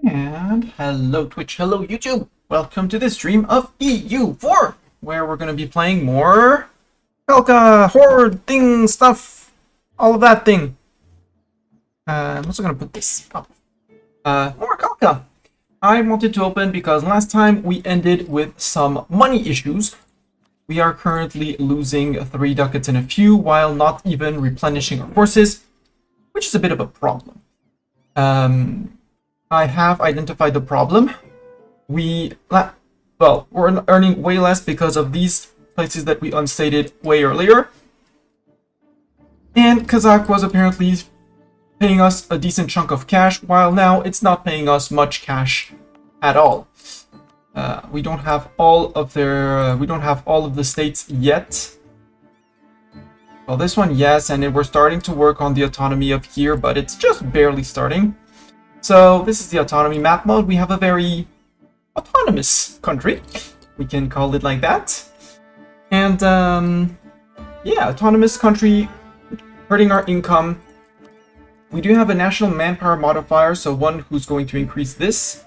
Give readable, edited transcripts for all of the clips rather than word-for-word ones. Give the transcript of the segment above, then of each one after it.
And hello Twitch, hello YouTube! Welcome to this stream of EU4, where we're going to be playing more Kalka, Horde, thing, stuff, all of that thing. I'm also going to put this up. More Kalka. I wanted to open because last time we ended with some money issues. We are currently losing 3 ducats and a few while not even replenishing our forces, which is a bit of a problem. I have identified the problem. We're earning way less because of these places that we unstated way earlier. And Kazakh was apparently paying us a decent chunk of cash, while now it's not paying us much cash at all. We don't have all of their, we don't have all of the states yet. Well, this one, yes, and we're starting to work on the autonomy of here, but it's just barely starting. So this is the autonomy map mode. We have a very autonomous country. We can call it like that. And yeah, autonomous country hurting our income. We do have a national manpower modifier, so one who's going to increase this.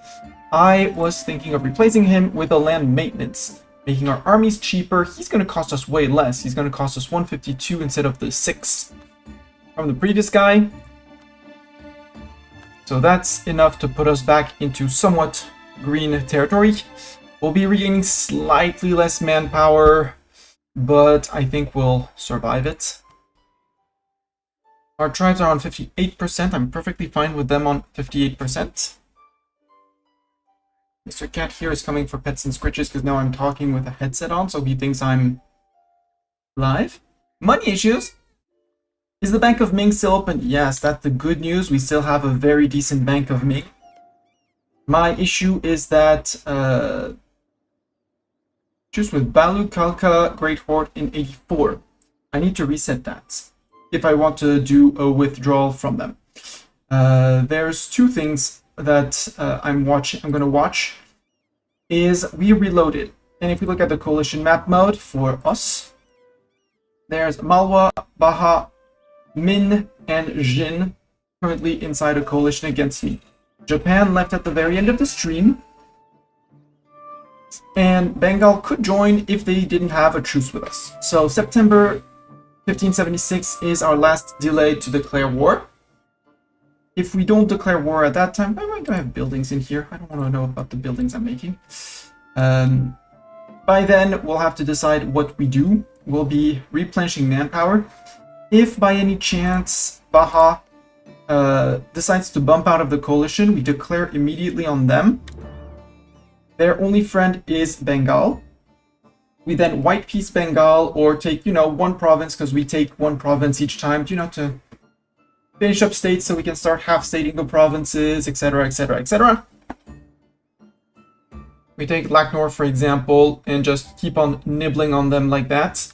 I was thinking of replacing him with a land maintenance, making our armies cheaper. He's going to cost us way less. He's going to cost us 152 instead of the 6 from the previous guy. So that's enough to put us back into somewhat green territory. We'll be regaining slightly less manpower, but I think we'll survive it. Our tribes are on 58%. I'm perfectly fine with them on 58%. Mr. Cat here is coming for pets and scritches because now I'm talking with a headset on, so he thinks I'm live. Money issues. Is the Bank of Ming still open? Yes, that's the good news. We still have a very decent Bank of Ming. My issue is that just with Balu, Kalka, Great Horde in 84. I need to reset that if I want to do a withdrawal from them. There's 2 things that I'm going to watch. Is we reloaded. And if we look at the coalition map mode for us, there's Malwa, Baha, Min, and Jin currently inside a coalition against me. Japan left at the very end of the stream, and Bengal could join if they didn't have a truce with us. So September 1576 is our last delay to declare war. If we don't declare war at that time, why do I have buildings in here? I don't want to know about the buildings I'm making. By then, we'll have to decide what we do. We'll be replenishing manpower. If by any chance Baha decides to bump out of the coalition, we declare immediately on them. Their only friend is Bengal. We then white peace Bengal or take, one province, because we take one province each time, to finish up states so we can start half-stating the provinces, etc., etc., etc. We take Laknor, for example, and just keep on nibbling on them like that.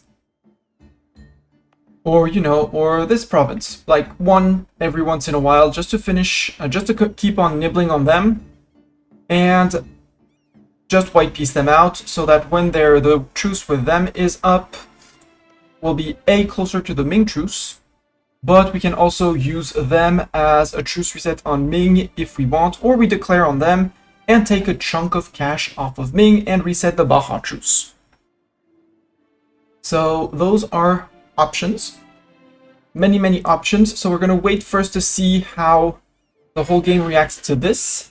Or, or this province, like one every once in a while, just to finish, just to keep on nibbling on them, and just white piece them out, so that when the truce with them is up, we'll be closer to the Ming truce, but we can also use them as a truce reset on Ming if we want, or we declare on them and take a chunk of cash off of Ming and reset the Baha truce. So those are options. Many options. So we're going to wait first to see how the whole game reacts to this.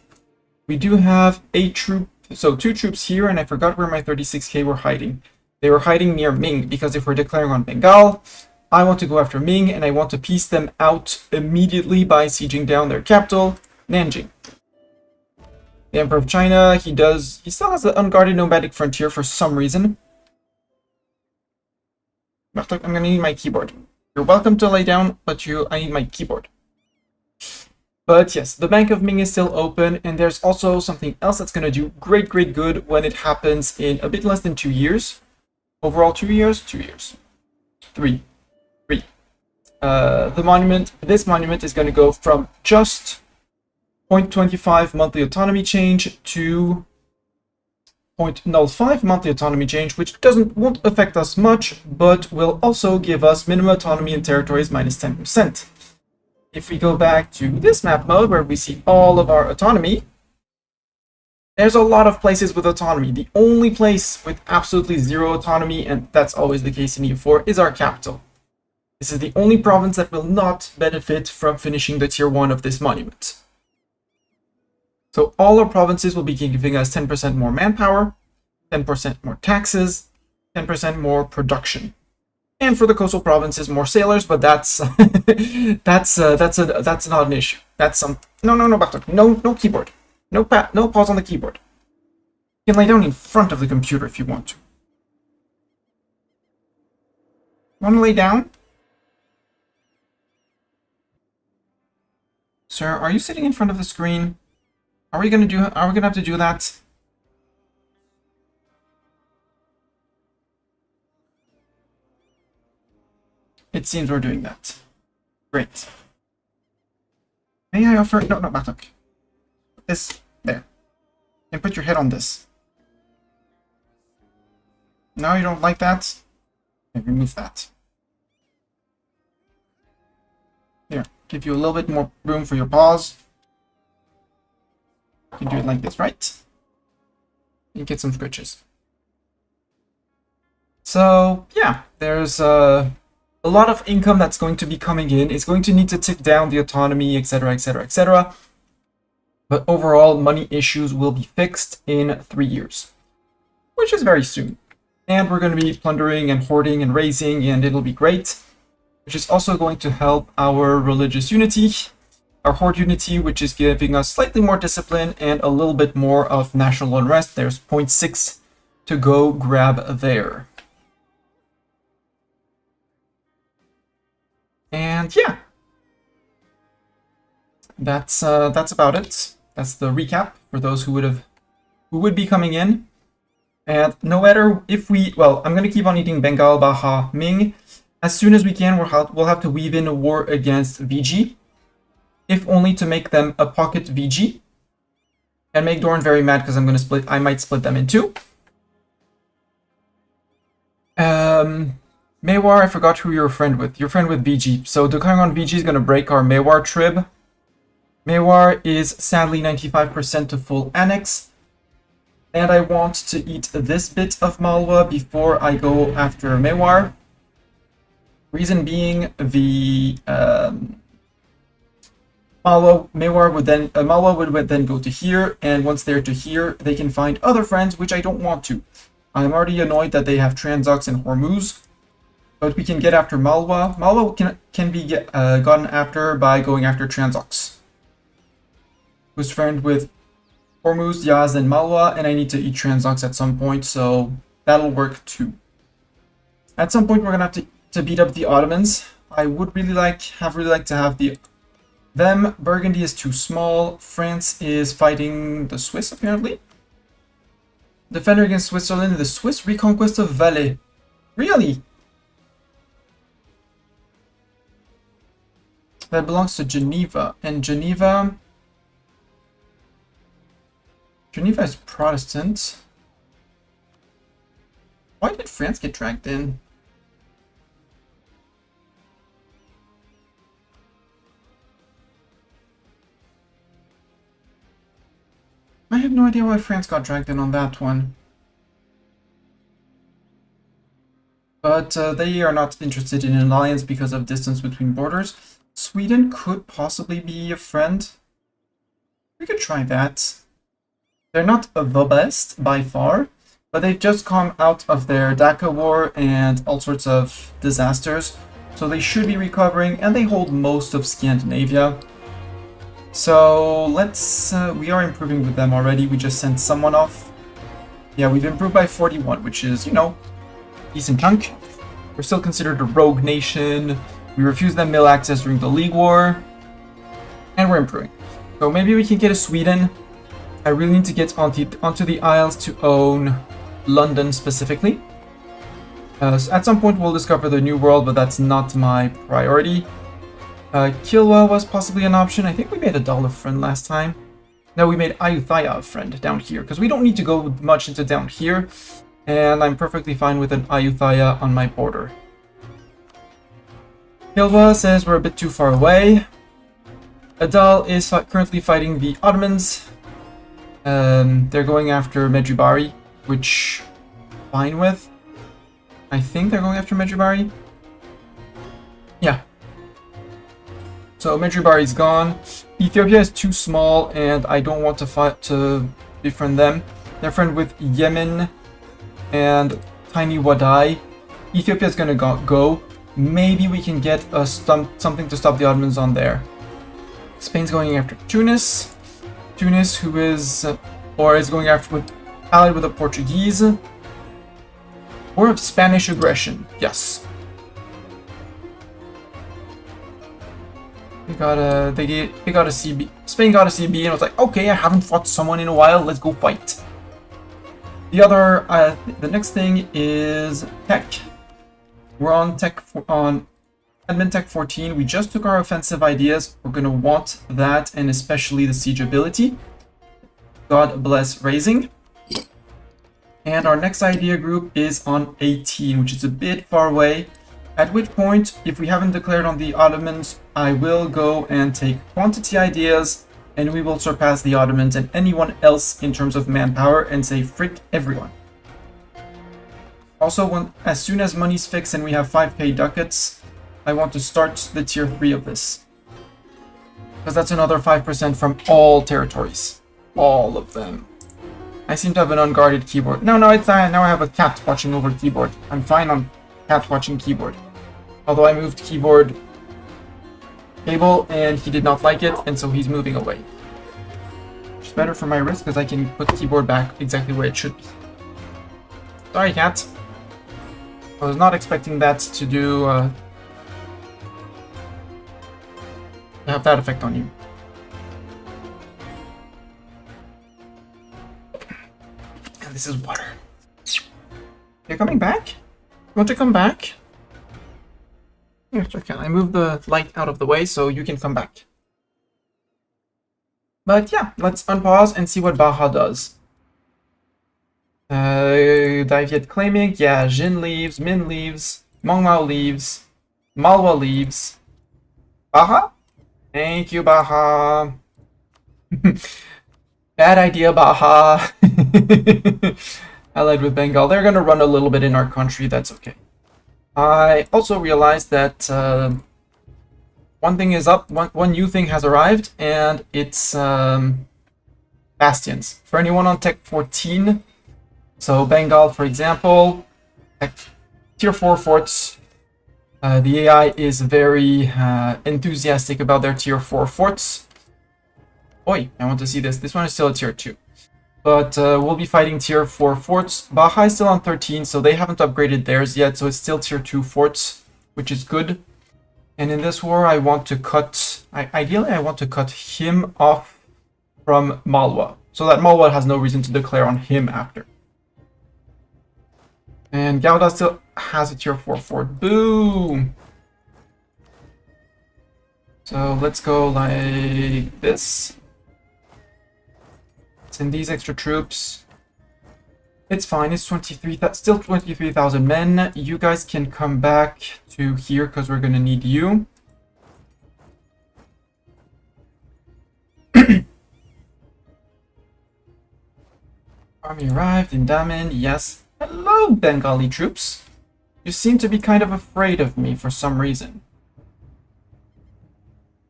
We do have a troop, so 2 troops here, and I forgot where my 36k were hiding. They were hiding near Ming, because if we're declaring on Bengal, I want to go after Ming, and I want to piece them out immediately by sieging down their capital, Nanjing. The Emperor of China, he still has an unguarded nomadic frontier for some reason. I'm going to need my keyboard. You're welcome to lay down, but I need my keyboard. But yes, the Bank of Ming is still open, and there's also something else that's going to do great good when it happens in a bit less than 2 years. Overall 2 years? 2 years. 3. This monument is going to go from just 0.25 monthly autonomy change to 0.05 monthly autonomy change, which won't affect us much, but will also give us minimum autonomy in territories minus 10%. If we go back to this map mode where we see all of our autonomy, There's a lot of places with autonomy. The only place with absolutely zero autonomy, and that's always the case in E4, is our capital. This is the only province that will not benefit from finishing the tier 1 of this monument. So all our provinces will be giving us 10% more manpower, 10% more taxes, 10% more production. And for the coastal provinces, more sailors, but that's that's not an issue. That's some no, Bartok. No keyboard. No pause on the keyboard. You can lay down in front of the computer if you want to. Want to lay down? Sir, are you sitting in front of the screen? Are we gonna have to do that? It seems we're doing that. Great. May I offer... No, Bartok. This, there. And put your head on this. No, you don't like that? Okay, remove that. Here, give you a little bit more room for your paws. You can do it like this, right? You get some scratches. So, yeah, there's a lot of income that's going to be coming in. It's going to need to tick down the autonomy, etc., etc., etc. But overall, money issues will be fixed in 3 years, which is very soon. And we're going to be plundering and hoarding and raising, and it'll be great, which is also going to help our religious unity, our horde unity, which is giving us slightly more discipline and a little bit more of national unrest. There's 0.6 to go grab there. And yeah, that's about it. That's the recap for those who would be coming in. And no matter if we, well, I'm gonna keep on eating Bengal, Baha, Ming. As soon as we can, we'll have to weave in a war against VG, if only to make them a pocket VG, and make Doran very mad because I might split them in two. Mewar, I forgot who you're a friend with. You're a friend with VG. So declaring on VG is going to break our Mewar trib. Mewar is sadly 95% to full annex. And I want to eat this bit of Malwa before I go after Mewar. Reason being, the Malwa would then go to here, and once they're to here, they can find other friends, which I don't want to. I'm already annoyed that they have Transox and Hormuz. But we can get after Malwa. Malwa can be gotten after by going after Transox, who's friend with Hormuz, Yaz, and Malwa, and I need to eat Transox at some point, so that'll work too. At some point, we're gonna have to beat up the Ottomans. I would really like to have them. Burgundy is too small. France is fighting the Swiss apparently. Defender against Switzerland in the Swiss reconquest of Valais. Really? That belongs to Geneva, and Geneva is Protestant. Why did France get dragged in? I have no idea why France got dragged in on that one. But they are not interested in an alliance because of distance between borders. Sweden could possibly be a friend. We could try that. They're not the best by far, but they've just come out of their Dhaka war and all sorts of disasters, so they should be recovering, and they hold most of Scandinavia. So let's, we are improving with them already. We just sent someone off. Yeah, we've improved by 41, which is, you know, decent chunk. We're still considered a rogue nation. We refused them mill access during the League War, and we're improving. So maybe we can get a Sweden. I really need to get onto the Isles to own London specifically. So at some point we'll discover the New World, but that's not my priority. Kilwa was possibly an option. I think we made a dollar friend last time. No, we made Ayutthaya a friend down here, because we don't need to go much into down here, and I'm perfectly fine with an Ayutthaya on my border. Kilwa says we're a bit too far away. Adal is currently fighting the Ottomans. They're going after Medjugorje, which fine with. I think they're going after Medjugorje. Yeah. So Medjugorje is gone. Ethiopia is too small, and I don't want to fight to befriend them. They're friend with Yemen and Tiny Wadai. Ethiopia is gonna go. Maybe we can get a something to stop the Ottomans on there. Spain's going after Tunis. Tunis, who is or is going after allied with the Portuguese. War of Spanish aggression. Yes. They got a CB. Spain got a CB, and I was like, okay, I haven't fought someone in a while. Let's go fight. The next thing is tech. We're on admin tech 14. We just took our offensive ideas. We're gonna want that, and especially the siege ability. God bless raising. And our next idea group is on 18, which is a bit far away. At which point, if we haven't declared on the Ottomans, I will go and take quantity ideas, and we will surpass the Ottomans and anyone else in terms of manpower and say frick everyone. Also, as soon as money's fixed and we have 5k ducats, I want to start the tier 3 of this. Because that's another 5% from all territories. All of them. I seem to have an unguarded keyboard. No, now I have a cat watching over keyboard. I'm fine on cat watching keyboard. Although I moved keyboard cable and he did not like it, and so he's moving away. Which is better for my wrist because I can put the keyboard back exactly where it should be. Sorry, cat. I was not expecting that to do have that effect on you. And this is water. You're coming back? You want to come back? Yes, I can. I moved the light out of the way so you can come back. But yeah, let's unpause and see what Baja does. Daviet claiming, yeah, Jin leaves, Min leaves, Mongmao leaves, Malwa leaves. Baja? Thank you, Baja. Bad idea, Baja. Allied with Bengal. They're gonna run a little bit in our country, that's okay. I also realized that one thing is up, one new thing has arrived, and it's bastions. For anyone on Tech 14, so Bengal, for example, tier 4 forts. The AI is very enthusiastic about their tier 4 forts. Oi, I want to see this. This one is still a tier 2. But we'll be fighting tier 4 forts. Baja is still on 13, so they haven't upgraded theirs yet, so it's still tier 2 forts, which is good. And in this war, I want to cut... ideally, I want to cut him off from Malwa, so that Malwa has no reason to declare on him after. And Gauda still has a tier 4 fort. Boom! So let's go like this. Send these extra troops. It's fine, it's still 23,000 men. You guys can come back to here because we're gonna need you. Army arrived in Daman, yes. Hello, Bengali troops. You seem to be kind of afraid of me for some reason.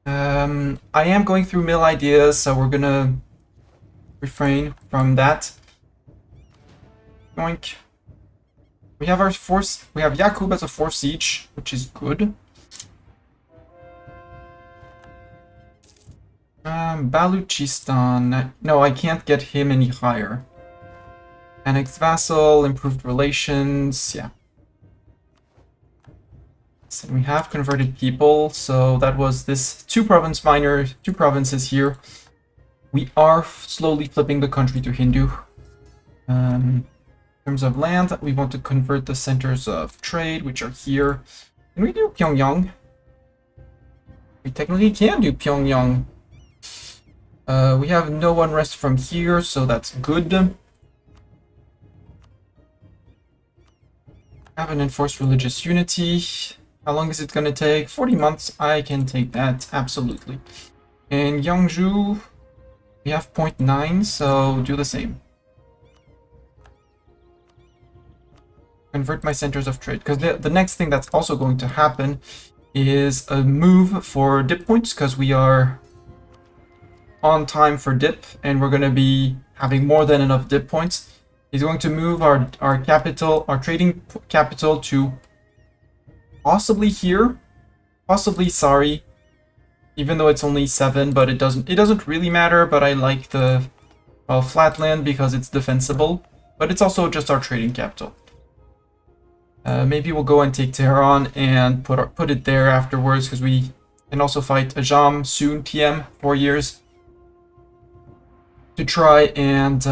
I am going through mill ideas, so we're gonna refrain from that. Yoink. We have our force. We have Yakub as a force siege, which is good. Baluchistan. No, I can't get him any higher. Annexed vassal, improved relations. Yeah. So we have converted people. So that was this two provinces here. We are slowly flipping the country to Hindu. In terms of land, we want to convert the centers of trade, which are here. Can we do Pyongyang? We technically can do Pyongyang. We have no unrest from here, so that's good. Have an enforced religious unity. How long is it going to take? 40 months. I can take that, absolutely. And Yangzhou, We have 0.9, so do the same. Convert my centers of trade, because the next thing that's also going to happen is a move for dip points, because we are on time for dip, and we're going to be having more than enough dip points. He's going to move our capital, our trading capital, to possibly here, possibly sorry, even though it's only 7, but it doesn't really matter. But I like the flatland because it's defensible, but it's also just our trading capital. Maybe we'll go and take Tehran and put it there afterwards, because we can also fight Ajam soon, PM, 4 years, to try and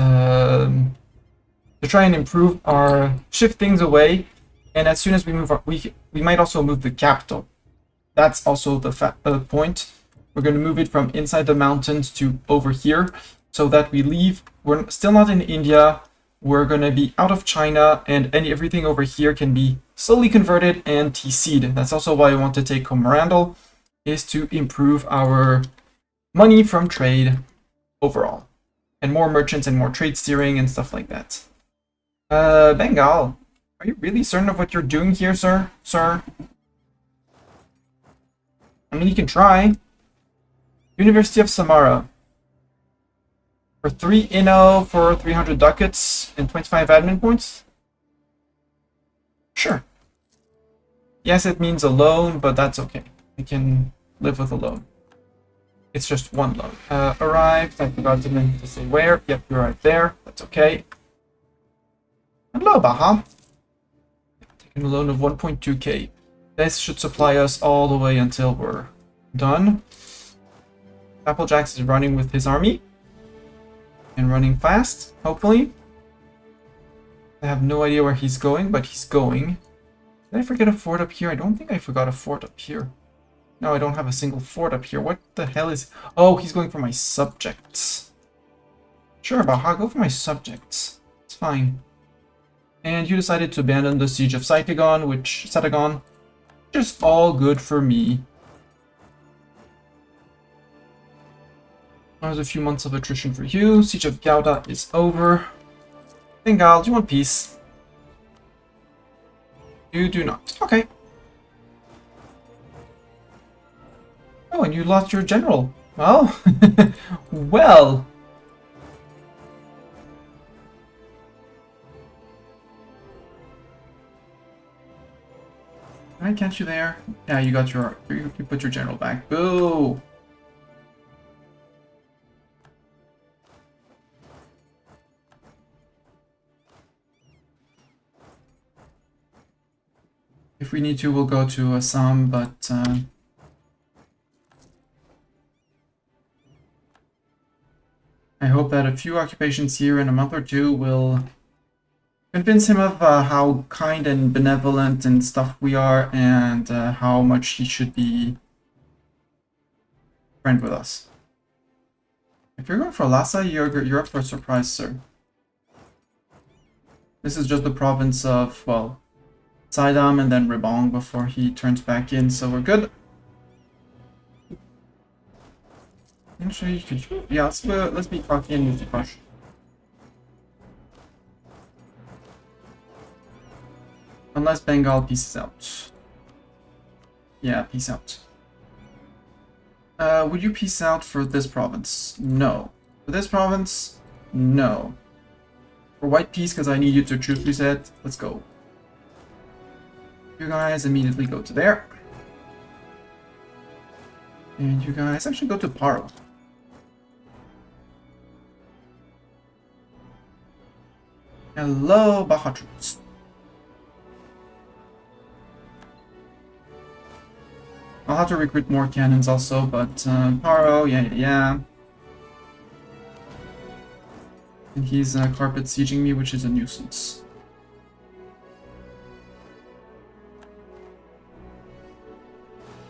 improve our shift things away. And as soon as we move we might also move the capital. That's also the point. We're going to move it from inside the mountains to over here, so that we leave. We're still not in India. We're going to be out of China, and everything over here can be slowly converted and TC'd. That's also why I want to take Comorandal, is to improve our money from trade overall, and more merchants and more trade steering and stuff like that. Bengal, are you really certain of what you're doing here, sir? I mean, you can try. University of Samara. For 3 Inno for 300 ducats and 25 admin points? Sure. Yes, it means a loan, but that's okay. I can live with a loan. It's just one loan. Arrived. I forgot to say where. Yep, you arrived there. That's okay. Hello, Baha. Taking a loan of 1.2k. This should supply us all the way until we're done. Applejacks is running with his army. And running fast, hopefully. I have no idea where he's going, but he's going. Did I forget a fort up here? I don't think I forgot a fort up here. No, I don't have a single fort up here. What the hell is... Oh, he's going for my subjects. Sure, Baha, go for my subjects. It's fine. And you decided to abandon the siege of Satagon, which is all good for me. There's a few months of attrition for you. Siege of Gouda is over. Bengal, do you want peace? You do not. Okay. Oh, and you lost your general. Well, well. Can I catch you there? Yeah, you got you put your general back. Boo! If we need to, we'll go to Assam, but I hope that a few occupations here in a month or two will convince him of how kind and benevolent and stuff we are, and how much he should be friend with us. If you're going for Lhasa, you're up for a surprise, sir. This is just the province of, well, Saidam and then Rebong before he turns back in, so we're good. Actually, could you? Yeah, let's be cocky and multi push. Unless Bengal pieces out. Yeah, peace out. Would you peace out for this province? No. For this province? No. For white peace, because I need you to truth reset. Let's go. You guys immediately go to there. And you guys actually go to Paro. Hello, Baja troops. I'll have to recruit more cannons also, but Paro, yeah. And he's carpet sieging me, which is a nuisance.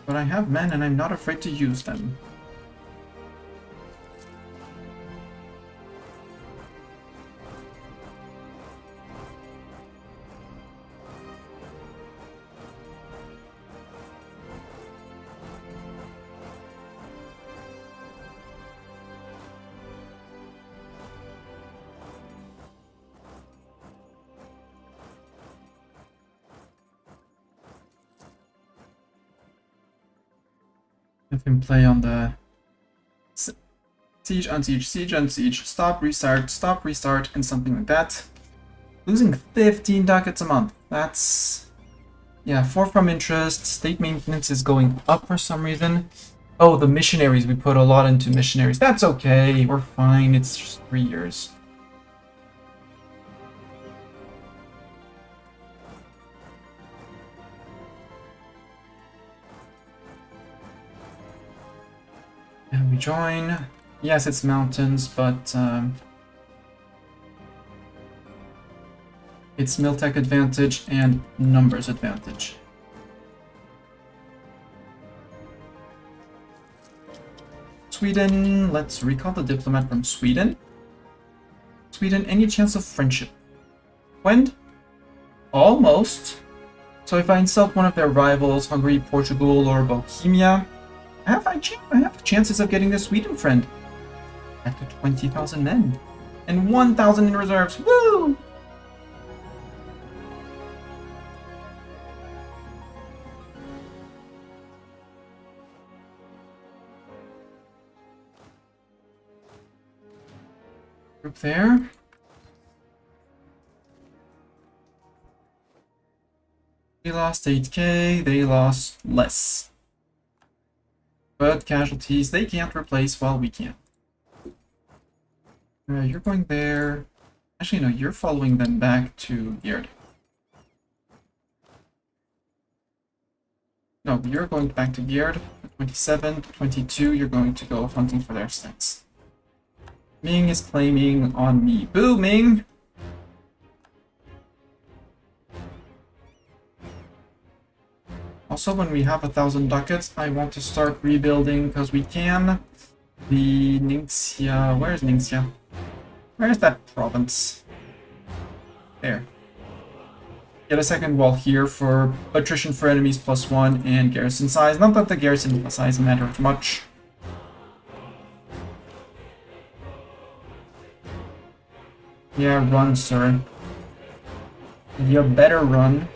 But I have men, and I'm not afraid to use them. Have him play on the siege, unsiege, siege, unsiege, stop, restart, and something like that. Losing 15 ducats a month. That's... yeah, 4 from interest. State maintenance is going up for some reason. Oh, the missionaries. We put a lot into missionaries. That's okay. We're fine. It's just 3 years. And we join. Yes, it's mountains, but it's Miltech advantage and numbers advantage. Sweden, let's recall the diplomat from Sweden. Sweden, any chance of friendship? When? Almost. So if I insult one of their rivals, Hungary, Portugal, or Bohemia, I have chances of getting the Sweden friend. Back to 20,000 men. And 1,000 in reserves. Woo! Group there. They lost 8k, they lost less. But casualties they can't replace while we can. You're going there. Actually, no, you're following them back to Gerd. No, you're going back to Gerd. 27, 22, you're going to go hunting for their stats. Ming is claiming on me. Boo, Ming! Also, when we have 1,000 ducats, I want to start rebuilding, because we can. The Ningxia... where's Ningxia? Where's that province? There. Get a second wall here for attrition for enemies +1 and garrison size. Not that the garrison size matters much. Yeah, run, sir. You better run.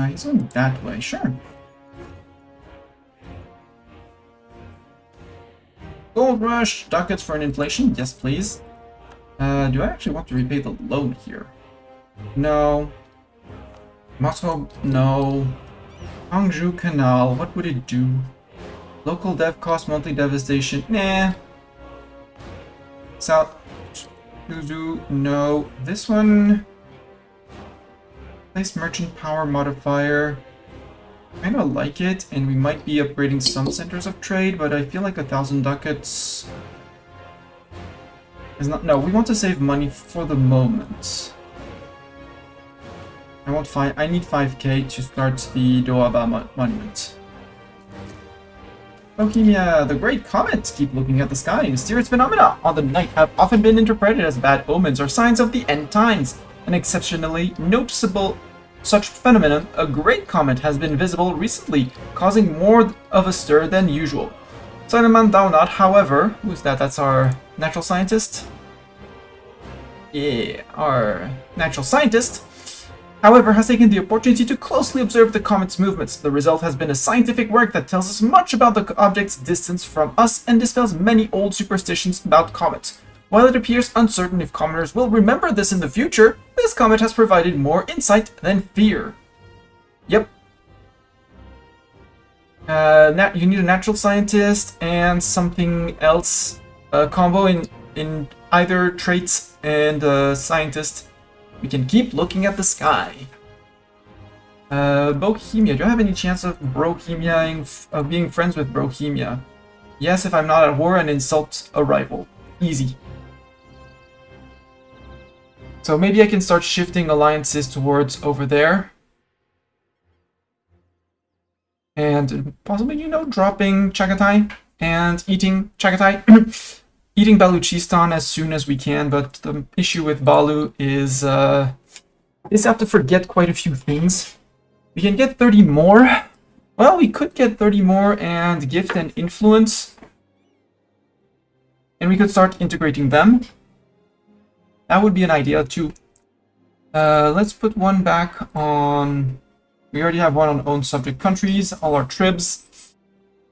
He's going that way, sure. Gold rush, ducats for an inflation, yes please. Do I actually want to repay the loan here? No. Moscow, no. Hangzhou Canal, what would it do? Local dev cost, monthly devastation, nah. South Suzhou, no. This one... Place merchant power modifier. I kinda like it, and we might be upgrading some centers of trade, but I feel like 1,000 ducats is not. No, we want to save money for the moment. I need 5k to start the Doaba monument. Bohemia, the Great Comet. Keep looking at the sky. Mysterious phenomena on the night have often been interpreted as bad omens or signs of the end times. An exceptionally noticeable such phenomenon, a great comet has been visible recently, causing more of a stir than usual. Simon Downot, however, who's that? That's our natural scientist? Yeah, our natural scientist, however, has taken the opportunity to closely observe the comet's movements. The result has been a scientific work that tells us much about the object's distance from us and dispels many old superstitions about comets. While it appears uncertain if commoners will remember this in the future, this comet has provided more insight than fear. Yep. You need a natural scientist and something else. A combo in either traits and scientist. We can keep looking at the sky. Bohemia. Do I have any chance of being friends with Bohemia? Yes, if I'm not at war and insult a rival. Easy. So maybe I can start shifting alliances towards over there. And possibly, dropping Chagatai and eating Chagatai. Eating Baluchistan as soon as we can, but the issue with Balu is have to forget quite a few things. We can get 30 more. Well, we could get 30 more and gift and influence. And we could start integrating them. That would be an idea too. Let's put one back on... We already have one on own subject countries, all our tribs.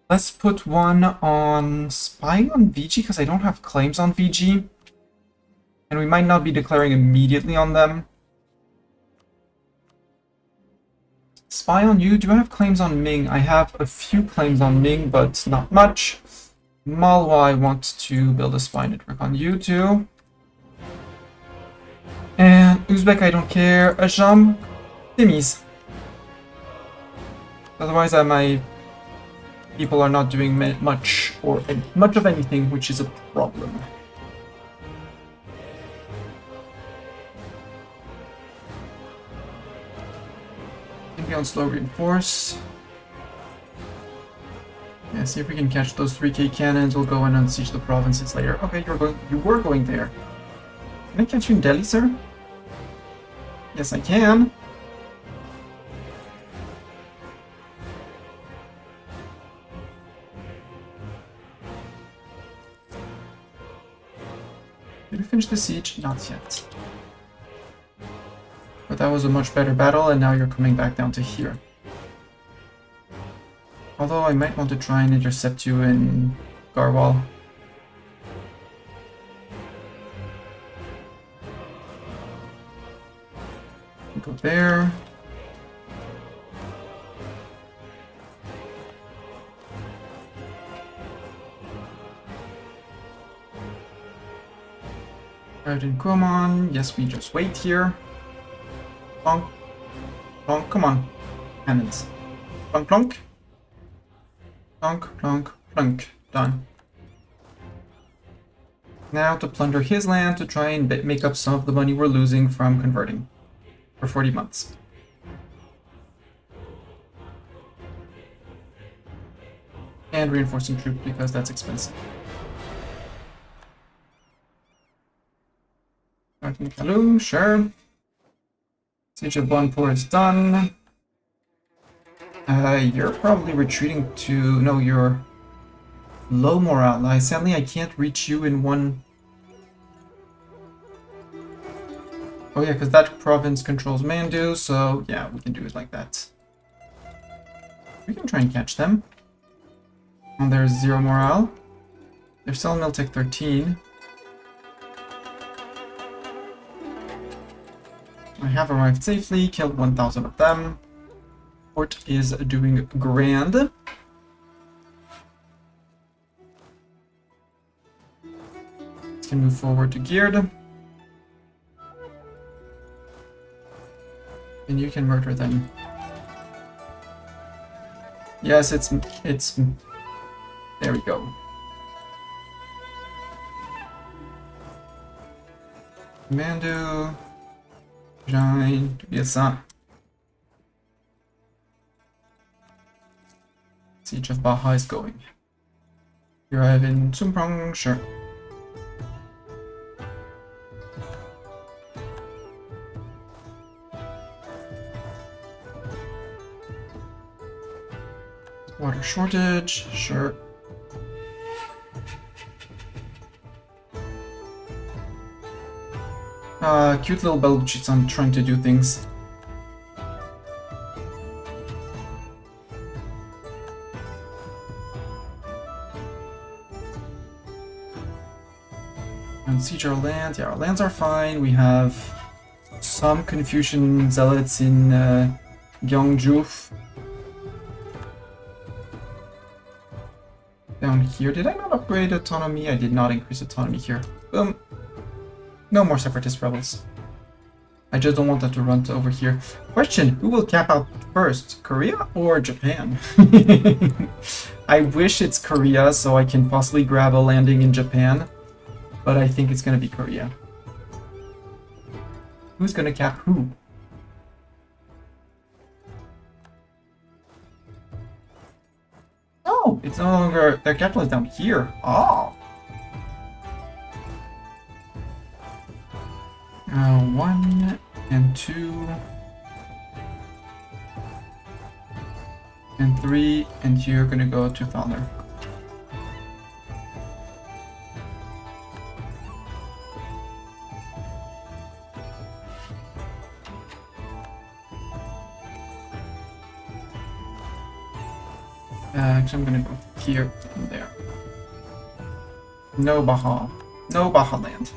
Let's put one on spying on VG, because I don't have claims on VG. And we might not be declaring immediately on them. Spy on you. Do I have claims on Ming? I have a few claims on Ming, but not much. Malwa, I want to build a spy network on you too. And Uzbek, I don't care. Ajam, Timis. Otherwise, my people are not doing much of anything, which is a problem. Maybe on slow reinforce. Yeah, see if we can catch those 3K cannons. We'll go and unsiege the provinces later. Okay, you were going there. Can I catch you in Delhi, sir? Yes, I can. Did we finish the siege? Not yet. But that was a much better battle, and now you're coming back down to here. Although I might want to try and intercept you in Garwal. Go there. Right in Kumon. Yes, we just wait here. Plonk. Plonk. Come on. Cannons. Plonk, plonk. Plonk, plonk, plonk. Done. Now to plunder his land to try and make up some of the money we're losing from converting. For 40 months. And reinforcing troops because that's expensive. Martin Kaloum, sure. Siege of Bonpur is done. You're probably retreating to... No, you're low morale. Sadly, I can't reach you in one... Oh yeah, because that province controls Mandu, so yeah, we can do it like that. We can try and catch them. And there's 0 morale. They're still Miltech 13. I have arrived safely, killed 1,000 of them. Port is doing grand. Let's move forward to Geared. And you can murder them. Yes, it's... There we go. Mandu... Jain... Tubiasa. Siege of Baja is going. You arrive in Sumprong, sure. Water shortage, sure. Cute little Baluchistan trying to do things. And siege our land. Yeah, our lands are fine. We have some Confucian zealots in Gyeongju. Down here. Did I not upgrade autonomy? I did not increase autonomy here. Boom. No more separatist rebels. I just don't want them to run over here. Question, who will cap out first? Korea or Japan? I wish it's Korea so I can possibly grab a landing in Japan. But I think it's gonna be Korea. Who's gonna cap who? Oh, it's no longer... Their capital is down here. Oh. 1 and 2 and 3, and you're gonna go to Thalner. Actually, I'm gonna go here and there. No Baja. No Baja land.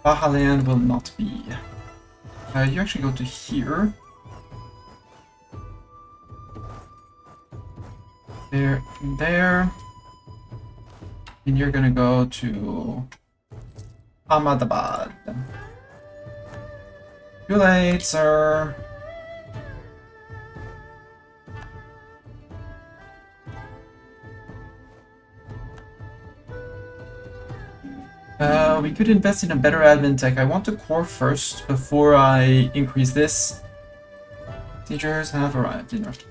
Baja land will not be. You actually go to here. There and there. And you're gonna go to Ahmedabad. Too late, sir. We could invest in a better admin tech. I want to core first before I increase this. Teachers have arrived in Russia.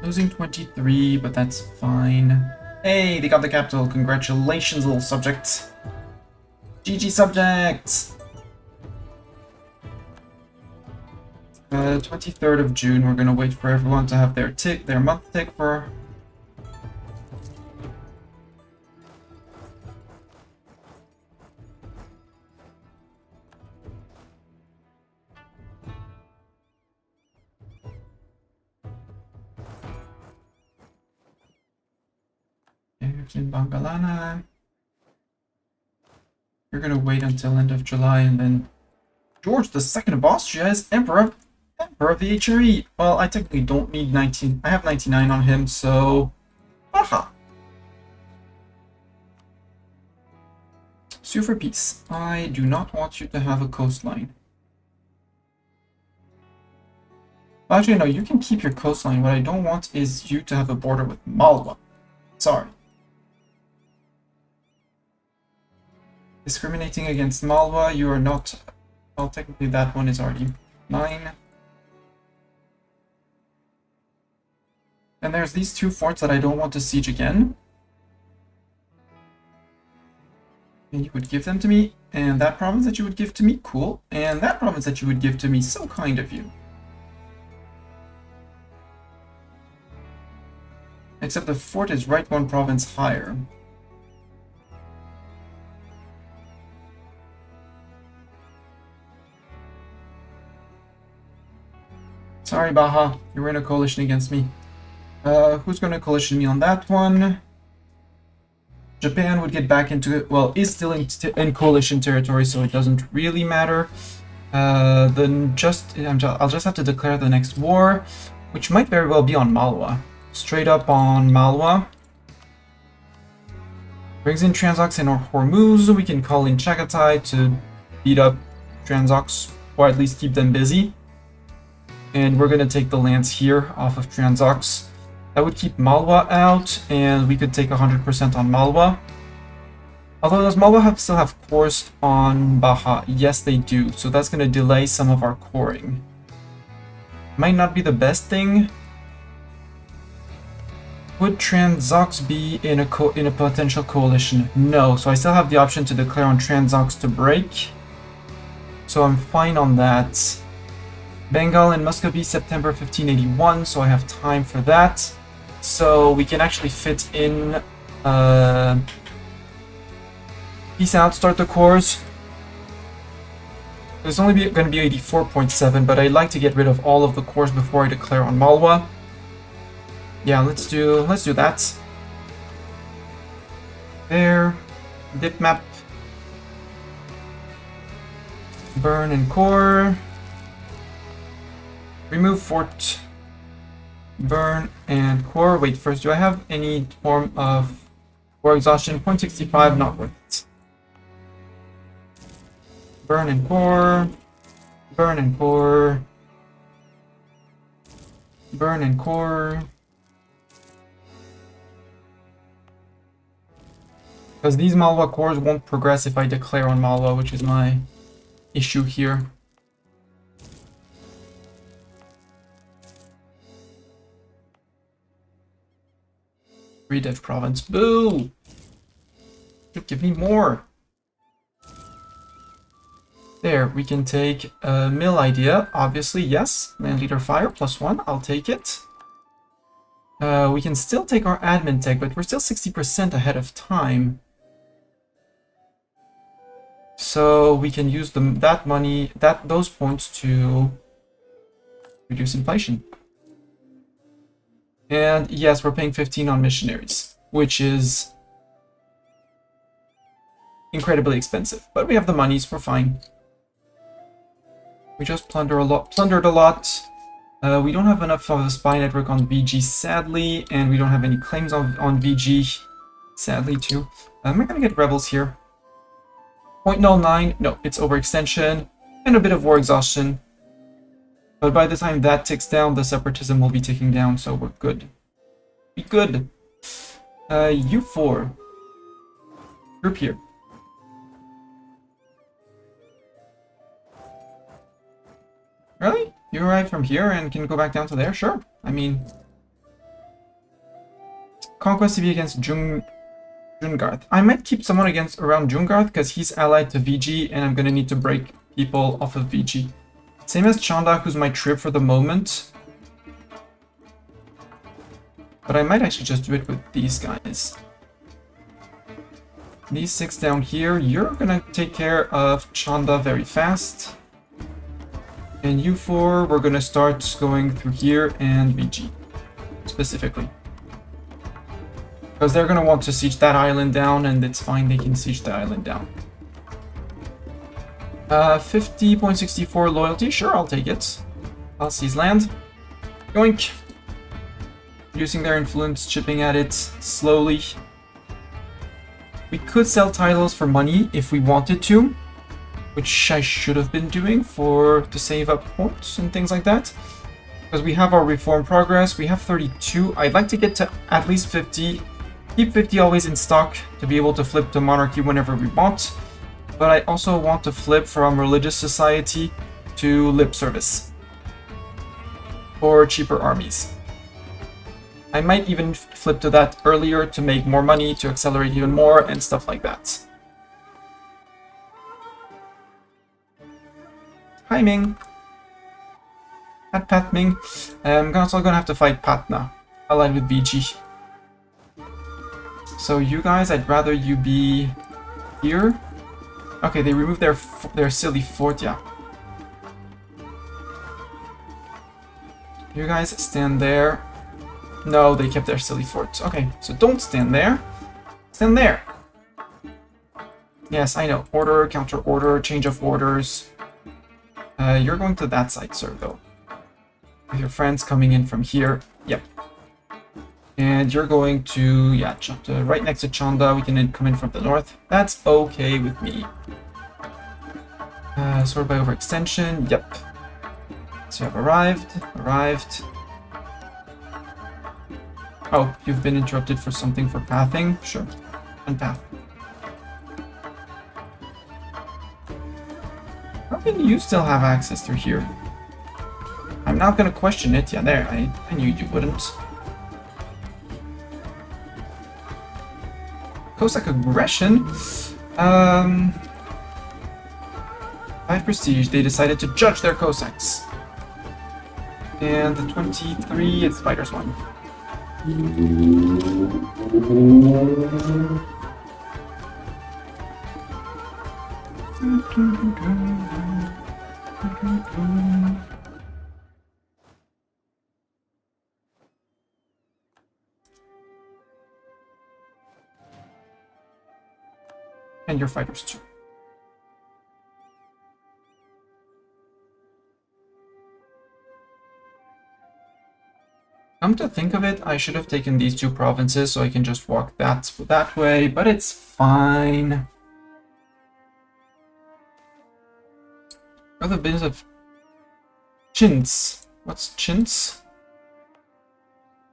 Losing 23, but that's fine. Hey, they got the capital. Congratulations, little subject. GG subjects! 23rd of June, we're gonna wait for everyone to have their month tick for... in Bangalana. You're gonna wait until end of July, and then George II of Austria is Emperor of the HRE. Well, I technically don't need 19. I have 99 on him, so aha. Sue for peace. I do not want you to have a coastline. Well, actually, no, you can keep your coastline. What I don't want is you to have a border with Malwa. Sorry. Discriminating against Malwa, you are not... Well, technically that one is already 9. And there's these 2 forts that I don't want to siege again. And you would give them to me. And that province that you would give to me, cool. And that province that you would give to me, so kind of you. Except the fort is right 1 province higher. Sorry, Baja, you were in a coalition against me. Who's going to coalition me on that one? Japan would get back into it. Well, is still in coalition territory, so it doesn't really matter. Then I'll just have to declare the next war, which might very well be on Malwa. Straight up on Malwa. Brings in Transox and Hormuz. We can call in Chagatai to beat up Transox, or at least keep them busy. And we're gonna take the lands here off of Transox. That would keep Malwa out, and we could take 100% on Malwa. Although does Malwa still have cores on Baja? Yes, they do. So that's gonna delay some of our coring. Might not be the best thing. Would Transox be in a potential coalition? No. So I still have the option to declare on Transox to break. So I'm fine on that. Bengal and Muscovy, September 1581, so I have time for that. So we can actually fit in... peace out, start the cores. There's only going to be 84.7, but I'd like to get rid of all of the cores before I declare on Malwa. Yeah, let's do that. There. Dip map. Burn and core. Remove fort, burn, and core. Wait, first, do I have any form of core exhaustion? 0.65, not worth it. Burn and core, burn and core, burn and core. Because these Malwa cores won't progress if I declare on Malwa, which is my issue here. Redev province. Boo! Give me more. There, we can take a mill idea. Obviously, yes. Land leader fire, +1. I'll take it. We can still take our admin tech, but we're still 60% ahead of time. So we can use those points to reduce inflation. And yes, we're paying 15 on missionaries, which is incredibly expensive. But we have the monies, we're fine. We just plundered a lot. We don't have enough of a spy network on VG, sadly, and we don't have any claims on VG, sadly, too. Am I gonna get rebels here? 0.09, no, it's overextension, and a bit of war exhaustion. But by the time that ticks down, the separatism will be ticking down, so we're good. Be good. U4. Group here. Really? You arrive from here and can go back down to there? Sure. I mean... Conquest to be against Jungarth. I might keep someone around Jungarth because he's allied to VG and I'm gonna need to break people off of VG. Same as Chanda, who's my trip for the moment. But I might actually just do it with these guys. These 6 down here, you're gonna take care of Chanda very fast. And U4, we're gonna start going through here and VG, specifically. Because they're gonna want to siege that island down, and it's fine, they can siege the island down. 50.64 loyalty, sure, I'll take it. I'll seize land. Yoink! Reducing their influence, chipping at it slowly. We could sell titles for money if we wanted to, which I should have been doing to save up points and things like that. Because we have our reform progress, we have 32. I'd like to get to at least 50. Keep 50 always in stock to be able to flip to monarchy whenever we want. But I also want to flip from religious society to lip service for cheaper armies. I might even flip to that earlier to make more money, to accelerate even more, and stuff like that. Hi Ming. Pat Ming. I'm also gonna have to fight Patna, allied with VG. So you guys, I'd rather you be here. Okay, they removed their silly fort, yeah. You guys stand there. No, they kept their silly fort. Okay, so don't stand there. Stand there. Yes, I know. Order, counter order, change of orders. You're going to that side, sir, though. With your friends coming in from here. Yep. And you're going to, yeah, right next to Chanda. We can then come in from the north. That's okay with me. Sort by overextension. Yep. So you have arrived. Oh, you've been interrupted for something for pathing? Sure. Unpath. How can you still have access through here? I'm not gonna question it. Yeah, there. I knew you wouldn't. Cossack aggression? 5 prestige. They decided to judge their Cossacks. And the 23, it's Fighters 1. And your fighters too. Come to think of it, I should have taken these 2 provinces so I can just walk that way, but it's fine. Other bits of chintz. What's chintz?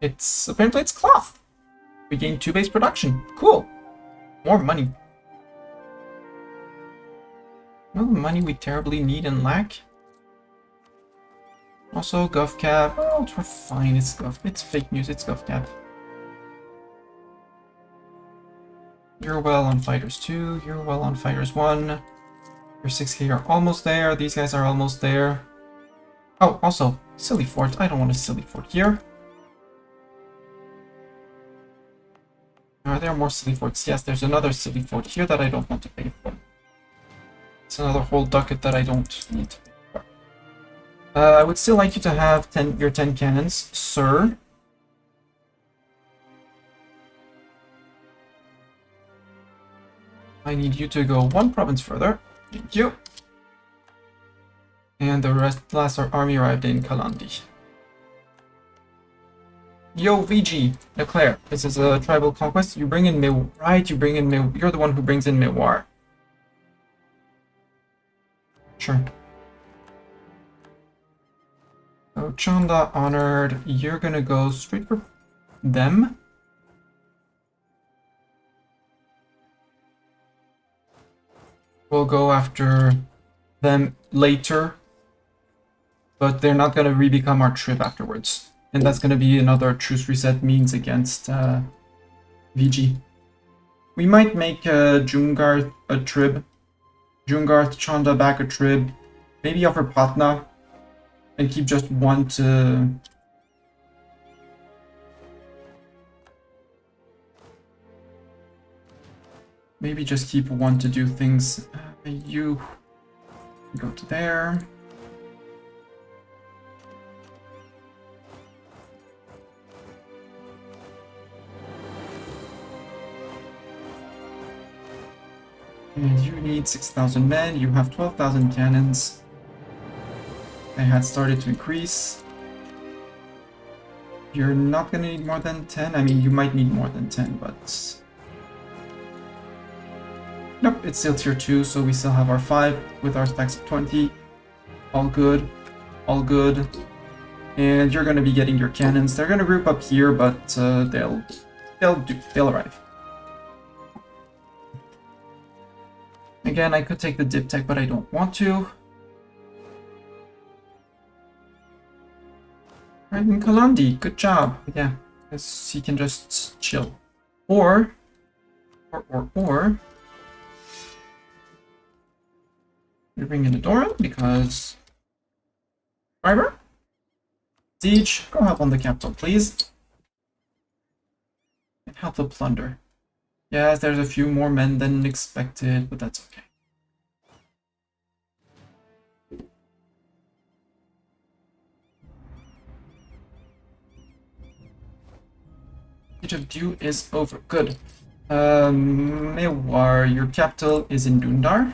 Apparently it's cloth. We gain 2 base production. Cool. More money. No money we terribly need and lack. Also, GovCap. Oh, we're fine. It's fake news. It's GovCap. You're well on Fighters 2. You're well on Fighters 1. Your 6k are almost there. These guys are almost there. Oh, also, silly fort. I don't want a silly fort here. Are there more silly forts? Yes, there's another silly fort here that I don't want to pay for. another whole ducat that I don't need. I would still like you to have your 10 cannons, sir. I need you to go one province further. Thank you. And the last army arrived in Kalandi. Yo, VG, declare. This is a tribal conquest. You bring in right? You bring in you're the one who brings in Mewar. Sure. So Chanda honored. You're gonna go straight for them. We'll go after them later, but they're not gonna re-become our trib afterwards. And that's gonna be another truce reset means against VG. We might make Jungarth a trib. Jungarth, Chanda back a trib. Maybe offer Patna. And keep just one to... Maybe just keep one to do things. You go to there. And you need 6,000 men. You have 12,000 cannons. They had started to increase. You're not gonna need more than 10. I mean, you might need more than 10, but... Nope, it's still tier 2, so we still have our 5 with our stacks of 20. All good. All good. And you're gonna be getting your cannons. They're gonna group up here, but they'll arrive. Again, I could take the dip tech, but I don't want to. Right in Kalandi, good job. Yeah, because he can just chill. Or we bring in the Doran because Fiber? Siege, go help on the capital, please. And help the plunder. Yes, there's a few more men than expected, but that's okay. Age of Dew is over. Good. Mewar, your capital is in Dundar.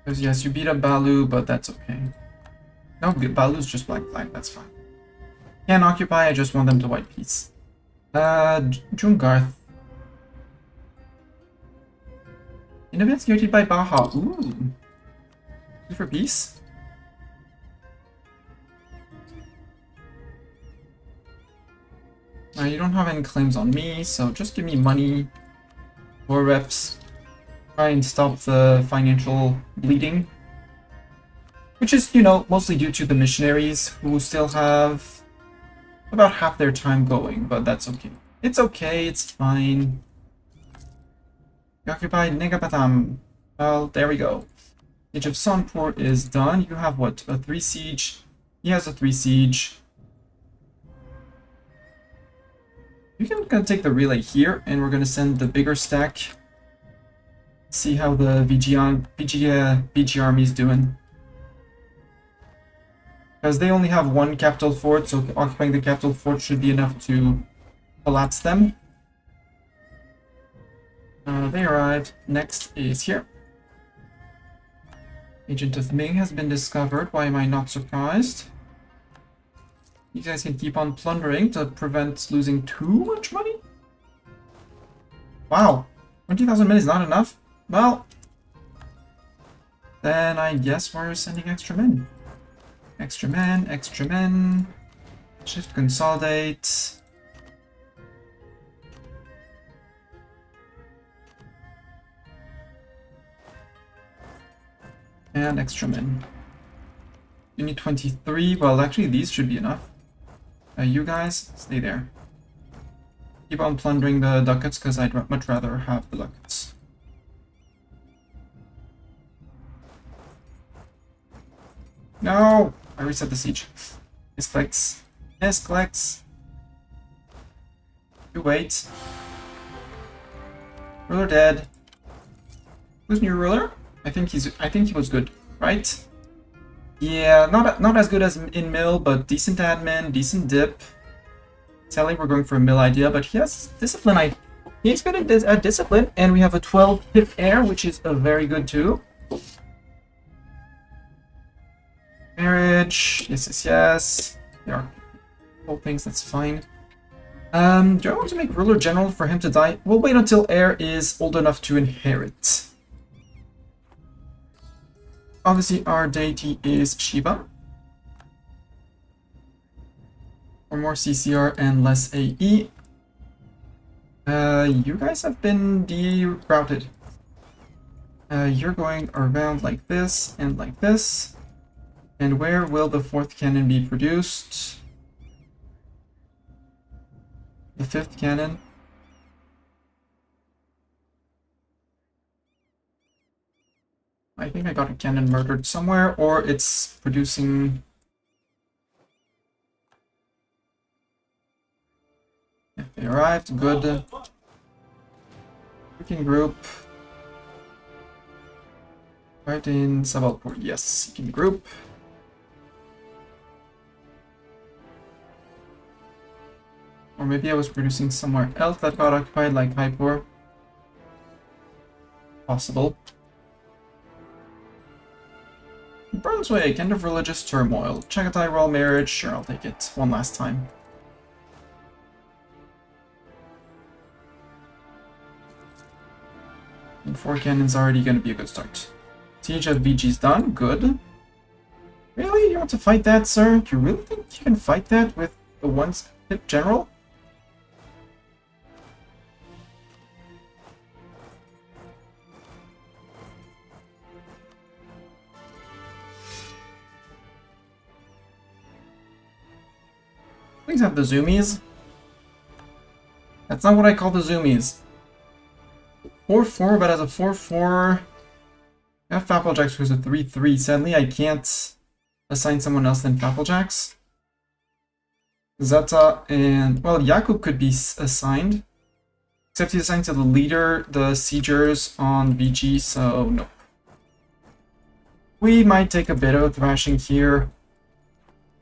Because yes, you beat up Balu, but that's okay. No, Balu's just black flag, that's fine. Can't occupy, I just want them to white peace. Jungarth. Innovate guaranteed by Baja. Ooh. Good for peace. You don't have any claims on me, so just give me money. War reps. Try and stop the financial bleeding. Which is, you know, mostly due to the missionaries who still have about half their time going, but that's okay. It's okay, it's fine. You occupied Negapatam. Well, there we go. Age of Sonpur is done. You have what? A 3 siege? He has a 3 siege. You can gonna take the relay here, and we're gonna send the bigger stack. See how the BG army is doing. Because they only have one capital fort, so occupying the capital fort should be enough to collapse them. They arrived. Next is here. Agent of Ming has been discovered. Why am I not surprised? You guys can keep on plundering to prevent losing too much money? Wow, 20,000 men is not enough? Well, then I guess we're sending extra men. Extra men, extra men. Shift consolidate. And extra men. You need 23. Well, actually, these should be enough. You guys, stay there. Keep on plundering the ducats, because I'd much rather have the ducats. No! I reset the siege. This collects. This collects. You wait. Ruler dead. Who's new ruler? I think he was good, right? Yeah, not as good as in mill, but decent admin, decent dip. Telly, we're going for a mill idea, but he has discipline. He's good at discipline, and we have a 12 pip air, which is a very good too. Marriage, yes. There are whole things, that's fine. Do I want to make ruler general for him to die? We'll wait until heir is old enough to inherit. Obviously, our deity is Shiva. For more CCR and less AE. You guys have been derouted. You're going around like this and like this. And where will the 4th cannon be produced? The 5th cannon. I think I got a cannon murdered somewhere, or it's producing... Yeah, they arrived, good. Working group. Right in Savalpur, yes, seeking group. Or maybe I was producing somewhere else that got occupied, like Jaipur. Possible. Brunswick, end of religious turmoil. Chagatai royal marriage, sure, I'll take it one last time. And 4 cannons already gonna be a good start. Siege of VG's done, good. Really? You want to fight that, sir? Do you really think you can fight that with the 1-pip general? Please have the zoomies. That's not what I call the zoomies. 4-4, but as a 4-4... I have Fapplejacks, who's a 3-3. Sadly, I can't assign someone else than Fapplejacks. Zeta and... Well, Jakub could be assigned. Except he's assigned to the leader, the siegers on VG, so no. We might take a bit of a thrashing here.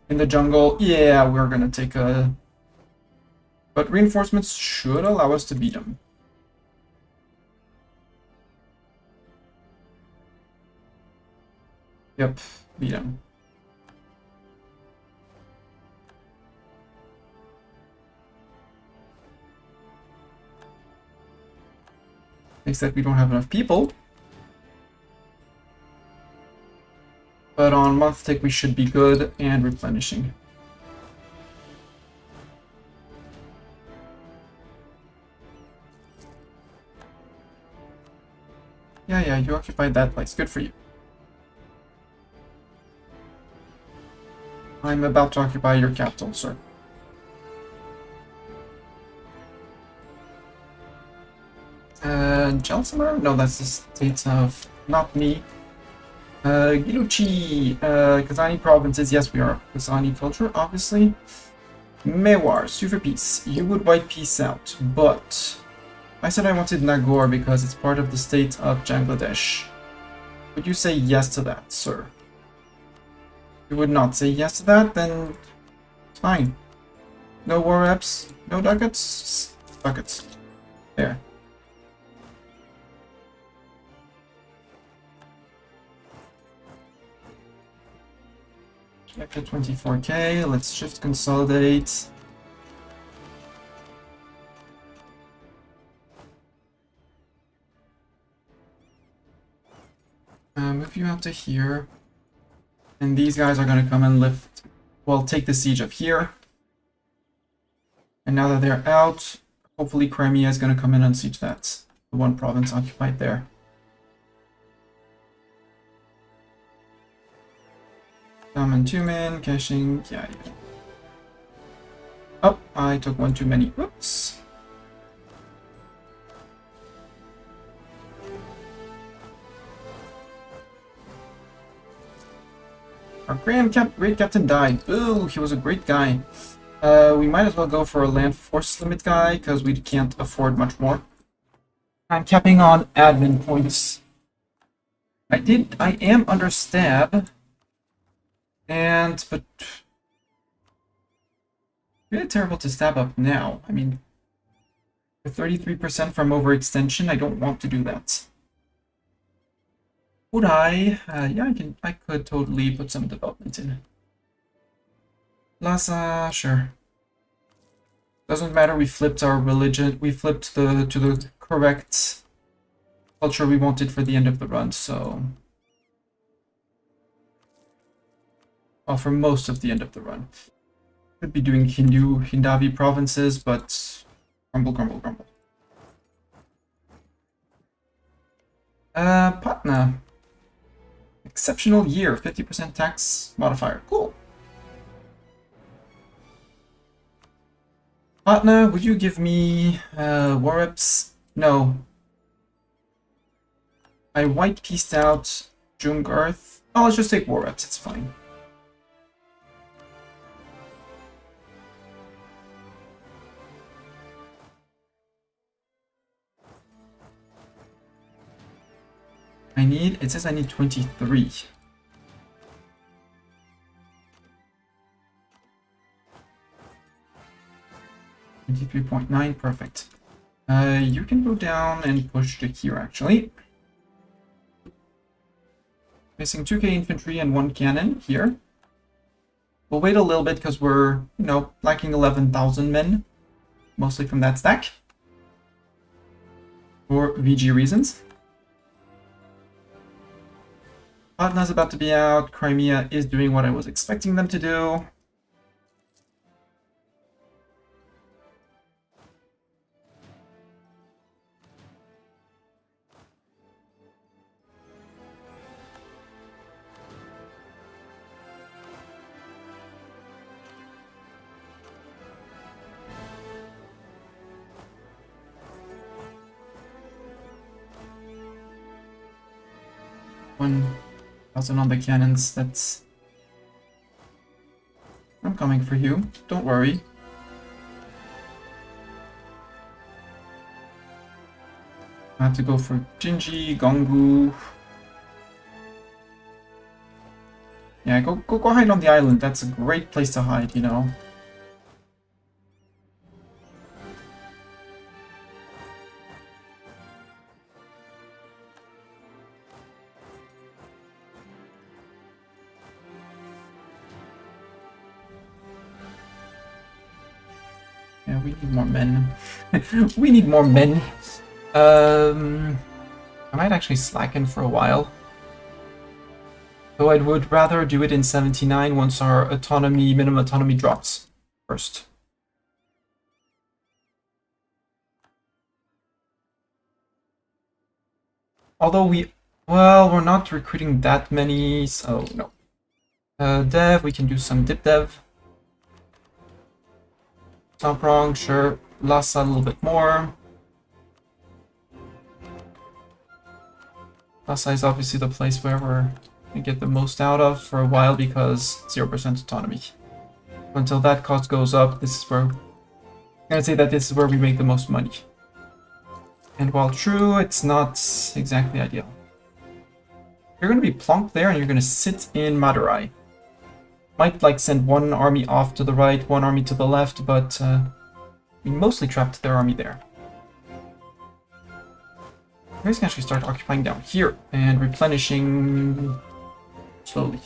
In the jungle, yeah, we're gonna take a... But reinforcements should allow us to beat them. Yep, beat them. Except we don't have enough people. But on month tick we should be good and replenishing. Yeah, you occupied that place. Good for you. I'm about to occupy your capital, sir. Gelsimer? No, that's the state of... not me. Giluchi, Kazani provinces. Yes, we are Kazani culture, obviously. Mewar, sue for peace. You would wipe peace out, but... I said I wanted Nagaur because it's part of the state of Bangladesh. Would you say yes to that, sir? If you would not say yes to that, then... fine. No war reps, no ducats? Ducats. There. Back to 24k, let's just consolidate. Move you out to here. And these guys are gonna come and lift, well, take the siege of here. And now that they're out, hopefully Crimea is gonna come in and siege that. The one province occupied there. Diamond 2-man, caching, yeah. Oh, I took one too many. Whoops. Our great captain died. Boo, he was a great guy. We might as well go for a land force limit guy, because we can't afford much more. I'm capping on admin points. I am under stab. But really terrible to stab up now. I mean, for 33% from overextension, I don't want to do that. Would I? Yeah, I could totally put some development in. Lhasa, sure. Doesn't matter, we flipped our religion, we flipped to the correct culture we wanted for the end of the run, so... Well, for most of the end of the run. Could be doing Hindavi provinces, but... Grumble, grumble, grumble. Patna. Exceptional year, 50% tax modifier. Cool. Patna, would you give me war reps? No. I white pieced out Jung Earth. Oh, let's just take war reps, it's fine. It says I need 23. $23.9, perfect. You can go down and push to here, actually. Missing 2k infantry and 1 cannon here. We'll wait a little bit because we're, lacking 11,000 men. Mostly from that stack. For VG reasons. Patna's about to be out. Crimea is doing what I was expecting them to do. On the cannons, that's... I'm coming for you, don't worry. I have to go for Jinji, Gongu. Yeah, go hide on the island, that's a great place to hide, Yeah, we need more men. We need more men. I might actually slacken for a while. Though I would rather do it in 79 once our minimum autonomy drops first. Although we're not recruiting that many, so no. Dev, we can do some dip dev. Samprong, sure. Lhasa a little bit more. Lhasa is obviously the place where we're gonna get the most out of for a while because 0% autonomy. Until that cost goes up, this is where I'm gonna say that this is where we make the most money. And while true, it's not exactly ideal. You're gonna be plonked there and you're gonna sit in Madurai. Might send one army off to the right, one army to the left, but we mostly trapped their army there. You guys can actually start occupying down here and replenishing slowly.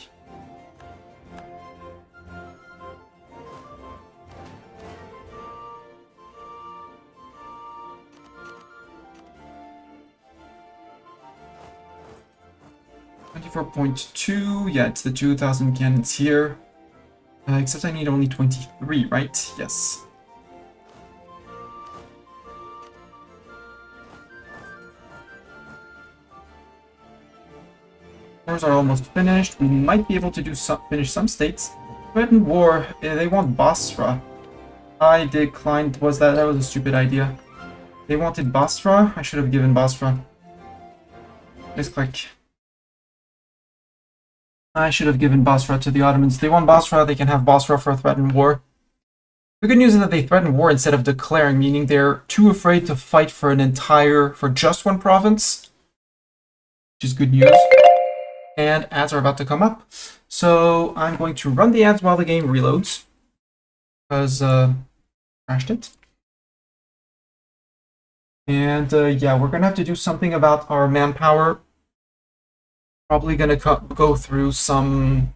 .2, yeah, it's the 2,000 cannons here. Except I need only 23, right? Yes. Wars are almost finished. We might be able to finish some states. Threatened war. They want Basra. I declined. That was a stupid idea. They wanted Basra. I should have given Basra. Let's click. I should have given Basra to the Ottomans. They want Basra, they can have Basra for a threatened war. The good news is that they threaten war instead of declaring, meaning they're too afraid to fight for just one province, which is good news. And ads are about to come up. So I'm going to run the ads while the game reloads, because crashed it. And yeah, we're gonna have to do something about our manpower. Probably gonna go through some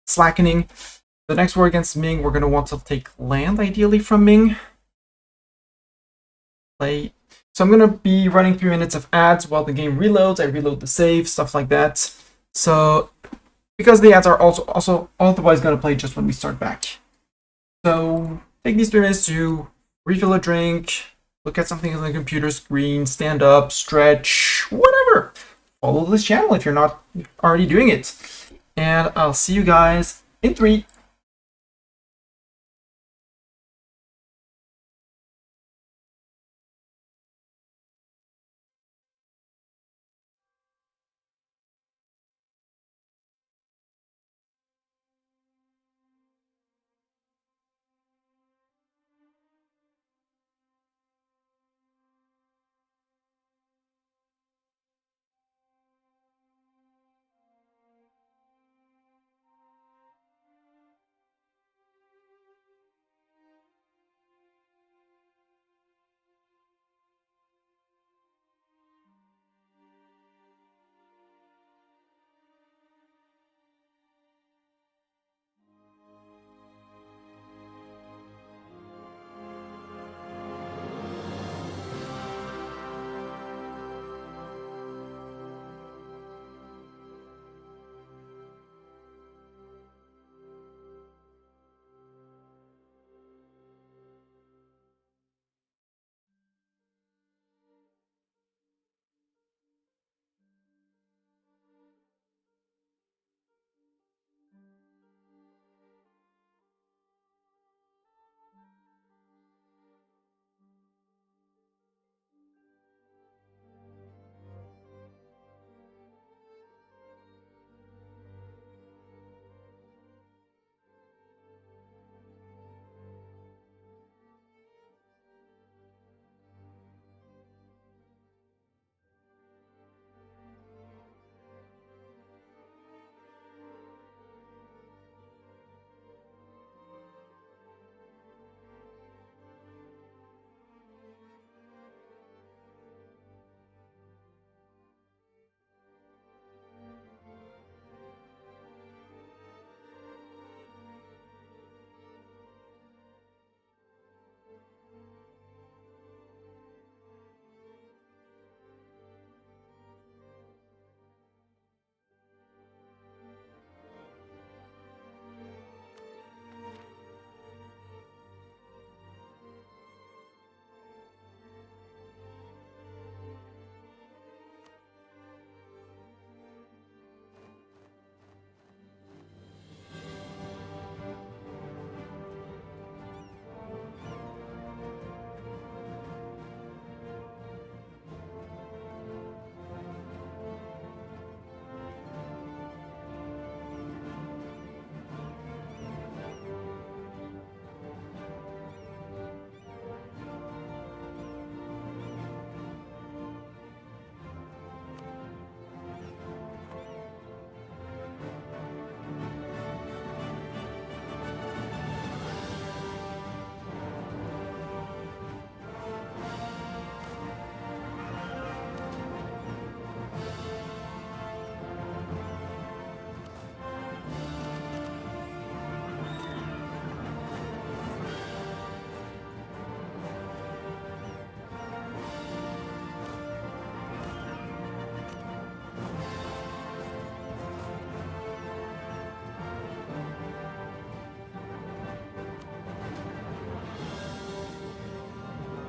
slackening. The next war against Ming, we're gonna want to take land, ideally, from Ming. So I'm gonna be running 3 minutes of ads while the game reloads. I reload the save, stuff like that. So because the ads are also otherwise gonna play just when we start back. So take these 3 minutes to refill a drink, look at something on the computer screen, stand up, stretch, whatever. Follow this channel if you're not already doing it. And I'll see you guys in 3.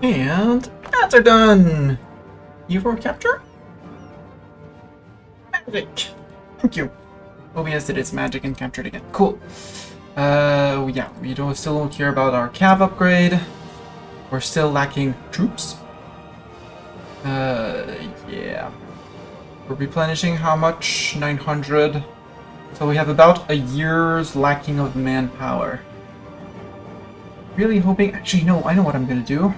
And ads are done! E04 capture? Magic! Thank you. OBS did its magic and captured again. Cool. Yeah, we still don't care about our cav upgrade. We're still lacking troops. Yeah. We're replenishing how much? 900. So we have about a year's lacking of manpower. really hoping... Actually, no, I know what I'm gonna do.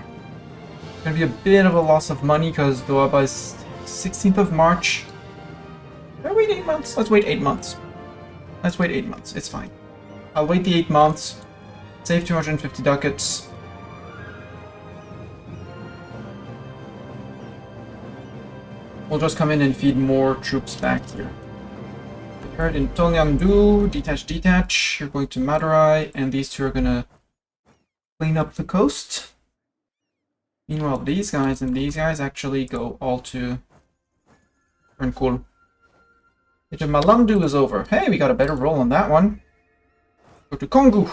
It's gonna be a bit of a loss of money because Doaba is 16th of March. Can I wait 8 months? Let's wait 8 months. Let's wait 8 months. It's fine. I'll wait the 8 months. Save 250 ducats. We'll just come in and feed more troops back here. Heard in Tolyandu, detach. You're going to Madurai, and these two are gonna clean up the coast. Meanwhile, these guys and these guys actually go all to Turnkul. Malandu is over. Hey, we got a better roll on that one. Go to Kongu.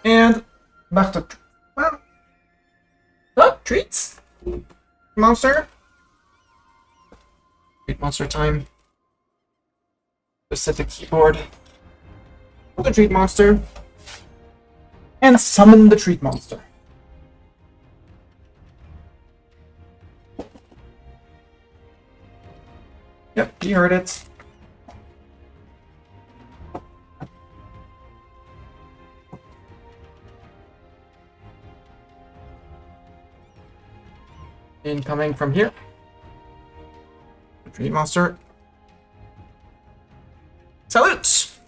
And Bharat. Well, oh, treats. Monster. Treat monster time. Just set the keyboard. Put the treat monster. And summon the treat monster. Yep, you heard it. Incoming from here. Treat monster. Salutes!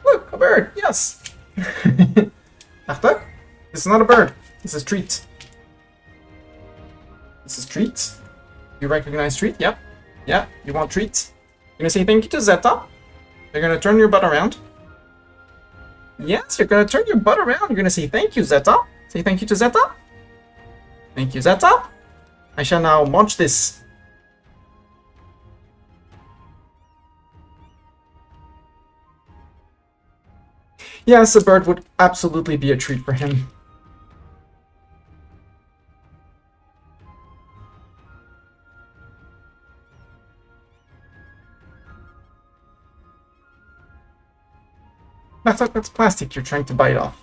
Look, a bird, yes! Achtung, this is not a bird, this is treat. This is treat. You recognize treat? Yep. Yeah, you want treat? You're gonna say thank you to Zeta. You're gonna turn your butt around. Yes, you're gonna turn your butt around. You're gonna say thank you, Zeta. Say thank you to Zeta. Thank you, Zeta. I shall now munch this. Yes, a bird would absolutely be a treat for him. That's plastic you're trying to bite off.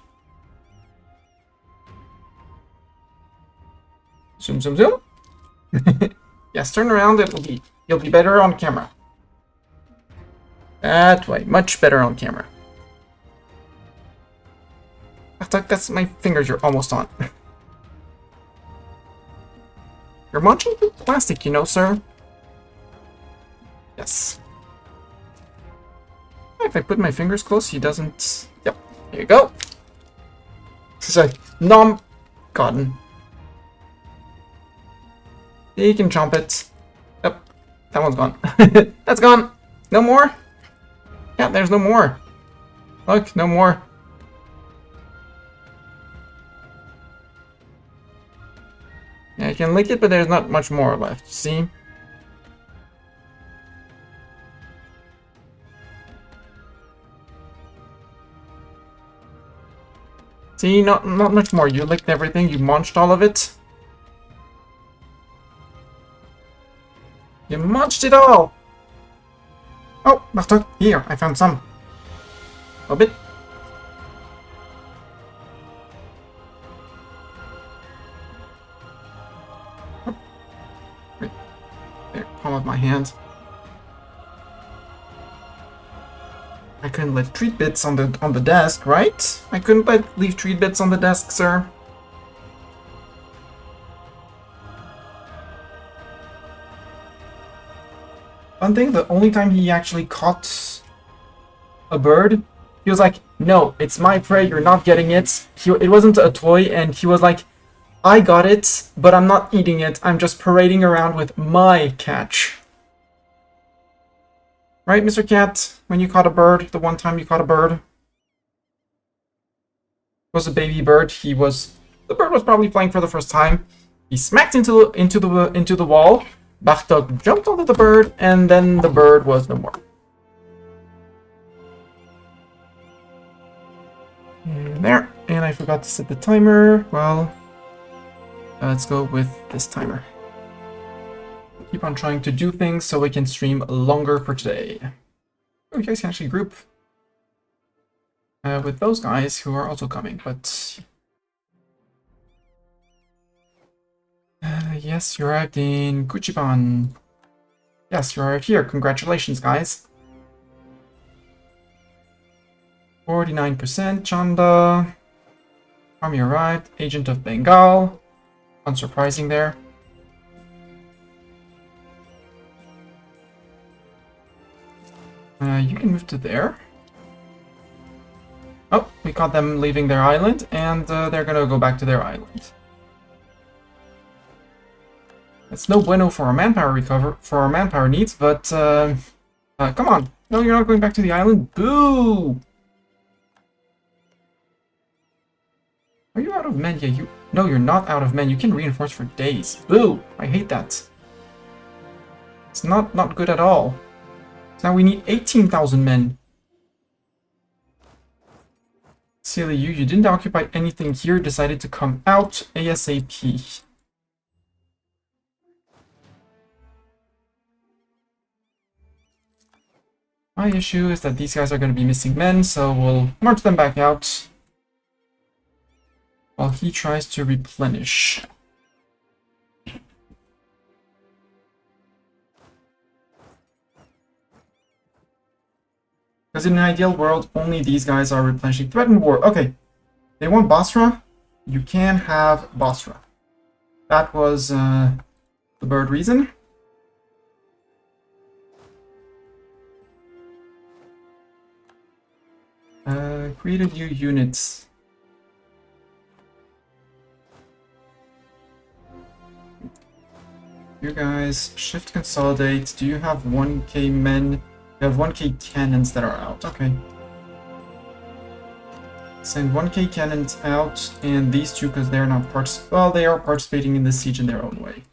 Zoom, zoom, zoom. Yes, turn around. You'll be better on camera. That way, much better on camera. That's my fingers. You're almost on. You're munching plastic, you know, sir. Yes. If I put my fingers close, he doesn't... Yep, there you go. It's like cotton. You can chomp it. Yep, that one's gone. That's gone. No more? Yeah, there's no more. Look, no more. Yeah, I can lick it, but there's not much more left. See? See, not much more. You licked everything. You munched all of it. You munched it all. Oh, Bharat, here, I found some. A bit. Right there, palm of my hand. I couldn't leave treat bits on the desk, right? I couldn't leave treat bits on the desk, sir. One thing, the only time he actually caught a bird, he was like, "No, it's my prey. You're not getting it." It wasn't a toy, and he was like, "I got it, but I'm not eating it. I'm just parading around with my catch." Right, Mr. Cat? When you caught a bird, the one time you caught a bird, it was a baby bird. The bird was probably flying for the first time. He smacked into the wall. Bharat jumped onto the bird, and then the bird was no more. And there. And I forgot to set the timer. Well, let's go with this timer. Keep on trying to do things so we can stream longer for today. Oh, you guys can actually group with those guys who are also coming, but... yes, you arrived in Kuchiban. Yes, you arrived here. Congratulations, guys. 49%. Chanda. Army arrived. Agent of Bengal. Unsurprising there. You can move to there. Oh, we caught them leaving their island, and they're gonna go back to their island. It's no bueno for our manpower needs, but come on. No, you're not going back to the island. Boo! Are you out of men? Yeah, no, you're not out of men. You can reinforce for days. Boo! I hate that. It's not good at all. So now we need 18,000 men. Silly you didn't occupy anything here, decided to come out ASAP. My issue is that these guys are going to be missing men, so we'll march them back out while he tries to replenish. Because in an ideal world, only these guys are replenishing. Threatened war. Okay. They want Basra. You can have Basra. That was the bird reason. Create a new unit. You guys, shift consolidate. Do you have 1k men? You have 1k cannons that are out. Okay. Send 1k cannons out, and these two, because they're not they are participating in the siege in their own way.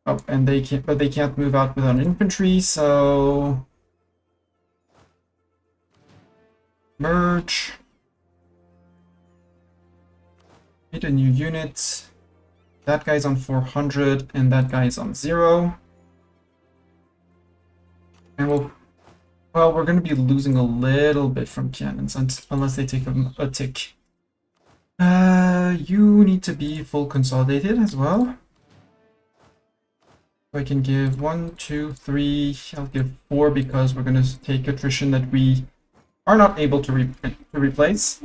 Oh, and they can't move out without infantry, so merge. Hit a new unit. That guy's on 400, and that guy is on 0. And we're going to be losing a little bit from cannons unless they take a tick. You need to be full consolidated as well. I can give 1, 2, 3. I'll give 4 because we're going to take attrition that we are not able to replace.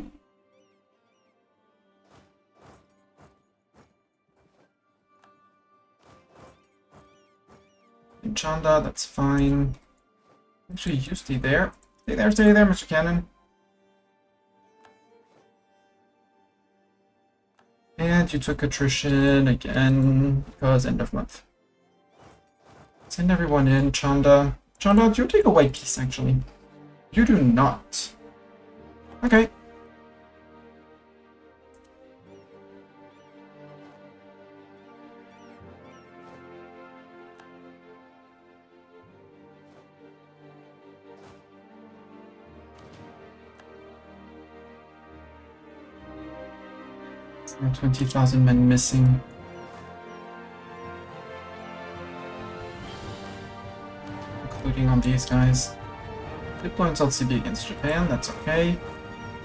In Chanda, that's fine. Actually, you stay there. Stay there, Mr. Cannon. And you took attrition again, because end of month. Send everyone in, Chanda. Chanda, do you take a white piece, actually? You do not. Okay. There are 20,000 men missing. Including on these guys. Deploying LCB against Japan, that's okay.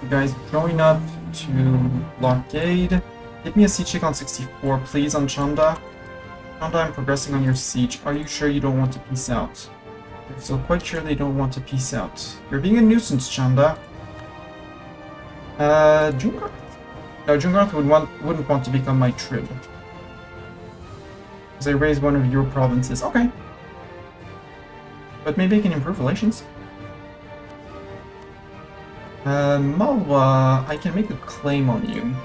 You guys join up to blockade. Hit me a siege check on 64, please, on Chanda. Chanda, I'm progressing on your siege. Are you sure you don't want to peace out? I'm so quite sure they don't want to peace out. You're being a nuisance, Chanda. Jungarth? No, Jungarth wouldn't want to become my trib. Because I raised one of your provinces. Okay. But maybe I can improve relations. Malwa, I can make a claim on you.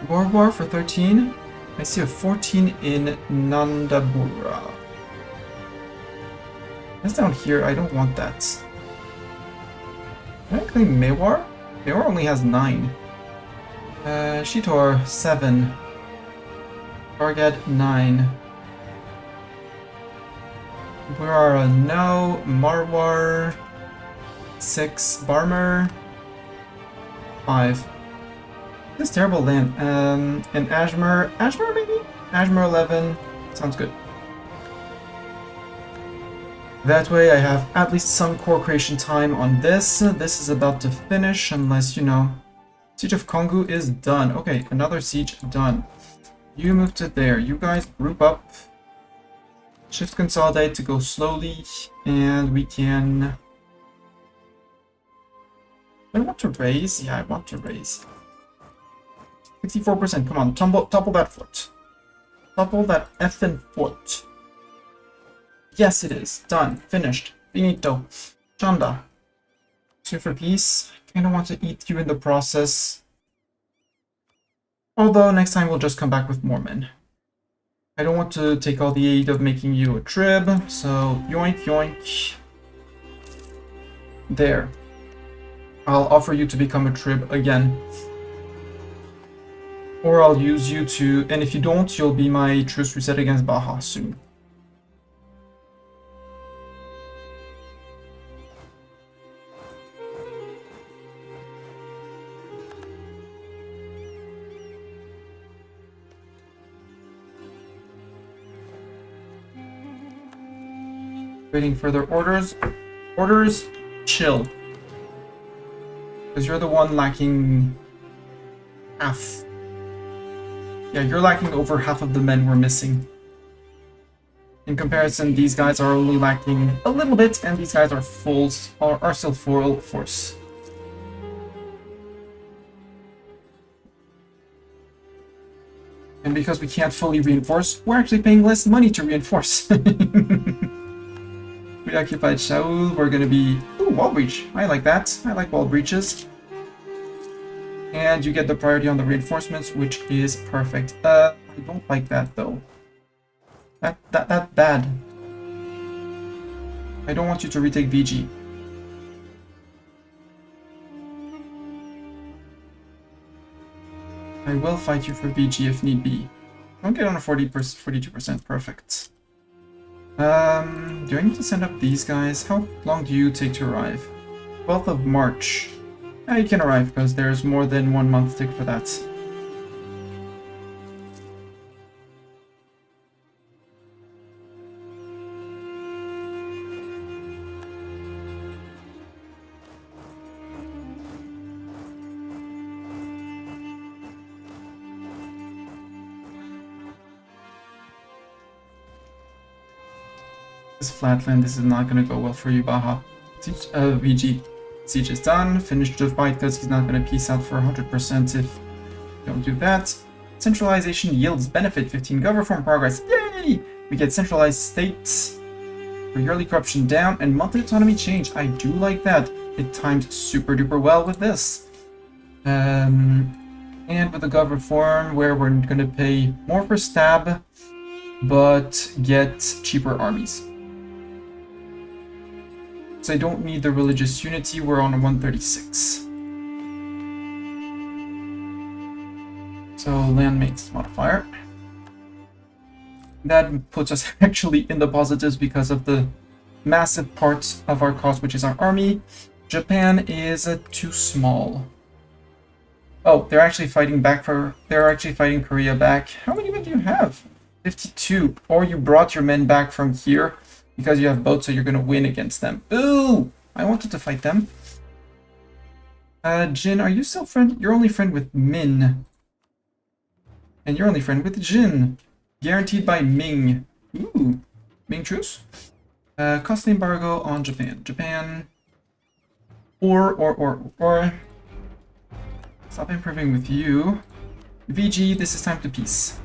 War for 13. I see a 14 in Nandabura. That's down here. I don't want that. Can I claim Mewar? Mewar only has 9. Shitor, 7. Target, 9. Burara, no. Marwar, 6. Barmer, 5. This is terrible land. And Ashmer maybe? Ashmer 11. Sounds good. That way I have at least some core creation time on this. This is about to finish unless, you know. Siege of Kongu is done. Okay, another siege done. You move to there. You guys group up. Shift consolidate to go slowly, and we can... I want to raise. Yeah, I want to raise. 64%. Come on, topple that fort. Topple that effing fort. Yes, it is. Done. Finished. Finito. Chanda. Sue for peace. I kind of want to eat you in the process. Although, next time we'll just come back with more men. I don't want to take all the aid of making you a trib, so yoink, yoink. There. I'll offer you to become a trib again. Or I'll use you to... And if you don't, you'll be my truce reset against Baja soon. Waiting further orders. Orders, chill. Because you're the one lacking half. Yeah, you're lacking over half of the men we're missing. In comparison, these guys are only lacking a little bit, and these guys are are still full force. And because we can't fully reinforce, we're actually paying less money to reinforce. We occupied Shaul, we're gonna be... Ooh, wall breach. I like that. I like wall breaches. And you get the priority on the reinforcements, which is perfect. I don't like that, though. That's bad. I don't want you to retake VG. I will fight you for VG if need be. Don't get on a 42%, perfect. Do I need to send up these guys? How long do you take to arrive? 12th of March. Yeah, you can arrive, because there's more than 1 month tick for that. This flatland, this is not going to go well for you, Baja. VG. Siege is done. Finish the fight because he's not going to peace out for 100% if you don't do that. Centralization yields benefit 15 gov reform progress. Yay! We get centralized states for yearly corruption down and monthly autonomy change. I do like that. It timed super duper well with this. And with the gov reform where we're going to pay more for stab but get cheaper armies. So I don't need the religious unity, we're on a 136. So land maintenance modifier. That puts us actually in the positives because of the massive part of our cost, which is our army. Japan is too small. Oh, they're actually fighting Korea back. How many men do you have? 52. Or you brought your men back from here. Because you have boats, so you're going to win against them. Ooh! I wanted to fight them. Jin, are you still friend? You're only friend with Min. And you're only friend with Jin. Guaranteed by Ming. Ooh. Ming truce? Costly embargo on Japan. Japan. Or. Stop improving with you. VG, this is time to peace.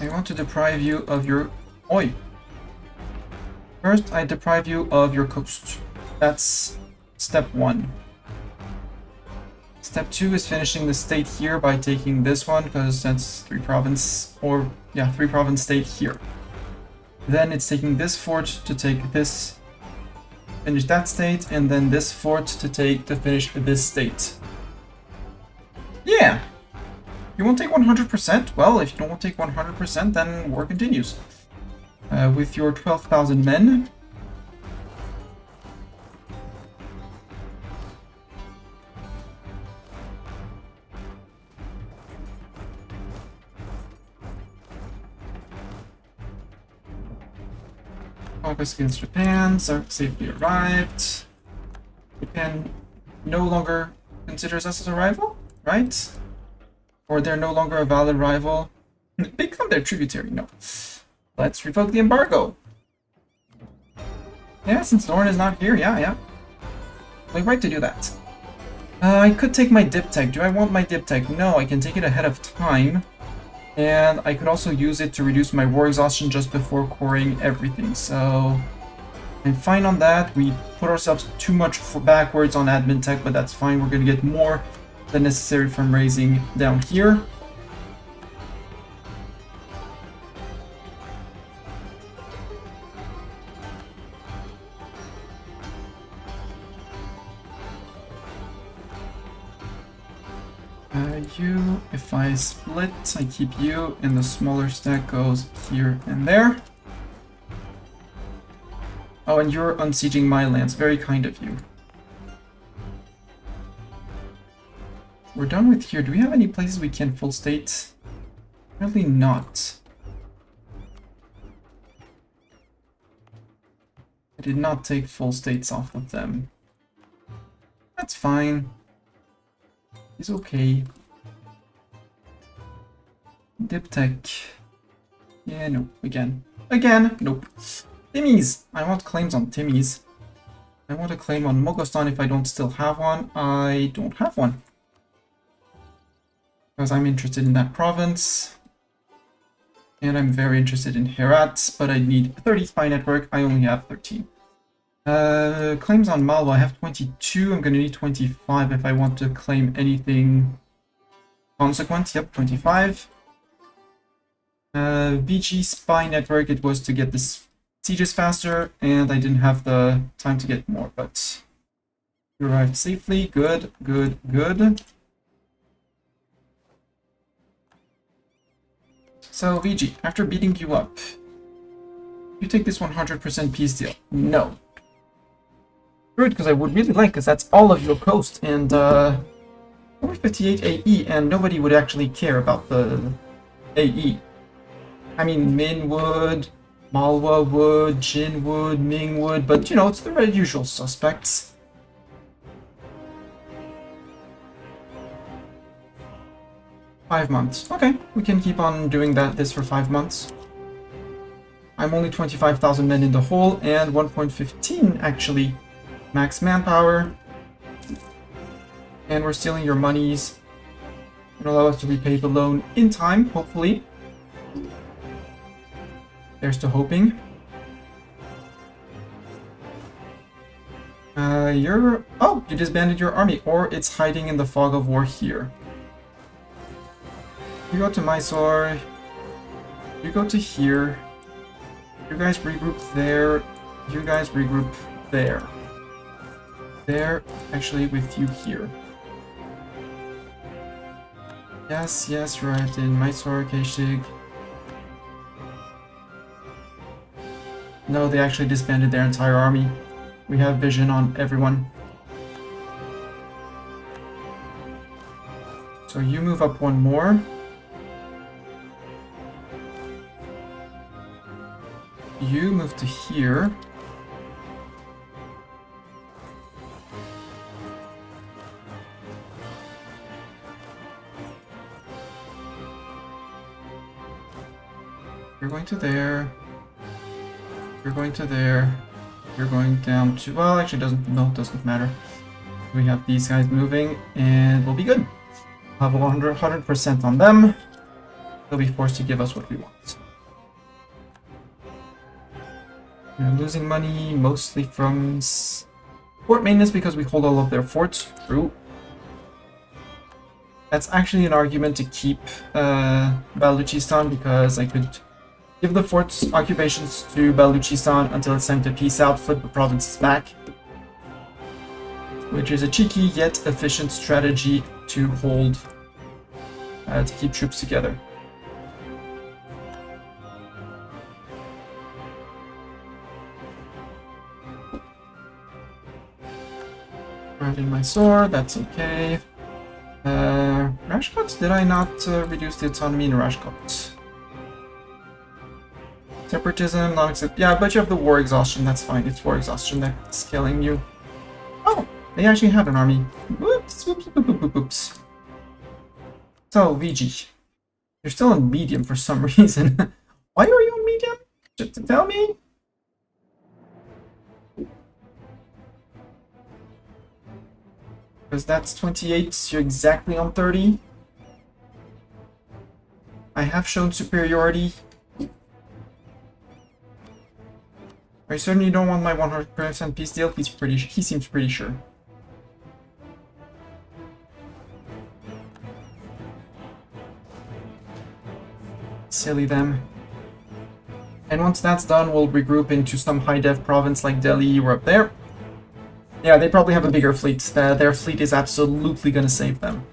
I want to deprive you of your... Oi! First, I deprive you of your coast. That's step 1. Step 2 is finishing the state here by taking this one, because that's 3 province, or, yeah, 3 province state here. Then it's taking this fort to take this, finish that state, and then this fort to finish this state. Yeah! You won't take 100%? Well, if you don't take 100%, then war continues. With your 12,000 men. Conquest against Japan, safely arrived. Japan no longer considers us as a rival, right? Or they're no longer a valid rival. Become their tributary, no. Let's revoke the embargo. Yeah, since Lauren is not here, yeah. Like, right to do that. I could take my diptech. Do I want my diptech? No, I can take it ahead of time. And I could also use it to reduce my war exhaustion just before coring everything. So I'm fine on that. We put ourselves too much backwards on admin tech, but that's fine. We're going to get more than necessary from raising down here. You, if I split, I keep you, and the smaller stack goes here and there. Oh, and you're unsieging my lands. Very kind of you. We're done with here. Do we have any places we can full state? Apparently not. I did not take full states off of them. That's fine. He's okay. Diptech. Yeah, no. Again, nope. Timmies! I want claims on Timmies. I want a claim on Mogostan if I don't still have one. I don't have one. Because I'm interested in that province. And I'm very interested in Herat, but I need 30 spy network. I only have 13. Claims on Malwa, I have 22. I'm gonna need 25 if I want to claim anything consequent. Yep, 25. VG spy network, it was to get this sieges faster, and I didn't have the time to get more, but you arrived safely. Good. So VG, after beating you up, you take this 100% peace deal. No. Good, because I would really like, because that's all of your coast, and only 58 AE, and nobody would actually care about the AE. I mean, Min would, Malwa would, Jin would, Ming would, but you know, it's the usual suspects. Five months. Okay, we can keep on doing this for 5 months. I'm only 25,000 men in the hole, and 1.15 actually max manpower. And we're stealing your monies. It'll allow us to repay the loan in time, hopefully. There's to hoping. Oh, you disbanded your army, or it's hiding in the fog of war here. You go to Mysore. You go to here. You guys regroup there. You guys regroup there. There, actually, with you here. Yes, right in Mysore, Keshig. No, they actually disbanded their entire army. We have vision on everyone. So you move up one more. You move to here. You're going to there. You're going to there. You're going down to... Well, actually, doesn't matter. We have these guys moving, and we'll be good. We'll have 100% on them. They'll be forced to give us what we want. We're losing money, mostly from fort maintenance because we hold all of their forts. True. That's actually an argument to keep Baluchistan, because I could give the fort's occupations to Baluchistan until it's time to peace out, flip the provinces back. Which is a cheeky yet efficient strategy to hold, to keep troops together. Right in my sword, that's okay. Rashkot, did I not reduce the autonomy in Rashkot? Separatism, not accept. Yeah, but you have the war exhaustion, that's fine. It's war exhaustion that's killing you. Oh, they actually have an army. Whoops, whoops, whoops, whoops, whoops. So, VG, you're still on medium for some reason. Why are you on medium? Just to tell me? Because that's 28, you're exactly on 30. I have shown superiority. Are you certain you don't want my 100% peace deal? He seems pretty sure. Silly them. And once that's done, we'll regroup into some high-dev province like Delhi or up there. Yeah, they probably have a bigger fleet. Their fleet is absolutely gonna save them.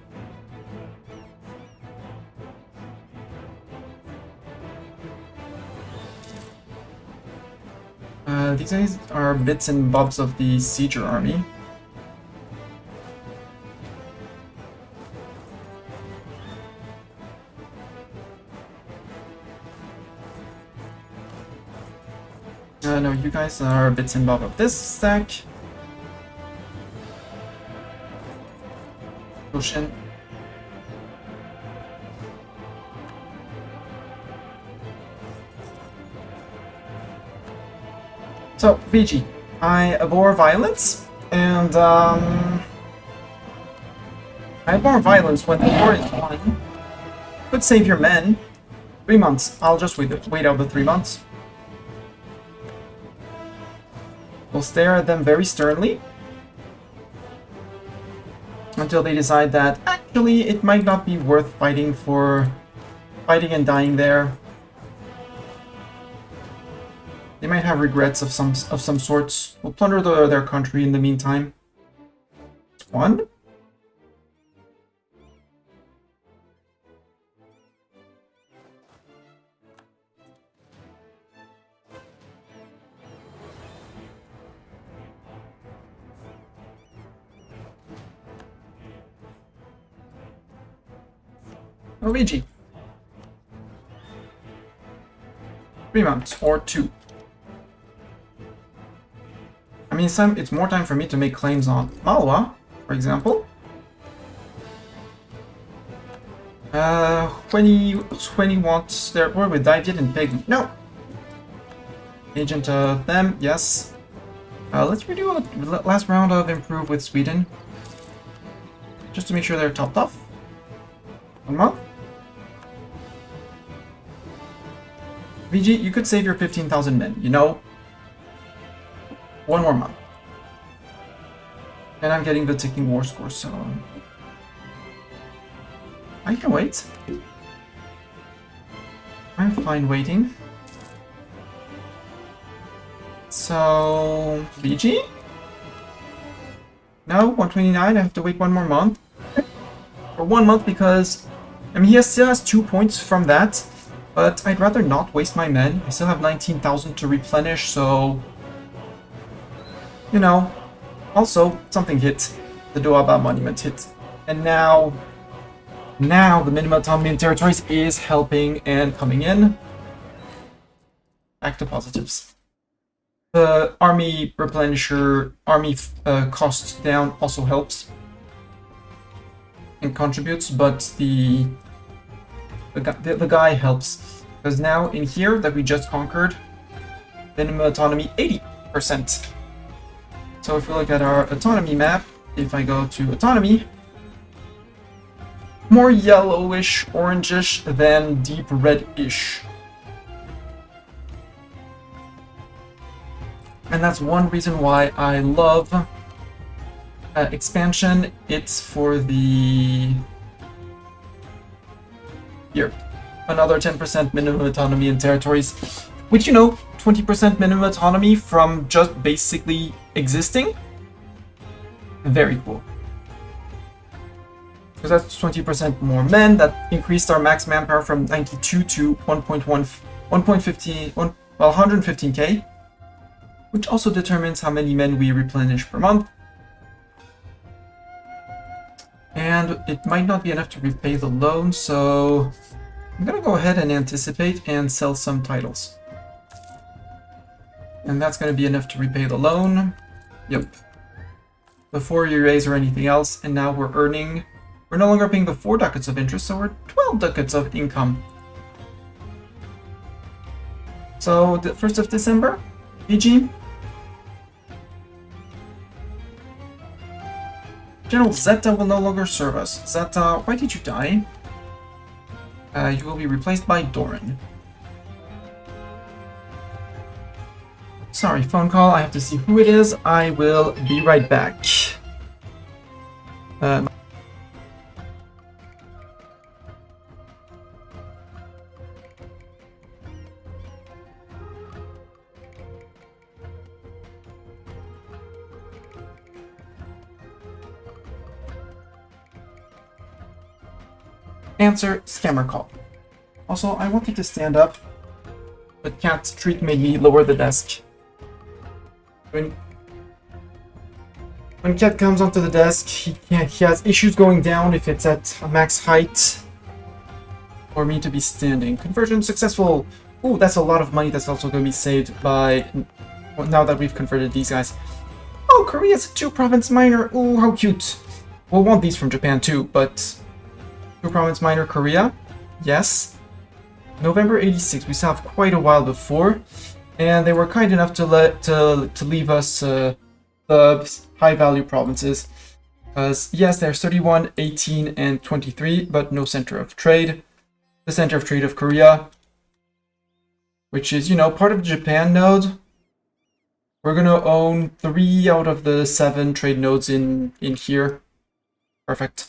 These guys are bits and bobs of the Sieger army. No, you guys are bits and bobs of this stack. Ocean. So, VG, I abhor violence, and I abhor violence when the war is won. Could save your men. 3 months. I'll just wait out the 3 months. We'll stare at them very sternly until they decide that actually it might not be worth fighting and dying there. They might have regrets of some sorts. We'll plunder their country in the meantime. One. Luigi. 3 months or 2. I mean, it's more time for me to make claims on Malwa, for example. When he wants their war with David and Pig. No. Agent of them, yes. Let's redo a last round of improve with Sweden, just to make sure they're topped off. 1 month. VG, you could save your 15,000 men, you know? 1 more month. And I'm getting the ticking war score, so... I can wait. I'm fine waiting. So... VG? No, 129, I have to wait 1 more month. For 1 month because... I mean, he still has 2 points from that. But I'd rather not waste my men. I still have 19,000 to replenish, so... You know. Also, something hit. The Doaba Monument hit. And now the minimum autonomy in territories is helping and coming in. Back to positives. The army replenisher, army cost down also helps. And contributes, but the guy helps. Because now in here that we just conquered, minimum autonomy 80%. So if we look at our autonomy map, if I go to autonomy, more yellowish, orangish than deep reddish. And that's one reason why I love expansion. It's for the... Here. Another 10% minimum autonomy in territories. Which, you know, 20% minimum autonomy from just basically existing. Very cool. Because that's 20% more men. That increased our max manpower from 92 to 115k. Which also determines how many men we replenish per month. And it might not be enough to repay the loan, so I'm gonna go ahead and anticipate and sell some titles. And that's gonna be enough to repay the loan. Yep. Before you raise or anything else, and now we're earning We're no longer paying the 4 ducats of interest, so we're 12 ducats of income. So, the 1st of December, PG. General Zeta will no longer serve us. Zeta, why did you die? You will be replaced by Doran. Sorry, phone call. I have to see who it is. I will be right back. Answer, scammer call. Also, I wanted to stand up, but Cat's treat made me lower the desk. When Cat comes onto the desk, he has issues going down if it's at a max height for me to be standing. Conversion successful. Ooh, that's a lot of money that's also going to be saved by now that we've converted these guys. Oh, Korea's a 2-province minor. Ooh, how cute. We'll want these from Japan too, but 2-province minor Korea. Yes. November 86. We still have quite a while before. And they were kind enough to leave us the high-value provinces. Because, yes, there's 31, 18, and 23, but no center of trade. The center of trade of Korea, which is, you know, part of the Japan node. We're going to own 3 out of the 7 trade nodes in here. Perfect.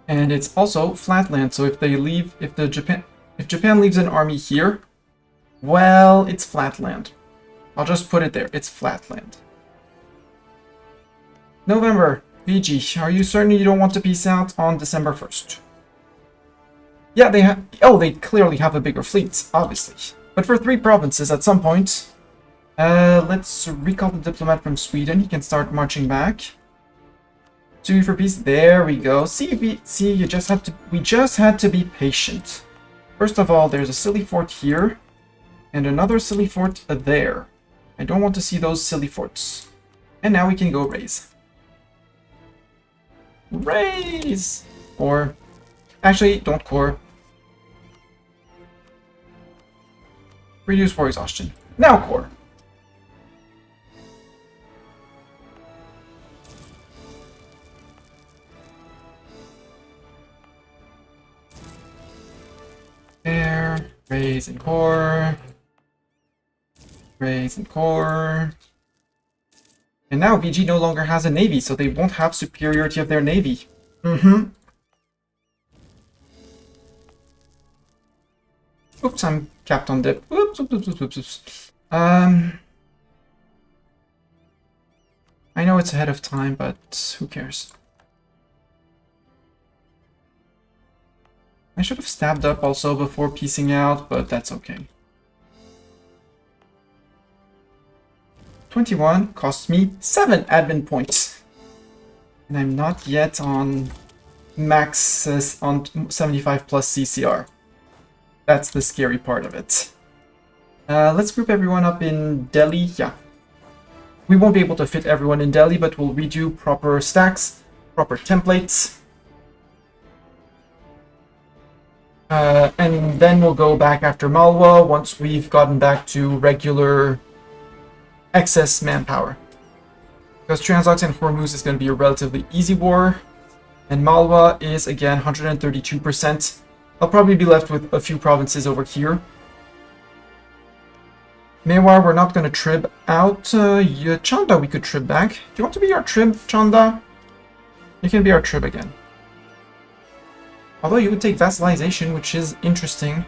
And it's also flatland, so if Japan leaves an army here, well, it's flatland. I'll just put it there. It's flatland. November, VG, are you certain you don't want to peace out on December 1st? Yeah, they clearly have a bigger fleet, obviously. But for 3 provinces at some point, let's recall the diplomat from Sweden. He can start marching back. 2 for peace. There we go. We just had to be patient. First of all, there's a silly fort here, and another silly fort there. I don't want to see those silly forts. And now we can go raise. Raise! Or, actually, don't core. Reduce for exhaustion. Now core. There, raise and core. Raise and core. And now VG no longer has a navy, so they won't have superiority of their navy. Oops, I'm capped on dip. Oops. I know it's ahead of time, but who cares? I should have stabbed up also before piecing out, but that's okay. 21 costs me 7 admin points. And I'm not yet on max on 75 plus CCR. That's the scary part of it. Let's group everyone up in Delhi. Yeah. We won't be able to fit everyone in Delhi, but we'll redo proper stacks, proper templates. And then we'll go back after Malwa once we've gotten back to regular excess manpower. Because Transox and Hormuz is going to be a relatively easy war. And Malwa is, again, 132%. I'll probably be left with a few provinces over here. Mewar, we're not going to trib out. Chanda, we could trib back. Do you want to be our trib, Chanda? You can be our trib again. Although you would take vassalization, which is interesting.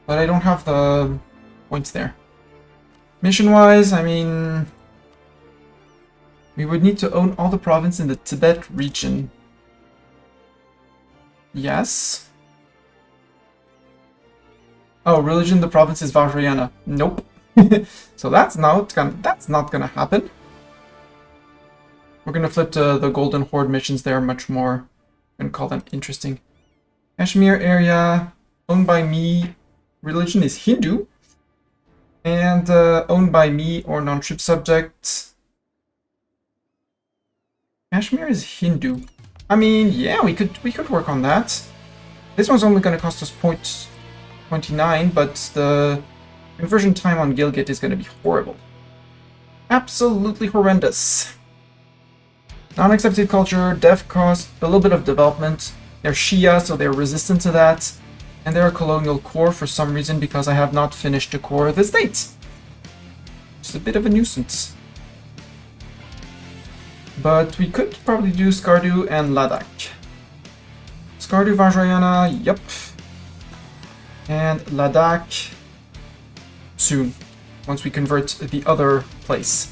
But I don't have the points there. Mission-wise, I mean... we would need to own all the province in the Tibet region. Yes. Oh, religion, the province is Vajrayana. Nope. So that's not gonna happen. We're gonna flip to the Golden Horde missions. They're much more, I'm gonna call them interesting. Kashmir area, owned by me. Religion is Hindu. And owned by me or non-trip subject. Kashmir is Hindu. I mean, yeah, we could work on that. This one's only going to cost us 0.29, but the conversion time on Gilgit is going to be horrible. Absolutely horrendous. Non-accepted culture, dev cost, a little bit of development. They're Shia, so they're resistant to that. And they're a colonial core for some reason because I have not finished the core of the state. It's a bit of a nuisance. But we could probably do Skardu and Ladakh. Skardu Vajrayana, yep. And Ladakh soon, once we convert the other place.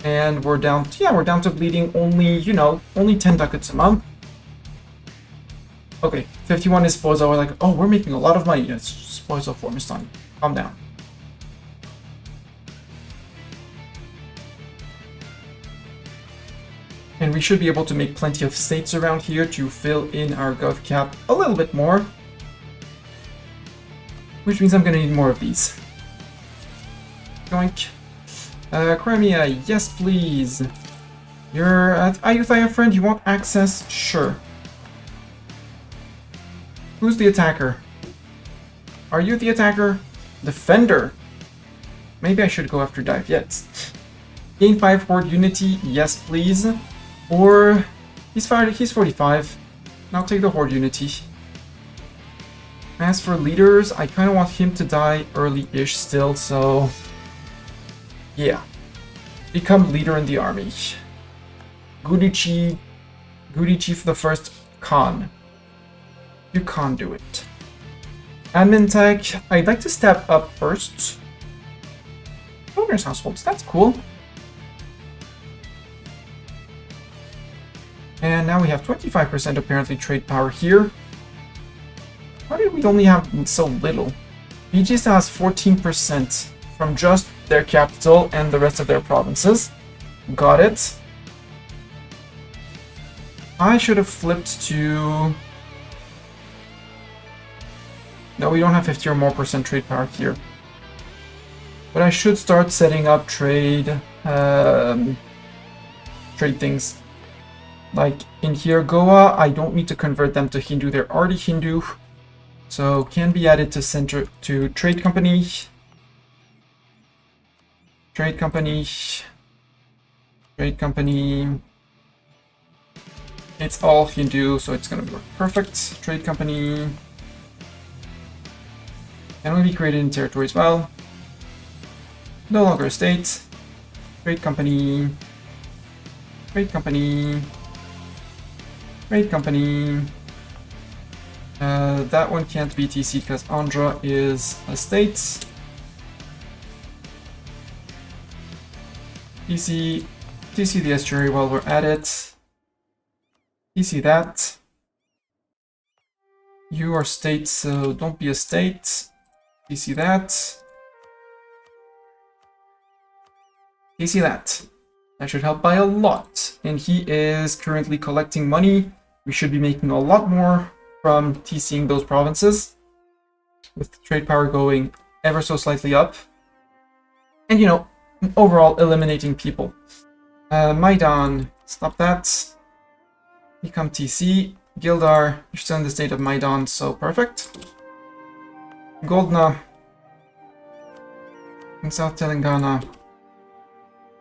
And we're down to bleeding only, you know, only 10 ducats a month. Okay, 51 is Spoiso. We're like, oh, we're making a lot of money. It's Spoiso for Hindustan. Calm down. And we should be able to make plenty of states around here to fill in our gov cap a little bit more. Which means I'm gonna need more of these. Yoink. Crimea, yes please. You're at Ayutthaya friend, you want access? Sure. Who's the attacker? Are you the attacker? Defender. Maybe I should go after Dive yet. Gain 5 Horde Unity, yes please. Or he's 45. I'll take the Horde Unity. As for leaders, I kind of want him to die early-ish still, so yeah. Become leader in the army. Gudichi for the first Khan. You can't do it. Admin tech, I'd like to step up first. Owner's households, that's cool. And now we have 25% apparently trade power here. Why did we only have so little? BG still has 14% from just their capital and the rest of their provinces. Got it. I should have flipped to... No, we don't have 50 or more percent trade power here. But I should start setting up trade things. Like in here, Goa, I don't need to convert them to Hindu. They're already Hindu. So can be added to trade company. Trade company. Trade company. It's all Hindu, so it's gonna work perfect. Trade company. Can only be created in territory as well. No longer a state. Trade company. Trade company. Trade company. That one can't be TC because Andhra is a state. TC the estuary while we're at it. TC that. You are state, so don't be a state. TC that. TC that. That should help by a lot. And he is currently collecting money. We should be making a lot more from TCing those provinces, with trade power going ever so slightly up. And, you know, overall eliminating people. Maidan, stop that. Become TC. Gildar, you're still in the state of Maidan, so perfect. Goldna. In South Telangana.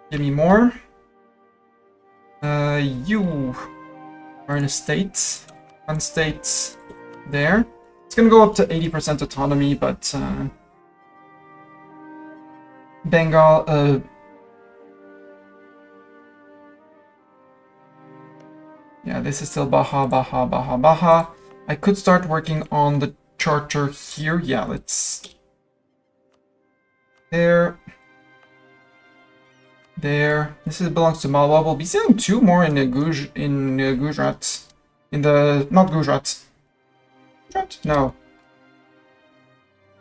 Give me more. You are in a state. One state there. It's gonna go up to 80% autonomy, but Bengal, yeah, this is still Baja. I could start working on the charter here. Yeah, let's... There. This belongs to Malwa. We'll be selling 2 more in Gujarat. Not Gujarat. Gujarat? No.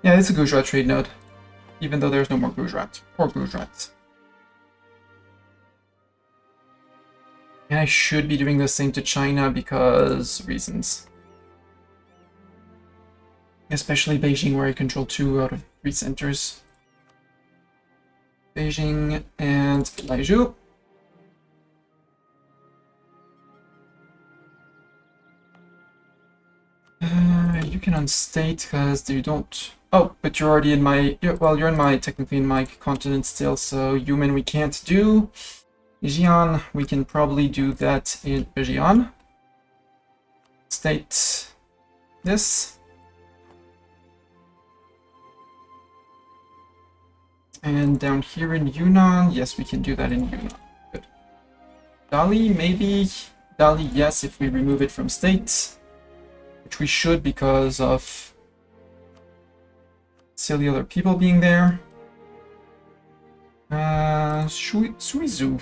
Yeah, it's a Gujarat trade node. Even though there's no more Gujarat. Poor Gujarat. And I should be doing the same to China because reasons. Especially Beijing, where I control 2 out of 3 centers. Beijing and Laiju. You can unstate because you don't. Oh, but you're already in my. Well, you're in my technically in my continent still. So Yumen we can't do. Jian we can probably do that in Jian. State this. And down here in Yunnan, yes, we can do that in Yunnan. Good. Dali, maybe. Dali, yes, if we remove it from state. Which we should because of silly other people being there. Suizu.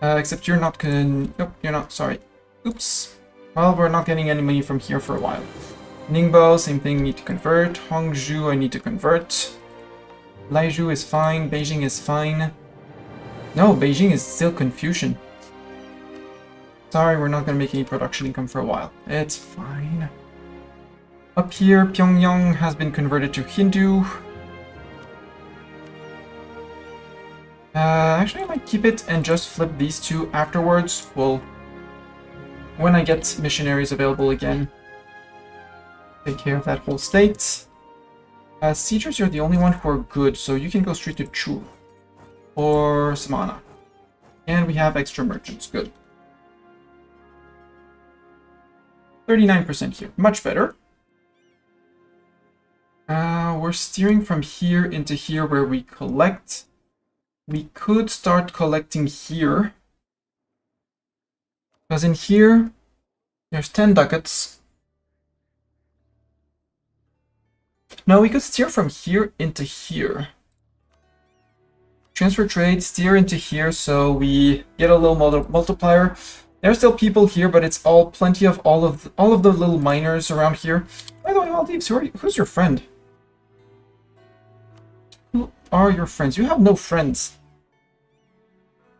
Except you're not nope, you're not, sorry. Oops. Well, we're not getting any money from here for a while. Ningbo, same thing, need to convert. Hongzhou, I need to convert. Laiju is fine, Beijing is fine. No, Beijing is still Confucian. Sorry, we're not gonna make any production income for a while. It's fine. Up here, Pyongyang has been converted to Hindu. Actually, I might keep it and just flip these two afterwards. Well, when I get missionaries available again, take care of that whole state. Siegers, you're the only one who are good, so you can go straight to Chu or Samana. And we have extra merchants, good. 39% here, much better. We're steering from here into here where we collect. We could start collecting here. Because in here, there's 10 ducats. No, we could steer from here into here. Transfer trade, steer into here, so we get a little multiplier. There's still people here, but it's all plenty of all of the little miners around here. By the way, Maldives, who's your friend? Who are your friends? You have no friends.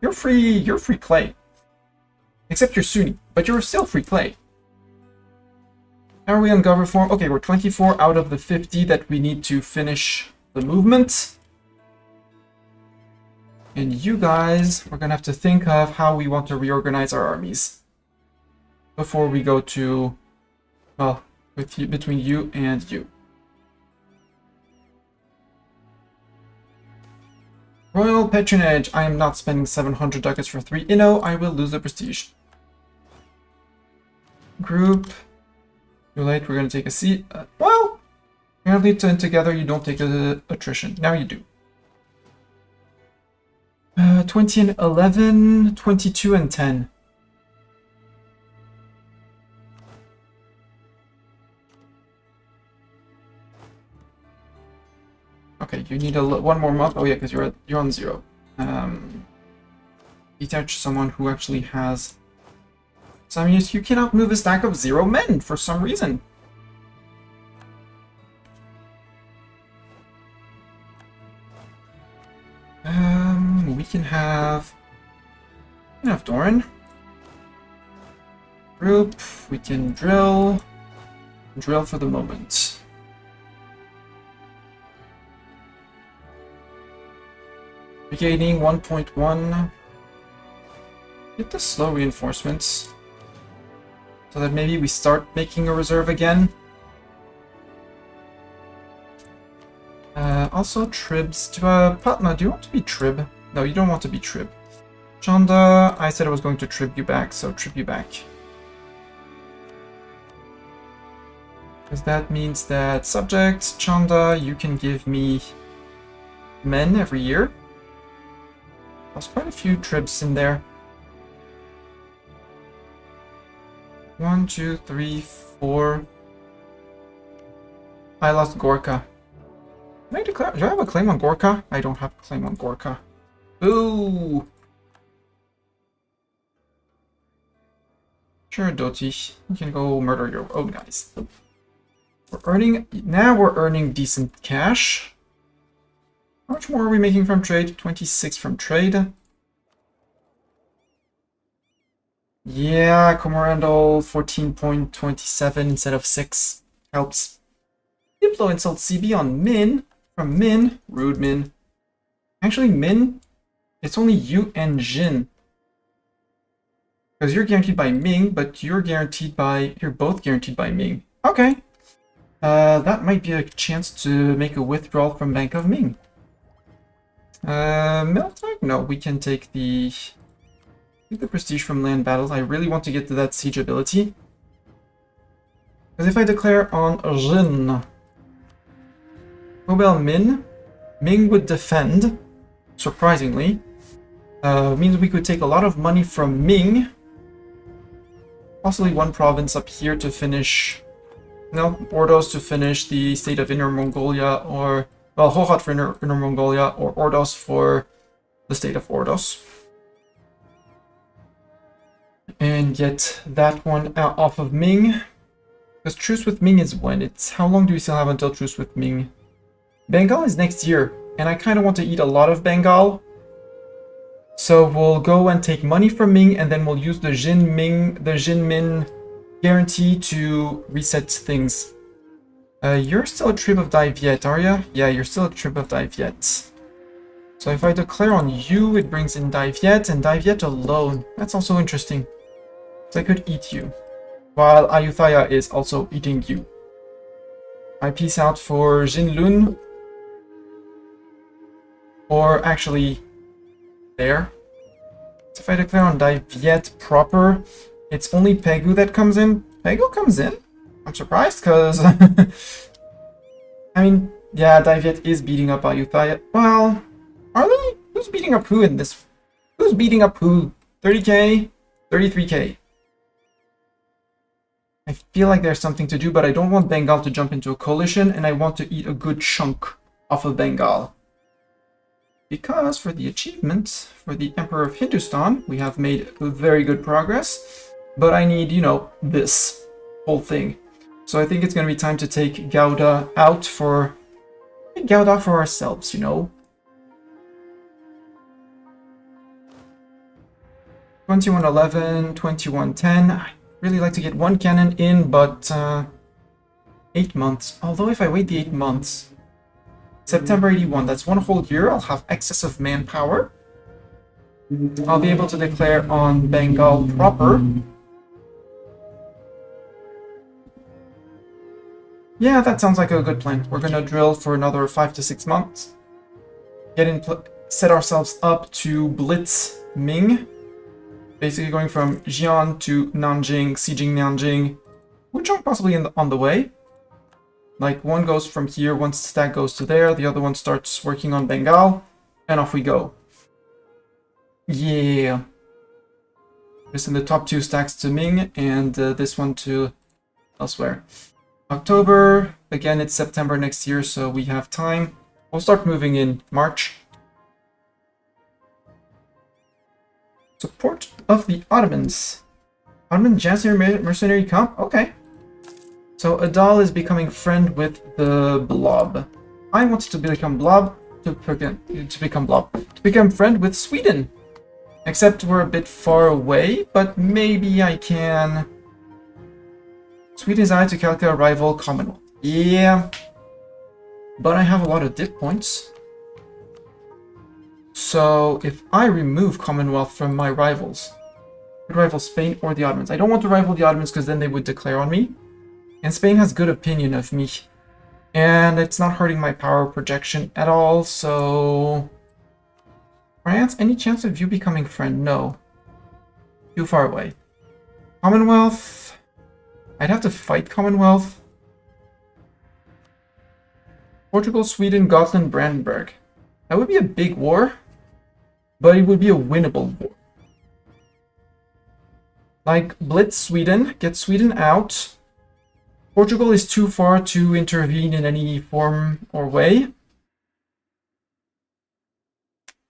You're free clay. Except you're Sunni, but you're still free clay. How are we on gov reform? Okay, we're 24 out of the 50 that we need to finish the movement. And you guys, we're gonna have to think of how we want to reorganize our armies before we go to, well, between you and you. Royal patronage. I am not spending 700 ducats for 3 Inno. I will lose the prestige. Group. Too late. We're going to take a seat. Well, apparently together you don't take attrition. Now you do. 20 and 11. 22 and 10. Okay, you need one more month. Oh yeah, because you're on 0. Detach someone who actually has some use. You cannot move a stack of 0 men for some reason. We can have Doran. Group. We can drill for the moment. Regaining 1.1. Get the slow reinforcements. So that maybe we start making a reserve again. Also, Tribs. Patna, do you want to be Trib? No, you don't want to be Trib. Chanda, I said I was going to Trib you back, so Trib you back. Because that means that subject, Chanda, you can give me men every year. There's quite a few Tribs in there. 1, 2, 3, 4. I lost Gorka. Do I have a claim on Gorka? I don't have a claim on Gorka. Ooh. Sure, Doti. You can go murder your own guys. Now we're earning decent cash. How much more are we making from trade? 26 from trade. Yeah, Comorandol 14.27 instead of 6 helps. Diplo insult CB on Min from Min. Rude Min. Actually, Min, it's only you and Jin. Because you're guaranteed by Ming, but you're both guaranteed by Ming. Okay. That might be a chance to make a withdrawal from Bank of Ming. Military? No, we can take the prestige from land battles. I really want to get to that siege ability. Because if I declare on Jin, Mobile Min, Ming would defend, surprisingly. Means we could take a lot of money from Ming. Possibly one province up here to finish... No, Ordos to finish the state of Inner Mongolia, or... Well, Hohhot for Inner Mongolia, or Ordos for the state of Ordos. And get that one out off of Ming. Because truce with Ming is when? It's how long do we still have until truce with Ming? Bengal is next year, and I kind of want to eat a lot of Bengal. So we'll go and take money from Ming, and then we'll use the Jin Min guarantee to reset things. You're still a tribe of Dai Viet, are you? Yeah, you're still a tribe of Dai Viet. So if I declare on you, it brings in Dai Viet, and Dai Viet alone. That's also interesting. So I could eat you, while Ayutthaya is also eating you. I peace out for Jinlun. Or actually, there. So if I declare on Dai Viet proper, it's only Pegu that comes in. Pegu comes in? I'm surprised, because... I mean, yeah, Dai Viet is beating up Ayutthaya. Well, are they? Who's beating up who in this? Who's beating up who? 30k? 33k. I feel like there's something to do, but I don't want Bengal to jump into a coalition, and I want to eat a good chunk off of Bengal. Because for the achievement, for the Emperor of Hindustan, we have made very good progress, but I need, you know, this whole thing. So I think it's going to be time to take Gouda out for... Gouda for ourselves, you know. 2111, 2110. I really like to get one cannon in, but 8 months. Although if I wait the 8 months, September 81, that's 1 whole year, I'll have excess of manpower. I'll be able to declare on Bengal proper. Yeah, that sounds like a good plan. We're gonna drill for another 5 to 6 months. Set ourselves up to blitz Ming. Basically going from Xi'an to Nanjing, sieging Nanjing. Wuchang possibly on the way. Like, one goes from here, one stack goes to there, the other one starts working on Bengal, and off we go. Yeah. Just in the top 2 stacks to Ming, and this one to elsewhere. October, again it's September next year, so we have time. We'll start moving in March. Support of the Ottomans. Ottoman Janissary Mercenary Camp? Okay. So Adal is becoming friend with the Blob. I want to become Blob, to become friend with Sweden. Except we're a bit far away, but maybe I can... Sweden is to calculate a rival Commonwealth. Yeah. But I have a lot of dit points. So if I remove Commonwealth from my rivals, I could rival Spain or the Ottomans. I don't want to rival the Ottomans because then they would declare on me. And Spain has good opinion of me. And it's not hurting my power projection at all, so... France, any chance of you becoming friend? No. Too far away. Commonwealth... I'd have to fight Commonwealth. Portugal, Sweden, Gotland, Brandenburg. That would be a big war, but it would be a winnable war. Like, blitz Sweden, get Sweden out. Portugal is too far to intervene in any form or way.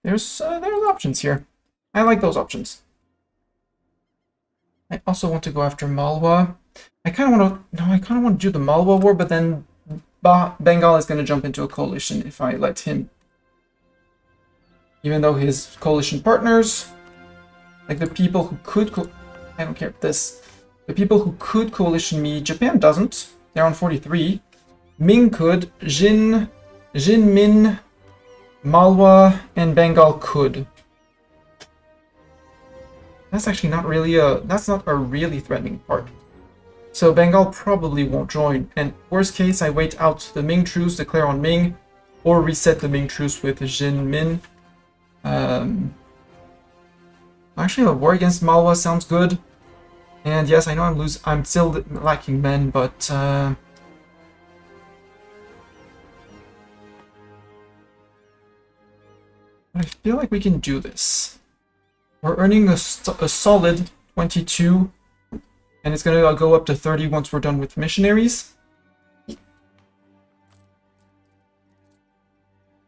There's options here. I like those options. I also want to go after Malwa. I kind of want to do the Malwa war, but then Bengal is going to jump into a coalition if I let him. Even though his coalition partners, like the people who could, I don't care this. The people who could coalition me, Japan doesn't. They're on 43. Ming could. Jin Min. Malwa and Bengal could. That's actually not really that's not a really threatening part. So Bengal probably won't join, and worst case, I wait out the Ming truce, declare on Ming, or reset the Ming truce with Jin Min. Actually, a war against Malwa sounds good. And yes, I know I'm still lacking men, but I feel like we can do this. We're earning a solid 22, and it's gonna go up to 30 once we're done with missionaries.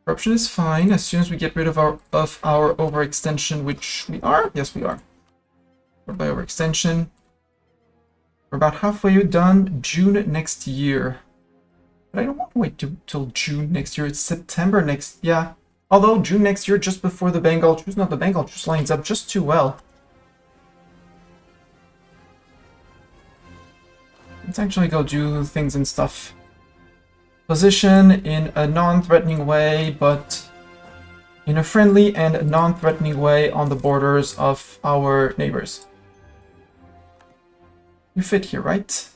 Corruption is fine as soon as we get rid of our overextension, which we are. Yes, we are. Or by overextension. We're about halfway done. June next year. But I don't want to wait till June next year. It's September next. Yeah. Although June next year, just before the Bengal truce. No, the Bengal truce lines up just too well. Let's actually go do things and stuff. Position in a non-threatening way, but in a friendly and non-threatening way on the borders of our neighbors. You fit here, right?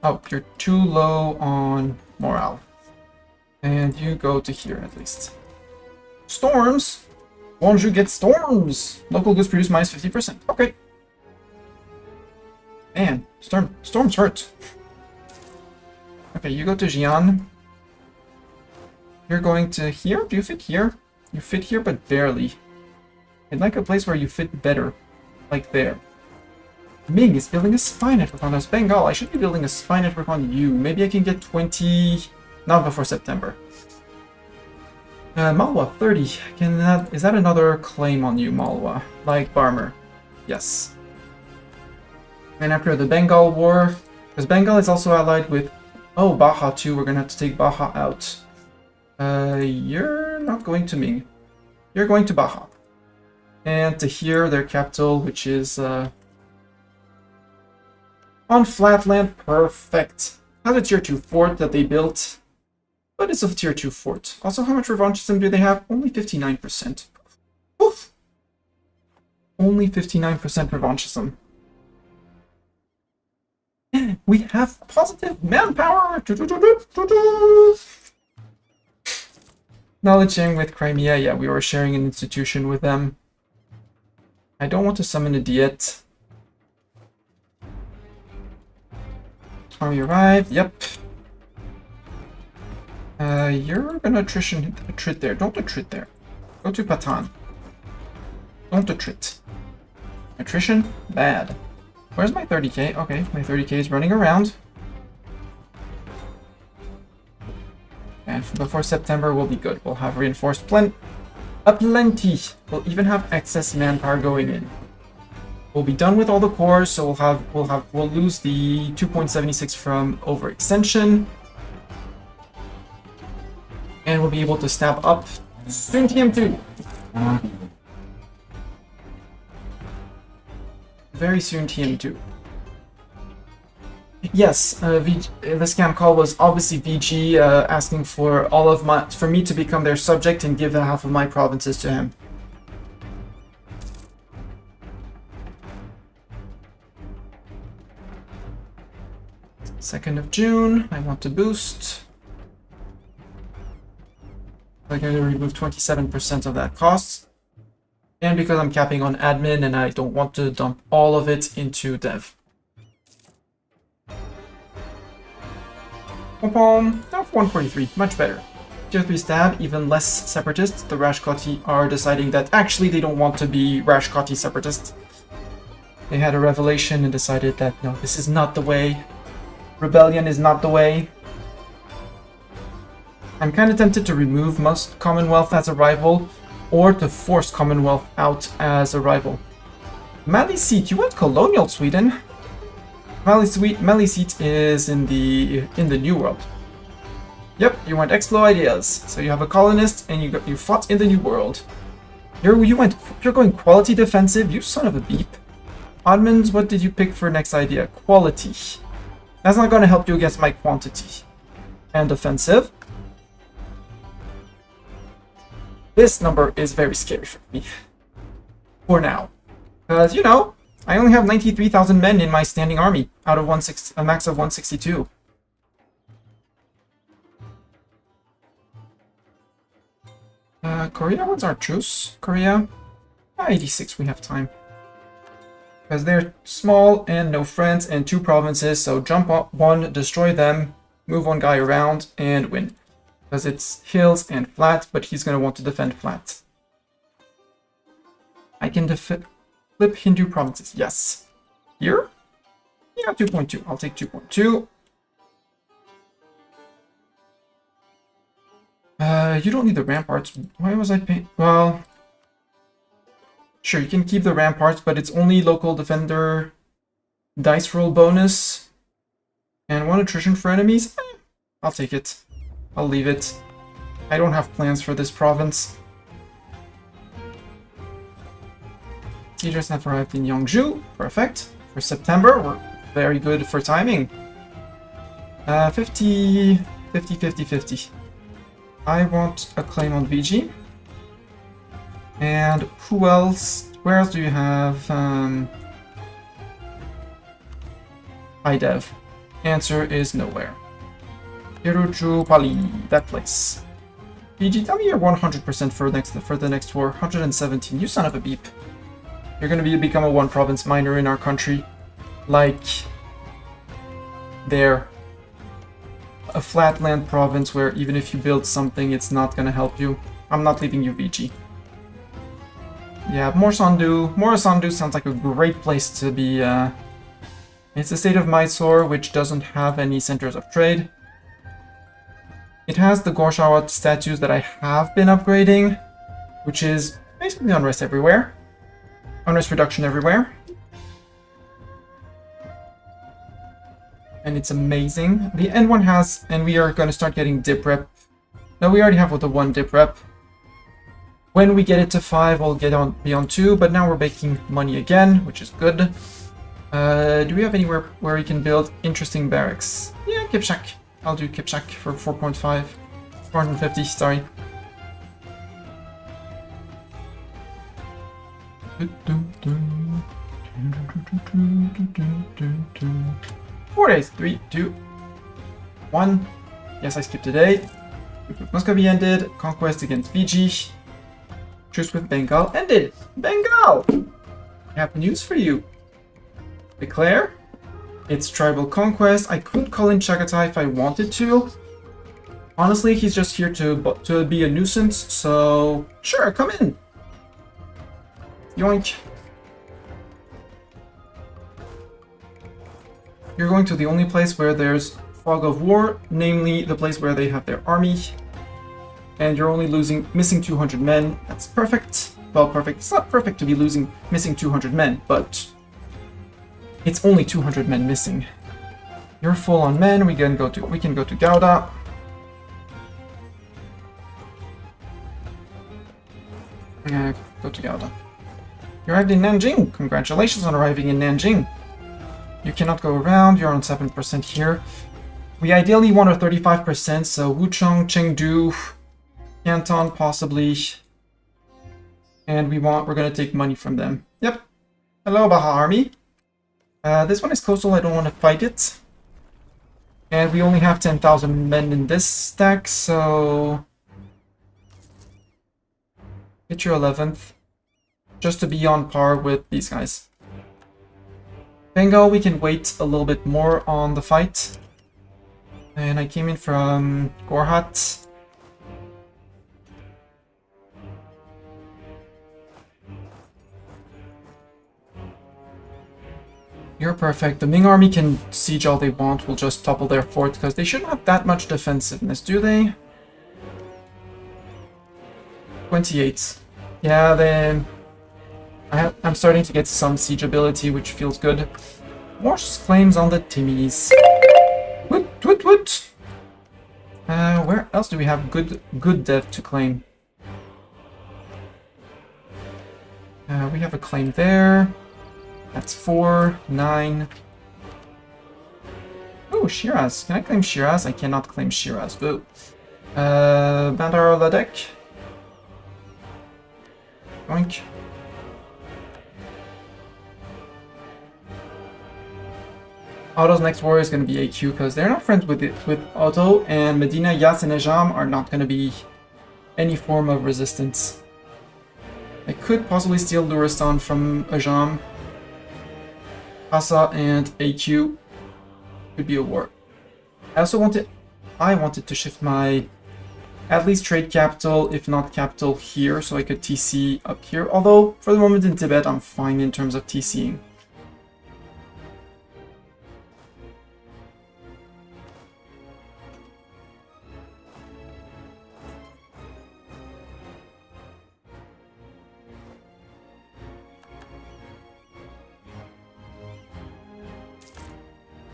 Oh, you're too low on morale. And you go to here at least. Storms? Won't you get storms? Local goods produce minus 50%. Okay. Man, storms hurt. Okay, you go to Jian. You're going to here? Do you fit here? You fit here, but barely. I'd like a place where you fit better. Like there. Ming is building a spy network on us. Bengal, I should be building a spy network on you. Maybe I can get 20... Not before September. Malwa, 30. Is that another claim on you, Malwa? Like Barmer? Yes. And after the Bengal War... Because Bengal is also allied with... Oh, Baja too. We're gonna have to take Baja out. You're not going to Ming. You're going to Baja. And to here, their capital, which is... on flatland, perfect. Has a tier 2 fort that they built, but it's a tier 2 fort. Also, how much revanchism do they have? Only 59%. Oof! Only 59% revanchism. We have positive manpower! Knowledge sharing with Crimea. Yeah, we were sharing an institution with them. I don't want to summon a Diet. Army arrived, yep. You're gonna attrit there. Don't attrit there. Go to Patan. Don't attrit. Attrition? Bad. Where's my 30k? Okay, my 30k is running around. And before September, we'll be good. We'll have reinforced plenty. We'll even have excess manpower going in. We'll be done with all the cores, so we'll lose the 2.76 from overextension. And we'll be able to stab up soon TM2. Very soon TM2. Yes, the scam call was obviously VG asking for for me to become their subject and give half of my provinces to him. 2nd of June, I want to boost. I'm going to remove 27% of that cost. And because I'm capping on admin and I don't want to dump all of it into dev. Pom-pom, now 143, much better. Tier 3 stab, even less separatists. The Rashkoti are deciding that actually they don't want to be Rashkoti separatists. They had a revelation and decided that no, this is not the way. Rebellion is not the way. I'm kind of tempted to remove most Commonwealth as a rival, or to force Commonwealth out as a rival. Mali seat, you went colonial Sweden. Mali seat is in the New World. Yep, you went Explo ideas. So you have a colonist and you fought in the New World. You're going quality defensive, you son of a beep. Odmans, what did you pick for next idea? Quality. That's not going to help you against my quantity. And offensive. This number is very scary for me. For now. Because, you know, I only have 93,000 men in my standing army out of a max of 162. Korea, what's our truce? Korea? 86, we have time. Because they're small and no friends and 2 provinces, so jump up 1, destroy them, move 1 guy around, and win. Because it's hills and flat, but he's going to want to defend flat. I can flip Hindu provinces, yes. Here? Yeah, 2.2. I'll take 2.2. You don't need the ramparts. Why was I paying? Well, sure, you can keep the ramparts, but it's only local defender dice roll bonus. And 1 attrition for enemies? I'll take it. I'll leave it. I don't have plans for this province. Siegers have arrived in Yeongju. Perfect. For September, we're very good for timing. 50, 50, 50, 50. I want a claim on VG. And who else? Where else do you have? IDev. Answer is nowhere. Hiroju Pali, that place. VG, tell me you're 100% for the next war. 117. You son of a beep. You're gonna become a 1 province minor in our country. Like there. A flatland province where even if you build something, it's not gonna help you. I'm not leaving you, VG. Yeah, Morasandu sounds like a great place to be. It's the state of Mysore, which doesn't have any centers of trade. It has the Gorshawa statues that I have been upgrading, which is basically unrest everywhere. Unrest reduction everywhere. And it's amazing. The N1 has, and we are going to start getting dip rep. No, we already have with the 1 dip rep. When we get it to 5, we'll get on beyond 2, but now we're making money again, which is good. Do we have anywhere where we can build interesting barracks? Yeah, Kipchak. I'll do Kipchak for 4.5. 450, sorry. 4 days. 3, 2, 1. Yes, I skipped a day. Muscovy ended. Conquest against Fiji. Truce with Bengal ended. Bengal! I have news for you. Declare. It's tribal conquest. I could call in Chagatai if I wanted to. Honestly, he's just here to be a nuisance, so sure, come in. Yoink. You're going to the only place where there's fog of war, namely the place where they have their army. And you're only missing 200 men. That's perfect. Well, perfect. It's not perfect to be missing 200 men, but it's only 200 men missing. You're full on men. We can go to Gouda. Go to Gouda. You arrived in Nanjing. Congratulations on arriving in Nanjing. You cannot go around. You're on 7% here. We ideally want a 35%, so Wuchang, Chengdu, Canton possibly. And we're gonna take money from them. Yep. Hello, Baha Army. This one is coastal. I don't want to fight it. And we only have 10,000 men in this stack, so get your 11th. Just to be on par with these guys. Bengal, we can wait a little bit more on the fight. And I came in from Gorhat. You're perfect. The Ming army can siege all they want. We'll just topple their fort because they shouldn't have that much defensiveness, do they? 28. Yeah, then I'm starting to get some siege ability, which feels good. More claims on the Timmies. Woot. Where else do we have good dev to claim? We have a claim there. That's 4, 9. Oh, Shiraz. Can I claim Shiraz? I cannot claim Shiraz. Boo. Bandar Ladek. Yoink. Otto's next warrior is going to be AQ because they're not friends with Otto, and Medina, Yas, and Ajam are not going to be any form of resistance. I could possibly steal Luristan from Ajam. Hassa and AQ could be a war. I wanted to shift my at least trade capital, if not capital, here, so I could TC up here. Although, for the moment in Tibet, I'm fine in terms of TCing.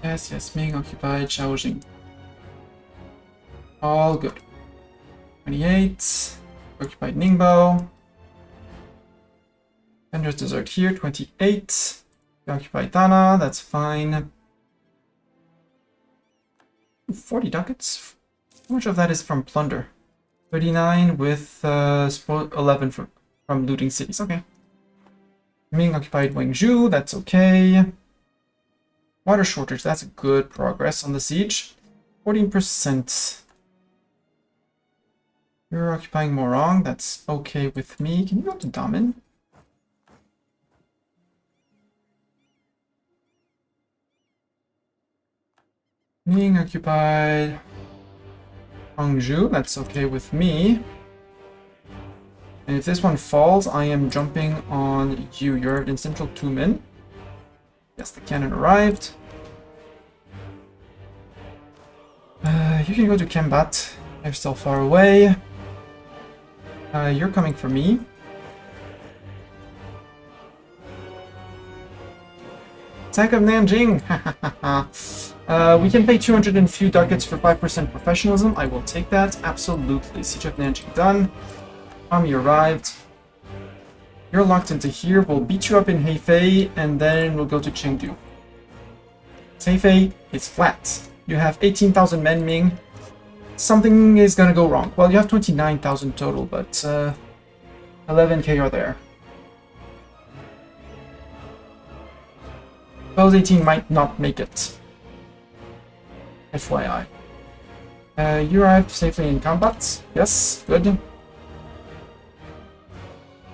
Yes, Ming occupied Shaojing. All good. 28. Occupied Ningbo. Vendor's Desert here, 28. Occupied Tana, that's fine. 40 ducats? How much of that is from plunder? 39 with 11 from looting cities, okay. Ming occupied Wangzhou, that's okay. Water shortage, that's good progress on the siege. 14%. You're occupying Morong, that's okay with me. Can you go to Damen? Being occupied Hangzhou, that's okay with me. And if this one falls, I am jumping on you. You're in Central Tumen. Yes, the cannon arrived. You can go to Kembat. They're still far away. You're coming for me. Attack of Nanjing! We can pay 200 and few ducats for 5% professionalism. I will take that. Absolutely. Siege of Nanjing done. Army arrived. You're locked into here. We'll beat you up in Hefei, and then we'll go to Chengdu. Hefei is flat. You have 18,000 men, Ming. Something is gonna go wrong. Well, you have 29,000 total, but 11k are there. Those 18 might not make it. FYI. You arrived safely in combat. Yes, good.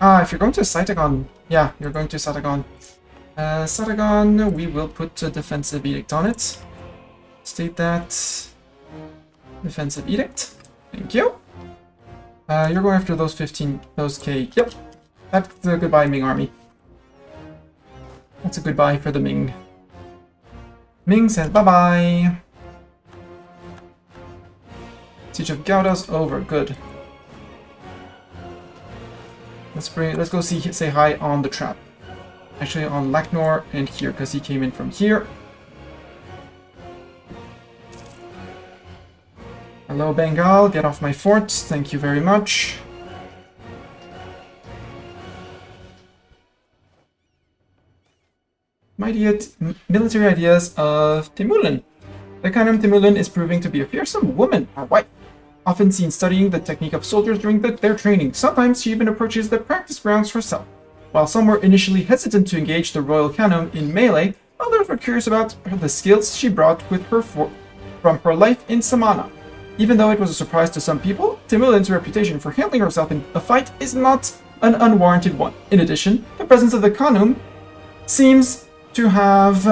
If you're going to Saitagon, yeah, you're going to Saitagon. Saitagon, we will put a defensive edict on it. State that. Defensive edict. Thank you. You're going after those 15, those K. Yep. That's a goodbye, Ming army. That's a goodbye for the Ming. Ming says bye-bye. Siege of Gauda's over. Good. Let's go say hi on the trap. Actually, on Laknor and here, because he came in from here. Hello, Bengal. Get off my fort. Thank you very much. Military ideas of Timurlen. The Khanum Timurlen is proving to be a fearsome woman, or wife. Often seen studying the technique of soldiers during their training. Sometimes she even approaches the practice grounds herself. While some were initially hesitant to engage the Royal Khanum in melee, others were curious about the skills she brought with her from her life in Samana. Even though it was a surprise to some people, Timurlen's reputation for handling herself in a fight is not an unwarranted one. In addition, the presence of the Khanum seems to have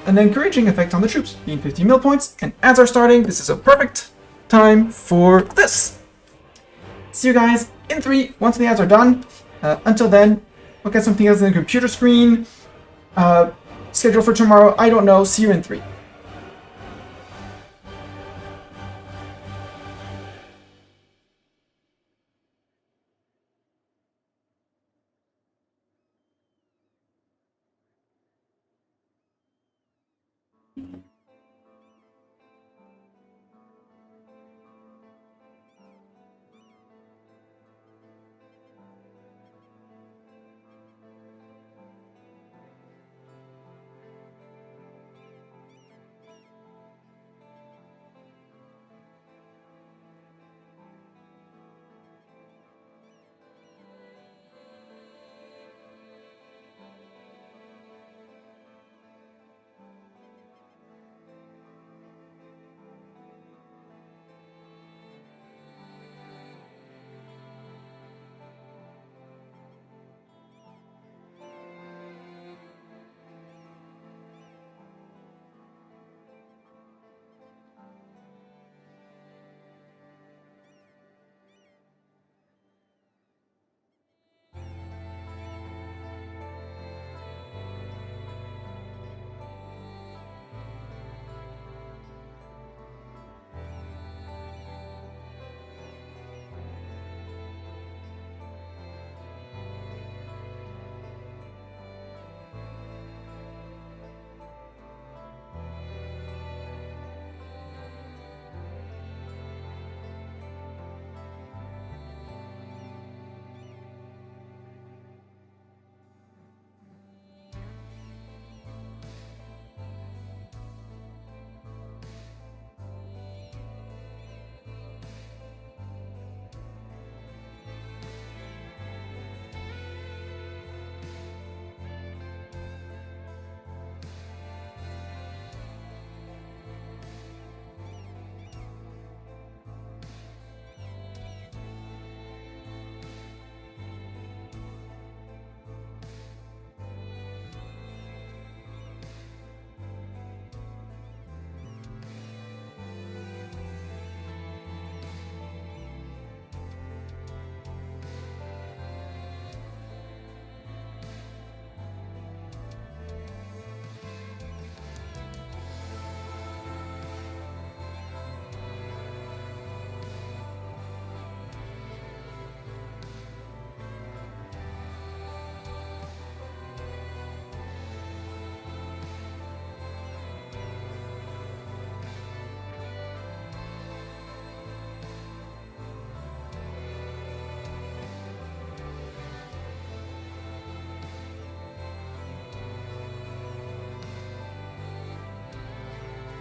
an encouraging effect on the troops. Gain 50 mil points, and ads are starting. This is a perfect time for this. See you guys in 3 once the ads are done. Until then, look at something else on the computer screen. Schedule for tomorrow, I don't know. See you in 3.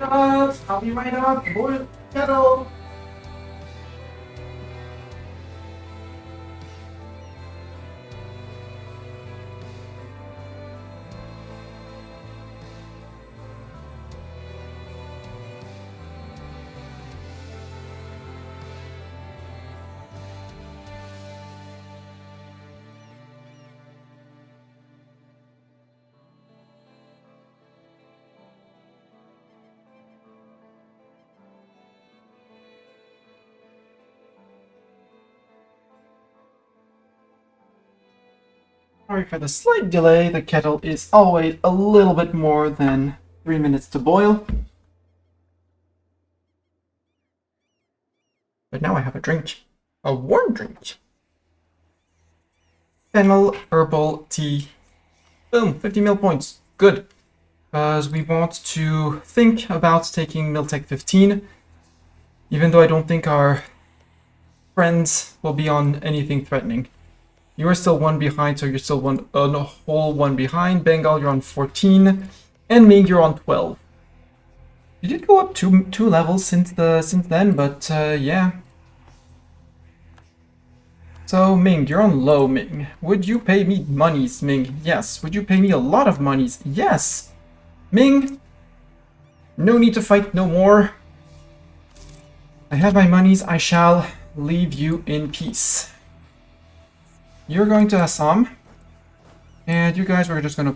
I'll be right up. Boil kettle. Sorry for the slight delay. The kettle is always a little bit more than 3 minutes to boil. But now I have a drink. A warm drink. Fennel herbal tea. Boom, 50 mil points. Good. Because we want to think about taking Miltech 15. Even though I don't think our friends will be on anything threatening. You are still one behind, so you're still a whole one behind. Bengal, you're on 14, and Ming, you're on 12. You did go up two levels since then, but yeah. So Ming, you're on low, Ming. Would you pay me monies, Ming? Yes. Would you pay me a lot of monies? Yes. Ming, no need to fight no more. I have my monies. I shall leave you in peace. You're going to Assam, and you guys are just gonna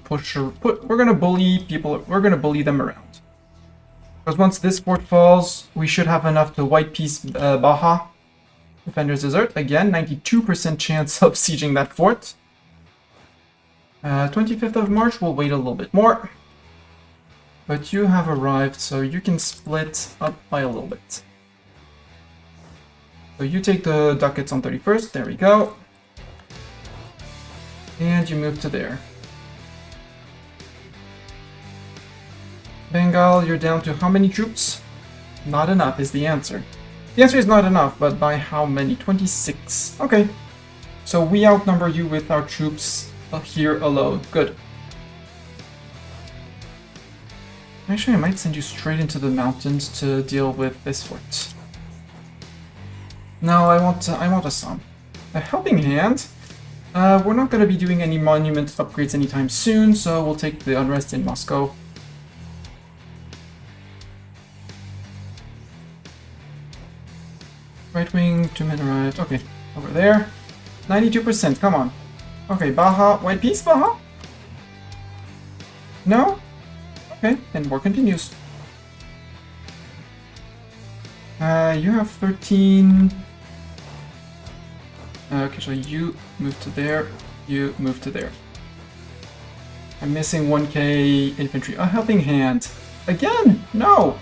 we're gonna bully people. We're gonna bully them around. Because once this fort falls, we should have enough to white peace Baja. Defender's Desert again, 92% chance of sieging that fort. 25th of March. We'll wait a little bit more, but you have arrived, so you can split up by a little bit. So you take the ducats on 31st. There we go. And you move to there. Bengal, you're down to how many troops? Not enough is the answer. The answer is not enough, but by how many? 26. Okay. So we outnumber you with our troops here alone. Good. Actually, I might send you straight into the mountains to deal with this fort. No, I want Assam. A helping hand. We're not going to be doing any monument upgrades anytime soon, so we'll take the unrest in Moscow. Right wing, 2 men arrived. Okay, over there. 92%, come on. Okay, Baja, white peace, Baja? No? Okay, then war continues. You have 13... okay, so you move to there, you move to there. I'm missing 1k infantry. A helping hand. Again! No!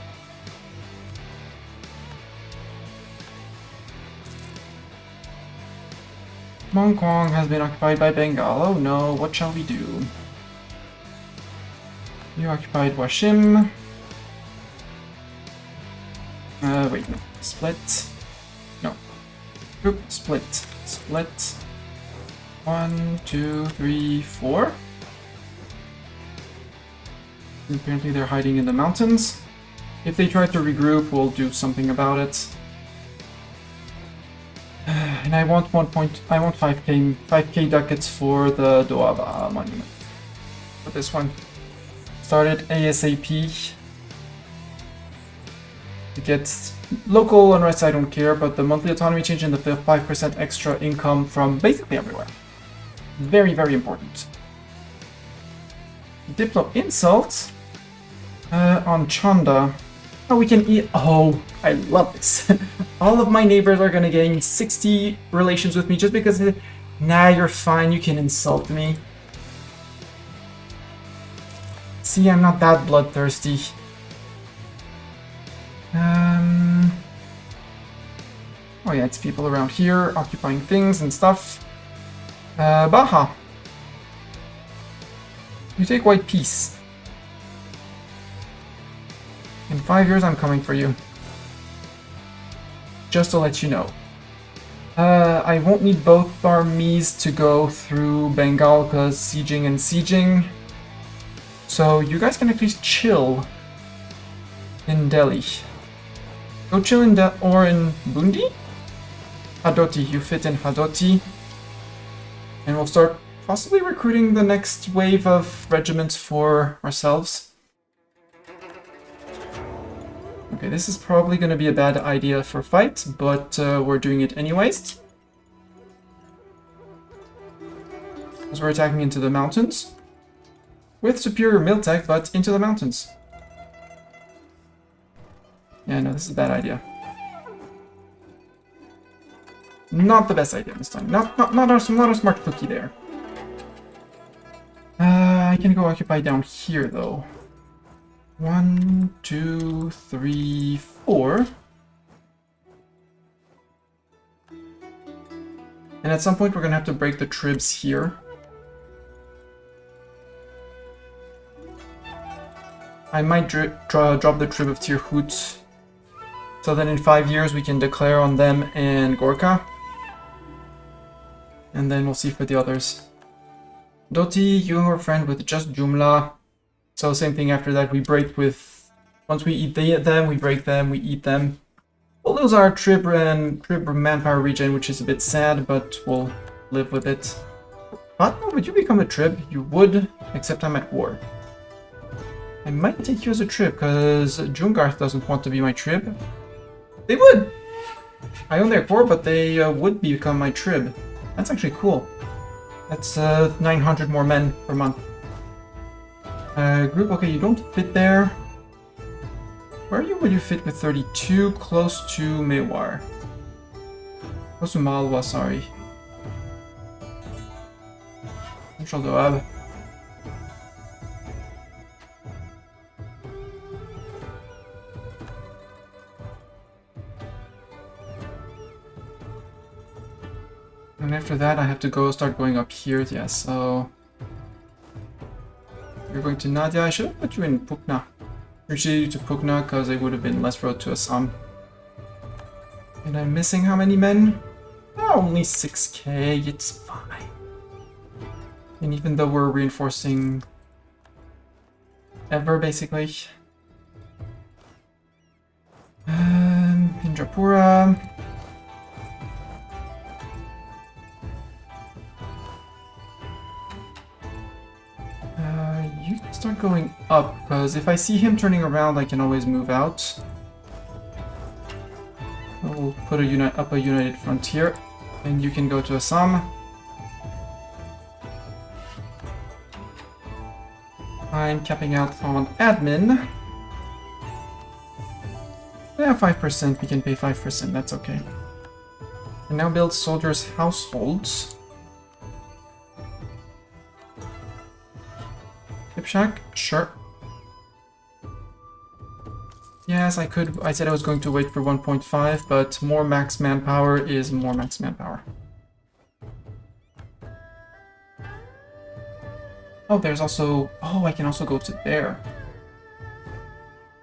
Mongkwang has been occupied by Bengal. Oh no, what shall we do? You occupied Washim. Wait, no. Split. No. Group, split. Split. 1, 2, 3, 4. Apparently they're hiding in the mountains. If they try to regroup, we'll do something about it. And I want 5k ducats for the Doaba monument. For this one. Started ASAP. It gets local unrest, I don't care, but the monthly autonomy change and the 5% extra income from basically everywhere. Very, very important. Diplo insult on Chanda. Oh, we can eat. Oh, I love this. All of my neighbors are gonna gain 60 relations with me just because of it. Nah, you're fine. You can insult me. See, I'm not that bloodthirsty. Oh yeah, it's people around here occupying things and stuff. Baja. You take white peace. In 5 years, I'm coming for you. Just to let you know. I won't need both armies to go through Bengal because sieging and sieging. So you guys can at least chill. in Delhi. Go chill in or in Bundi? Hadoti, you fit in Hadoti. And we'll start possibly recruiting the next wave of regiments for ourselves. Okay, this is probably going to be a bad idea for fight, but we're doing it anyways. Because we're attacking into the mountains. With superior mill tech, but into the mountains. Yeah, no, this is a bad idea. Not the best idea this time. Not a smart cookie there. I can go occupy down here though. 1, 2, 3, 4. And at some point we're gonna have to break the tribs here. I might drop the trib of Tirhut. So then in 5 years we can declare on them and Gorkha. And then we'll see for the others. Doti, you are a friend with just Jumla. So same thing after that, we break with... Once we eat them, we break them, we eat them. We'll lose our trib manpower regen, which is a bit sad, but we'll live with it. Patna, would you become a trib? You would, except I'm at war. I might take you as a trib, because Jungarth doesn't want to be my trib. They would! I own their core, but they would become my trib. That's actually cool. That's 900 more men per month. Group, okay, you don't fit there. Where would you fit with 32? Close to Mewar. Close to Malwa, sorry. Central Doab. And after that, I have to start going up here, yeah, so... You're going to Nadia. I should have put you in Pukna. Usually to Pukna, because it would have been less road to Assam. And I'm missing how many men? Oh, only 6k, it's fine. And even though we're reinforcing... ever, basically. Indrapura... You can start going up, because if I see him turning around, I can always move out. We'll put a united frontier, and you can go to Assam. I'm capping out on admin. Yeah, 5%, we can pay 5%, that's okay. And now build soldiers' households. Shack? Sure. Yes, I could. I said I was going to wait for 1.5, but more max manpower is more max manpower. Oh, there's also... Oh, I can also go to there.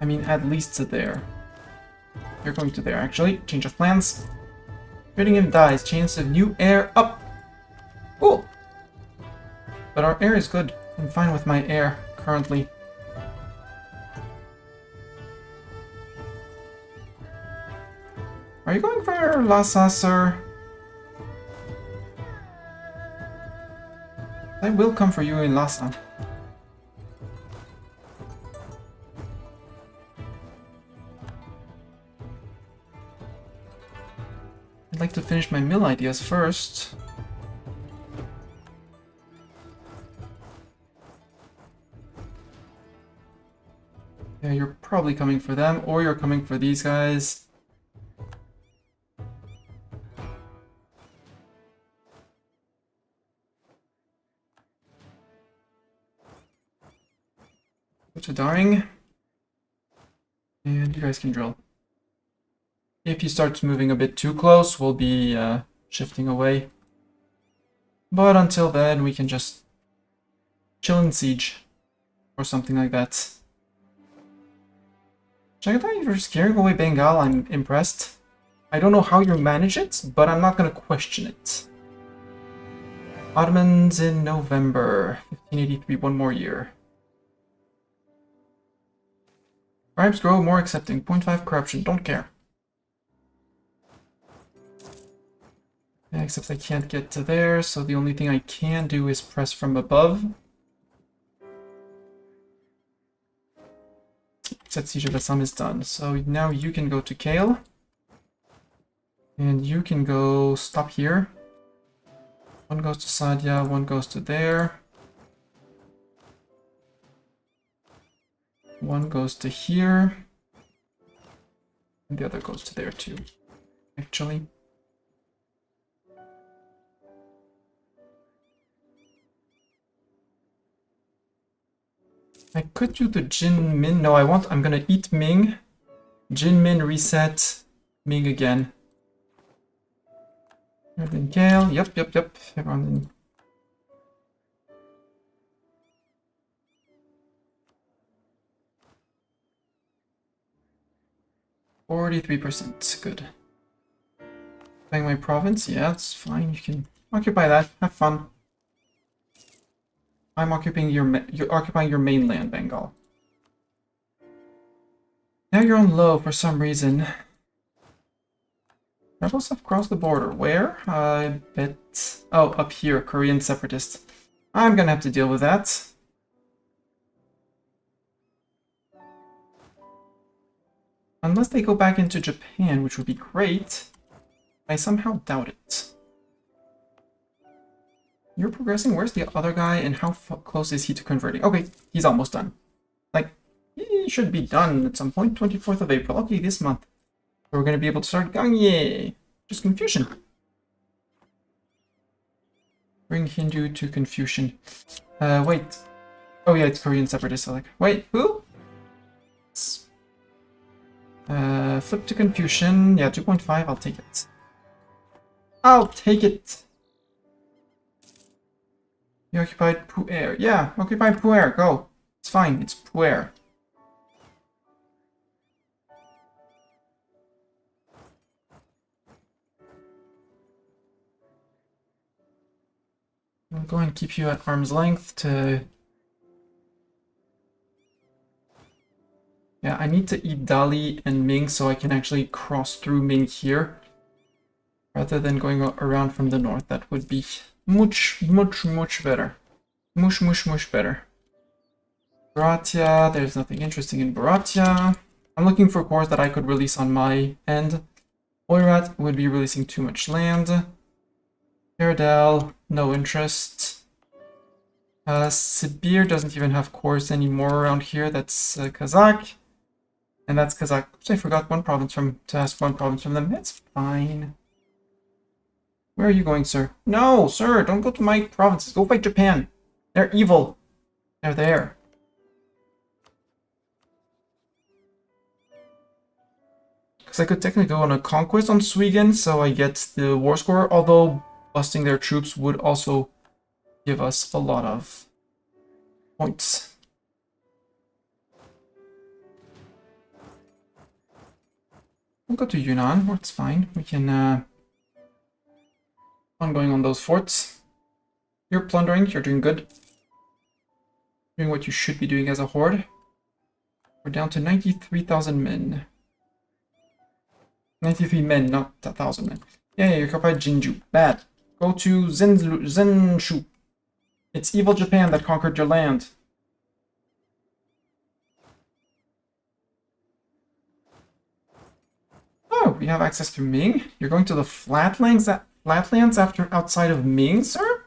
I mean, at least to there. You're going to there, actually. Change of plans. Trading him dies. Chance of new heir up. Cool. But our heir is good. I'm fine with my heir, currently. Are you going for Lhasa, sir? I will come for you in Lhasa. I'd like to finish my mill ideas first. Yeah, you're probably coming for them, or you're coming for these guys. Go to Daring. And you guys can drill. If he starts moving a bit too close, we'll be shifting away. But until then, we can just chill in siege. Or something like that. Chagatai, you're scaring away Bengal, I'm impressed. I don't know how you manage it, but I'm not gonna question it. Ottomans in November, 1583, one more year. Tribes grow more accepting. 0.5 corruption. Don't care. Yeah, except I can't get to there, so the only thing I can do is press from above. Except Siege of Assam is done. So now you can go to Kale. And you can go stop here. One goes to Sadia, one goes to there. One goes to here. And the other goes to there too, actually. I could do the Jin Min. No, I'm gonna eat Ming. Jin Min reset. Ming again. Everything Gale. Yep. Everyone in. %. Good. Bang my province? Yeah, it's fine. You can occupy that. Have fun. I'm occupying you're occupying your mainland, Bengal. Now you're on low for some reason. Rebels have crossed the border. Where? I bet... Oh, up here. Korean separatists. I'm gonna have to deal with that. Unless they go back into Japan, which would be great. I somehow doubt it. You're progressing? Where's the other guy and how close is he to converting? Okay, he's almost done. Like, he should be done at some point. 24th of April. Okay, this month. We're going to be able to start Gangye. Just Confucian. Bring Hindu to Confucian. Wait. Oh yeah, it's Korean separatists. Like, wait, who? Flip to Confucian. Yeah, 2.5. I'll take it. I'll take it. You occupied Pu'er. Yeah, occupy Pu'er. Go. It's fine. It's Pu'er. I'll go and keep you at arm's length to... Yeah, I need to eat Dali and Ming so I can actually cross through Ming here. Rather than going around from the north. That would be much better. Much better. Bharat, there's nothing interesting in Bharat. I'm looking for cores that I could release on my end. Oirat would be releasing too much land. Paradel, no interest. Sibir doesn't even have cores anymore around here. That's Kazakh. And that's Kazakh. Oops, I forgot to ask one province from them. It's fine. Where are you going, sir? No, sir, don't go to my provinces. Go fight Japan. They're evil. They're there. Because I could technically go on a conquest on Sweden, so I get the war score, although busting their troops would also give us a lot of points. We'll go to Yunnan. That's fine. We can ongoing on those forts. You're plundering. You're doing good. Doing what you should be doing as a horde. We're down to 93,000 men. 93 men, not 1,000 men. Yeah, you occupied Jinju. Bad. Go to Zenshu. It's evil Japan that conquered your land. Oh, we have access to Ming. You're going to the flatlands after outside of Ming, sir?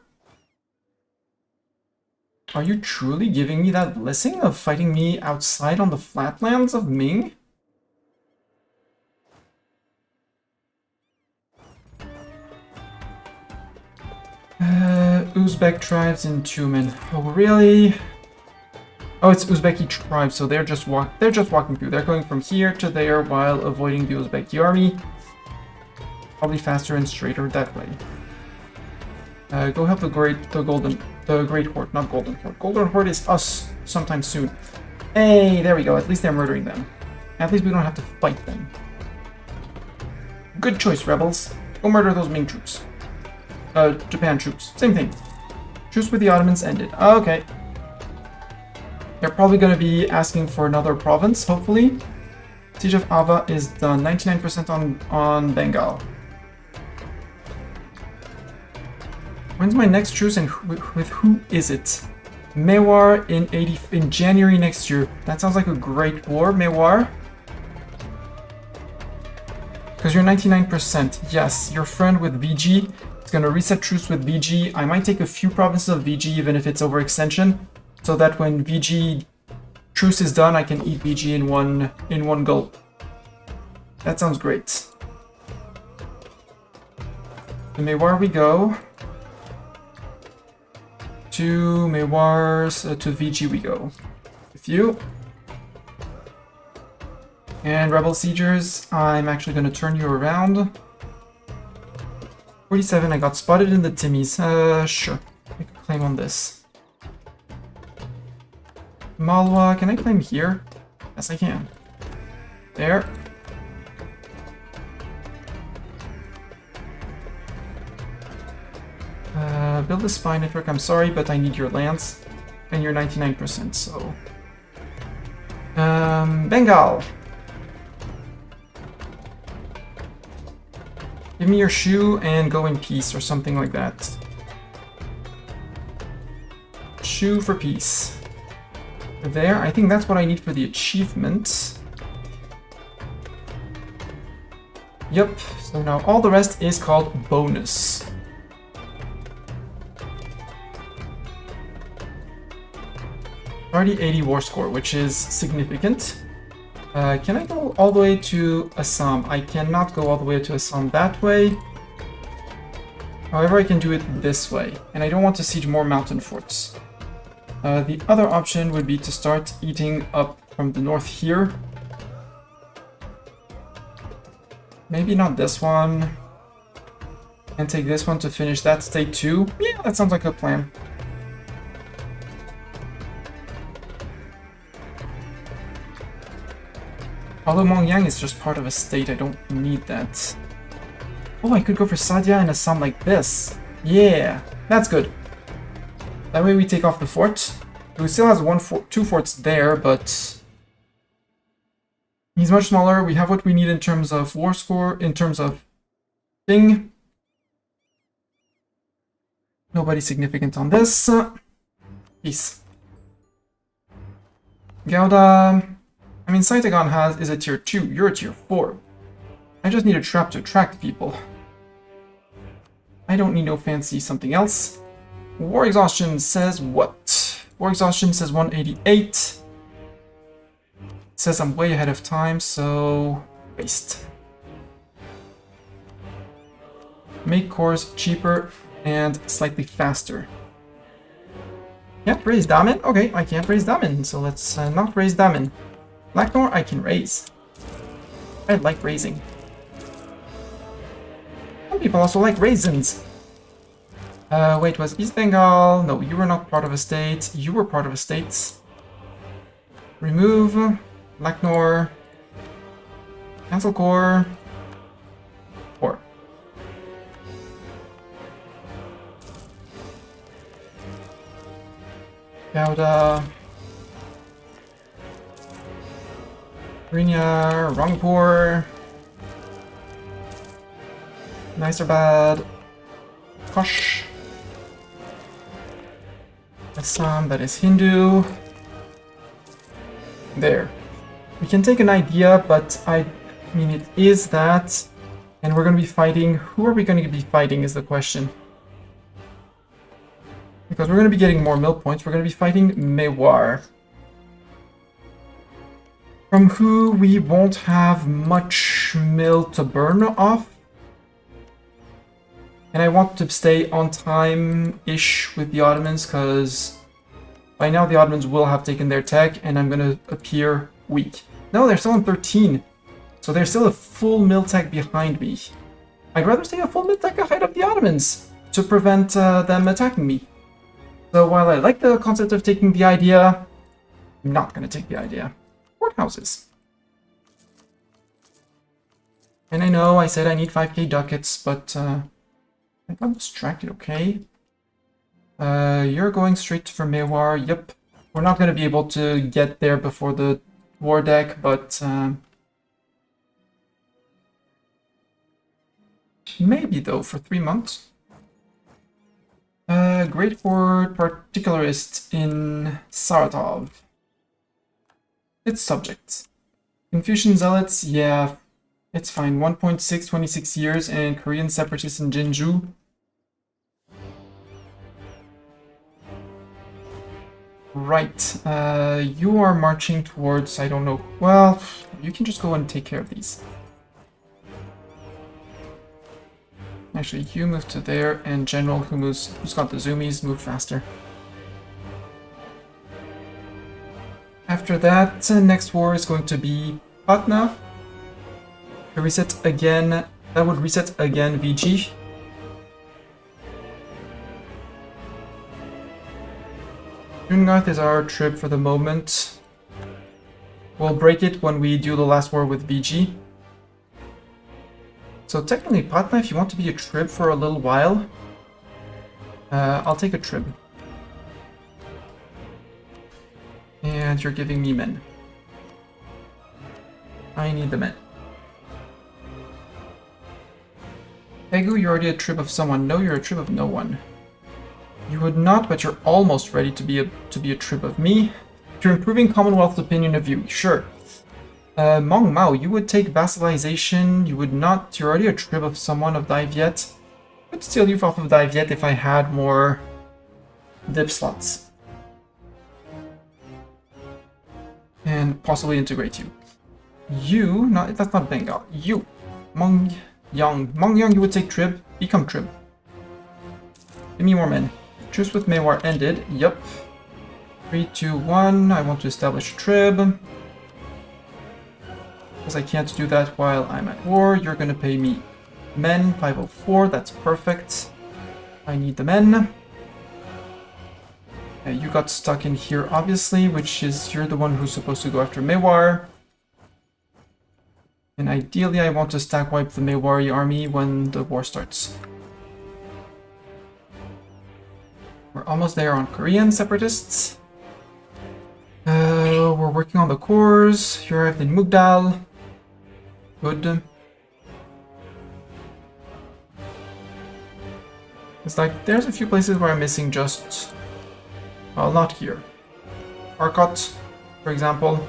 Are you truly giving me that blessing of fighting me outside on the flatlands of Ming? Uzbek tribes in Tumen. Oh, really? Oh, it's Uzbeki tribes, so they're just walking through. They're going from here to there while avoiding the Uzbeki army. Probably faster and straighter that way. Go help the Great Horde, not Golden Horde. Golden Horde is us sometime soon. Hey, there we go. At least they're murdering them. At least we don't have to fight them. Good choice, rebels. Go murder those Ming troops. Japan troops. Same thing. Truce with the Ottomans ended. Okay. They're probably going to be asking for another province, hopefully. Siege of Ava is done. 99% on Bengal. When's my next truce and with who is it? Mewar in January next year. That sounds like a great war, Mewar. Because you're 99%. Yes, your friend with VG is going to reset truce with VG. I might take a few provinces of VG even if it's overextension, so that when VG truce is done, I can eat VG in one gulp. That sounds great. To Mewar we go. To Mewar's, to VG we go. With you. And Rebel Siegers, I'm actually going to turn you around. 47, I got spotted in the Timmies. Sure. I can claim on this. Malwa, can I claim here? Yes, I can. There. Build a spy network. I'm sorry, but I need your lands. And you're 99%, so... Bengal! Give me your shoe and go in peace, or something like that. Shoe for peace. There, I think that's what I need for the achievement. Yep, so now all the rest is called bonus. Already 80 war score, which is significant. Can I go all the way to Assam? I cannot go all the way to Assam that way. However, I can do it this way, and I don't want to siege more mountain forts. The other option would be to start eating up from the north here. Maybe not this one. And take this one to finish that state too. Yeah, that sounds like a plan. Although Mongyang is just part of a state, I don't need that. Oh, I could go for Sadia and Assam like this. Yeah, that's good. That way we take off the fort. He still has two forts there, but... he's much smaller. We have what we need in terms of war score, in terms of thing. Nobody significant on this. Peace. Gouda... I mean, Saitagon is a tier 2, you're a tier 4. I just need a trap to attract people. I don't need no fancy something else. War Exhaustion says what? War Exhaustion says 188. Says I'm way ahead of time, so... waste. Make cores cheaper and slightly faster. Can't raise Damin? Okay, I can't raise Damin, so let's not raise Damin. Blackmore, I can raise. I like raising. Some people also like raisins. Wait, was East Bengal? No, you were not part of a state. You were part of a state. Remove. Blackmore. Cancel core. Core. Gouda. Rinya, Rangpur, nice or bad, Kosh, Assam, that is Hindu. There. We can take an idea, but I mean it is that, and we're going to be fighting. Who are we going to be fighting is the question. Because we're going to be getting more mill points, we're going to be fighting Mewar. From who we won't have much mill to burn off. And I want to stay on time-ish with the Ottomans, because by now the Ottomans will have taken their tech, and I'm going to appear weak. No, they're still on 13. So there's still a full mill tech behind me. I'd rather stay a full mill tech ahead of the Ottomans to prevent them attacking me. So while I like the concept of taking the idea, I'm not going to take the idea. Courthouses. And I know I said I need 5k ducats, but I think I'm distracted, okay? You're going straight for Mewar, yep. We're not going to be able to get there before the war deck, but maybe though for 3 months. Great for particularist in Saratov. Its subjects. Confucian Zealots, yeah, it's fine. 1.6, 26 years, and Korean separatists in Jeonju. Right, you are marching towards, I don't know, well, you can just go and take care of these. Actually, you move to there, and General who's got the zoomies, move faster. After that, next war is going to be Patna. Reset again, that would reset again VG. Jungarth is our trip for the moment. We'll break it when we do the last war with VG. So technically, Patna, if you want to be a trib for a little while, I'll take a trib. And you're giving me men. I need the men. Pegu, you're already a trib of someone. No, you're a trib of no one. You would not, but you're almost ready to be a trib of me. You're improving Commonwealth's opinion of you. Sure. Mong Mao, you would take vassalization. You would not. You're already a trib of someone of Dai Viet. I would steal you off of Dai Viet if I had more dip slots. And possibly integrate you. You, not that's not Bengal. You, Mong Yang. Mong Yang, you would take trib. Become trib. Give me more men. Truce with Mewar ended. Yup. 3, 2, 1. I want to establish a trib. Because I can't do that while I'm at war. You're gonna pay me men. 504. That's perfect. I need the men. Okay, you got stuck in here, obviously, which is you're the one who's supposed to go after Mewar. And ideally, I want to stack wipe the Mewari army when the war starts. We're almost there on Korean separatists. We're working on the cores. You arrived in Mugdal. Good. It's like there's a few places where I'm missing just... well, not here. Arcot, for example.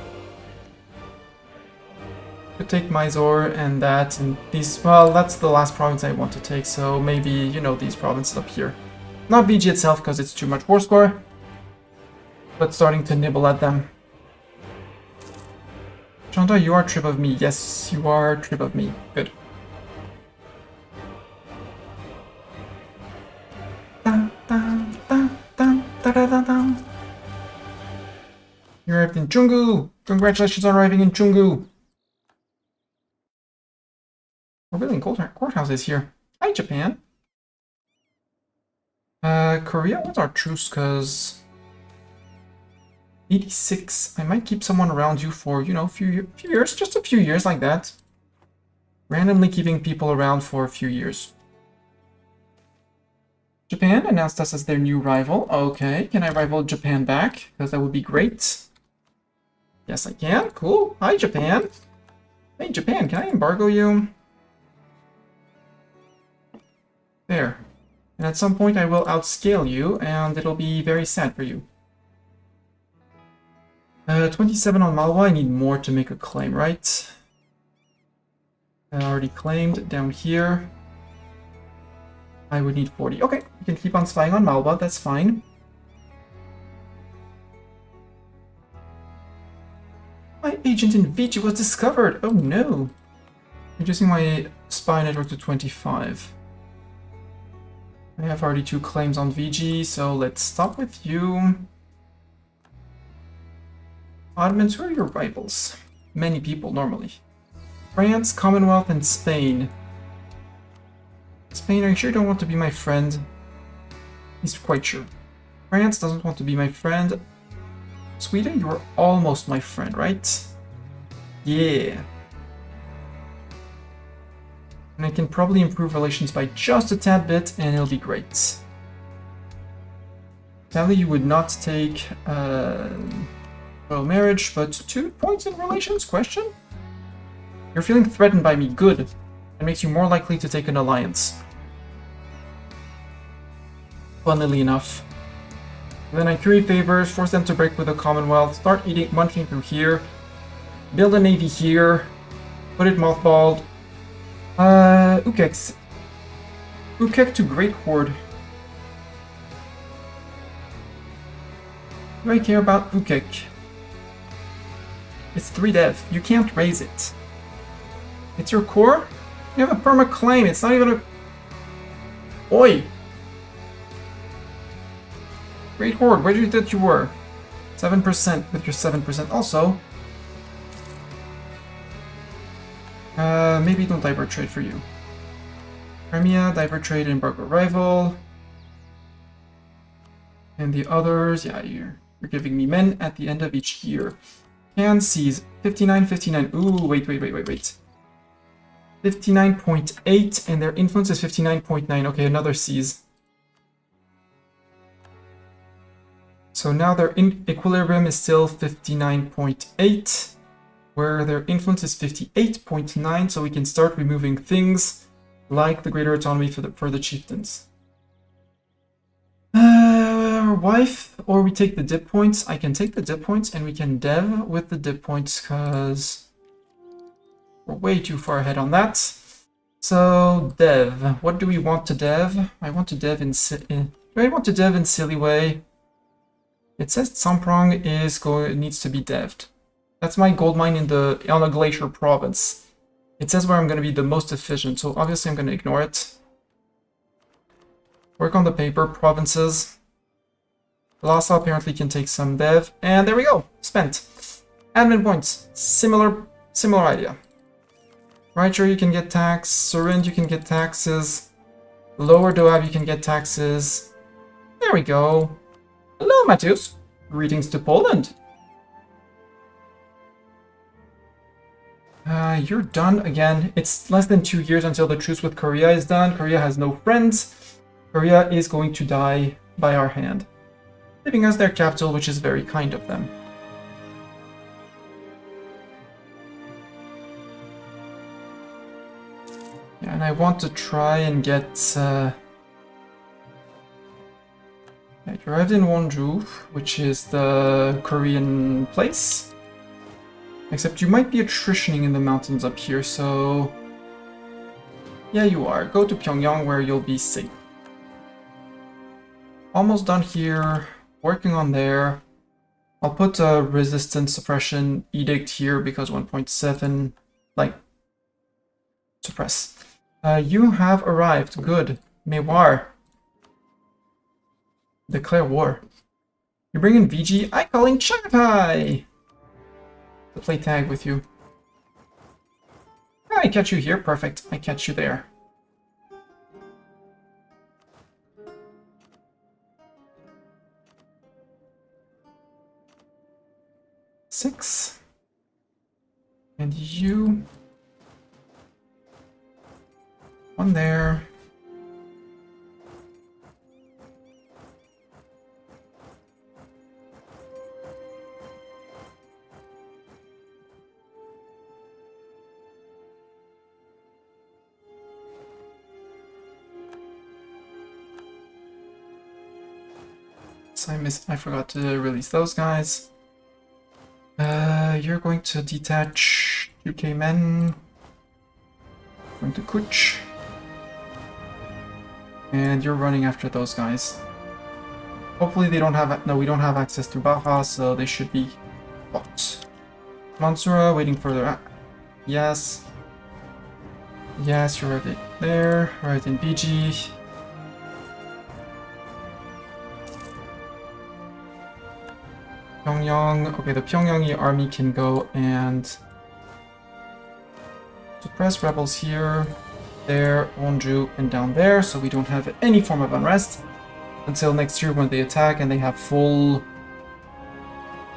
Could take Mysore and that, and these... well, that's the last province I want to take, so maybe, you know, these provinces up here. Not VG itself, because it's too much war score, but starting to nibble at them. Chanda, you are trib of me. Yes, you are trib of me. Good. You arrived in Chunggu! Congratulations on arriving in Chunggu! We're building courthouses here. Hi, Japan! Korea, what's our truce? Cause 86. I might keep someone around you for, you know, a few years, just a few years like that. Randomly keeping people around for a few years. Japan announced us as their new rival. Okay, can I rival Japan back? Because that would be great. Yes, I can. Cool. Hi, Japan. Hey, Japan, can I embargo you? There. And at some point I will outscale you, and it'll be very sad for you. 27 on Malwa, I need more to make a claim, right? I already claimed down here. I would need 40. Okay, you can keep on spying on Malwa, that's fine. My agent in Vichy was discovered! Oh no! Reducing my spy network to 25. I have already 2 claims on VG, so let's stop with you. Ottomans, who are your rivals? Many people, normally. France, Commonwealth, and Spain. Spain, are you sure you don't want to be my friend? He's quite sure. France doesn't want to be my friend. Sweden, you are almost my friend, right? Yeah. And I can probably improve relations by just a tad bit, and it'll be great. Sadly, you would not take royal marriage, but 2 points in relations? Question? You're feeling threatened by me. Good. It makes you more likely to take an alliance. Funnily enough. Then I curry favors, force them to break with the Commonwealth, start munching through here, build a navy here, put it mothballed. Ukek to Great Horde. Do I care about Ukek? It's 3 dev. You can't raise it. It's your core? You have a perma claim. It's not even a... Oi! Great Horde, where did you think you were? 7% with your 7%. Also, maybe don't divert trade for you. Crimea, divert trade, embargo rival. And the others, yeah, you're giving me men at the end of each year. Can seize 59, 59. Ooh, wait. 59.8, and their influence is 59.9. Okay, another seize. So now their equilibrium is still 59.8, where their influence is 58.9, so we can start removing things like the greater autonomy for the chieftains. Wife, or we take the dip points. I can take the dip points and we can dev with the dip points because we're way too far ahead on that. So dev, what do we want to dev? I want to dev in Silly Way. It says Tsamprong needs to be devved. That's my gold mine on a glacier province. It says where I'm going to be the most efficient, so obviously I'm going to ignore it. Work on the paper, provinces. Lhasa apparently can take some dev, and there we go, spent. Admin points, similar idea. Raichur, you can get tax. Surind, you can get taxes. Lower Doab, you can get taxes. There we go. Hello, Matheus. Greetings to Poland. You're done again. It's less than 2 years until the truce with Korea is done. Korea has no friends. Korea is going to die by our hand, giving us their capital, which is very kind of them. Yeah, and I want to try and get... I arrived in Wonju, which is the Korean place. Except you might be attritioning in the mountains up here, so... Yeah, you are. Go to Pyongyang where you'll be safe. Almost done here. Working on there. I'll put a resistance suppression edict here because 1.7, like, suppress. You have arrived. Good. Mewar. Declare war. You bring in VG. I calling Chagatai to play tag with you. I catch you here. Perfect. I catch you there. Six. And you. One there. I forgot to release those guys. You're going to detach UK men. Going to Kuch. And you're running after those guys. Hopefully they don't have... No, we don't have access to Baja, so they should be blocked. Mansura, waiting for their... Yes. Yes, you're right there. Right in BG. Pyongyang. Okay, the Pyongyangi army can go and suppress rebels here, there, Wonju, and down there, so we don't have any form of unrest until next year when they attack and they have full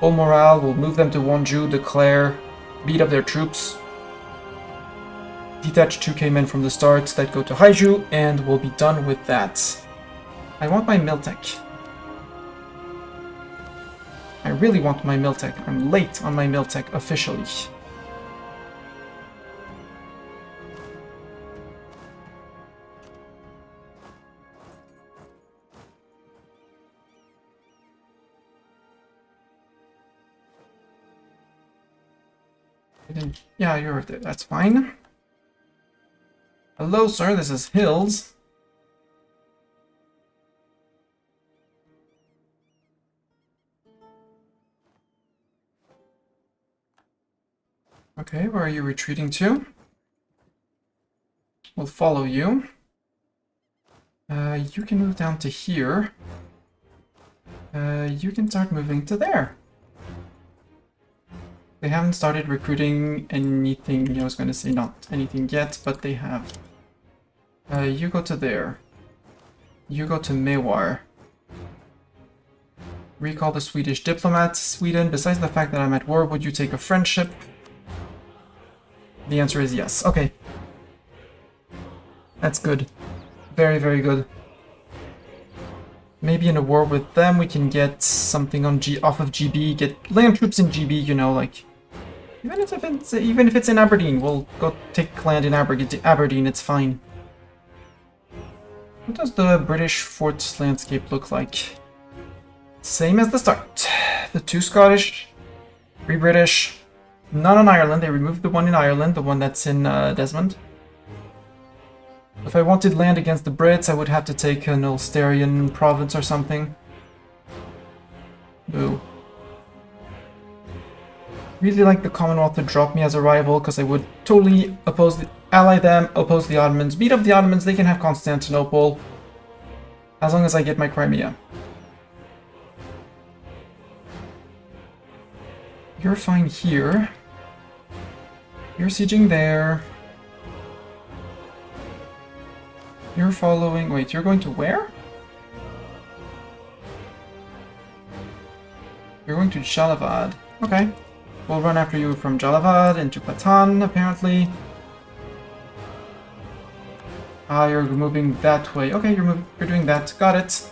morale. We'll move them to Wonju, declare, beat up their troops, detach 2k men from the start that go to Haiju, and we'll be done with that. I want my Miltech. really want my mill tech. I'm late on my mill tech officially. Yeah, you're there. That's fine. Hello, sir. This is Hills. Okay, where are you retreating to? We'll follow you. You can move down to here. You can start moving to there. They haven't started recruiting anything. I was going to say not anything yet, but they have. You go to there. You go to Mewar. Recall the Swedish diplomat. Sweden, besides the fact that I'm at war, would you take a friendship? The answer is yes. Okay. That's good. Very, very good. Maybe in a war with them we can get something on off of GB, get land troops in GB, you know, like... Even if it's in Aberdeen, we'll go take land in Aberdeen, it's fine. What does the British fort landscape look like? Same as the start. The 2 Scottish, 3 British, none on Ireland. They removed the one in Ireland, the one that's in Desmond. If I wanted land against the Brits, I would have to take an Ulsterian province or something. Boo. Really like the Commonwealth to drop me as a rival, because I would totally ally them, oppose the Ottomans, beat up the Ottomans, they can have Constantinople, as long as I get my Crimea. You're fine here. You're sieging there. You're following... Wait, you're going to where? You're going to Jalavad. Okay. We'll run after you from Jalavad into Patan, apparently. Ah, you're moving that way. Okay, you're doing that. Got it.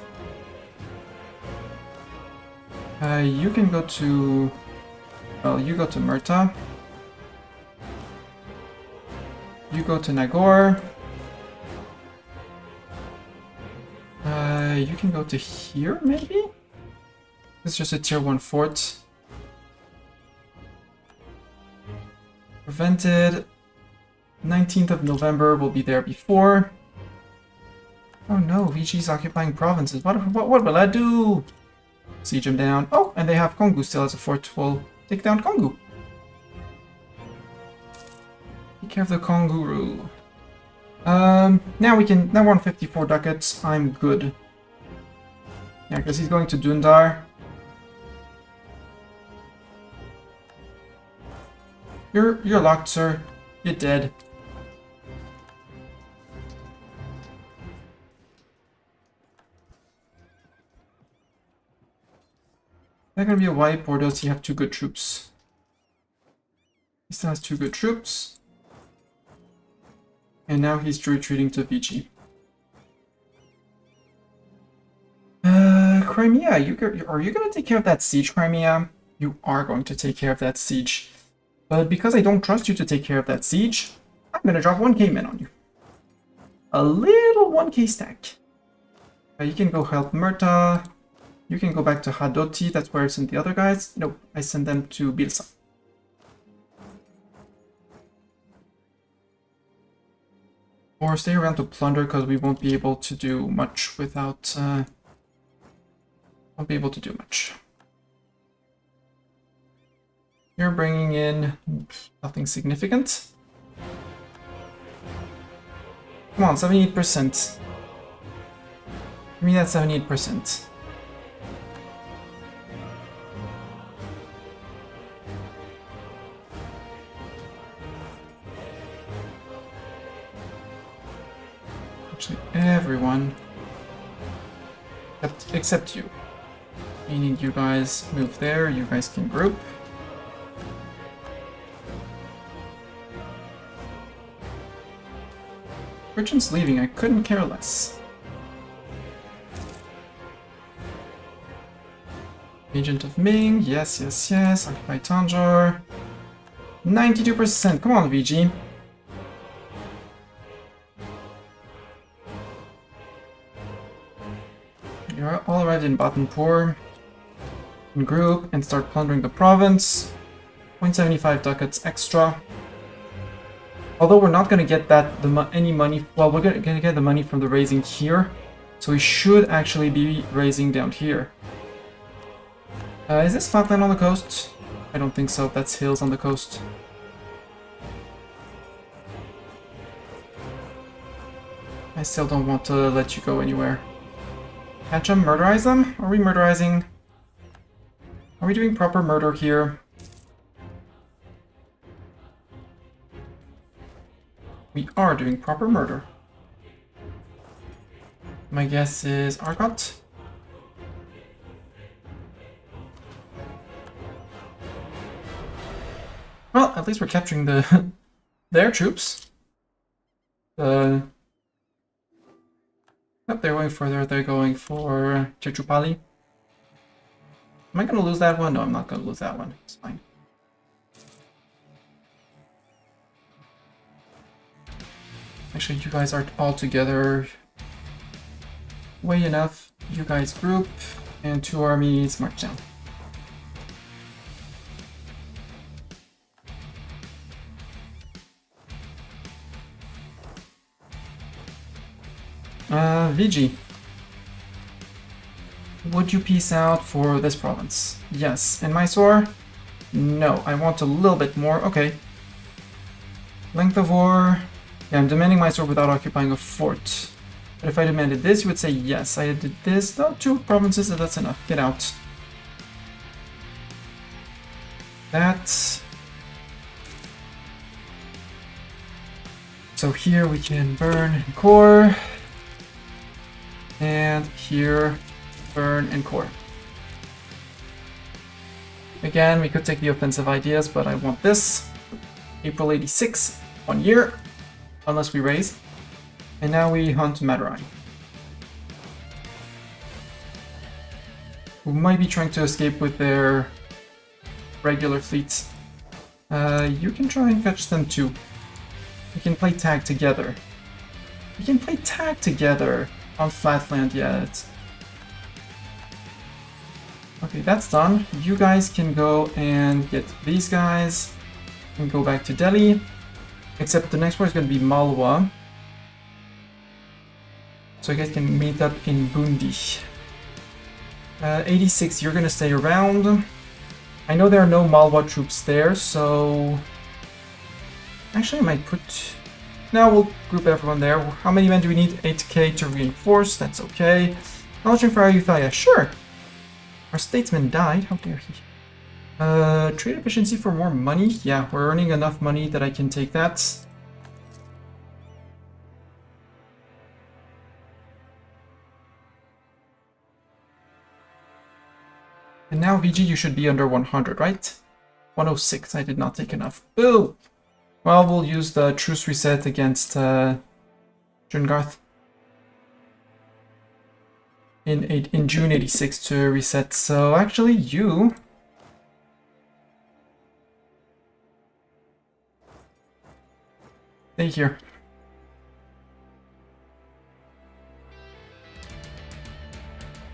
You can go to... Well, you go to Murta. You go to Nagor. You can go to here, maybe? It's just a tier 1 fort. Prevented. 19th of November, we'll be there before. Oh no, Vichi's occupying provinces. What will I do? Siege him down. Oh, and they have Kongu still as a fort. We'll take down Kongu. Take care of the Konguru. Now we're on 54 ducats. I'm good. Yeah, because he's going to Dundar. You're locked, sir. You're dead. Is that gonna be a wipe, or does he have 2 good troops? He still has 2 good troops. And now he's retreating to Vichy. Crimea, are you going to take care of that siege, Crimea? You are going to take care of that siege. But because I don't trust you to take care of that siege, I'm going to drop 1k men on you. A little 1k stack. You can go help Murta. You can go back to Hadoti, that's where I sent the other guys. No, I sent them to Bilsa. Or stay around to plunder, because we won't be able to do much without... won't be able to do much. You're bringing in nothing significant. Come on, 78%. Give me that 78%. Actually, everyone except you. Meaning you guys move there, you guys can group. Richard's leaving, I couldn't care less. Agent of Ming, yes, yes, yes. Occupy Tanjore. 92%, come on, VG. You're all arrived in Badenpur. In group and start plundering the province. 0.75 ducats extra. Although we're not going to get any money. Well, we're going to get the money from the raising here. So we should actually be raising down here. Is this flatland on the coast? I don't think so. That's hills on the coast. I still don't want to let you go anywhere. Catch them? Murderize them? Are we murderizing? Are we doing proper murder here? We are doing proper murder. My guess is Arcot. Well, at least we're capturing their troops. Nope, they're going further. They're going for Chechupali. Am I going to lose that one? No, I'm not going to lose that one. It's fine. Actually, you guys are all together way enough. You guys group, and 2 armies march down. VG. Would you peace out for this province? Yes. And Mysore? No. I want a little bit more. Okay. Length of war. Yeah, I'm demanding Mysore without occupying a fort. But if I demanded this, you would say yes. I did this. No, 2 provinces, that's enough. Get out. That. So here we can burn and core. And here, burn and core. Again, we could take the offensive ideas, but I want this. April 86, 1 year, unless we raise. And now we hunt Madurai, who might be trying to escape with their regular fleets. You can try and fetch them too. We can play tag together. We can play tag together on Flatland yet. Okay, that's done. You guys can go and get these guys and go back to Delhi. Except the next one is going to be Malwa. So you guys can meet up in Bundi. 86, you're going to stay around. I know there are no Malwa troops there, so... Actually, I might put... No, we'll group everyone there. How many men do we need? 8k to reinforce, that's okay. Launching for Ayutthaya, sure. Our statesman died, how dare he. Trade efficiency for more money? Yeah, we're earning enough money that I can take that. And now, VG, you should be under 100, right? 106, I did not take enough. Boo! Well, we'll use the truce reset against Jungarth in June 86 to reset. So actually, you stay here.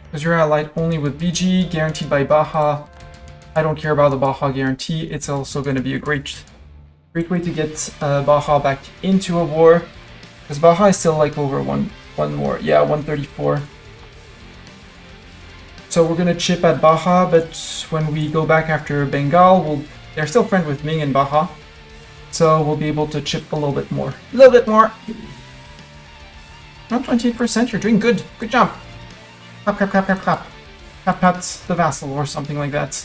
Because you're allied only with BG, guaranteed by Baja. I don't care about the Baja guarantee. It's also going to be a great way to get Baja back into a war. Because Baja is still like over one more. Yeah, 134. So we're going to chip at Baja, but when we go back after Bengal, they're still friends with Ming and Baja. So we'll be able to chip a little bit more. A little bit more. Not 28%, you're doing good. Good job. Clap, clap, clap, clap, clap. Clap, pat the vassal or something like that.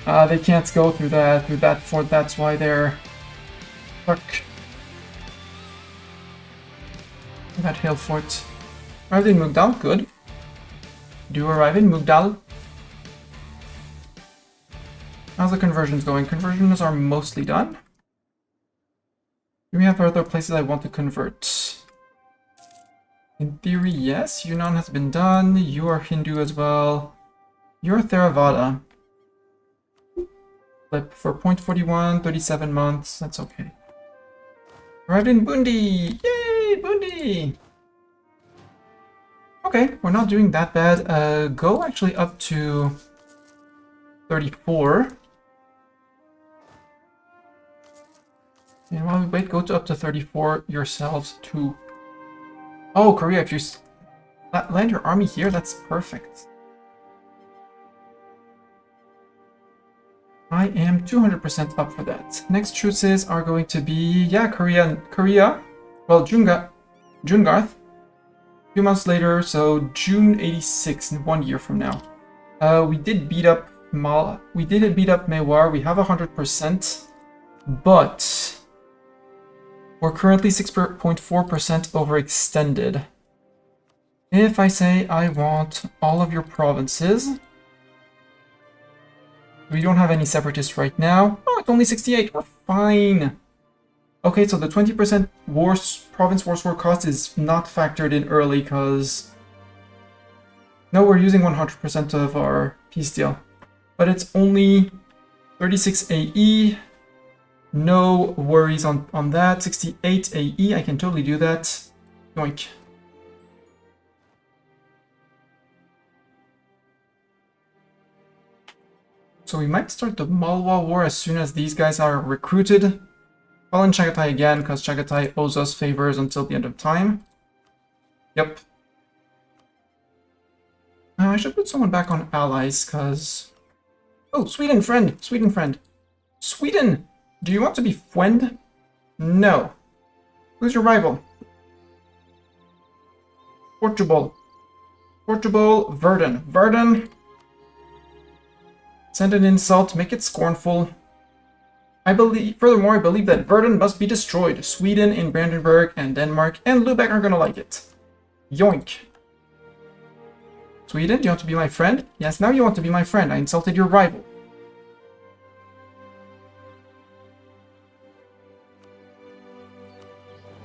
They can't go through that fort, that's why they're stuck. That hill fort. Arrived in Mugdal, good. Do arrive in Mugdal. How's the conversions going? Conversions are mostly done. Do we have other places I want to convert? In theory, yes. Yunnan has been done. You are Hindu as well. You're Theravada. Flip for 0.41, 37 months. That's okay. Arrived in Bundi! Yay, Bundi! Okay, we're not doing that bad. Go actually up to 34. And while we wait, go to up to 34 yourselves too. Oh, Korea, if you land your army here, that's perfect. I am 200% up for that. Next truces are going to be, yeah, Korea. Well, Jungarth. 2 months later, so June 86, 1 year from now. We did beat up Mewar. We have 100%, but we're currently 6.4% overextended. If I say I want all of your provinces, we don't have any separatists right now. Oh, it's only 68. We're fine. Okay, so the 20% province war score cost is not factored in early because... No, we're using 100% of our peace deal. But it's only 36 AE. No worries on that. 68 AE, I can totally do that. Yoink. So we might start the Malwa War as soon as these guys are recruited. Call in Chagatai again, because Chagatai owes us favors until the end of time. Yep. I should put someone back on allies, because... Oh, Sweden friend! Sweden friend! Sweden! Do you want to be friend? No. Who's your rival? Portugal. Portugal, Verdun. Verdun! Send an insult, make it scornful. Furthermore, I believe that Verdun must be destroyed. Sweden and Brandenburg and Denmark and Lubeck are gonna like it. Yoink. Sweden, do you want to be my friend? Yes, now you want to be my friend. I insulted your rival.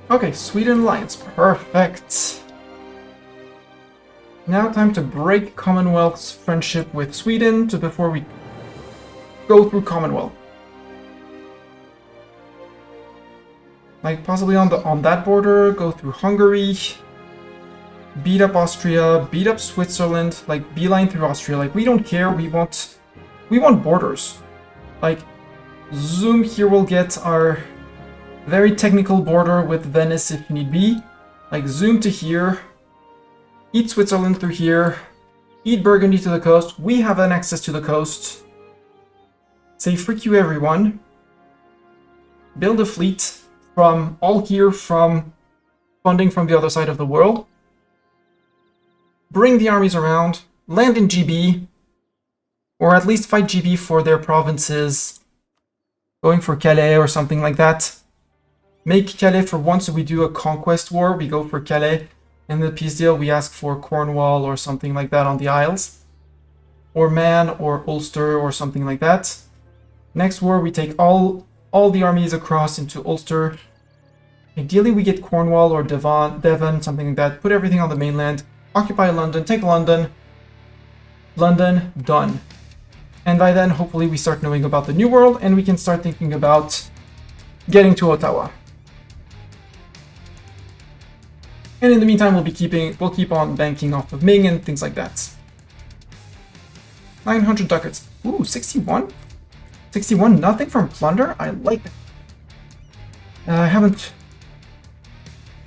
Okay, Sweden alliance. Perfect. Now time to break Commonwealth's friendship with Sweden before we go through Commonwealth. Like possibly on that border, go through Hungary, beat up Austria, beat up Switzerland, like beeline through Austria. Like we don't care, we want borders. Like zoom here, we'll get our very technical border with Venice if need be. Like zoom to here, eat Switzerland through here, eat Burgundy to the coast. We have an access to the coast. Say frick you everyone. Build a fleet from all here, from funding from the other side of the world. Bring the armies around, land in GB, or at least fight GB for their provinces, going for Calais or something like that. Make Calais for once, so we do a conquest war, we go for Calais. In the peace deal, we ask for Cornwall or something like that on the Isles. Or Man or Ulster or something like that. Next war, we take all the armies across into Ulster. Ideally, we get Cornwall or Devon, something like that. Put everything on the mainland. Occupy London, take London. London, done. And by then, hopefully, we start knowing about the New World and we can start thinking about getting to Ottawa. And in the meantime, we'll keep on banking off of Ming and things like that. 900 ducats. Ooh, 61? 61, nothing from plunder? I like it. I haven't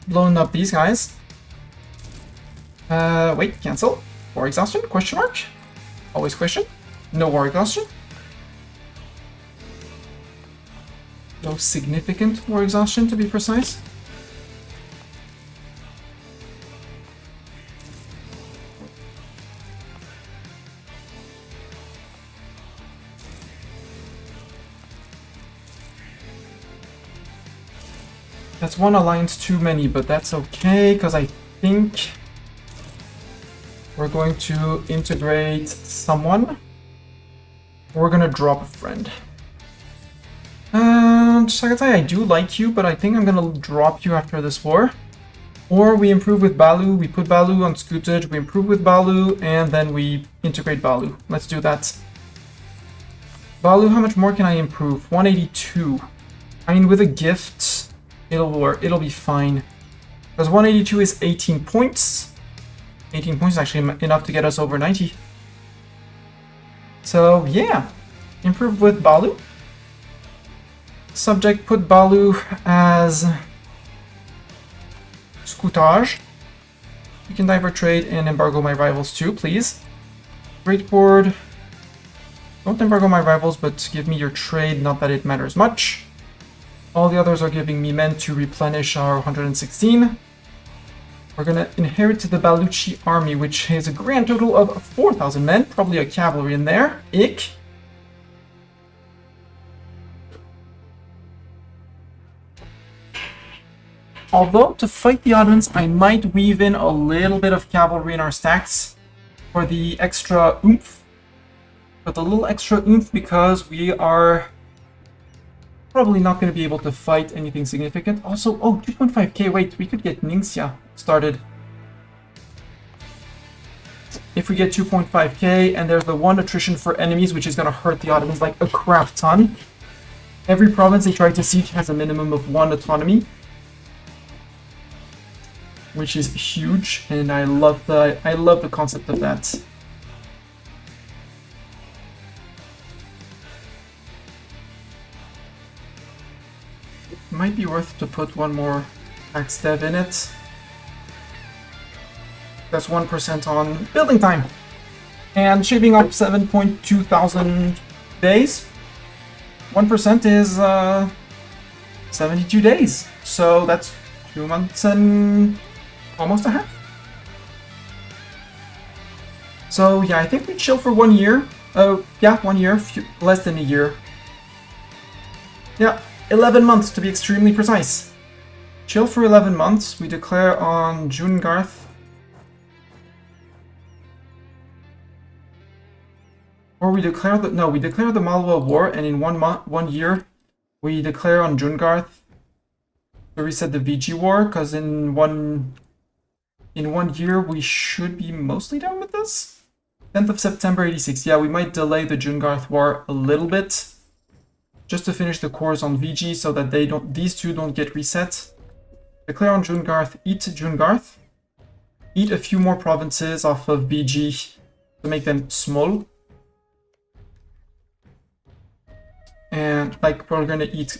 blown up these guys. Wait, cancel. War exhaustion? Question mark? Always question. No war exhaustion. No significant war exhaustion, to be precise. That's one alliance too many, but that's okay, because I think we're going to integrate someone. We're gonna drop a friend. And Chagatai, I do like you, but I think I'm gonna drop you after this war. Or we improve with Balu, we put Balu on Scootage, we improve with Balu, and then we integrate Balu. Let's do that. Balu, how much more can I improve? 182. I mean, with a gift, it'll work, it'll be fine. Because 182 is 18 points. 18 points is actually enough to get us over 90. So, yeah. Improve with Balu. Subject, put Balu as Scootage. You can divert trade and embargo my rivals too, please. Great board. Don't embargo my rivals, but give me your trade, not that it matters much. All the others are giving me men to replenish our 116. We're gonna inherit the Baluchi army, which has a grand total of 4,000 men, probably a cavalry in there. Ick. Although, to fight the Ottomans, I might weave in a little bit of cavalry in our stacks for the extra oomph. But a little extra oomph because we are probably not going to be able to fight anything significant. Also, oh, 2.5k, wait, we could get Ningxia started. If we get 2.5k, and there's the one attrition for enemies, which is going to hurt the Ottomans like a crap ton. Every province they try to siege has a minimum of 1 autonomy, which is huge, and I love the concept of that. It might be worth to put one more tax dev in it. That's 1% on building time, and shaving up 7.2 thousand days. 1% is 72 days, so that's 2 months and almost a half. So yeah, I think we chill for 1 year. Yeah, 1 year, less than a year. Yeah, 11 months to be extremely precise. Chill for 11 months. We declare on Jungarth. Or we declare the, no, we declare the Malwa War, and in 1 year, we declare on Jungarth to reset the VG War, because in one year we should be mostly done with this. 10th of September 86. Yeah, we might delay the Jungarth War a little bit, just to finish the cores on VG so that these two don't get reset. Declare on Jungarth, eat Jungarth, eat a few more provinces off of VG to make them small. And like we're gonna eat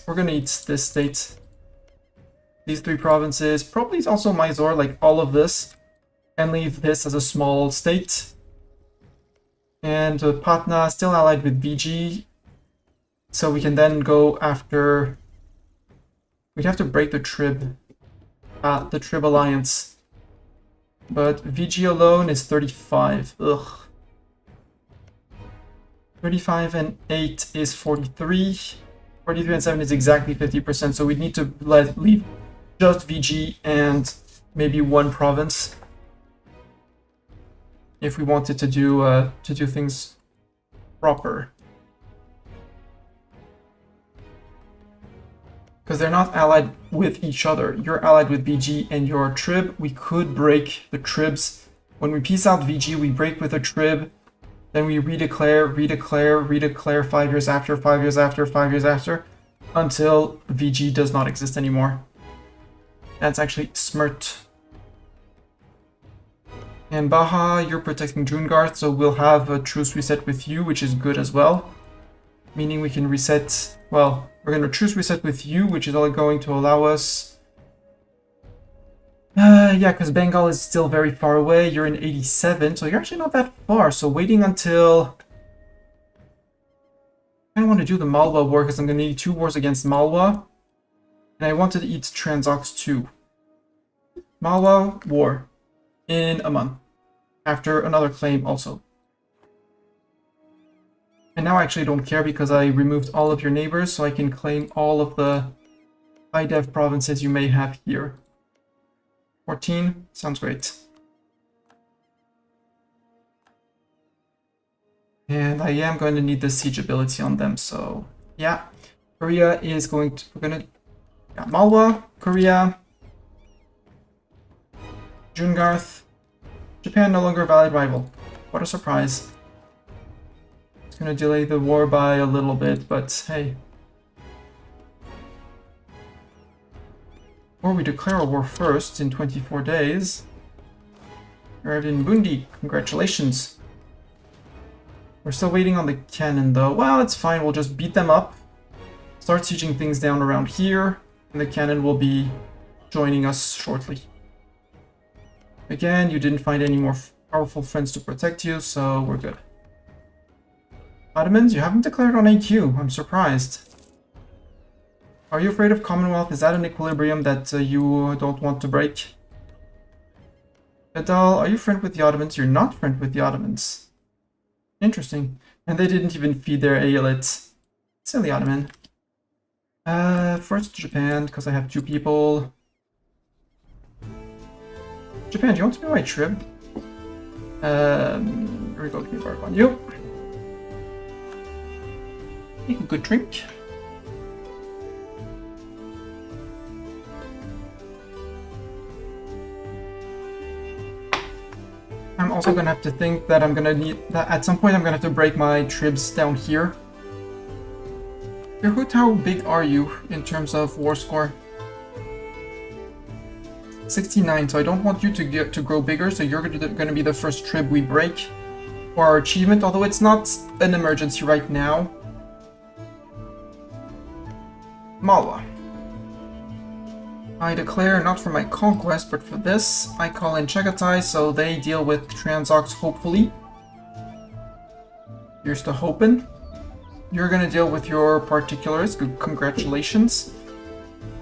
this state. These 3 provinces, probably also Mysore, like all of this, and leave this as a small state. And Patna still allied with VG, so we can then go after. We'd have to break the Trib alliance, but VG alone is 35. Ugh. 35 and 8 is 43. 43 and 7 is exactly 50%, so we need to leave just VG and maybe 1 province if we wanted to do things proper. Because they're not allied with each other. You're allied with VG and your Trib. We could break the Tribs. When we peace out VG, we break with a Trib. Then we redeclare 5 years after, 5 years after, 5 years after, until VG does not exist anymore. That's actually smart. And Baha, you're protecting Jungarth, so we'll have a truce reset with you, which is good as well. Meaning we can reset, well, we're going to truce reset with you, which is only going to allow us... yeah, because Bengal is still very far away. You're in 87, so you're actually not that far. So waiting until... I don't want to do the Malwa war because I'm going to need 2 wars against Malwa. And I wanted to eat Transox too. Malwa war in a month. After another claim also. And now I actually don't care because I removed all of your neighbors, so I can claim all of the high dev provinces you may have here. 14, sounds great. And I am going to need the siege ability on them, so yeah. Korea is going to, we're gonna, yeah, Malwa, Korea. Jungarth. Japan no longer a valid rival. What a surprise. It's gonna delay the war by a little bit, but hey. Or we declare a war first in 24 days. Arrived in Bundi. Congratulations. We're still waiting on the cannon though. Well, it's fine. We'll just beat them up. Start sieging things down around here. And the cannon will be joining us shortly. Again, you didn't find any more powerful friends to protect you, so we're good. Ottomans, you haven't declared on AQ. I'm surprised. Are you afraid of Commonwealth? Is that an equilibrium that you don't want to break? Adal, are you friend with the Ottomans? You're not friend with the Ottomans. Interesting. And they didn't even feed their aelites. Silly Ottoman. First Japan, because I have 2 people. Japan, do you want to be my trib? Here we go, give me bark on you. Make a good drink. I'm also gonna have to think that I'm gonna need that at some point I'm gonna have to break my tribs down here. Yerhut, how big are you in terms of war score? 69, so I don't want you to grow bigger, so you're gonna be the first trib we break for our achievement, although it's not an emergency right now. Malwa. I declare not for my conquest, but for this. I call in Chagatai, so they deal with Transox, hopefully. Here's the hoping. You're gonna deal with your particulars. Good, congratulations.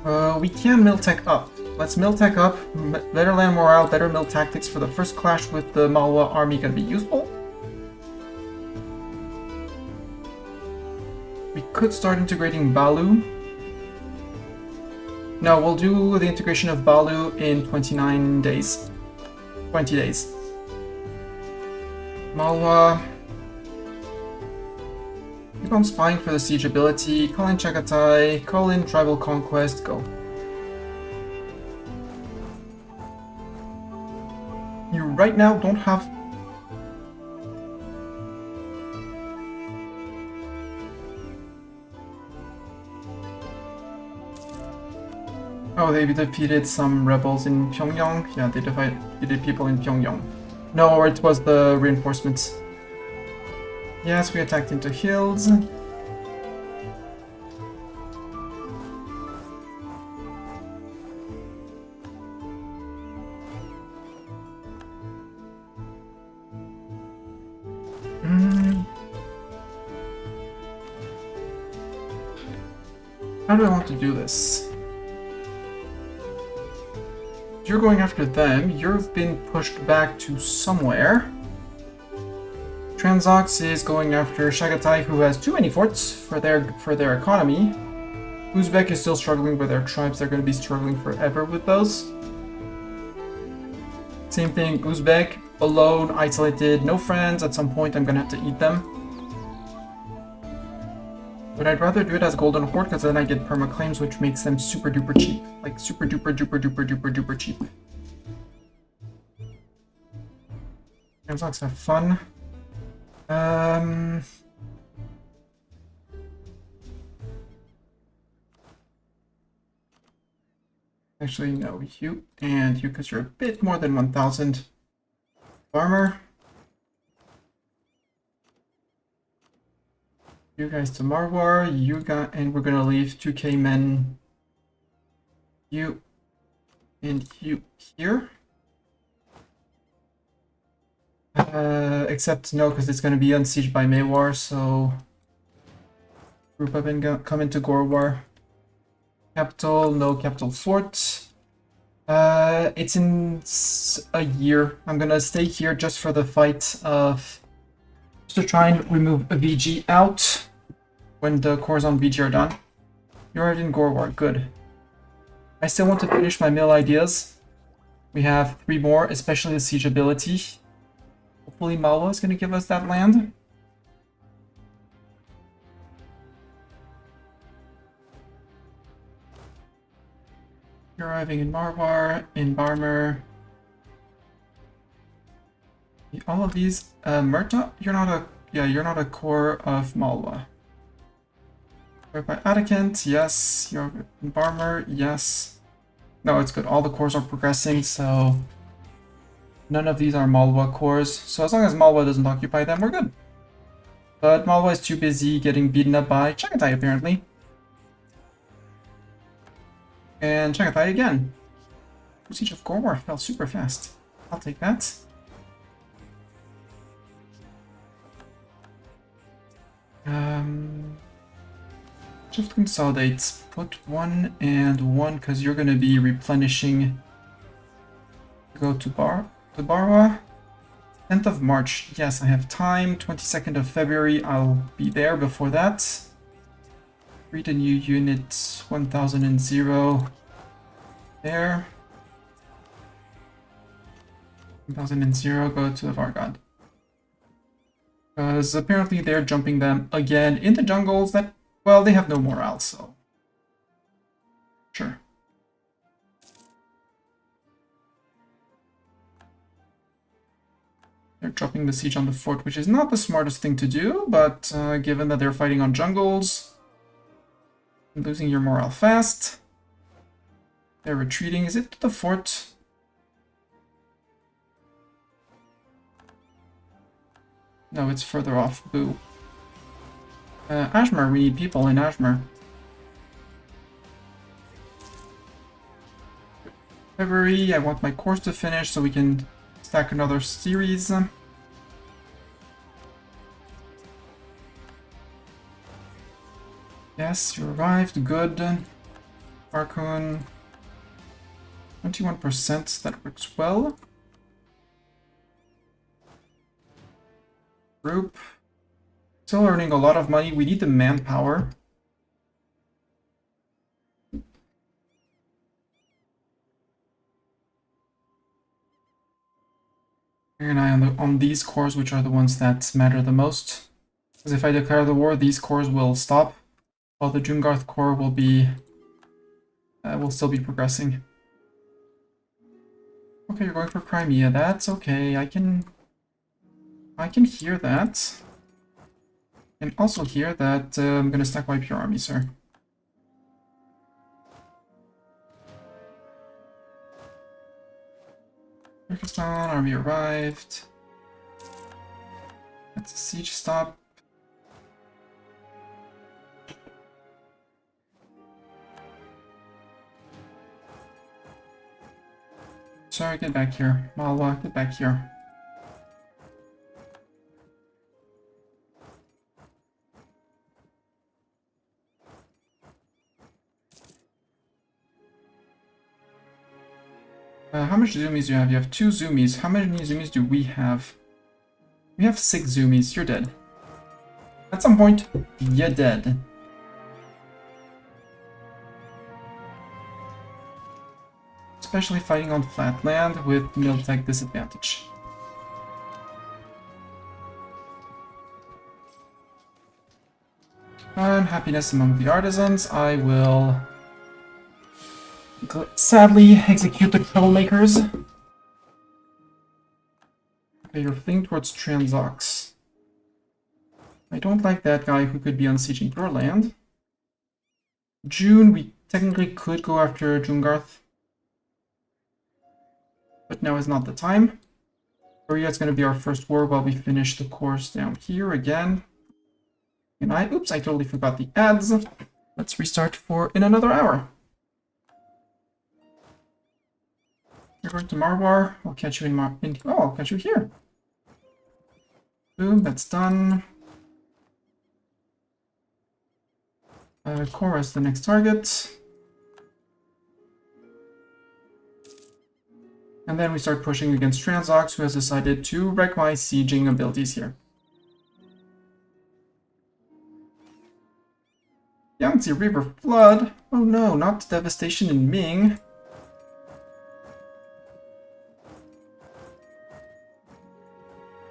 We can Miltech up. Let's Miltech up. Better land morale, better mill tactics for the first clash with the Malwa army gonna be useful. We could start integrating Balu. No, we'll do the integration of Balu in 29 days. 20 days. Malwa. Keep on spying for the siege ability. Call in Chagatai. Call in Tribal Conquest. Go. You right now don't have... Oh, they defeated some rebels in Pyongyang? Yeah, they defeated people in Pyongyang. No, or it was the reinforcements. Yes, we attacked into hills. How do I want to do this? You're going after them. You've been pushed back to somewhere. Transox is going after Chagatai, who has too many forts for their economy. Uzbek is still struggling with their tribes. They're going to be struggling forever with those. Same thing, Uzbek, alone, isolated, no friends. At some point, I'm going to have to eat them. But I'd rather do it as Golden Horde, because then I get perma-claims, which makes them super duper cheap. Like super duper duper duper duper duper cheap. Transox have fun. Actually, no, you and you, because you're a bit more than 1,000 armor. You guys to Marwar, you got, and we're gonna leave 2k men. You and you here. Except no, because it's gonna be unsieged by Maywar, so group up and come into Gorwar. Capital, no capital fort. It's in a year. I'm gonna stay here just for the fight of, just to try and remove a VG out when the cores on VG are done. You're already in Gorwar, good. I still want to finish my mill ideas. We have 3 more, especially the siege ability. Hopefully Malwa is going to give us that land. You're arriving in Marwar, in Barmer. All of these, Murta, you're not a, yeah, you're not a core of Malwa. By Adakant, yes. You're Barmer, yes. No, it's good. All the cores are progressing, so none of these are Malwa cores. So as long as Malwa doesn't occupy them, we're good. But Malwa is too busy getting beaten up by Chagatai, apparently. And Chagatai again. Siege of Gorwar fell super fast. I'll take that. Shift consolidates. Put 1 and 1 because you're going to be replenishing. Go to Barwa. 10th of March. Yes, I have time. 22nd of February. I'll be there before that. Read a new unit. 1000 there. 1000 go to the Vargad. Because apparently they're jumping them again in the jungles that, well, they have no morale, so. Sure. They're dropping the siege on the fort, which is not the smartest thing to do, but given that they're fighting on jungles, losing your morale fast. They're retreating. Is it to the fort? No, it's further off. Boo. Ashmar, we need people in Ashmar. February, I want my course to finish so we can stack another series. Yes, you arrived. Good. Arkun. 21%, that works well. Group. Still earning a lot of money. We need the manpower. Keep an eye on these cores, which are the ones that matter the most. Because if I declare the war, these cores will stop, while the Jungarth core will be will still be progressing. Okay, you're going for Crimea. That's okay. I can hear that. I can also hear that I'm gonna stack wipe your army, sir. Kyrgyzstan, army arrived. That's a siege stop. Sorry, get back here. Malwa, get back here. How much zoomies do you have? You have 2 zoomies. How many zoomies do we have? We have 6 zoomies. You're dead. At some point, you're dead. Especially fighting on flat land with Miltech disadvantage. Unhappiness among the artisans. I will sadly execute the troublemakers. Okay, you're fleeing towards Transox. I don't like that guy who could be unsieging your land. June, we technically could go after Jungarth. But now is not the time. Korea is going to be our first war while we finish the course down here again. And oops, I totally forgot the ads. Let's restart in another hour. You're going to Marwar. I'll catch you I'll catch you here. Boom, that's done. Korra is the next target. And then we start pushing against Transox, who has decided to wreck my sieging abilities here. Yangtze River Flood. Oh no, not devastation in Ming.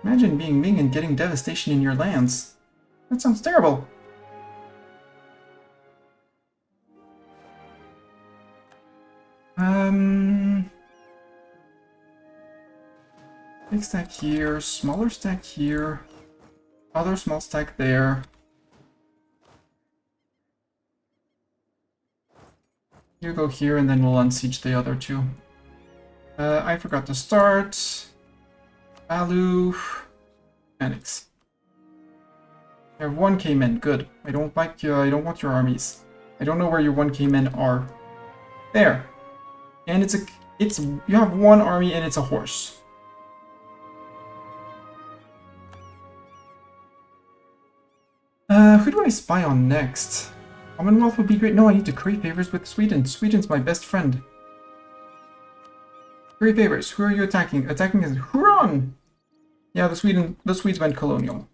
Imagine being Ming and getting devastation in your lands. That sounds terrible. Big stack here, smaller stack here, other small stack there. You go here and then we'll unsiege the other two. I forgot to start. Alu. Annex. You have 1k men, good. I don't want your armies. I don't know where your 1k men are. There. And you have one army and it's a horse. Who do I spy on next? Commonwealth would be great. No, I need to create favors with Sweden. Sweden's my best friend. Create favors. Who are you attacking? Attacking is Huron! Yeah, the Swedes went colonial.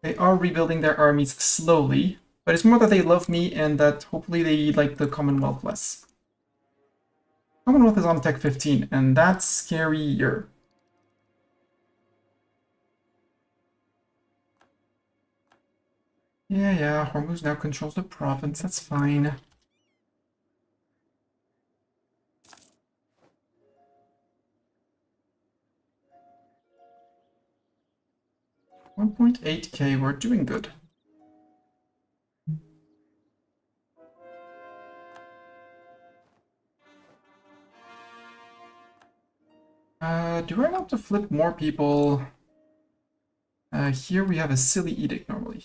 They are rebuilding their armies slowly, but it's more that they love me and that hopefully they like the Commonwealth less. Commonwealth is on Tech 15, and that's scarier. Yeah, Hormuz now controls the province, that's fine. $1.8k, we're doing good. Do I want to flip more people? Here we have a silly edict normally.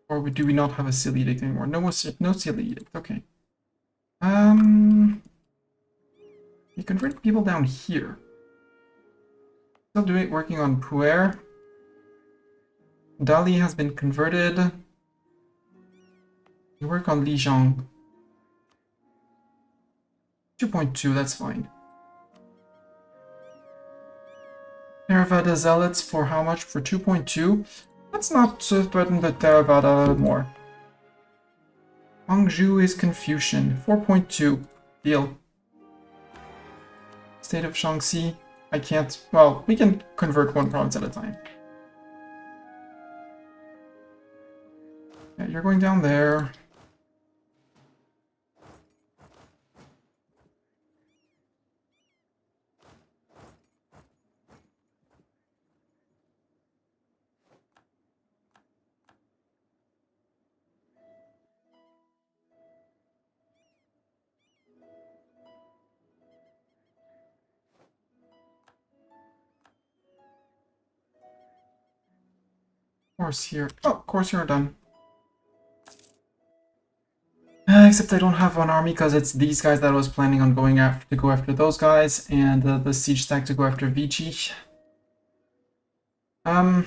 Or do we not have a silly edict anymore? No silly edict, okay. You convert people down here. Still working on Puer. Dali has been converted. You work on Lijiang. 2.2, that's fine. Theravada Zealots for how much? For 2.2? Let's not threaten the Theravada more. Hangzhou is Confucian. 4.2. Deal. State of Shaanxi. I can't... Well, we can convert one province at a time. Yeah, you're going down there. Course here. Oh, course you're done. Except I don't have one army because it's these guys that I was planning on going after to go after those guys, and the siege stack to go after Vichy. I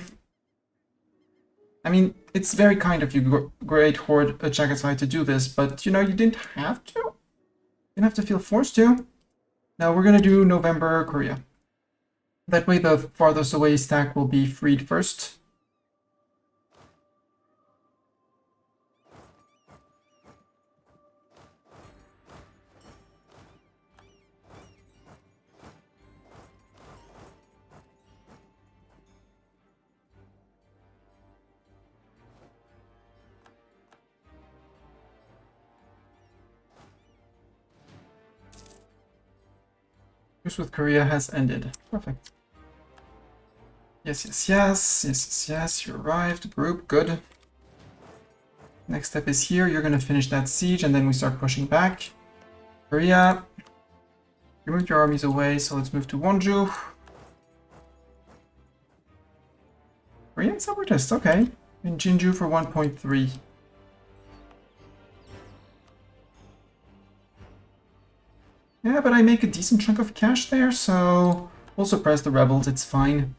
mean, it's very kind of you, Great Horde Chagatai, to do this, but you know, you didn't have to. You didn't have to feel forced to. Now we're gonna do November Korea. That way the farthest away stack will be freed first. Truce with Korea has ended. Perfect. Yes, you arrived. Group, good. Next step is here. You're gonna finish that siege and then we start pushing back. Korea. You moved your armies away, so let's move to Wonju. Korean separatists, okay. And Jinju for 1.3. Yeah, but I make a decent chunk of cash there, so we'll suppress the rebels, it's fine.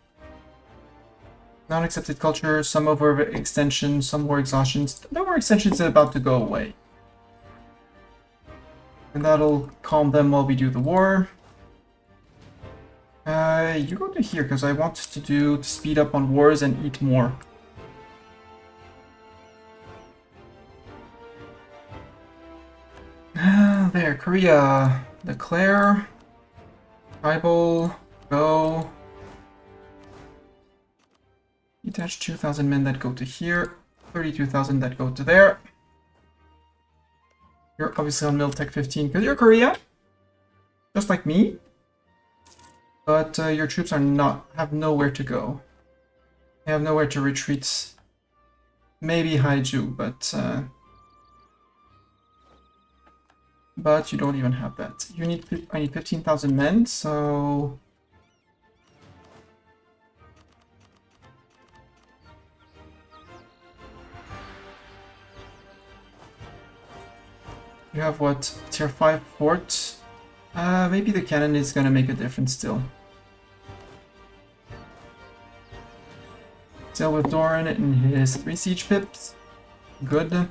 Non-accepted culture, some overextension, some war exhaustions. The overextensions are about to go away. And that'll calm them while we do the war. You go to here, because I want to speed up on wars and eat more. There, Korea. Declare. Tribal. Go. Detach 2,000 men that go to here. 32,000 that go to there. You're obviously on Miltech 15 because you're Korea. Just like me. But your troops have nowhere to go. They have nowhere to retreat. Maybe Haiju, but you don't even have that. I need 15,000 men, so you have what? Tier 5 fort? Maybe the cannon is gonna make a difference still. Still with Doran and his 3 siege pips. Good.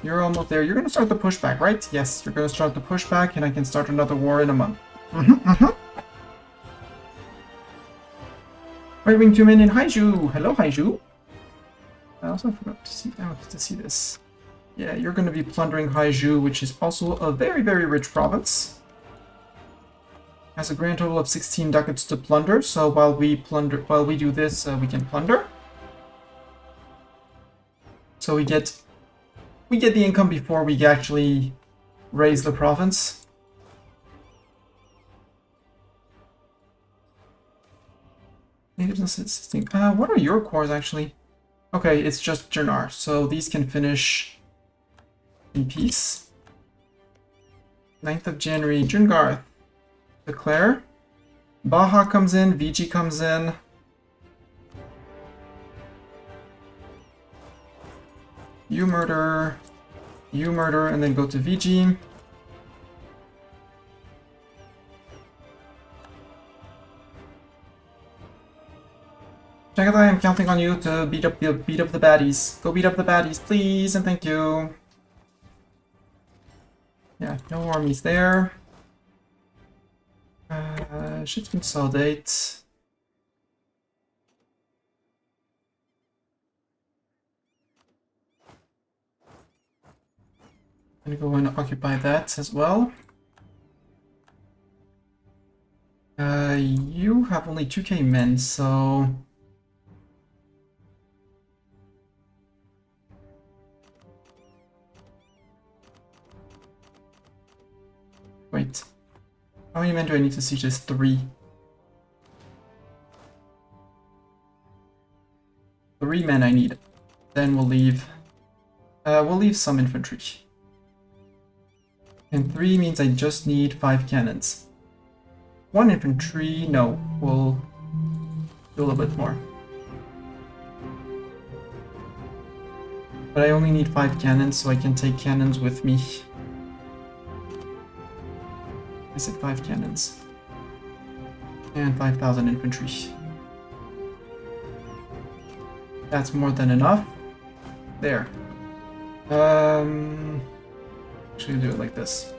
You're almost there. You're gonna start the pushback, right? Yes, you're gonna start the pushback and I can start another war in a month. Right wing 2 men in Haiju. Hello, Haiju. I also forgot to see this. Yeah, you're going to be plundering Haiju, which is also a very, very rich province. Has a grand total of 16 ducats to plunder, so while we do this, we can plunder. So we get the income before we actually raise the province. Natives assisting. What are your cores actually? Okay, it's just Jernar, so these can finish in peace. 9th of January, Jungarth. Declare. Baja comes in, VG comes in. You murder, and then go to VG. Jagatai, I'm counting on you to beat up the baddies. Go beat up the baddies, please, and thank you. Yeah, no armies there. Should consolidate. I'm gonna go and occupy that as well. You have only 2k men, so wait. How many men do I need to siege this? 3. 3 men I need. Then we'll leave some infantry. And 3 means I just need 5 cannons. 1 infantry, no, we'll do a little bit more. But I only need 5 cannons, so I can take cannons with me. I said 5 cannons. And 5,000 infantry. That's more than enough. There. Actually do it like this.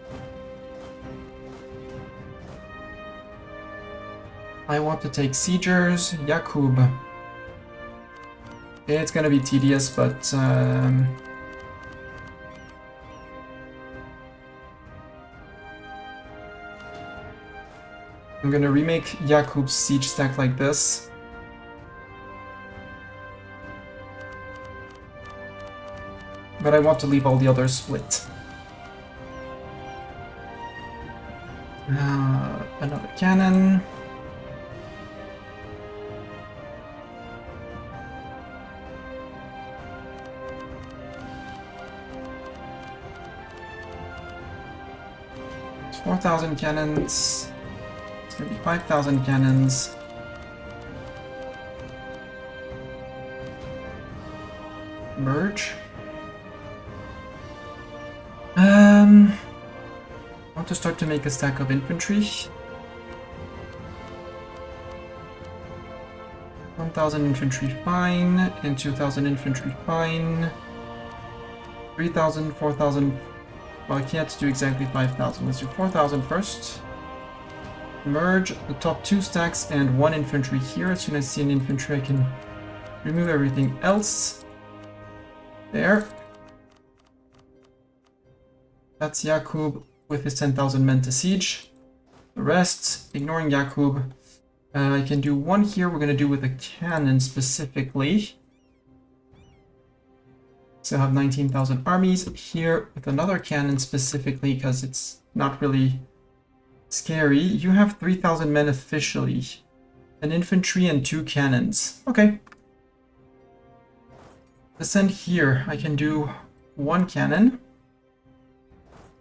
I want to take siegers. Yakub. It's gonna be tedious, but I'm gonna remake Yakub's siege stack like this. But I want to leave all the others split. Another cannon. It's 4,000 cannons. It's gonna be 5,000 cannons. Merge. I want to start to make a stack of infantry. 1,000 infantry fine, and 2,000 infantry fine. 3,000, 4,000. Well, I can't do exactly 5,000. Let's do 4,000 first. Merge the top 2 stacks and 1 infantry here. As soon as I see an infantry, I can remove everything else. There. That's Yakub with his 10,000 men to siege. The rest, ignoring Yakub. I can do 1 here. We're going to do with a cannon specifically. So I have 19,000 armies here with another cannon specifically because it's not really Scary. You have 3,000 men officially. An infantry and 2 cannons. Okay. Descend here. I can do 1 cannon.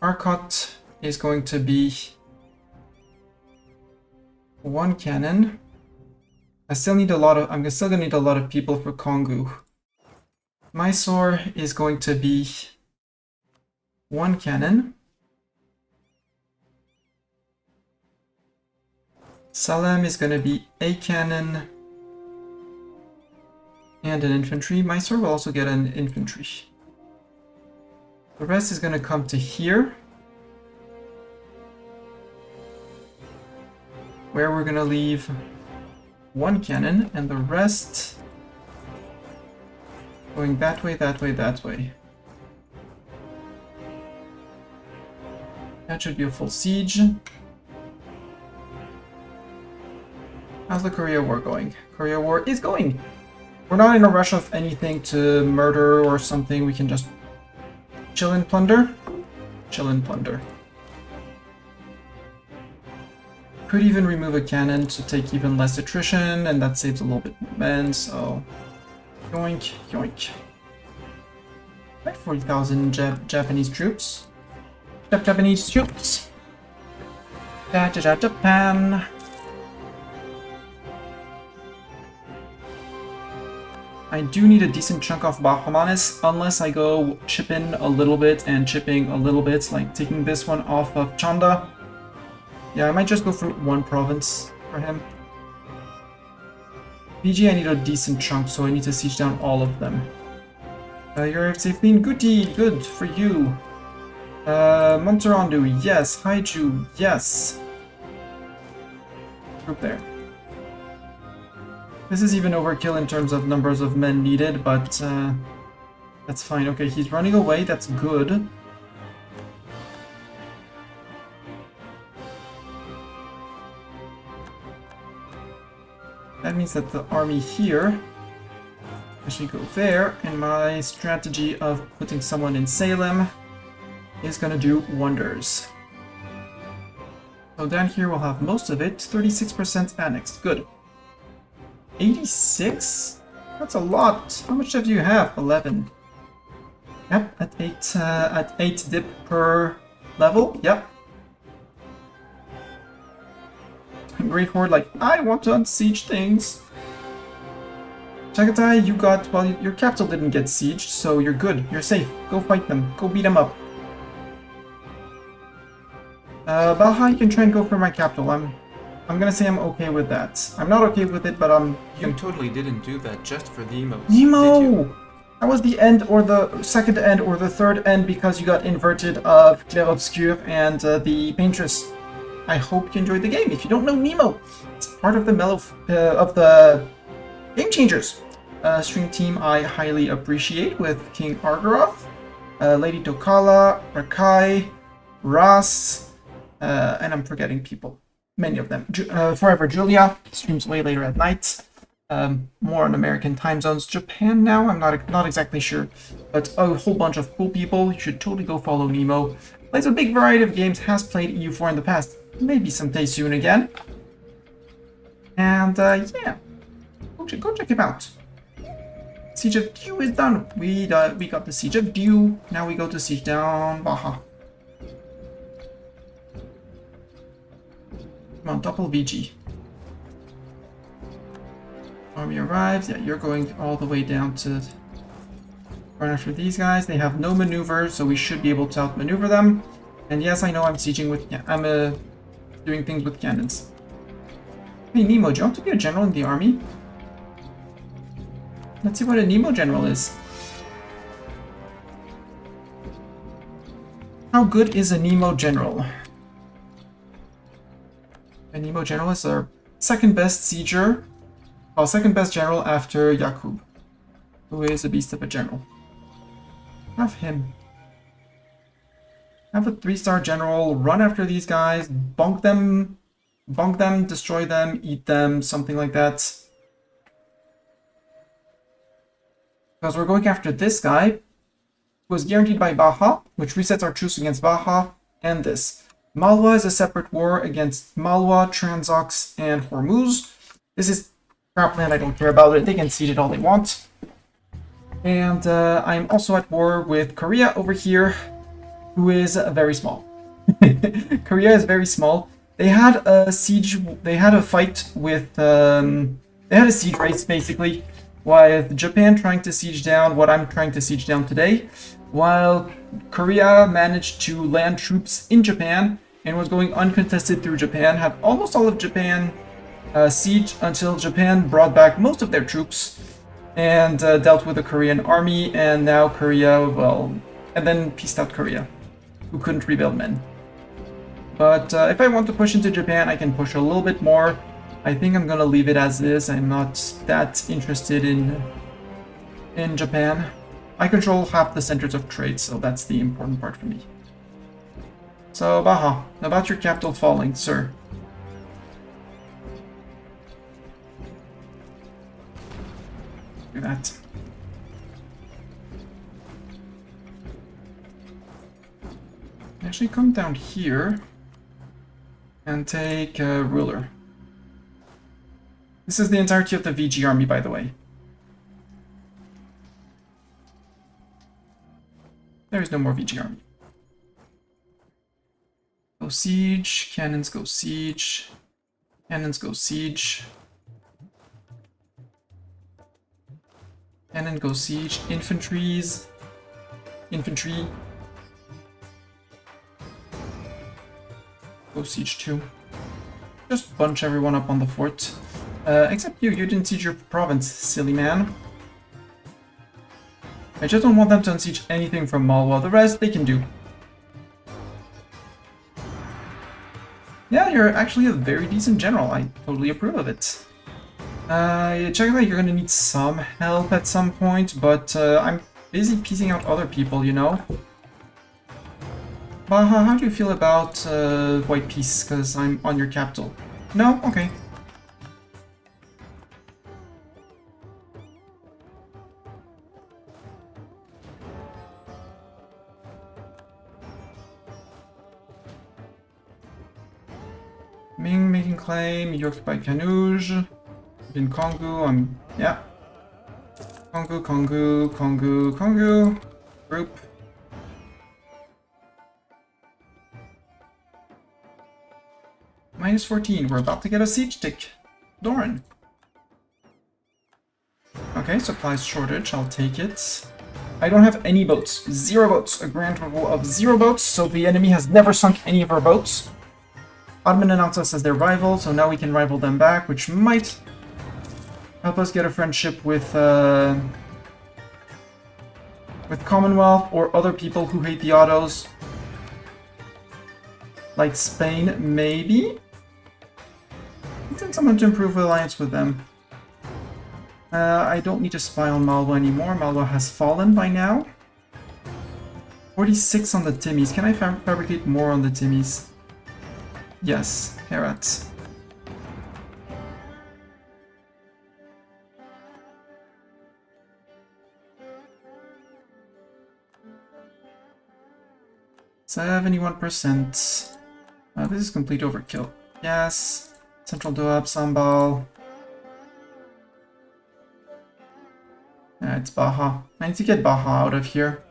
Arcot is going to be 1 cannon. I'm still gonna need a lot of people for Kongu. Mysore is going to be 1 cannon. Salem is gonna be a cannon and an infantry. Mysore will also get an infantry. The rest is gonna come to here, where we're gonna leave 1 cannon, and the rest going that way, that way, that way. That should be a full siege. How's the Korea War going? Korea War is going! We're not in a rush of anything to murder or something, we can just chill and plunder. Chill and plunder. Could even remove a cannon to take even less attrition, and that saves a little bit more men, so... Yoink, yoink. Right, 40,000 Japanese troops. Japanese troops! Japan! I do need a decent chunk off Bahamanis, unless I go chip in a little bit and chipping a little bit, like taking this one off of Chanda. Yeah, I might just go for 1 province for him. BG, I need a decent chunk, so I need to siege down all of them. You're safely in Guti, good for you. Monterandu, yes. Haiju, yes. Group there. This is even overkill in terms of numbers of men needed, but that's fine. Okay, he's running away, that's good. That means that the army here actually go there, and my strategy of putting someone in Salem is gonna do wonders. So down here we'll have most of it, 36% annexed, good. 86? That's a lot. How much do you have? 11. Yep, at 8 dip per level, yep. Great Horde, like, I want to unsiege things. Chagatai, you got, well, your capital didn't get sieged, so you're good. You're safe. Go fight them. Go beat them up. Balha, you can try and go for my capital. I'm gonna say I'm okay with that. I'm not okay with it, but You totally didn't do that just for the emotes, Nemo! did you? That was the end, or the second end, or the third end, because you got inverted of Clair Obscur and the Paintress. I hope you enjoyed the game. If you don't know Nemo, it's part of the of the Game Changers stream team I highly appreciate, with King Argaroth, Lady Tokala, Rakai, Ras, and I'm forgetting people. Many of them. Forever Julia streams way later at night. More on American time zones. Japan now, I'm not exactly sure, but a whole bunch of cool people. You should totally go follow Nemo. Plays a big variety of games, has played EU4 in the past. Maybe someday soon again. And yeah, go check him out. Siege of Dew is done. We got the Siege of Dew. Now we go to siege down Baja. Come on, double VG. Army arrives. Yeah, you're going all the way down to run after these guys. They have no maneuver, so we should be able to outmaneuver them. And yes, I know I'm sieging with. I'm doing things with cannons. Hey Nemo, do you want to be a general in the army? Let's see what a Nemo general is. How good is a Nemo general? A Nemo general is our second best sieger. Well, second best general after Yakub, who is a beast of a general. Have him. Have a 3-star general, run after these guys, bonk them, destroy them, eat them, something like that. Because we're going after this guy, who is guaranteed by Baja, which resets our truce against Baja, and this. Malwa is a separate war against Malwa, Transox, and Hormuz. This is cropland, I don't care about it. They can siege it all they want. And I'm also at war with Korea over here, who is very small. Korea is very small. They had a siege, they had a fight with, they had a siege race basically, with Japan trying to siege down what I'm trying to siege down today, while Korea managed to land troops in Japan and was going uncontested through Japan, had almost all of Japan siege until Japan brought back most of their troops and dealt with the Korean army, and now Korea, well, and then peaced out Korea, who couldn't rebuild men. But if I want to push into Japan, I can push a little bit more. I think I'm gonna leave it as is. I'm not that interested in Japan. I control half the centers of trade, so that's the important part for me. So, Baha, about your capital falling, sir. Do that. Actually, come down here and take ruler. This is the entirety of the VG army, by the way. There is no more VG army. Go siege, cannons go siege, cannons go siege. Cannon go siege, infantry. Go siege too. Just bunch everyone up on the fort. Except you didn't siege your province, silly man. I just don't want them to unsiege anything from Malwa. The rest they can do. Yeah, you're actually a very decent general. I totally approve of it. Check out, you're gonna need some help at some point, but I'm busy piecing out other people, you know? Baha, how do you feel about white peace? Because I'm on your capital. No? Okay. Ming making claim, you occupied Kanouj. In Kongu, yeah. Kongu. Group. Minus 14, we're about to get a siege tick. Doran. Okay, supplies shortage, I'll take it. I don't have any boats. 0 boats. A grand total of 0 boats, so the enemy has never sunk any of our boats. Ottoman announced us as their rival, so now we can rival them back, which might help us get a friendship with Commonwealth or other people who hate the Ottos. Like Spain, maybe? I think someone to improve alliance with them. I don't need to spy on Malwa anymore. Malwa has fallen by now. 46 on the Timmies. Can I fabricate more on the Timmies? Yes, Herat. %71%. This is complete overkill. Yes. Central Doab, Sambal. It's Baha. I need to get Baha out of here.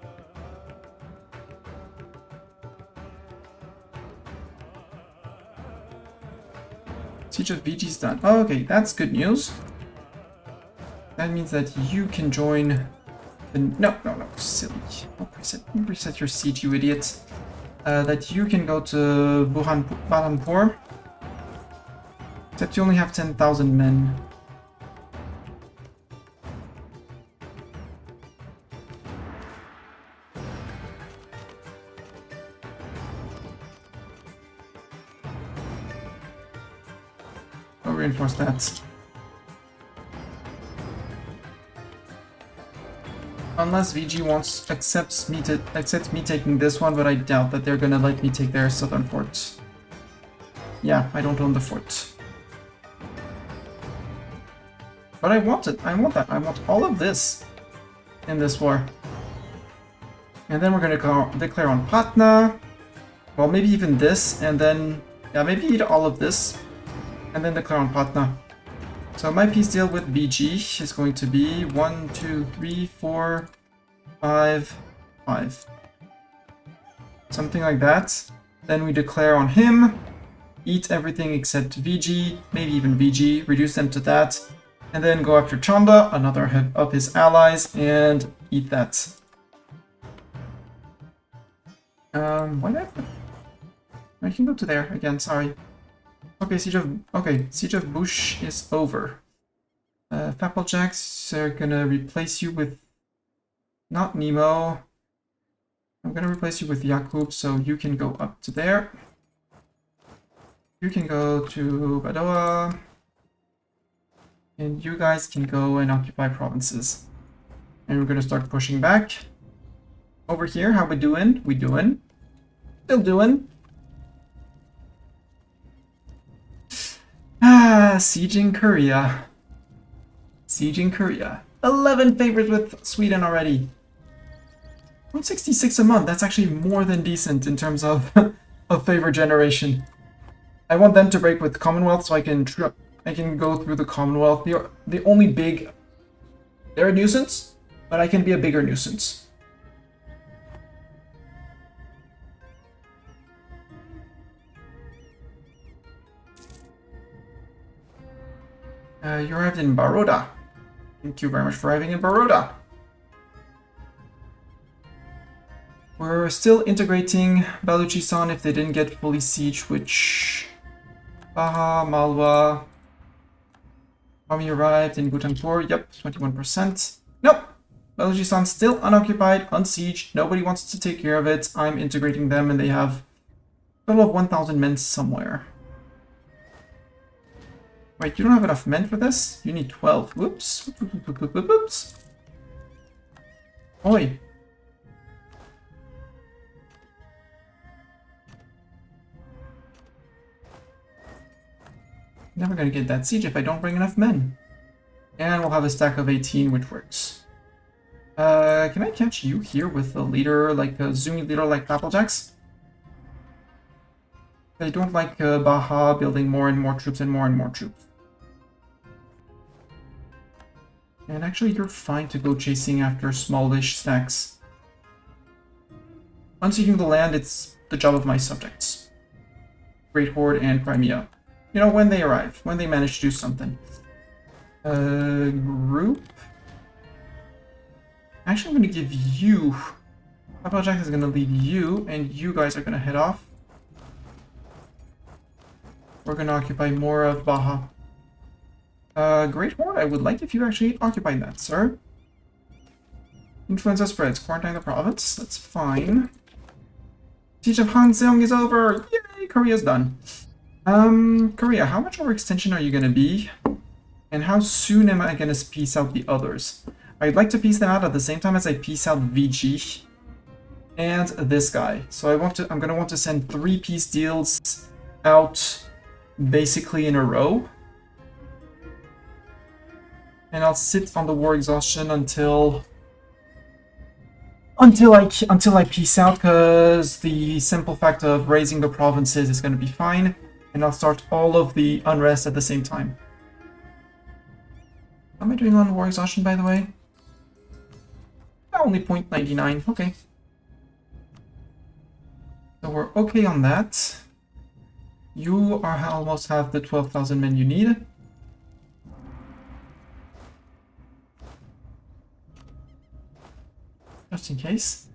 Siege of VG's done. Oh, okay, that's good news. That means that you can join the... No, silly. Don't reset your siege, you idiot. That you can go to Burhanpur. Except you only have 10,000 men. I'll reinforce that. Unless VG accepts me taking this one, but I doubt that they're gonna let me take their southern fort. Yeah, I don't own the fort. But I want it. I want that. I want all of this in this war. And then we're gonna declare on Patna. Well, maybe even this, and then... Yeah, maybe eat all of this, and then declare on Patna. So my peace deal with BG is going to be 1, 2, 3, 4, 5, 5. Something like that. Then we declare on him, eat everything except VG, maybe even VG, reduce them to that, and then go after Chanda, another of his allies, and eat that. Why did I can go to there again, sorry. Okay, Siege of Bush is over. Pappeljacks are gonna replace you with... Not Nemo. I'm gonna replace you with Yakub, so you can go up to there. You can go to Badoa. And you guys can go and occupy provinces. And we're gonna start pushing back. Over here, how we doing? We doing? Still doing. Sieging Korea. Sieging Korea. 11 favors with Sweden already. 166 a month. That's actually more than decent in terms of of favor generation. I want them to break with Commonwealth so I can go through the Commonwealth. The only big... They're a nuisance, but I can be a bigger nuisance. You arrived in Baroda. Thank you very much for arriving in Baroda. We're still integrating Baluchistan if they didn't get fully sieged, which... Baha, Malwa... Army arrived in Bhutanpur, yep, 21%. Nope! Baluchistan still unoccupied, unsieged, nobody wants to take care of it. I'm integrating them and they have a total of 1,000 men somewhere. Wait, you don't have enough men for this? You need 12. Whoops. Whoops. Oi. Never gonna get that siege if I don't bring enough men. And we'll have a stack of 18, which works. Can I catch you here with a leader, like a Zuni leader like Pappeljacks? I don't like Baha building more and more troops and more troops. And actually, you're fine to go chasing after smallish stacks. Unseating the land, it's the job of my subjects. Great Horde and Crimea. You know, when they arrive, when they manage to do something. Group? Actually, I'm going to give you... Applejack is going to lead you, and you guys are going to head off. We're going to occupy more of Baha. Great Horde, I would like if you actually occupied that, sir. Influenza spreads. Quarantine the province. That's fine. Siege of Hanseong is over! Yay! Korea's done. Korea, how much overextension are you going to be? And how soon am I going to peace out the others? I'd like to peace them out at the same time as I peace out VG and this guy. So I'm going to want to send 3 peace deals out basically in a row. And I'll sit on the war exhaustion until I peace out, because the simple fact of raising the provinces is going to be fine. And I'll start all of the unrest at the same time. How am I doing on war exhaustion, by the way? Only 0.99, okay. So we're okay on that. You almost have the 12,000 men you need. Just in case.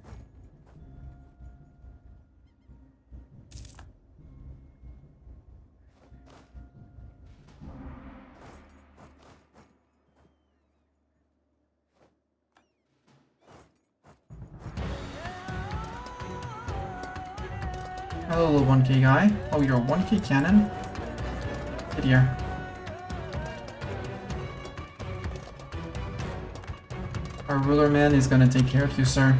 Hello, little 1k guy. Oh, you're a 1k cannon? Get here. Our ruler man is gonna take care of you, sir.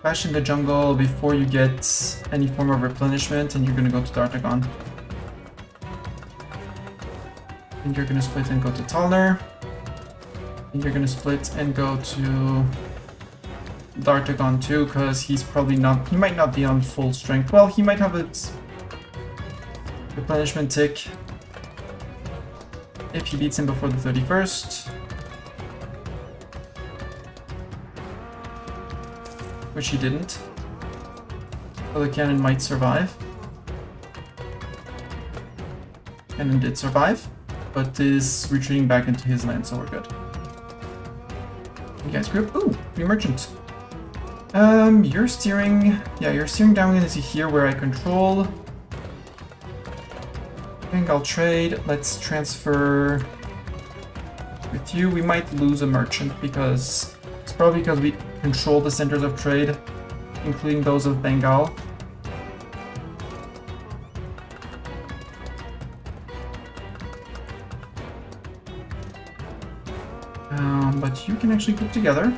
Crash in the jungle before you get any form of replenishment, and you're gonna go to Dartagon. And you're gonna split and go to Talner. And you're gonna split and go to D'Artagon too, because he might not be on full strength. Well, he might have its replenishment tick if he beats him before the 31st. Which he didn't. So the cannon might survive. Cannon did survive, but is retreating back into his land, so we're good. You guys group? Ooh, free merchant. You're steering... Yeah, you're steering down into here where I control. I think I'll trade. Let's transfer with you. We might lose a merchant because... It's probably because we control the centers of trade, including those of Bengal. But you can actually group together.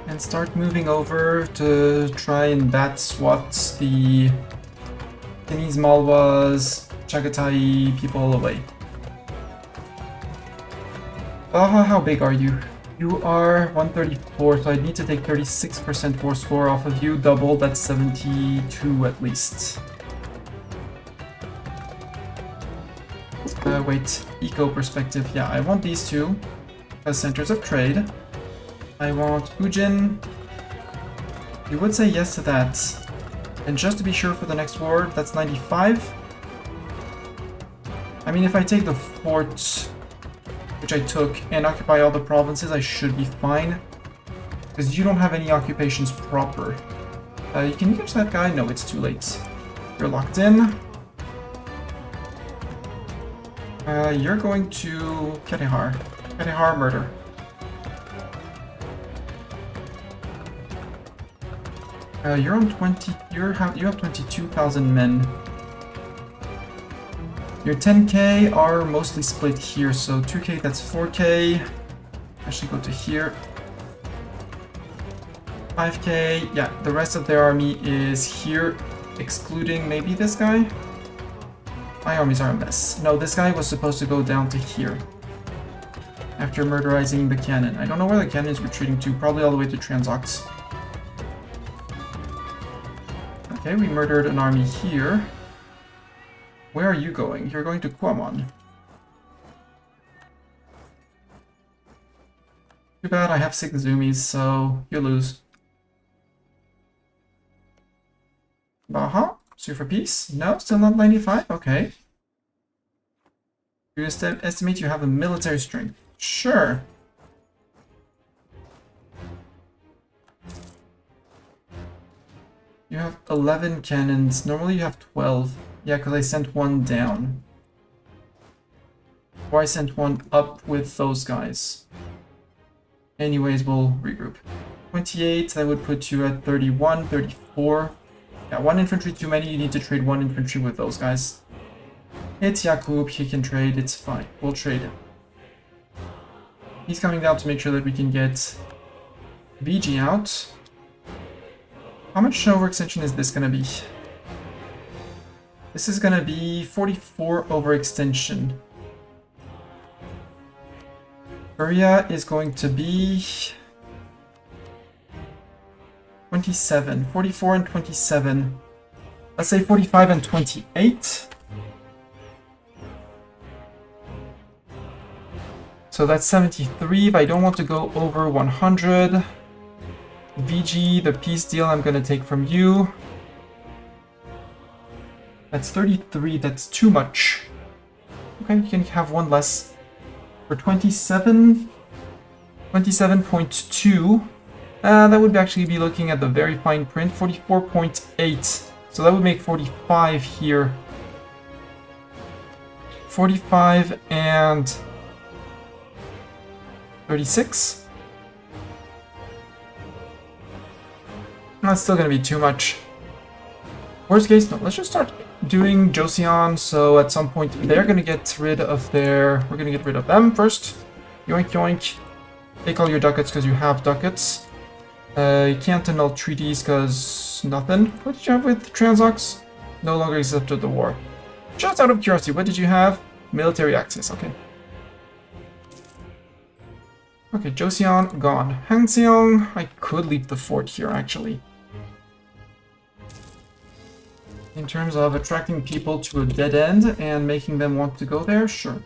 And start moving over to try and bat swat the Chinese Malwas, Chagatai people away. How big are you? You are 134, so I need to take 36% war score off of you. Double, that's 72 at least. Wait, eco perspective. Yeah, I want these two as centers of trade. I want Ujin. You would say yes to that. And just to be sure for the next war, that's 95. I mean, if I take the fort, which I took, and occupy all the provinces, I should be fine. Because you don't have any occupations proper. Can you catch that guy? No, it's too late. You're locked in. You're going to Katihar. Katihar murder. You're on 20. You have 22,000 men. Your 10k are mostly split here, so 2k, that's 4k. Actually, go to here. 5k. Yeah, the rest of their army is here, excluding maybe this guy. My armies are a mess. No, this guy was supposed to go down to here after murderizing the cannon. I don't know where the cannon is retreating to, probably all the way to Transox. Okay, we murdered an army here. Where are you going? You're going to Kwamon. Too bad I have 6 zoomies, so you lose. Baha? Sue for peace? No, still not 95? Okay. You estimate you have a military strength. Sure. You have 11 cannons. Normally you have 12. Yeah, because I sent one down. Or I sent one up with those guys. Anyways, we'll regroup. 28, that would put you at 31, 34. Yeah, 1 infantry too many, you need to trade 1 infantry with those guys. It's Yakub, he can trade, it's fine. We'll trade him. He's coming down to make sure that we can get VG out. How much overextension is this gonna be? This is gonna be 44 overextension. Korea is going to be 27, 44 and 27. Let's say 45 and 28. So that's 73. If I don't want to go over 100, VG, the peace deal I'm going to take from you. That's 33. That's too much. Okay, you can have one less. For 27, 27.2. That would actually be looking at the very fine print, 44.8. So that would make 45 here. 45 and 36. That's still gonna be too much. Worst case, no, let's just start doing Joseon, so at some point they're gonna get rid of their... We're gonna get rid of them first. Yoink yoink. Take all your ducats because you have ducats. You can't annul treaties because nothing. What did you have with Transox? No longer accepted the war. Just out of curiosity, what did you have? Military access, okay. Okay, Joseon, gone. Hangseong, I could leave the fort here, actually. In terms of attracting people to a dead end and making them want to go there, sure.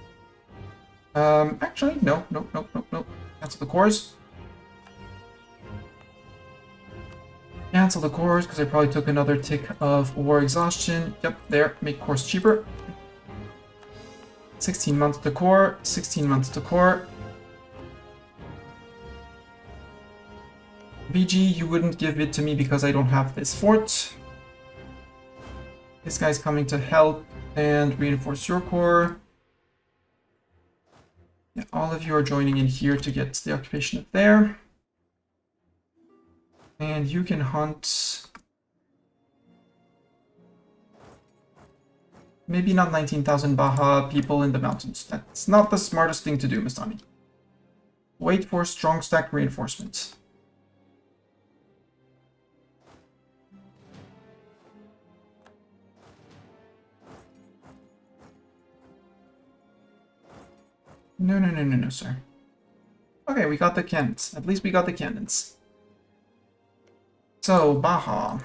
Actually, no. Cancel the cores. Cancel the cores, because I probably took another tick of war exhaustion. Yep, there, make cores cheaper. 16 months to core, 16 months to core. VG, you wouldn't give it to me because I don't have this fort. This guy's coming to help and reinforce your core. Yeah, all of you are joining in here to get the occupation of there. And you can hunt... maybe not 19,000 Baja people in the mountains. That's not the smartest thing to do, Mistani. Wait for strong stack reinforcement. No, sir. Okay, we got the cannons. At least we got the cannons. So, Baja.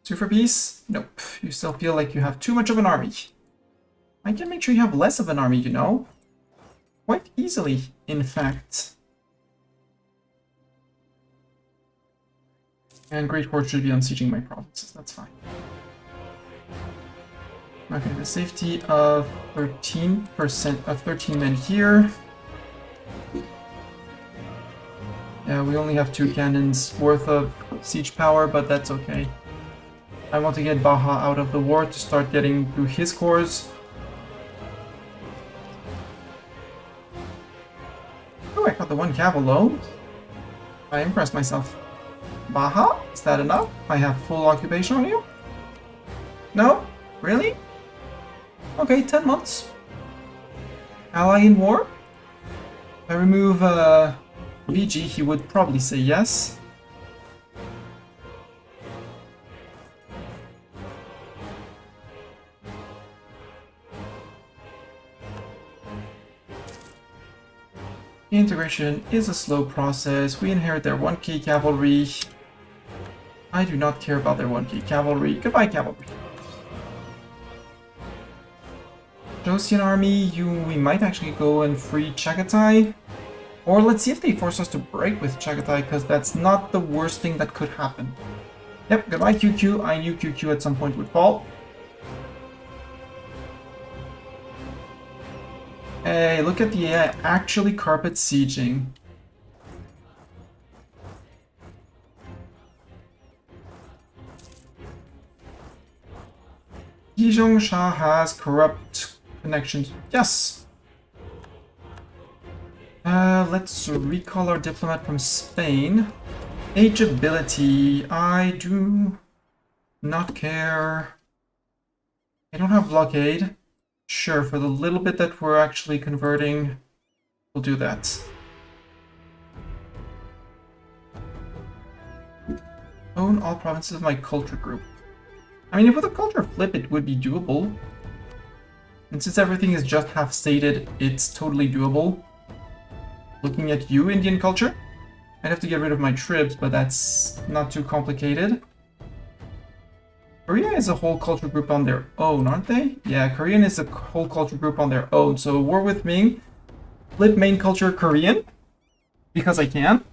2 for peace? Nope. You still feel like you have too much of an army. I can make sure you have less of an army, you know? Quite easily, in fact. And Great Horde should be unsieging my provinces, that's fine. Okay, the safety of 13% of 13 men here. Yeah, we only have 2 cannons worth of siege power, but that's okay. I want to get Baja out of the war to start getting through his cores. Oh, I got the 1 cav alone. I impressed myself. Baja? Is that enough? I have full occupation on you? No? Really? Okay, 10 months. Ally in war? If I remove VG, he would probably say yes. The integration is a slow process. We inherit their 1k cavalry. I do not care about their 1k cavalry. Goodbye, cavalry. Joseon army, we might actually go and free Chagatai. Or let's see if they force us to break with Chagatai, because that's not the worst thing that could happen. Yep, goodbye QQ. I knew QQ at some point would fall. Hey, look at the AI actually carpet sieging. Yizhong Shah has corrupt connections. Yes! Let's recall our diplomat from Spain. Age ability. I do not care. I don't have blockade. Sure, for the little bit that we're actually converting, we'll do that. Own all provinces of my culture group. I mean, if with a culture flip, it would be doable. And since everything is just half-stated, it's totally doable. Looking at you, Indian culture. I'd have to get rid of my tribes, but that's not too complicated. Korea is a whole culture group on their own, aren't they? Yeah, Korean is a whole culture group on their own. So war with Ming, flip main culture Korean, because I can.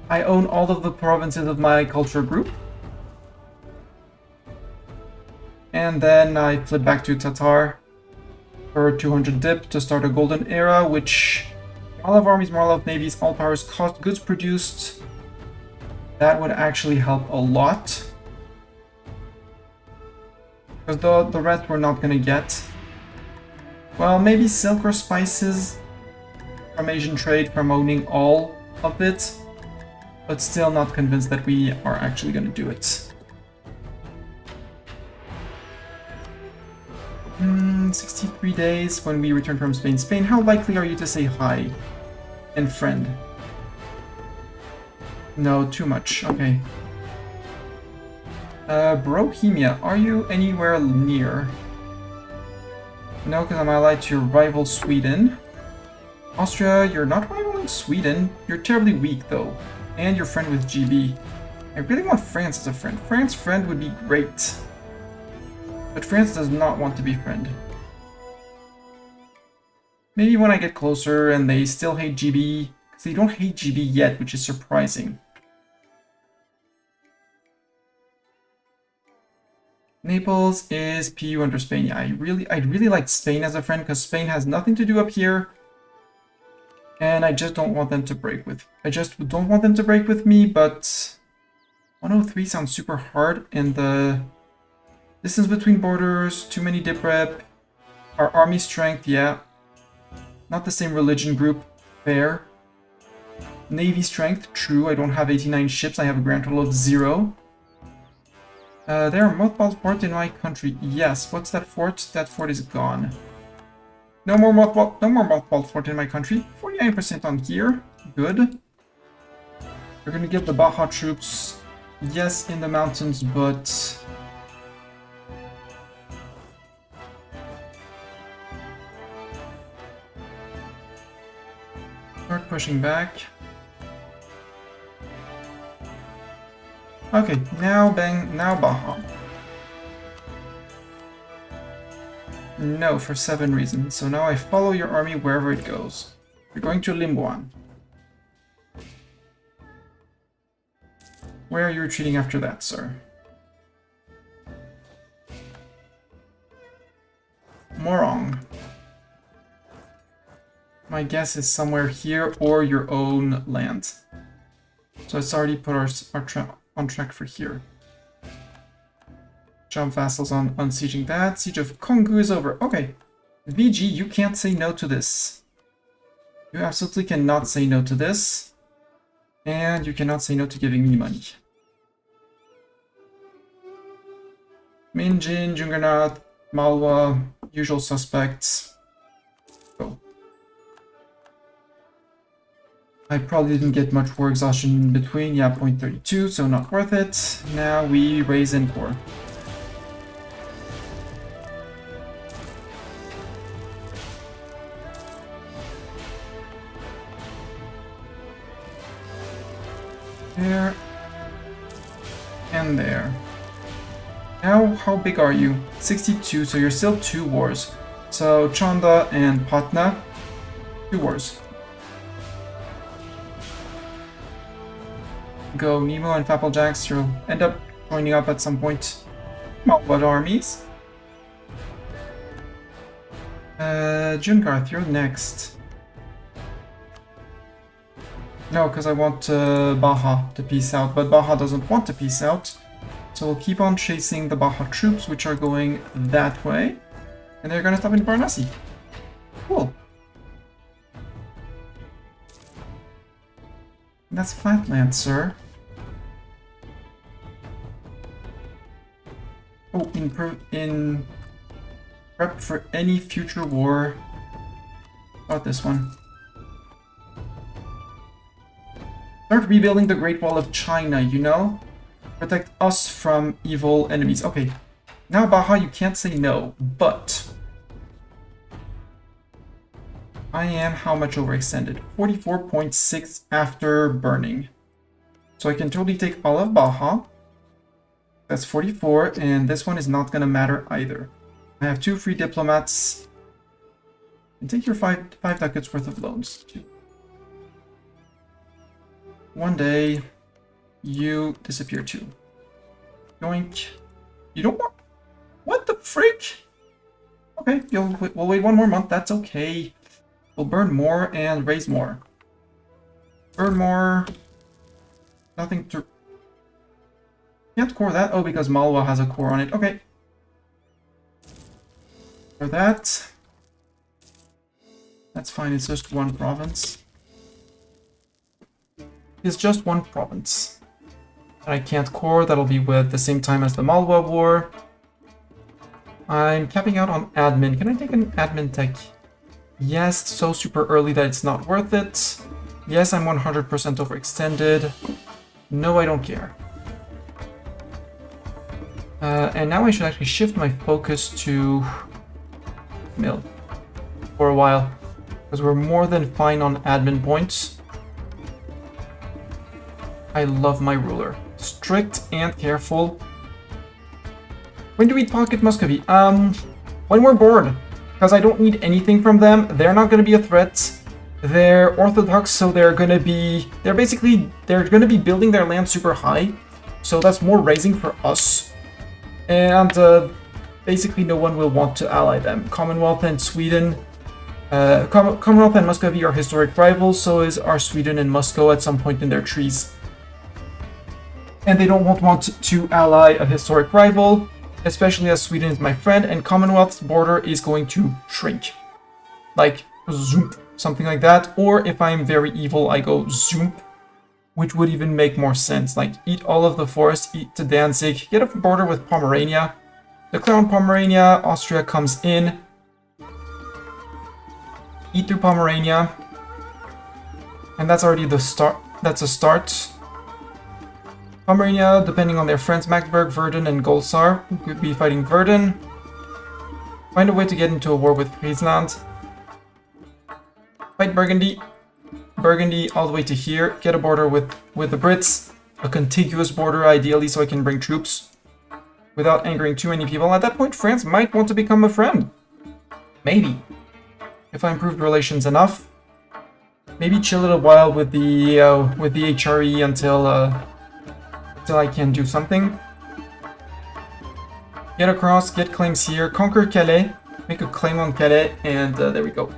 I own all of the provinces of my culture group. And then I flip back to Tatar for 200 dip to start a golden era, which all of armies, more of navies, all powers, cost, goods produced. That would actually help a lot. Because the rest we're not going to get. Well, maybe silk or spices from Asian trade from owning all of it. But still not convinced that we are actually going to do it. 63 days when we return from Spain. Spain, how likely are you to say hi and friend? No, too much. Okay. Bohemia, are you anywhere near? No, because I'm allied to your rival Sweden. Austria, you're not rivaling Sweden. You're terribly weak, though. And you're friend with GB. I really want France as a friend. France friend would be great. But France does not want to be friend. Maybe when I get closer and they still hate GB. Because they don't hate GB yet, which is surprising. Naples is PU under Spain. Yeah, I'd really like Spain as a friend because Spain has nothing to do up here. And I just don't want them to break with... I just don't want them to break with me, but... 103 sounds super hard, and the distance between borders, too many dip rep, our army strength, yeah. Not the same religion group, fair. Navy strength, true, I don't have 89 ships, I have a grand total of 0. There are mothballed fort in my country, yes. What's that fort? That fort is gone. No more mothballed fort in my country. 49% on here, good. We're gonna get the Baja troops. Yes, in the mountains, but... Start pushing back. Okay, now bang, now Baja. No, for 7 reasons. So now I follow your army wherever it goes. You're going to Limbuan. Where are you retreating after that, sir? Morong. My guess is somewhere here or your own land. So let's already put our on track for here. Jump vassals on unsieging that. Siege of Kongu is over. Okay. VG, you can't say no to this. You absolutely cannot say no to this. And you cannot say no to giving me money. Minjin, Junganath, Malwa, usual suspects. Go. I probably didn't get much war exhaustion in between. Yeah, 0.32, so not worth it. Now we raise Encore. There. And there. Now, how big are you? 62, so you're still 2 wars. So, Chanda and Patna, 2 wars. Go Nemo and Fapplejacks, you'll end up joining up at some point. What armies? Jungarth, you're next. No, because I want Baja to peace out, but Baja doesn't want to peace out. So we'll keep on chasing the Baja troops, which are going that way. And they're gonna stop in Varanasi. Cool. That's flatland, sir. Oh, in prep for any future war. About this one. Start rebuilding the Great Wall of China, you know? Protect us from evil enemies. Okay, now Baja, you can't say no, but I am how much overextended? 44.6 after burning. So I can totally take all of Baja. That's 44, and this one is not gonna matter either. I have 2 free diplomats. And take your 5 ducats worth of loans. One day, you disappear too. Yoink. You don't want... What the frick? Okay, we'll wait 1 more month, that's okay. We'll burn more and raise more. Burn more. Nothing to... Can't core that? Oh, because Malwa has a core on it. Okay. For that. That's fine, it's just 1 province. It's just 1 province. I can't core, that'll be with the same time as the Malwa War. I'm capping out on admin. Can I take an admin tech? Yes, so super early that it's not worth it. Yes, I'm 100% overextended. No, I don't care. And now I should actually shift my focus to mill for a while. Because we're more than fine on admin points. I love my ruler. Strict and careful. When do we pocket Muscovy? When we're bored. Because I don't need anything from them. They're not going to be a threat. They're Orthodox, so they're going to be building their land super high. So that's more raising for us. And basically no one will want to ally them. Commonwealth and Sweden. Commonwealth and Muscovy are historic rivals, so is our Sweden and Moscow at some point in their trees. And they don't want to ally a historic rival, especially as Sweden is my friend, and Commonwealth's border is going to shrink. Like, zoom, something like that. Or if I'm very evil, I go zoom, which would even make more sense. Like, eat all of the forest, eat to Danzig, get a border with Pomerania. Declare on Pomerania, Austria comes in. Eat through Pomerania. And that's already the start. That's a start. Pomerania, depending on their friends, Magdeburg, Verden, and Golsar, could be fighting Verden. Find a way to get into a war with Friesland. Fight Burgundy. Burgundy all the way to here. Get a border with the Brits. A contiguous border, ideally, so I can bring troops without angering too many people. At that point, France might want to become a friend. Maybe. If I improved relations enough. Maybe chill it a while with the HRE until I can do something. Get across, get claims here, conquer Calais, make a claim on Calais, and there we go.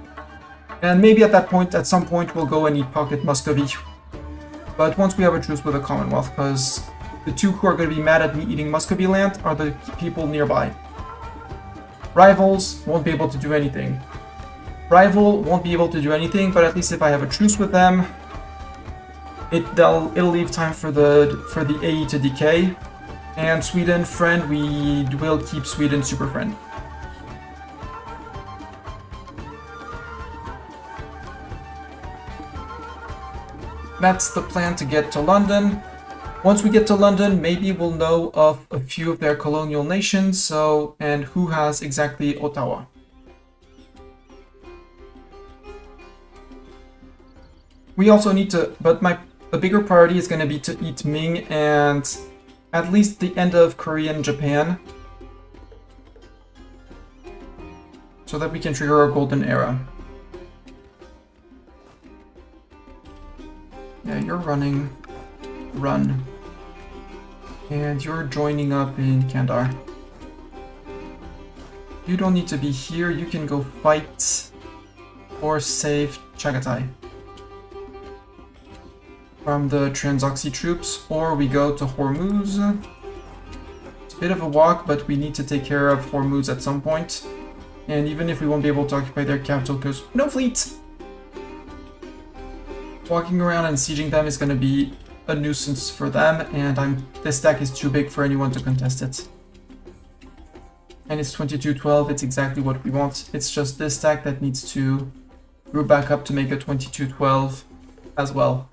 And maybe at some point, we'll go and eat pocket Muscovy. But once we have a truce with the Commonwealth, because the two who are going to be mad at me eating Muscovy land are the people nearby. Rivals won't be able to do anything. Rival won't be able to do anything, but at least if I have a truce with them, it'll leave time for the AE to decay. And Sweden, friend, we will keep Sweden super friend. That's the plan to get to London. Once we get to London, maybe we'll know of a few of their colonial nations, and who has exactly Ottawa. We also need to, but a bigger priority is going to be to eat Ming and at least the end of Korea and Japan, so that we can trigger our golden era. Yeah, you're running. Run. And you're joining up in Kandar. You don't need to be here, you can go fight or save Chagatai from the Transoxy troops, or we go to Hormuz. It's a bit of a walk, but we need to take care of Hormuz at some point. And even if we won't be able to occupy their capital because no fleet, walking around and sieging them is going to be a nuisance for them, and this stack is too big for anyone to contest it. And it's 2212, it's exactly what we want. It's just this stack that needs to group back up to make a 2212 as well.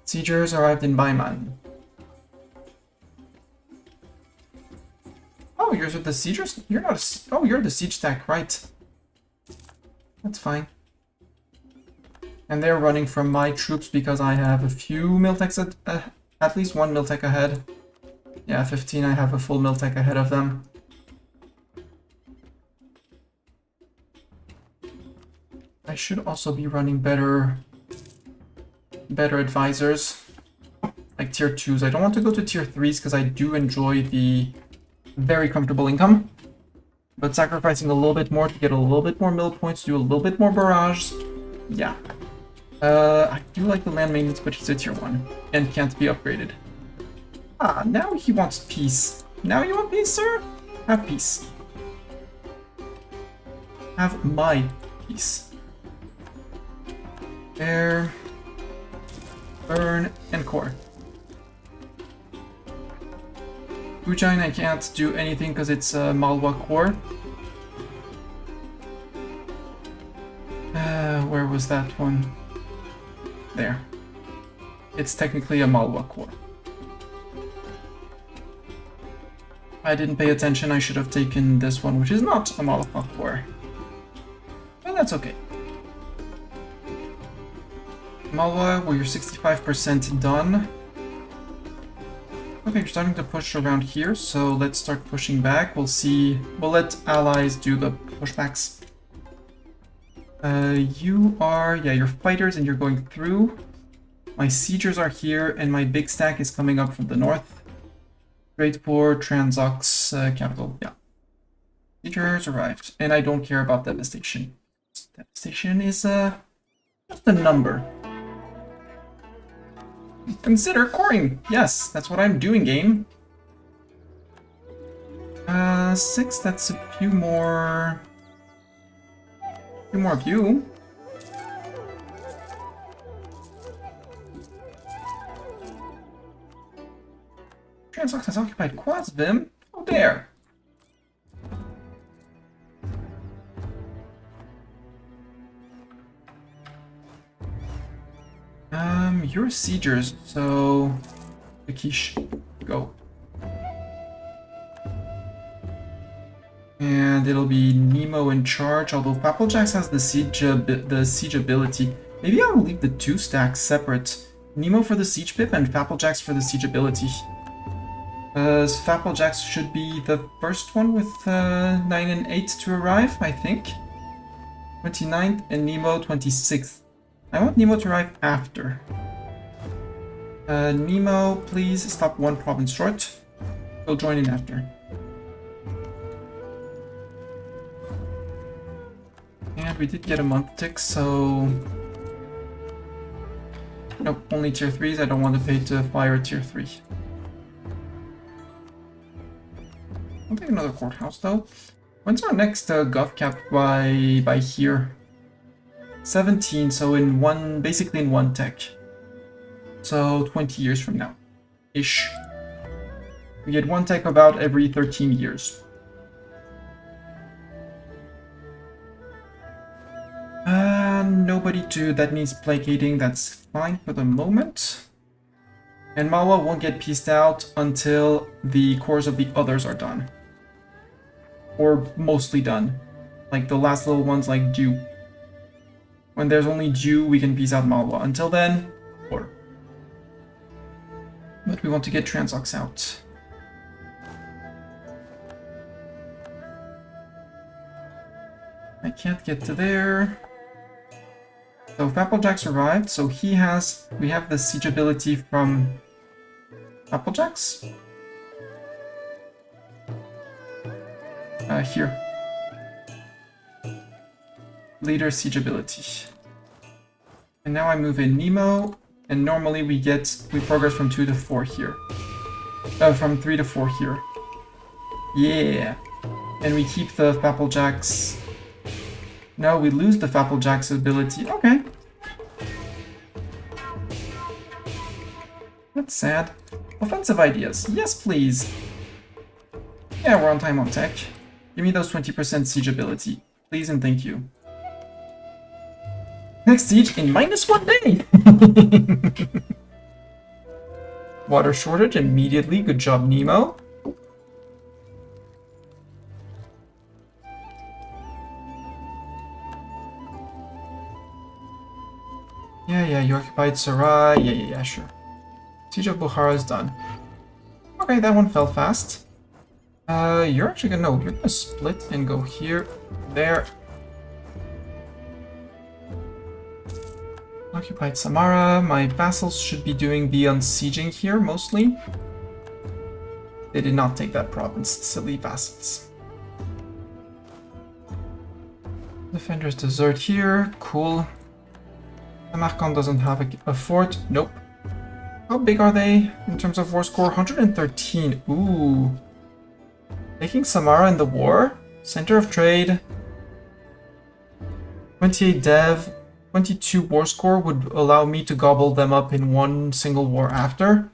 Siegers arrived in Baiman. Oh, you're the siegers? You're not a... Oh, you're the siege stack, right. That's fine. And they're running from my troops because I have a few Miltechs at least one Miltech ahead. Yeah, 15, I have a full Miltech ahead of them. I should also be running better advisors, like tier 2s. I don't want to go to tier 3s because I do enjoy the very comfortable income, but sacrificing a little bit more to get a little bit more mill points, do a little bit more barrage, yeah. I do like the land maintenance, but he's a tier 1 and can't be upgraded. Ah, now he wants peace. Now you want peace, sir? Have peace. Have my peace. There. Burn and core. Ujjain, I can't do anything because it's a Malwa core. Where was that one? There. It's technically a Malwa core. I didn't pay attention. I should have taken this one, which is not a Molotov core. But that's okay. Malwa, well, you're 65% done. Okay, you're starting to push around here, so let's start pushing back. We'll see. We'll let allies do the pushbacks. You are, yeah, you're fighters and you're going through. My siegers are here, and my big stack is coming up from the north. Straight for Transox capital, yeah. Siegers arrived, and I don't care about devastation. Devastation is just a number. Consider coring. Yes, that's what I'm doing, game. 6, that's a few more of you. Transox has occupied Quasvim. Oh, there. You're siegers, so Akish, go. And it'll be Nemo in charge, although Papeljax has the siege ability. Maybe I'll leave the 2 stacks separate. Nemo for the siege pip and Papeljax for the siege ability. Papeljax should be the first one with 9 and 8 to arrive, I think. 29th and Nemo 26th. I want Nemo to arrive after. Nemo, please stop 1 province short. We'll join in after. And we did get a month tick, so... Nope, only tier 3s. I don't want to pay to fire tier 3. I'll take another courthouse though. When's our next gov cap by here? 17, so in one, basically in 1 tech. So 20 years from now, ish. We get 1 tech about every 13 years. Nobody to, that means placating, that's fine for the moment. And Malwa won't get pieced out until the cores of the others are done. Or mostly done. Like the last little ones like Dew. When there's only Dew, we can piece out Malwa. Until then, or. But we want to get Transox out. I can't get to there. So Applejack's arrived, so he has, we have the siege ability from Applejack's. Here. Leader siege ability. And now I move in Nemo, and normally we progress from 2 to 4 here. From 3 to 4 here. Yeah. And we keep the Applejack's. No, we lose the Applejack's ability. Okay. That's sad. Offensive ideas. Yes, please. Yeah, we're on time on tech. Give me those 20% siege ability. Please and thank you. Next siege in -1 day! Water shortage immediately. Good job, Nemo. Yeah, you occupied Sarai. Yeah, sure. Siege of Bukhara is done. Okay, that one fell fast. You're actually gonna, no, you're gonna split and go here, there. Occupied Samara. My vassals should be doing the unsieging here, mostly. They did not take that province, silly vassals. Defenders desert here, cool. Samarkand doesn't have a fort, nope. How big are they in terms of war score? 113, ooh. Taking Samara in the war, center of trade. 28 dev, 22 war score would allow me to gobble them up in one single war after.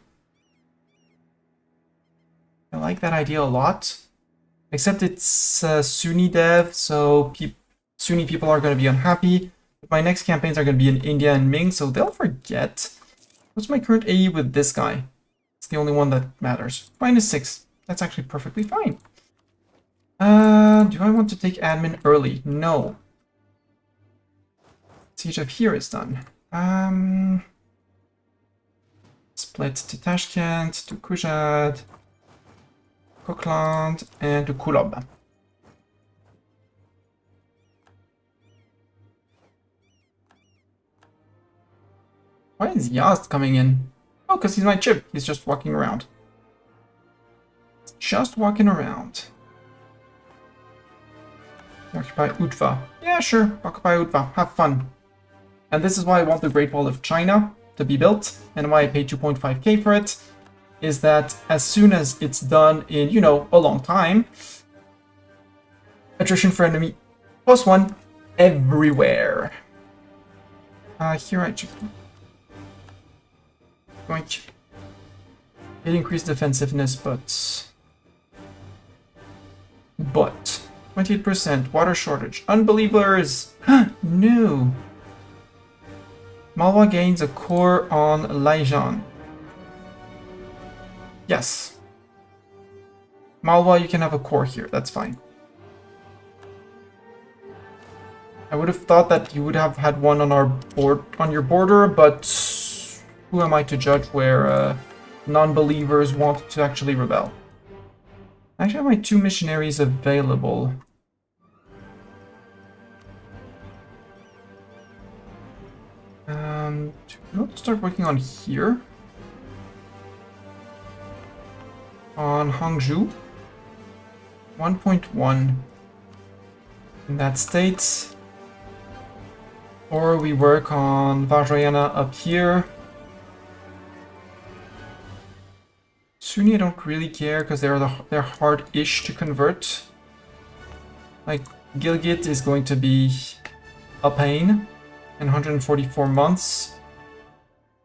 I like that idea a lot. Except it's Sunni dev, so Sunni people are going to be unhappy. My next campaigns are going to be in India and Ming, so they'll forget. What's my current AE with this guy? It's the only one that matters. -6. That's actually perfectly fine. Do I want to take admin early? No. Siege of here is done. Split to Tashkent, to Kujad, Kokland, and to Kulob. Why is Yazd coming in? Oh, because he's my chip. He's just walking around. Just walking around. Occupy Utva. Yeah, sure. Occupy Utva. Have fun. And this is why I want the Great Wall of China to be built, and why I paid 2.5k for it, is that as soon as it's done in, you know, a long time, attrition for enemy +1 everywhere. Here I just... It increased defensiveness, but 28% water shortage. Unbelievers! No! Malwa gains a core on Laijan. Yes. Malwa, you can have a core here, that's fine. I would have thought that you would have had one on our board, on your border, but who am I to judge where non-believers want to actually rebel? I actually have my 2 missionaries available. Do you want to start working on here? On Hangzhou. 1.1 in that state. Or we work on Vajrayana up here. Sunni I don't really care because they're hard-ish to convert. Like Gilgit is going to be a pain in 144 months.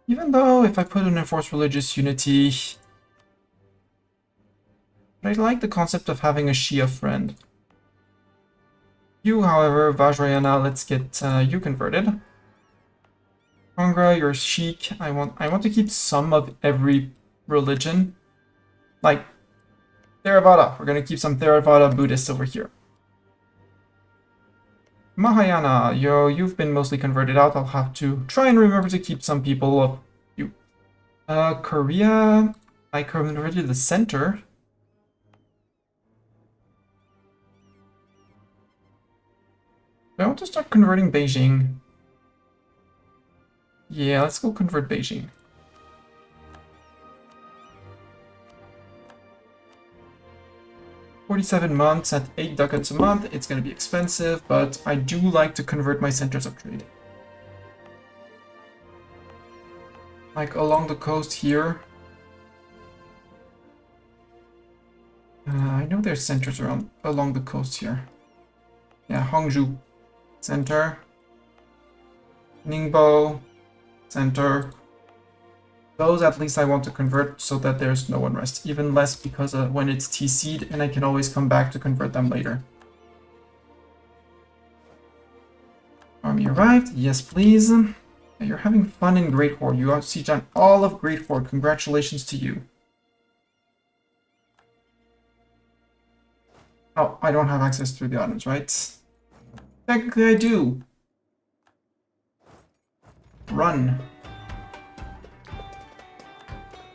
Even though if I put an enforced religious unity, but I like the concept of having a Shia friend. You, however, Vajrayana, let's get you converted. Kangra, you're Sheik. I want to keep some of every religion. Like Theravada. We're gonna keep some Theravada Buddhists over here. Mahayana, you've been mostly converted out. I'll have to try and remember to keep some people of you. Korea, I converted the center. I want to start converting Beijing. Yeah, let's go convert Beijing. $47 months at 8 ducats a month. It's going to be expensive, but I do like to convert my centers of trade. Like along the coast here. I know there's centers around along the coast here. Yeah, Hangzhou. Center. Ningbo. Center. Those at least I want to convert so that there's no unrest. Even less because when it's TC'd and I can always come back to convert them later. Army arrived. Yes, please. Yeah, you're having fun in Great Horde. You have siege on all of Great Horde. Congratulations to you. Oh, I don't have access to the audience, right? Technically I do. Run.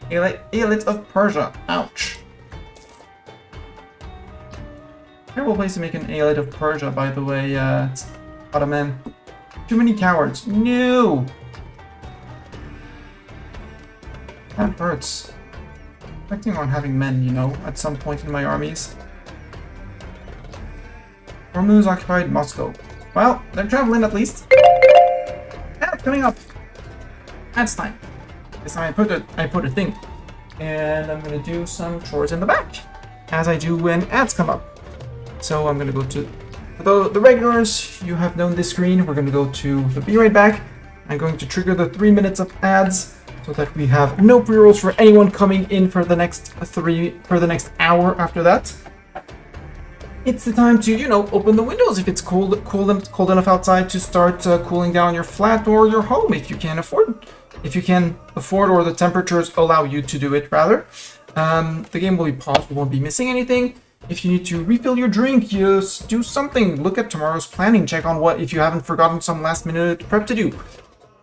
Elite of Persia. Ouch. Terrible place to make an Elite of Persia, by the way, Ottoman. Too many cowards. No! That hurts. Expecting on having men, you know, at some point in my armies. Hormuz occupied Moscow. Well, they're traveling at least. That's coming up. That's time. This time I put a thing. And I'm gonna do some chores in the back. As I do when ads come up. So I'm gonna go to the regulars. You have known this screen. We're gonna go to the Be Right Back. I'm going to trigger the 3 minutes of ads so that we have no pre-rolls for anyone coming in for the next hour after that. It's the time to, you know, open the windows if it's cold enough outside to start cooling down your flat or your home if you can afford or the temperatures allow you to do it rather. The game will be paused. We won't be missing anything. If you need to refill your drink, just do something. Look at tomorrow's planning. Check on what if you haven't forgotten some last minute prep to do.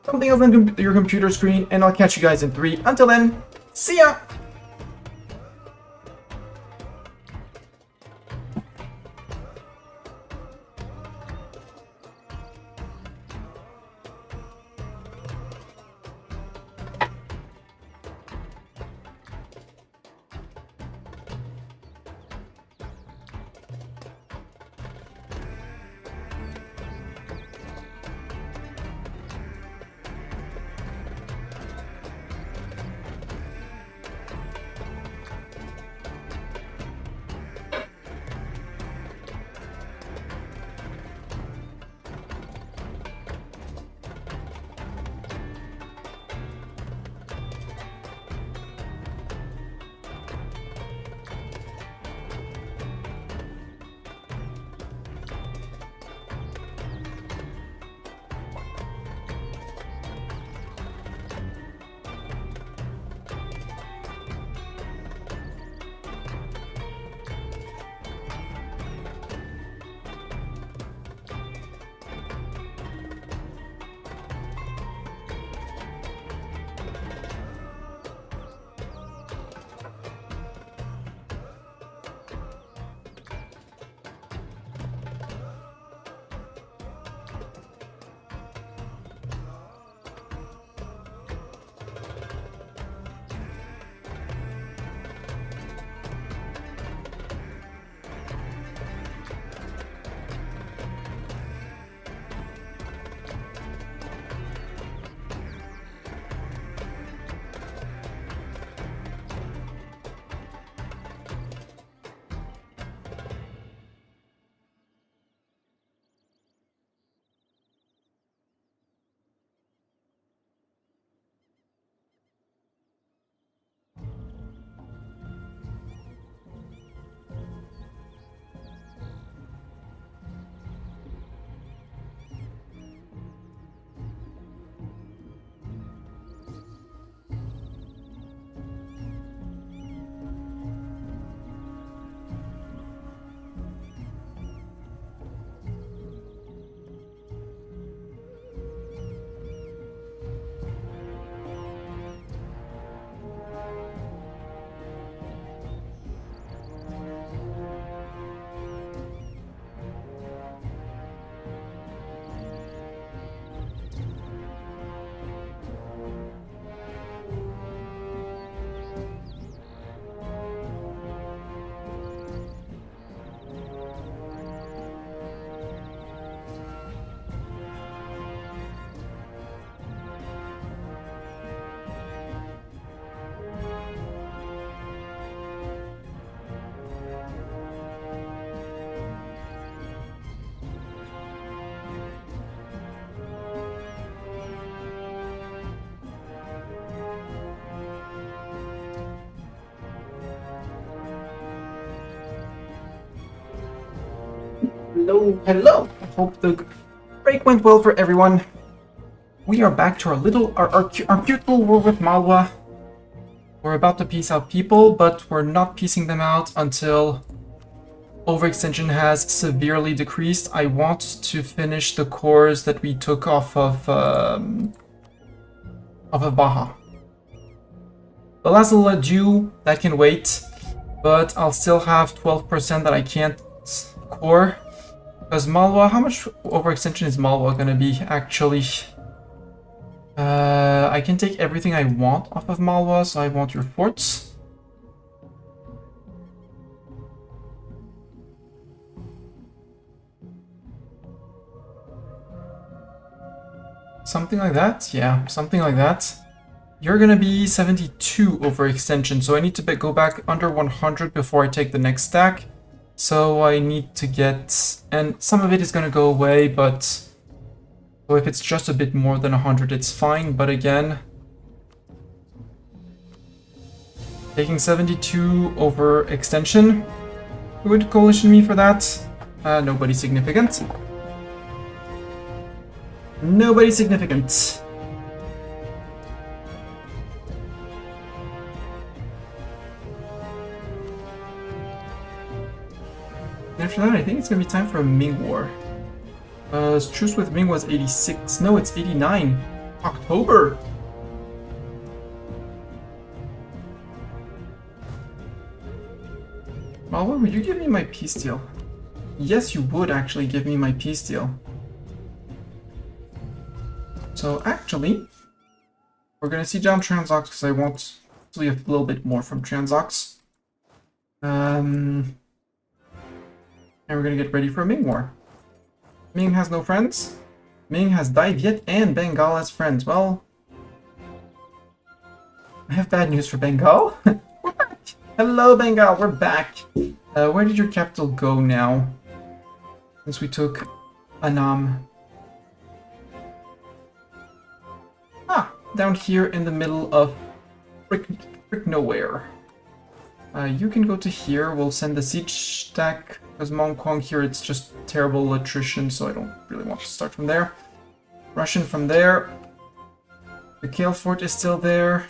Something else on your computer screen, and I'll catch you guys in 3. Until then, see ya! Hello! I hope the break went well for everyone. We are back to our cute little war with Malwa. We're about to piece out people, but we're not piecing them out until overextension has severely decreased. I want to finish the cores that we took off of Baja. The last little adieu, that can wait, but I'll still have 12% that I can't core. Because Malwa, how much overextension is Malwa gonna be actually? I can take everything I want off of Malwa, so I want your forts. Something like that? Yeah, something like that. You're gonna be 72 overextension, so I need to go back under 100 before I take the next stack. So I need to get, and some of it is gonna go away, but so if it's just a bit more than 100, it's fine. But again, taking 72 over extension, who would coalition me for that? Nobody significant. Nobody significant. After that, I think it's gonna be time for a Ming War. Truce with Ming was 86. No, it's 89. October! Malwa, would you give me my peace deal? Yes, you would actually give me my peace deal. So actually, we're gonna see down Transox because I want actually a little bit more from Transox. And we're gonna get ready for a Ming War. Ming has no friends. Ming has Dai Viet and Bengal as friends. Well, I have bad news for Bengal. We're back! Hello, Bengal, we're back! Where did your capital go now? Since we took Annam. Ah, down here in the middle of frick nowhere. You can go to here, we'll send the siege stack, because Mongkong here it's just terrible attrition, so I don't really want to start from there. Russian from there. The Kale Fort is still there.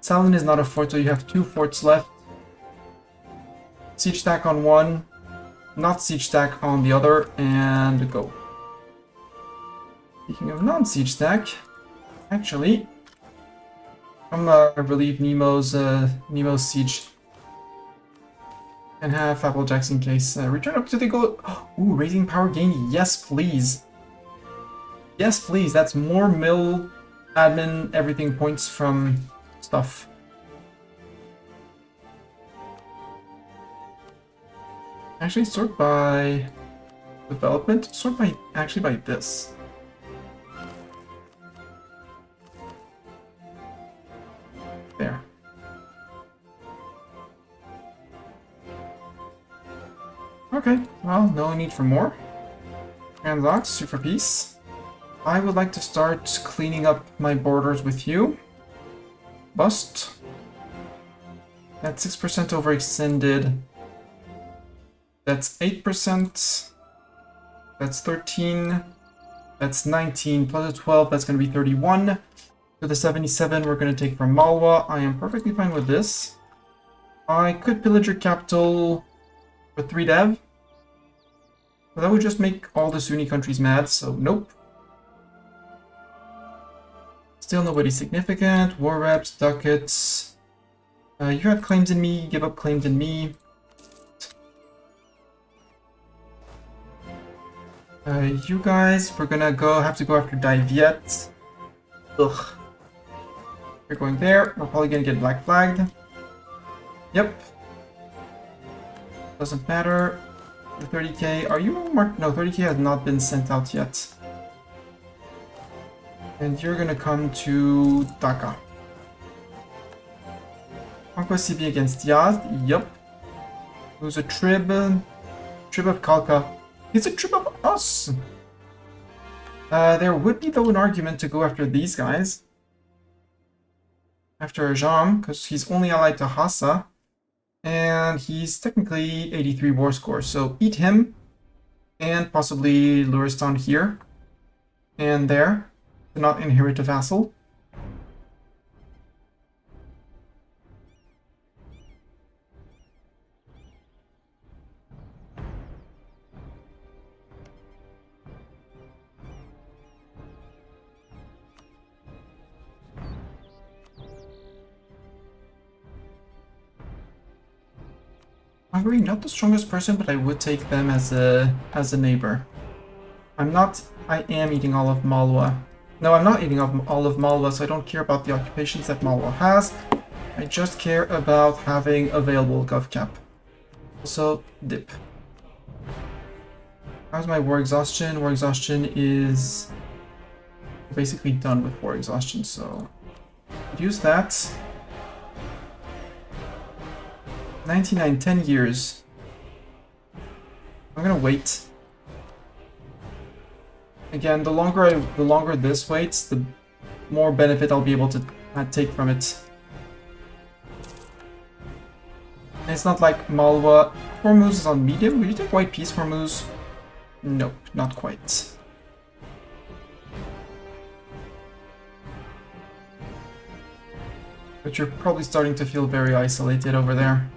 Salin is not a fort, so you have 2 forts left. Siege stack on one, not siege stack on the other, and go. Speaking of non-siege stack, actually, I'm gonna relieve Nemo's siege and have Applejacks in case. Return up to the goal. Ooh, raising power gain. Yes, please. Yes, please. That's more mill, admin, everything points from stuff. Actually, sort by development. Sort by actually by this. There. Okay, well, no need for more. Transox, super peace. I would like to start cleaning up my borders with you. Bust. That's 6% overextended. That's 8%. That's 13. That's 19 plus a 12. That's going to be 31. To the 77 we're going to take from Malwa. I am perfectly fine with this. I could pillage your capital for 3 dev. But that would just make all the Sunni countries mad, so nope. Still nobody significant. War reps, ducats. You have claims in me, give up claims in me. You guys, we're gonna have to go after Dai Viet. Ugh. You're going there. We're probably gonna get black flagged. Yep. Doesn't matter. The 30k. Are you marked? No, 30k has not been sent out yet. And you're gonna come to Dhaka. Conquest CB against Yazd. Yep. Who's a trib? Trib of Kalka. He's a trib of us! There would be, though, an argument to go after these guys. After Ajam, because he's only allied to Hassa. And he's technically 83 war score, so eat him. And possibly Luristan here. And there. To not inherit a vassal. Hungary, not the strongest person, but I would take them as a neighbor. I am eating all of Malwa. No, I'm not eating all of Malwa, so I don't care about the occupations that Malwa has. I just care about having available GovCap. Also, dip. How's my war exhaustion? War exhaustion is basically done with war exhaustion, so use that. 99, 10 years. I'm gonna wait. Again, the longer this waits, the more benefit I'll be able to take from it. And it's not like Malwa. Hormuz is on medium. Will you take white peace, Hormuz? Nope, not quite. But you're probably starting to feel very isolated over there.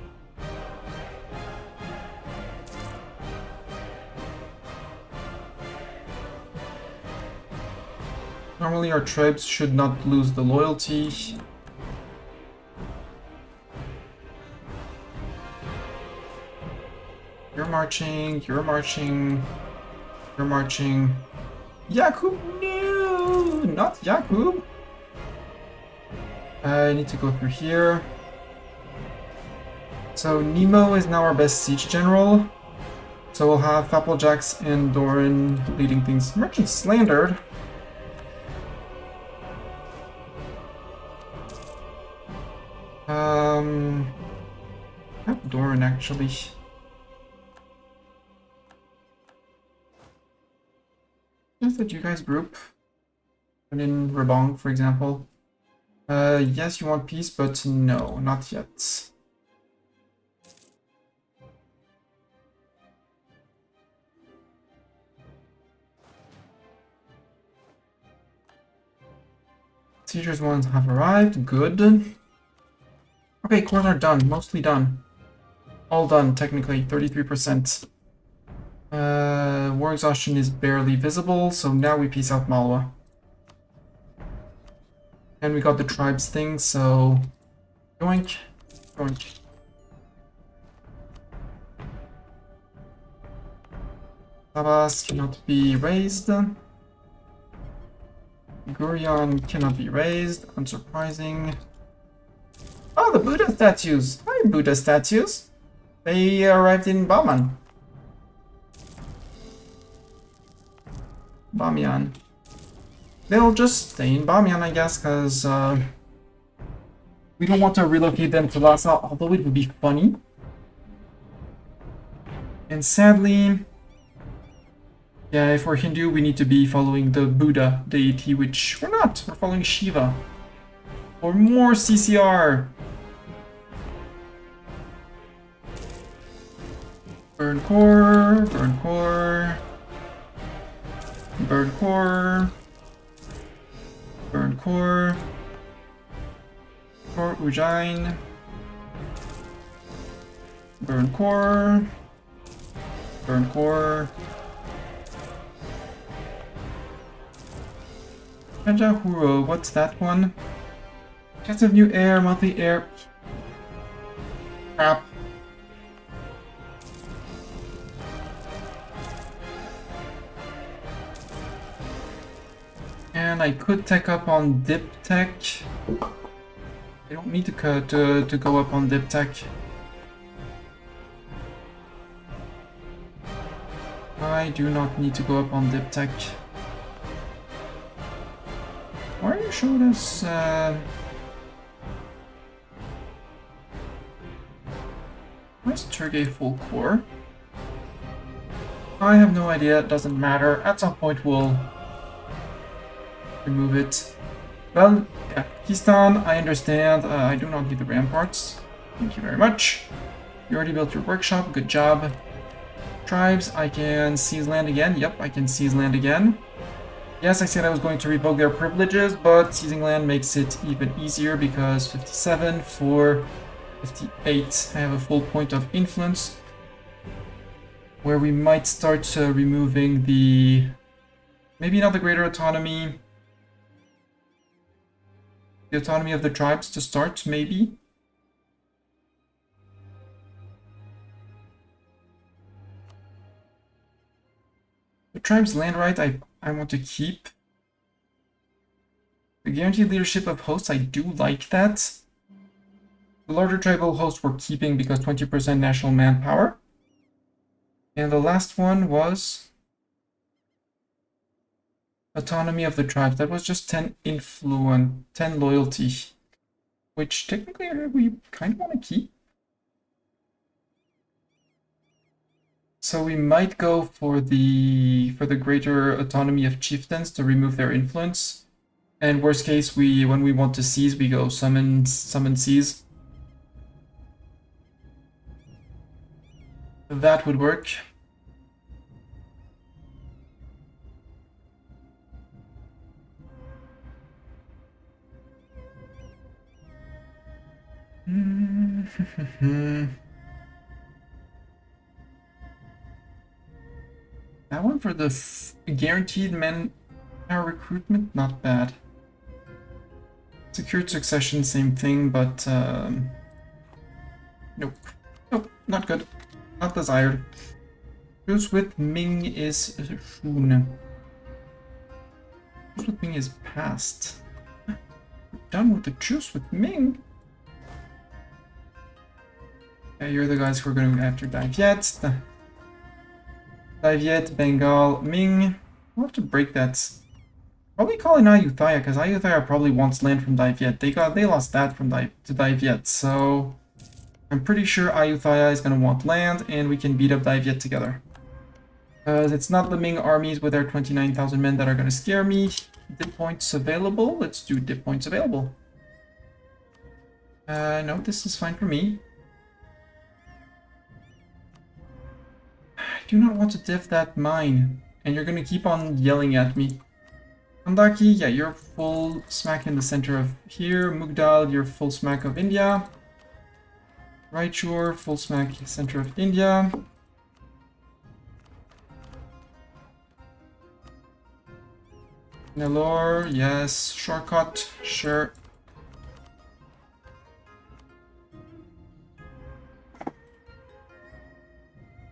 Normally our tribes should not lose the loyalty. You're marching, you're marching, you're marching. Yakub, no! Not Yakub! I need to go through here. So Nemo is now our best siege general. So we'll have Applejacks and Doran leading things. Merchant slandered. Have Doran actually. Yes, that you guys group. And in Rebong, for example. Yes, you want peace, but no, not yet. Siegers ones have arrived, good. Okay, cores are done, mostly done. All done, technically, 33%. War exhaustion is barely visible, so now we peace out Malwa. And we got the tribes thing, so... Yoink, yoink. Tabas cannot be raised. Gurion cannot be raised, unsurprising. Oh, the Buddha statues! Hi, Buddha statues! They arrived in Baman. Bamiyan. They'll just stay in Bamiyan, I guess, because we don't want to relocate them to Lhasa, although it would be funny. And sadly, yeah, if we're Hindu, we need to be following the Buddha deity, which we're not. We're following Shiva. For more CCR. Burn core, burn core. Burn core. Burn core. Core Ujjain. Burn core. Burn core. Kanjahuro, what's that one? Chance of new air, monthly air. Crap. And I could tech up on Dip Tech. I don't need to go up on Dip Tech. I do not need to go up on Dip Tech. Why are you showing us where's Turgay full core? I have no idea, it doesn't matter. At some point we'll remove it. Well, yeah, Hindustan, I understand. I do not need the ramparts. Thank you very much. You already built your workshop, good job. Tribes, I can seize land again. Yep, I can seize land again. Yes, I said I was going to revoke their privileges, but seizing land makes it even easier because 57 for 58. I have a full point of influence where we might start removing the... maybe not the greater autonomy. The autonomy of the tribes to start, maybe. The tribes' land right I want to keep. The guaranteed leadership of hosts, I do like that. The larger tribal hosts we're keeping because 20% national manpower. And the last one was autonomy of the tribes. That was just 10 influence, 10 loyalty, which technically we kind of want to keep. So we might go for the greater autonomy of chieftains to remove their influence. And worst case, when we want to seize, we go summon seize. That would work. That one for the guaranteed men Our recruitment, not bad. Secured succession, same thing, but nope. Nope, not good. Not desired. Truce with Ming is soon. Truce with Ming is past. We're done with the truce with Ming. Yeah, you're the guys who are going after Dai Viet. Dai Viet, Bengal, Ming. We'll have to break that. Probably call in Ayutthaya, because Ayutthaya probably wants land from Dai Viet. They lost that from to Dai Viet, so I'm pretty sure Ayutthaya is going to want land, and we can beat up Dai Viet together. Because it's not the Ming armies with their 29,000 men that are going to scare me. Dip points available. Let's do dip points available. No, this is fine for me. I do not want to diff that mine, and you're going to keep on yelling at me. Kandaki, yeah, you're full smack in the center of here. Mugdal, you're full smack of India. Raichur, full smack center of India. Nellore, yes. Shortcut, sure.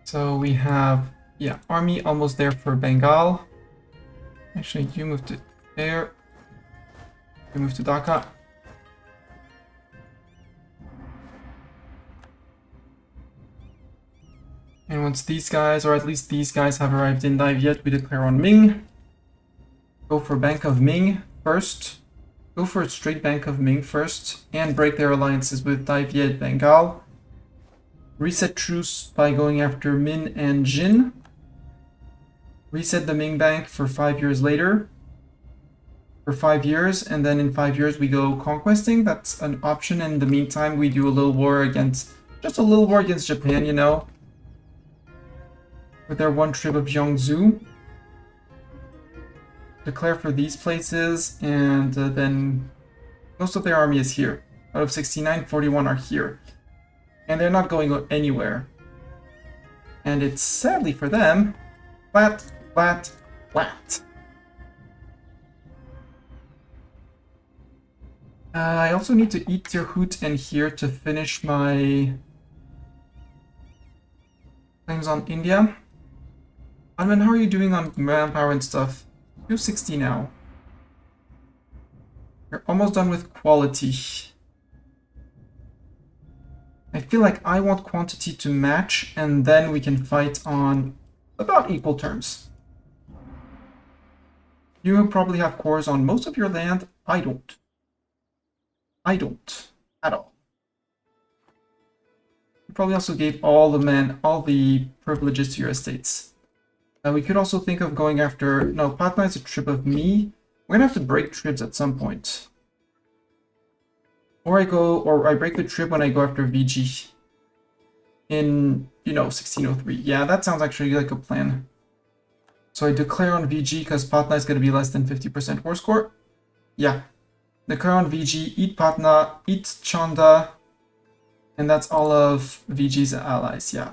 So we have, yeah, army almost there for Bengal. Actually, you move to there. You move to Dhaka. And once these guys, or at least these guys, have arrived in Dai Viet, we declare on Ming. Go for Bank of Ming first. Go for a straight Bank of Ming first, and break their alliances with Dai Viet, Bengal. Reset truce by going after Min and Jin. Reset the Ming Bank for 5 years later. For 5 years, and then in 5 years we go conquesting. That's an option. In the meantime, we do a little war against, just a little war against Japan, you know. With their one trip of Jiangsu. Declare for these places, and then most of their army is here. Out of 69, 41 are here. And they're not going anywhere. And it's, sadly for them, flat, flat, flat. I also need to eat Tirhut and here to finish my claims on India. Anman, how are you doing on manpower and stuff? 260 now. You're almost done with quality. I feel like I want quantity to match, and then we can fight on about equal terms. You probably have cores on most of your land. I don't. I don't. At all. You probably also gave all the privileges to your estates. We could also think of going after... No, Patna is a trip of me. We're gonna have to break trips at some point. Or I break the trip when I go after VG. In, 1603. Yeah, that sounds actually like a plan. So I declare on VG because Patna is gonna be less than 50% war score. Yeah. Declare on VG, eat Patna, eat Chanda, and that's all of VG's allies, yeah.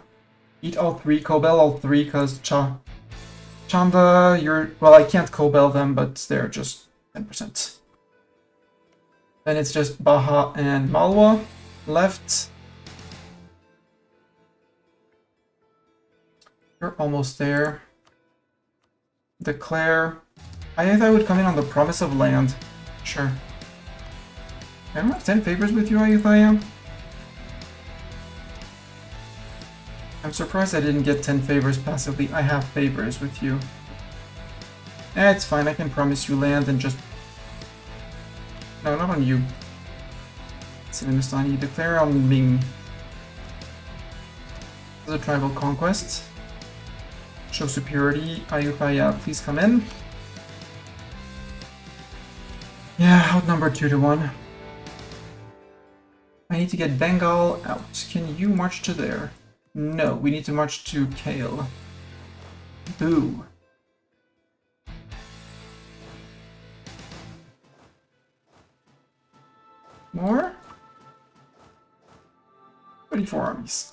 Eat all three, Kobel all three, because Chanda, well, I can't Kobel them, but they're just 10%. Then it's just Baha and Malwa left. You're almost there. Declare. I think I would come in on the promise of land. Sure. I don't have 10 favors with you, Ayutthaya. I'm surprised I didn't get 10 favors passively. I have favors with you. It's fine, I can promise you land and just... No, not on you. It's Hindustan. You declare on Ming. This is a tribal conquest. Show superiority. Ayutthaya, please come in. Yeah, outnumbered 2-1. I need to get Bengal out. Can you march to there? No, we need to march to Kale. Boo. More? 34 armies.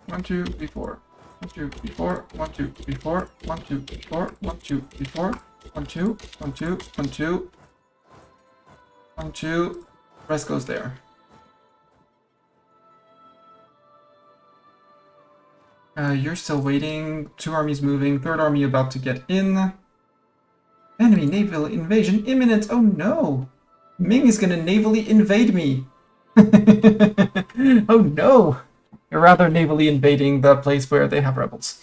1, 2, 3, 4. 1, 2, 3, 4. 1, 2, 3, 4. 1, 2, 3, 4. 1, 2, 3, 4. 1, 2, 1, 2, 1, 2. 1, 2. Rest goes there. You're still waiting. 2 armies moving. 3rd army about to get in. Enemy naval invasion imminent. Oh no! Ming is gonna navally invade me. Oh no! You're rather navally invading the place where they have rebels.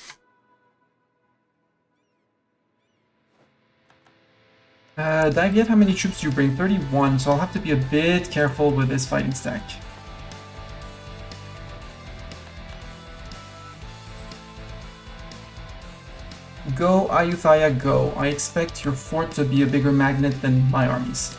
Daviet, how many troops do you bring? 31, so I'll have to be a bit careful with this fighting stack. Go, Ayutthaya, go. I expect your fort to be a bigger magnet than my armies.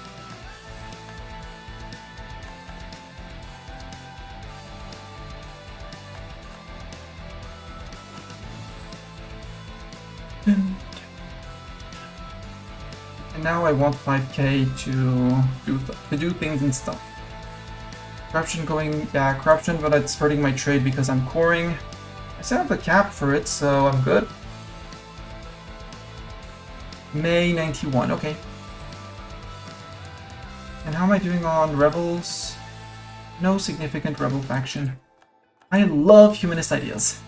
And now I want 5k to do things and stuff. Corruption going, yeah, corruption, but it's hurting my trade because I'm coring. I set up a cap for it, so I'm good. May 91, okay. And how am I doing on rebels? No significant rebel faction. I love humanist ideas.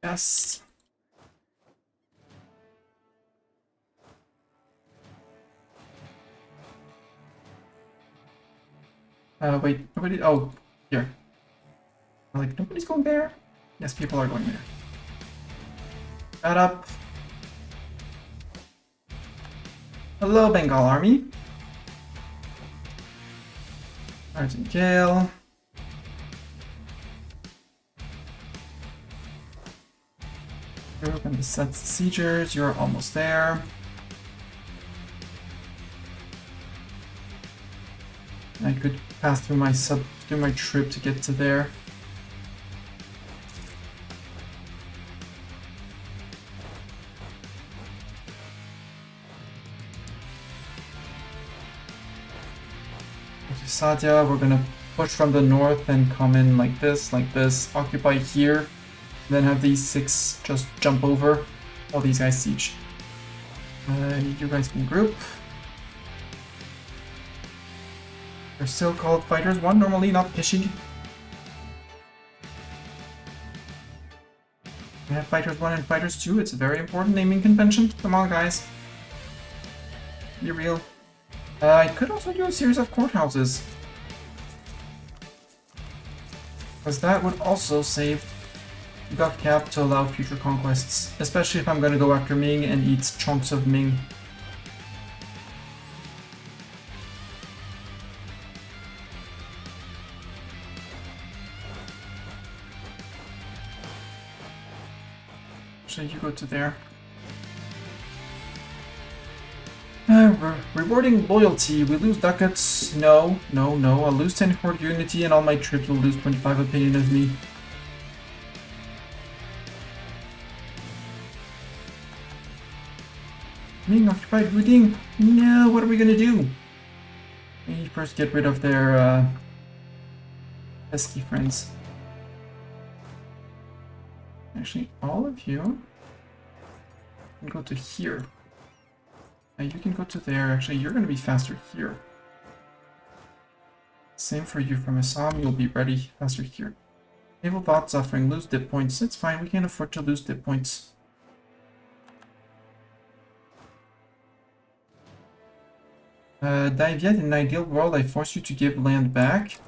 Yes. Wait, nobody. Oh, here. Like, nobody's going there? Yes, people are going there. Shut up. Hello, Bengal Army. Sergeant Gale. You're going to set the siegers. You're almost there. I could pass through my trip to get to there. Okay, Satya, we're gonna push from the north and come in like this, occupy here, then have these 6 just jump over all these guys siege. You guys can group. They're still called Fighters 1, normally not Pishig. We have Fighters 1 and Fighters 2, it's a very important naming convention. Come on, guys. Be real. I could also do a series of courthouses. Because that would also save Gov Cap to allow future conquests. Especially if I'm going to go after Ming and eat chunks of Ming. You go to there. Rewarding loyalty. We lose ducats. No. I'll lose 10 horde unity and all my troops will lose 25 opinion of me. Ming occupied Wuding? No, what are we gonna do? We need to first get rid of their pesky friends. Actually, all of you can go to here. And you can go to there. Actually, you're going to be faster here. Same for you from Assam. You'll be ready faster here. Naval thought suffering. Lose dip points. It's fine. We can't afford to lose dip points. Daviet, in an ideal world, I force you to give land back.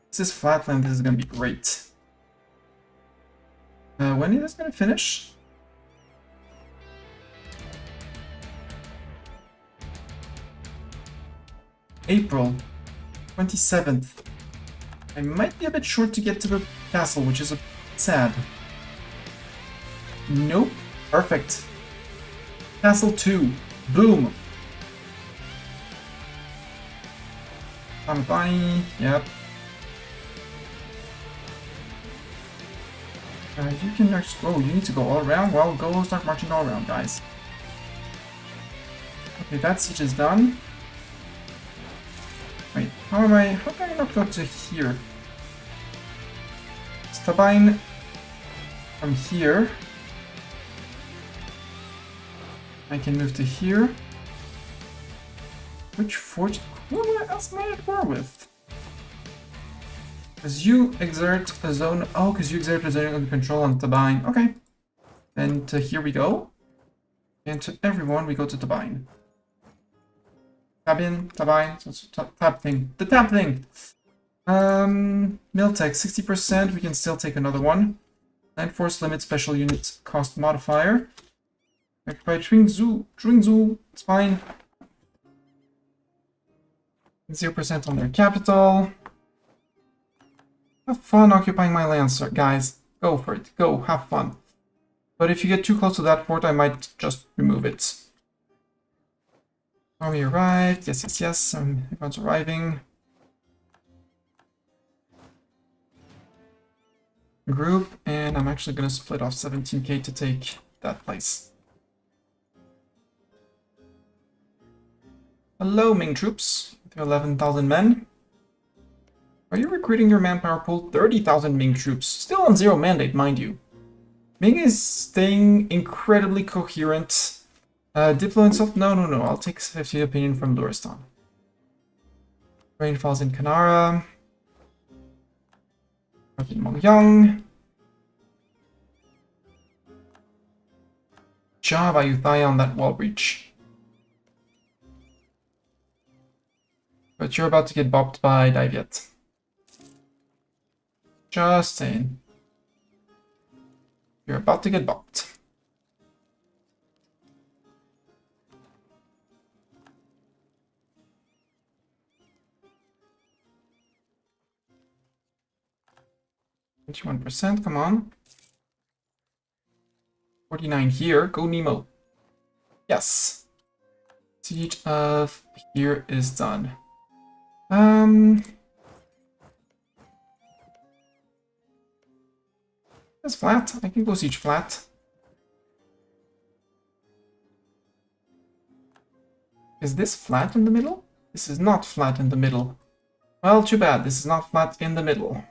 This is flatland. This is going to be great. When is this going to finish? April 27th. I might be a bit short to get to the castle, which is sad. Nope. Perfect. Castle 2. Boom. Tamabani. Yep. You can next. Oh, you need to go all around? Well, go start marching all around, guys. Okay, that siege is done. Wait, How can I not go to here? Stabine from here. I can move to here. Which fort? Who else am I at war with? Because you exert a zone. Oh, because you exert a zone of control on Tabine. Okay. Then to here we go. And to everyone, we go to Tabine. Tab in, Tabine. So tab thing. The tab thing! Miltech, 60%. We can still take another one. Land Force Limit Special Unit Cost Modifier. Occupy Chwingzu. It's fine. 0% on their capital. Have fun occupying my land, sir. Guys, go for it. Go, have fun. But if you get too close to that fort, I might just remove it. Army arrived. Yes. Everyone's arriving. Group, and I'm actually going to split off 17k to take that place. Hello, Ming troops. 11,000 men. Are you recruiting your manpower pool? 30,000 Ming troops. Still on 0 mandate, mind you. Ming is staying incredibly coherent. Diplo itself? No. I'll take 50 opinion from Luristan. Rainfalls in Kanara. Mongyang. Job Ayutthaya on that wall breach. But you're about to get bopped by Diviet. Just saying. You're about to get bopped. %, come on. 49 here, go Nemo. Yes. Siege of here is done. That's flat. I can go siege flat. Is this flat in the middle? This is not flat in the middle. Well, too bad. This is not flat in the middle.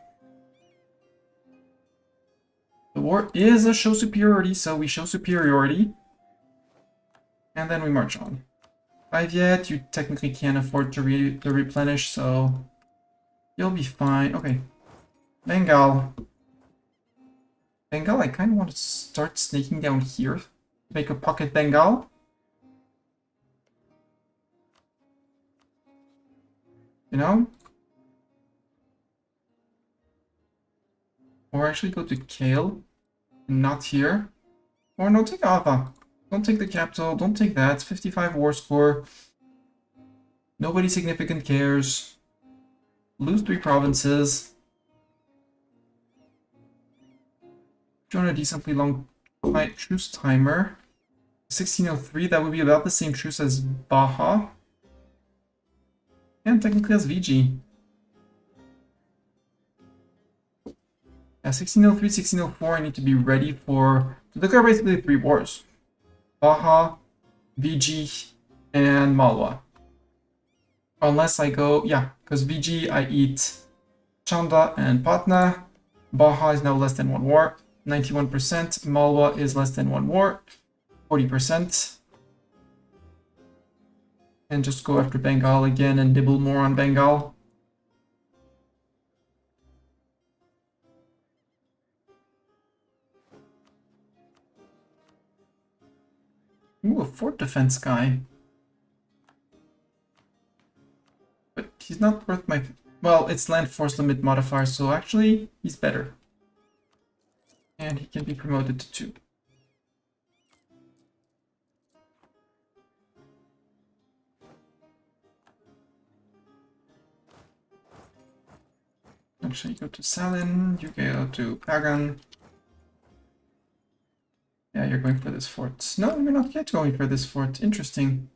The war is a show superiority, so we show superiority. And then we march on. 5 yet, you technically can't afford to replenish, so you'll be fine. Okay. Bengal. Bengal, I kind of want to start sneaking down here. Make a pocket Bengal. You know? Or actually go to Kale. And not here. Or no, take Alpha. Don't take the capital, don't take that. 55 war score. Nobody significant cares. Lose 3 provinces. Join a decently long truce timer. 1603, that would be about the same truce as Baja. And technically as VG. Yeah, 1603, 1604, I need to be ready for... So there are basically 3 wars. Baja, VG, and Malwa. Unless I go... Yeah, because VG I eat Chanda and Patna. Baja is now less than 1 war. 91%. Malwa is less than 1 war. 40%. And just go after Bengal again and nibble more on Bengal. Ooh, a fort defense guy. But he's not worth my... Well, it's land force limit modifier, so actually, he's better. And he can be promoted to 2. Actually, you go to Salin, you go to Pagan. Yeah, you're going for this fort. No, you're not yet going for this fort. Interesting.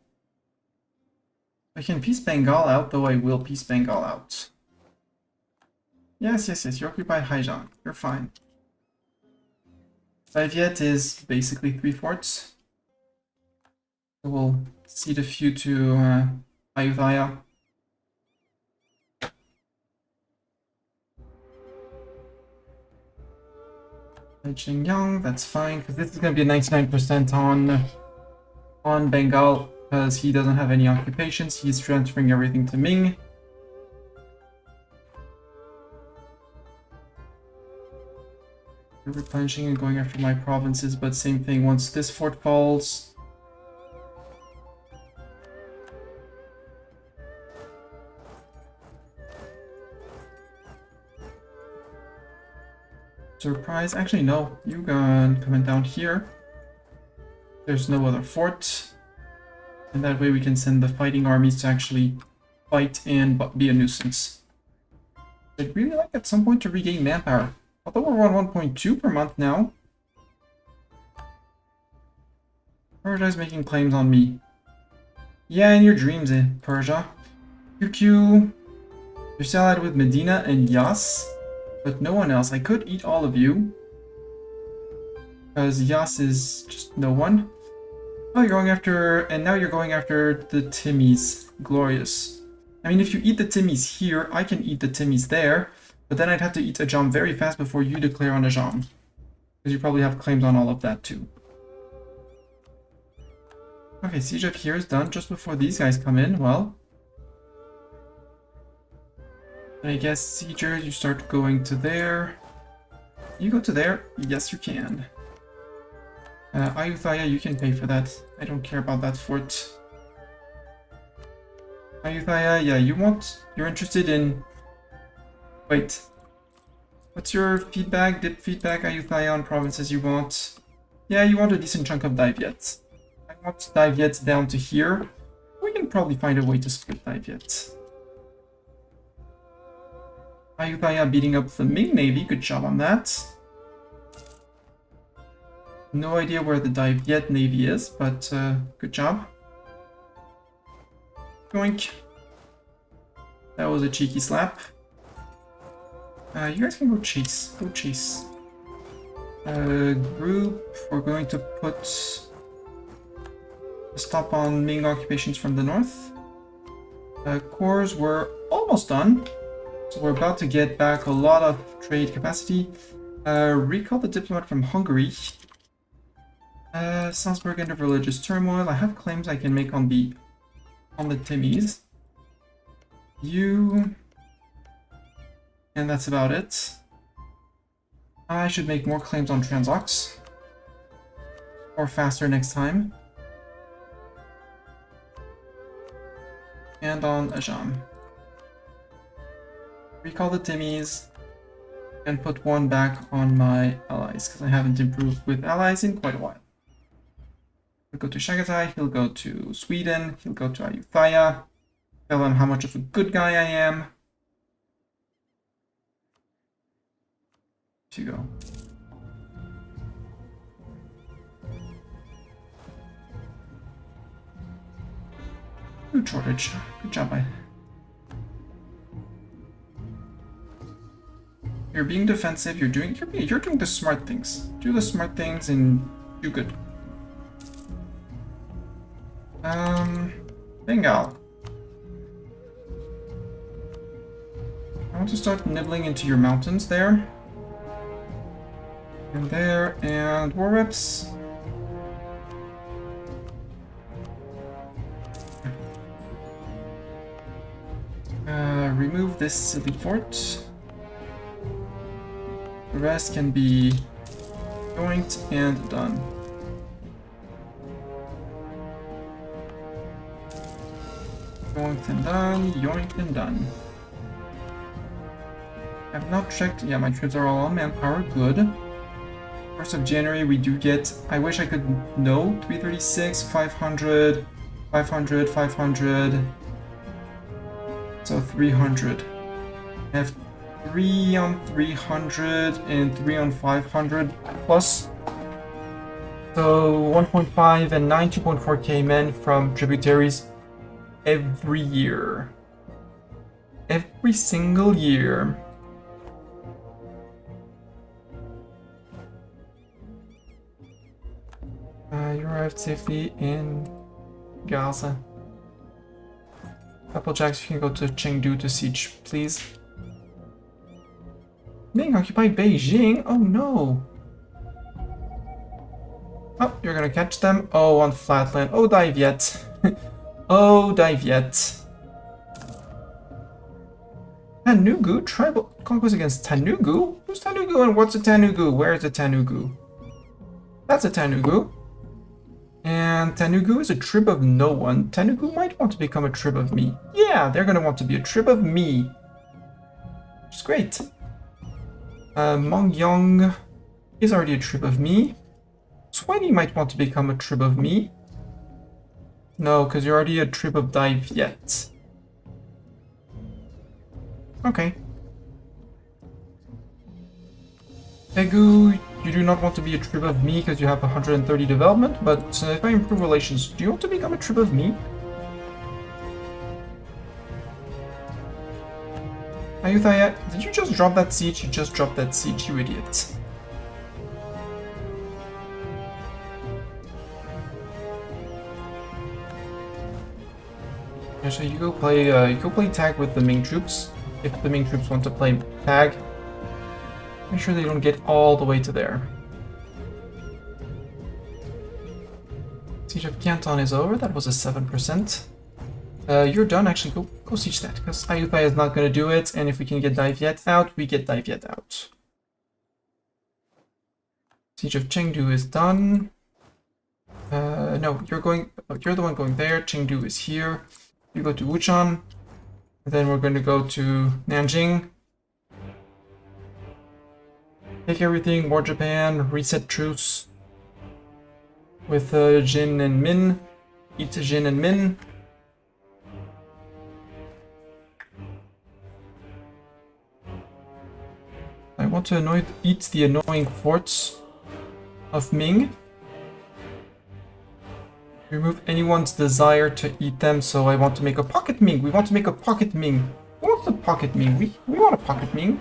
I can piece Bengal out, though I will piece Bengal out. Yes, you occupy Haijan. You're fine. Viet is basically 3 forts. So we'll cede a few to Ayutthaya. Xinjiang, that's fine, because this is going to be a 99% on Bengal, because he doesn't have any occupations. He's transferring everything to Ming. We're replenishing and going after my provinces, but same thing, once this fort falls... Surprise, actually no, you can come in down here. There's no other fort. And that way we can send the fighting armies to actually fight and be a nuisance. I'd really like at some point to regain manpower. Although we're on 1.2 per month now. Persia is making claims on me. Yeah, in your dreams, Persia. QQ. You're still allied with Medina and Yas, but no one else. I could eat all of you. Because Yas is just no one. Oh, you're going after... And now you're going after the Timmies. Glorious. I mean, if you eat the Timmies here, I can eat the Timmies there. But then I'd have to eat Ajam very fast before you declare on Ajam. Because you probably have claims on all of that too. Okay, siege of here is done just before these guys come in. Well, I guess siegers, you start going to there. You go to there? Yes, you can. Ayutthaya, you can pay for that. I don't care about that fort. Ayutthaya, yeah, you're interested in... Wait. What's your feedback? Dip feedback, Ayutthaya, on provinces you want? Yeah, you want a decent chunk of Daivyet. I want Daivyet down to here. We can probably find a way to split Daivyet. Ayutthaya beating up the Ming Navy, good job on that. No idea where the Daivyet Navy is, but good job. Yoink. That was a cheeky slap. You guys can go chase. Go chase. Group, we're going to put a stop on Ming occupations from the north. Cores, we're almost done. So we're about to get back a lot of trade capacity. Recall the diplomat from Hungary. Salzburg under religious turmoil. I have claims I can make on the Timmies. You... And that's about it. I should make more claims on Transox. Or faster next time. And on Ajam. Recall the Timmies. And put one back on my allies, because I haven't improved with allies in quite a while. He'll go to Chagatai, he'll go to Sweden, he'll go to Ayutthaya. Tell him how much of a good guy I am. To go. Good shortage. Good job, You're being defensive. You're doing the smart things. Do the smart things and do good. Bengal. I want to start nibbling into your mountains there. And there, and war reps. Remove this silly fort. The rest can be joint and done. Yoinked and done, yoinked and done. I've not checked. Yeah, my troops are all on manpower. Good. 1st of January, we do get. I wish I could know. 336, 500, 500, 500. So 300. I have 3 on 300 and 3 on 500 plus. So 1.5 and 9, 2.4k men from tributaries every year. Every single year. You arrived safely in Gaza. Applejacks, you can go to Chengdu to siege, please. Ming occupied Beijing? Oh no! Oh, you're gonna catch them. Oh, on flatland. Oh, dive yet. Oh, dive yet. Tanugu? Tribal conquest against Tanugu? Who's Tanugu and what's a Tanugu? Where is a Tanugu? That's a Tanugu. And Tanugu is a trib of no one. Tanugu might want to become a trib of me. Yeah, they're gonna want to be a trib of me. Which is great. Mongyong is already a trib of me. 20 might want to become a trib of me. No, because you're already a trib of dive yet. Okay. Egu, you do not want to be a trib of me because you have 130 development, but if I improve relations, do you want to become a trib of me? Ayuthaya, did you just drop that siege? You just dropped that siege, you idiot. Actually, you go play tag with the Ming troops. If the Ming troops want to play tag, make sure they don't get all the way to there. Siege of Canton is over. That was a 7%. You're done. Actually, go siege that, because Ayutthaya is not going to do it. And if we can get Dive Yet out, we get Dive Yet out. Siege of Chengdu is done. No, you're the one going there. Chengdu is here. You go to Wuchan. And then we're going to go to Nanjing. Take everything, War Japan, reset truce with Jin and Min. Eat Jin and Min. I want to eat the annoying forts of Ming. Remove anyone's desire to eat them, so I want to make a pocket Ming. We want to make a pocket Ming. Who wants a pocket Ming? We want a pocket Ming.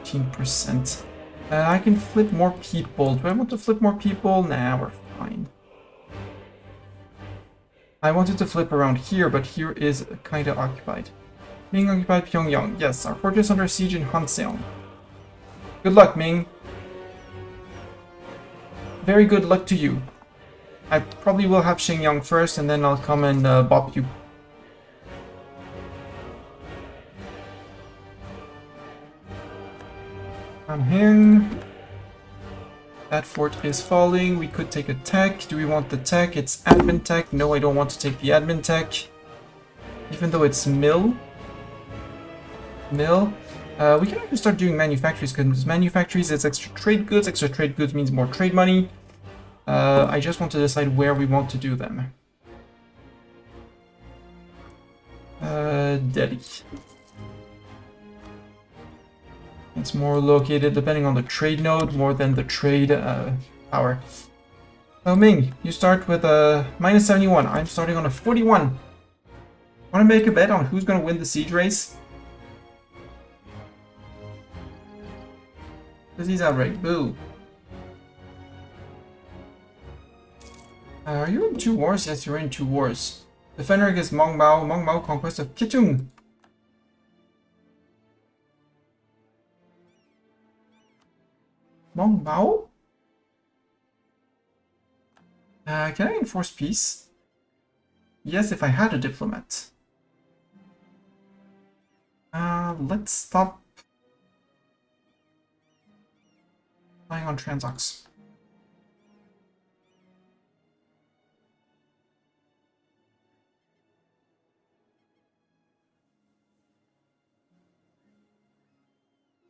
15%. I can flip more people. Do I want to flip more people? Nah, we're fine. I wanted to flip around here, but here is kind of occupied. Ming occupied Pyongyang. Yes, our fortress under siege in Hanseong. Good luck, Ming. Very good luck to you. I probably will have Shenyang first, and then I'll come and bop you. I'm here. That fort is falling. We could take a tech. Do we want the tech? It's admin tech. No, I don't want to take the admin tech. Even though it's mill. Mill. We can actually start doing manufactories, because manufactories is extra trade goods. Extra trade goods means more trade money. I just want to decide where we want to do them. Delhi. It's more located depending on the trade node more than the trade power. So Ming, you start with a minus 71. I'm starting on a 41. Want to make a bet on who's going to win the siege race? Disease outbreak. Boo. Are you in 2 wars? Yes, you're in 2 wars. Defender against Mong Mao. Mong Mao conquest of Kitung. Mong Mao? Can I enforce peace? Yes, if I had a diplomat. Let's stop relying on Transox.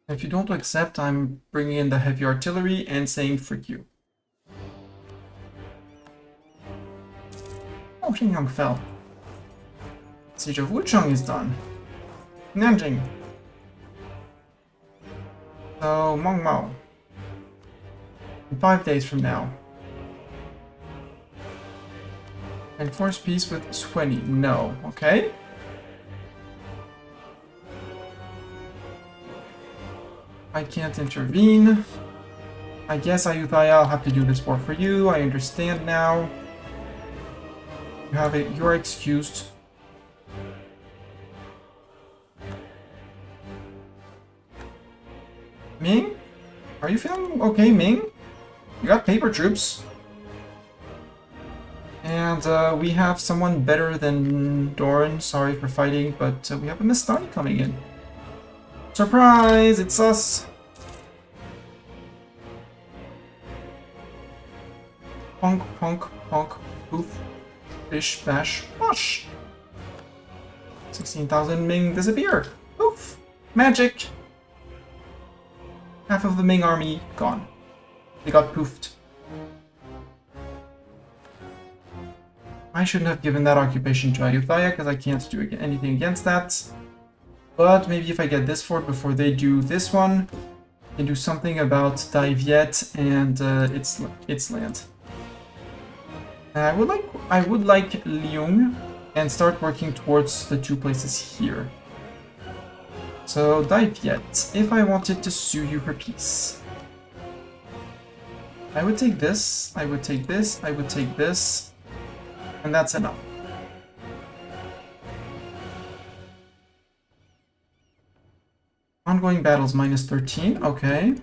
If you don't accept, I'm bringing in the heavy artillery and saying frick you. Oh, Xinjiang fell. Siege of Wuchang is done. Nanjing. So, Mong Mao. In 5 days from now. Enforce peace with Sweni. No. Okay. I can't intervene. I guess Ayutthaya, I'll have to do this war for you. I understand now. You have it. You're excused. Ming? Are you feeling okay, Ming? We got paper troops. And we have someone better than Doran. Sorry for fighting, but we have a Mistani coming in. Surprise! It's us! Honk, honk, honk, poof, bish, bash, bosh! 16,000 Ming disappear! Poof! Magic! Half of the Ming army gone. They got poofed. I shouldn't have given that occupation to Ayutthaya because I can't do anything against that. But maybe if I get this fort before they do this one, I can do something about Dai Viet and its land. I would like Leung and start working towards the two places here. So Dai Viet, if I wanted to sue you for peace, I would take this, I would take this, I would take this, and that's enough. Ongoing battles minus 13, okay.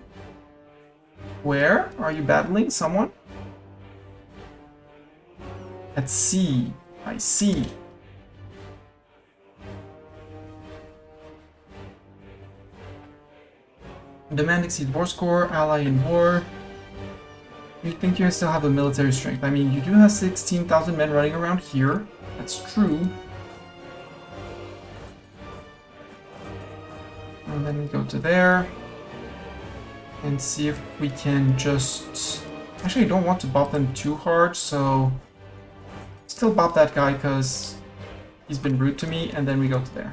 Where are you battling someone? At sea, I see. Demand exceed war score, ally in war. You think you still have a military strength? I mean, you do have 16,000 men running around here. That's true. And then we go to there. And see if we can just... Actually, I don't want to bop them too hard, so... Still bop that guy, because he's been rude to me, and then we go to there.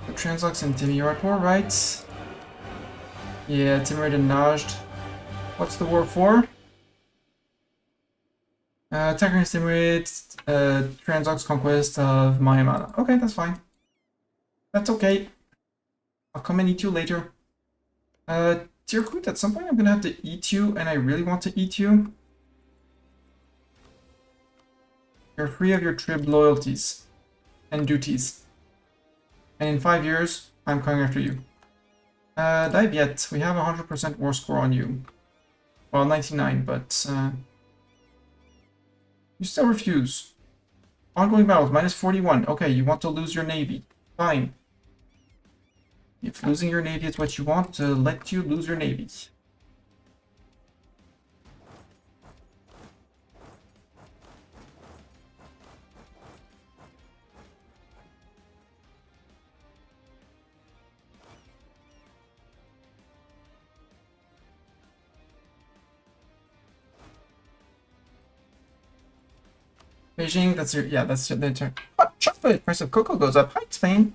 The Translux and Timiratpur, right? Yeah, Timurid and Najd. What's the war for? Attacker and Timurid, Translux conquest of Mayamana. Okay, that's fine. That's okay. I'll come and eat you later. Tirkut, at some point I'm gonna have to eat you, and I really want to eat you. You're free of your trib loyalties and duties. And in 5 years, I'm coming after you. Dai Viet, we have 100% war score on you. Well, 99, but you still refuse. Ongoing battles, minus 41. Okay, you want to lose your navy. Fine. If losing your navy is what you want, let you lose your navy. Beijing, that's your, yeah, that's your turn. Oh, chocolate, price of cocoa goes up. Hi, Spain.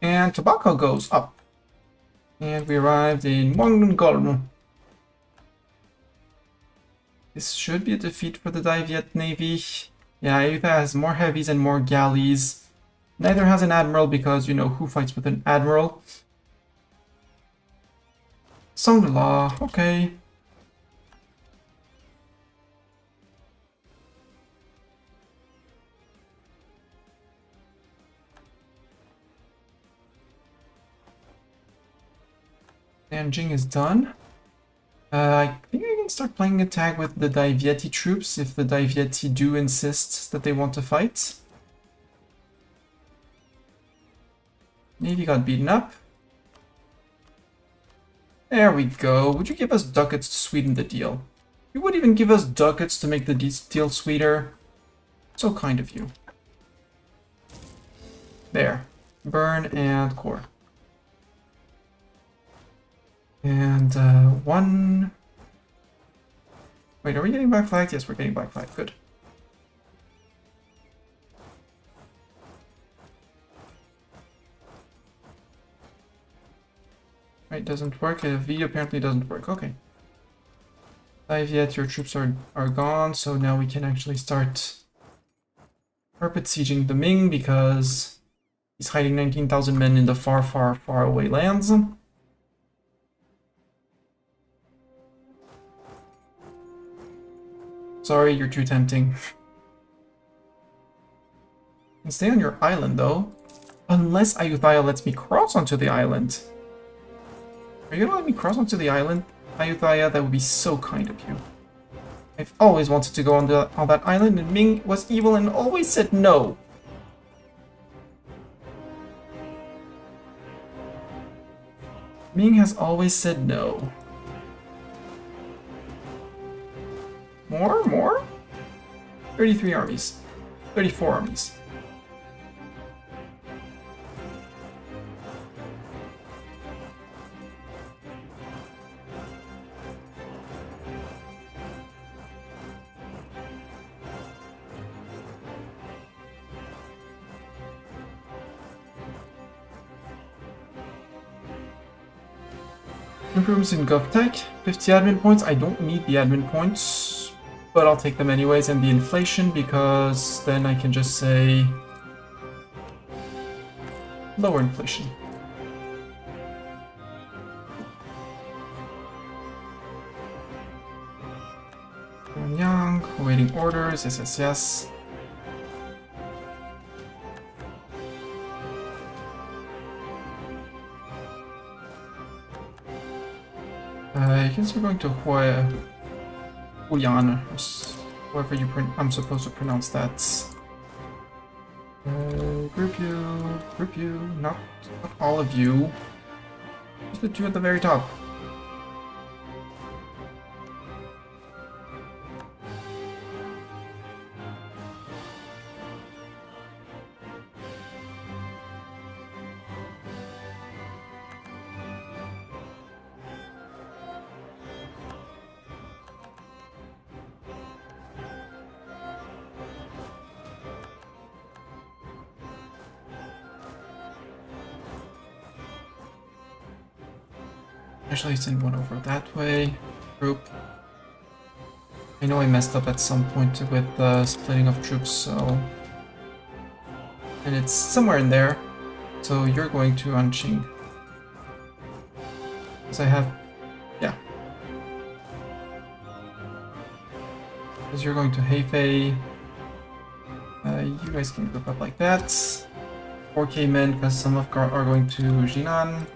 And tobacco goes up. And we arrived in Mongol. This should be a defeat for the Dai Viet Navy. Yeah, Ayutthaya has more heavies and more galleys. Neither has an admiral because, you know, who fights with an admiral? Songla, okay. Nanjing is done. I think I can start playing a tag with the Dai Vieti troops if the Dai Vieti do insist that they want to fight. Navy got beaten up. There we go. Would you give us ducats to sweeten the deal? You would even give us ducats to make the deal sweeter. So kind of you. There. Burn and core. And one... Wait, are we getting black flagged? Yes, we're getting black flagged. Good. Right, doesn't work. V apparently doesn't work. Okay. Yet your troops are gone, so now we can actually start carpet sieging the Ming because he's hiding 19,000 men in the far, far, far away lands. Sorry, you're too tempting. You can stay on your island, though. Unless Ayutthaya lets me cross onto the island. Are you gonna let me cross onto the island, Ayutthaya? That would be so kind of you. I've always wanted to go on that island, and Ming was evil and always said no. Ming has always said no. More? 33 armies. 34 armies. Improvements in GovTech, 50 admin points. I don't need the admin points, but I'll take them anyways, and the inflation, because then I can just say lower inflation. Young, awaiting orders, yes. I guess we're going to Huyan, however I'm supposed to pronounce that. Group you, not all of you. Just the two at the very top. Actually, send one over that way. Group. I know I messed up at some point with the splitting of troops, so... And it's somewhere in there. So you're going to Anqing. Because I have... Yeah. Because you're going to Hefei. You guys can group up like that. 4k men, because some of are going to Jinan.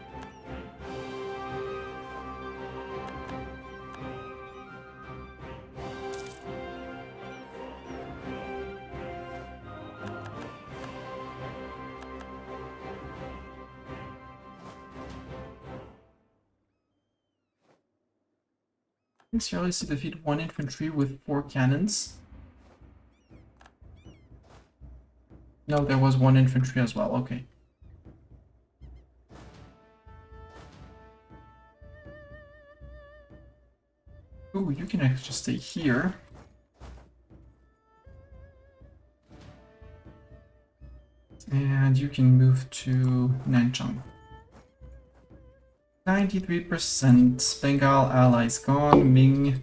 Sierra to defeat 1 infantry with 4 cannons. No, there was 1 infantry as well, okay. Ooh, you can actually stay here. And you can move to Nanchang. 93%. Bengal allies gone. Ming.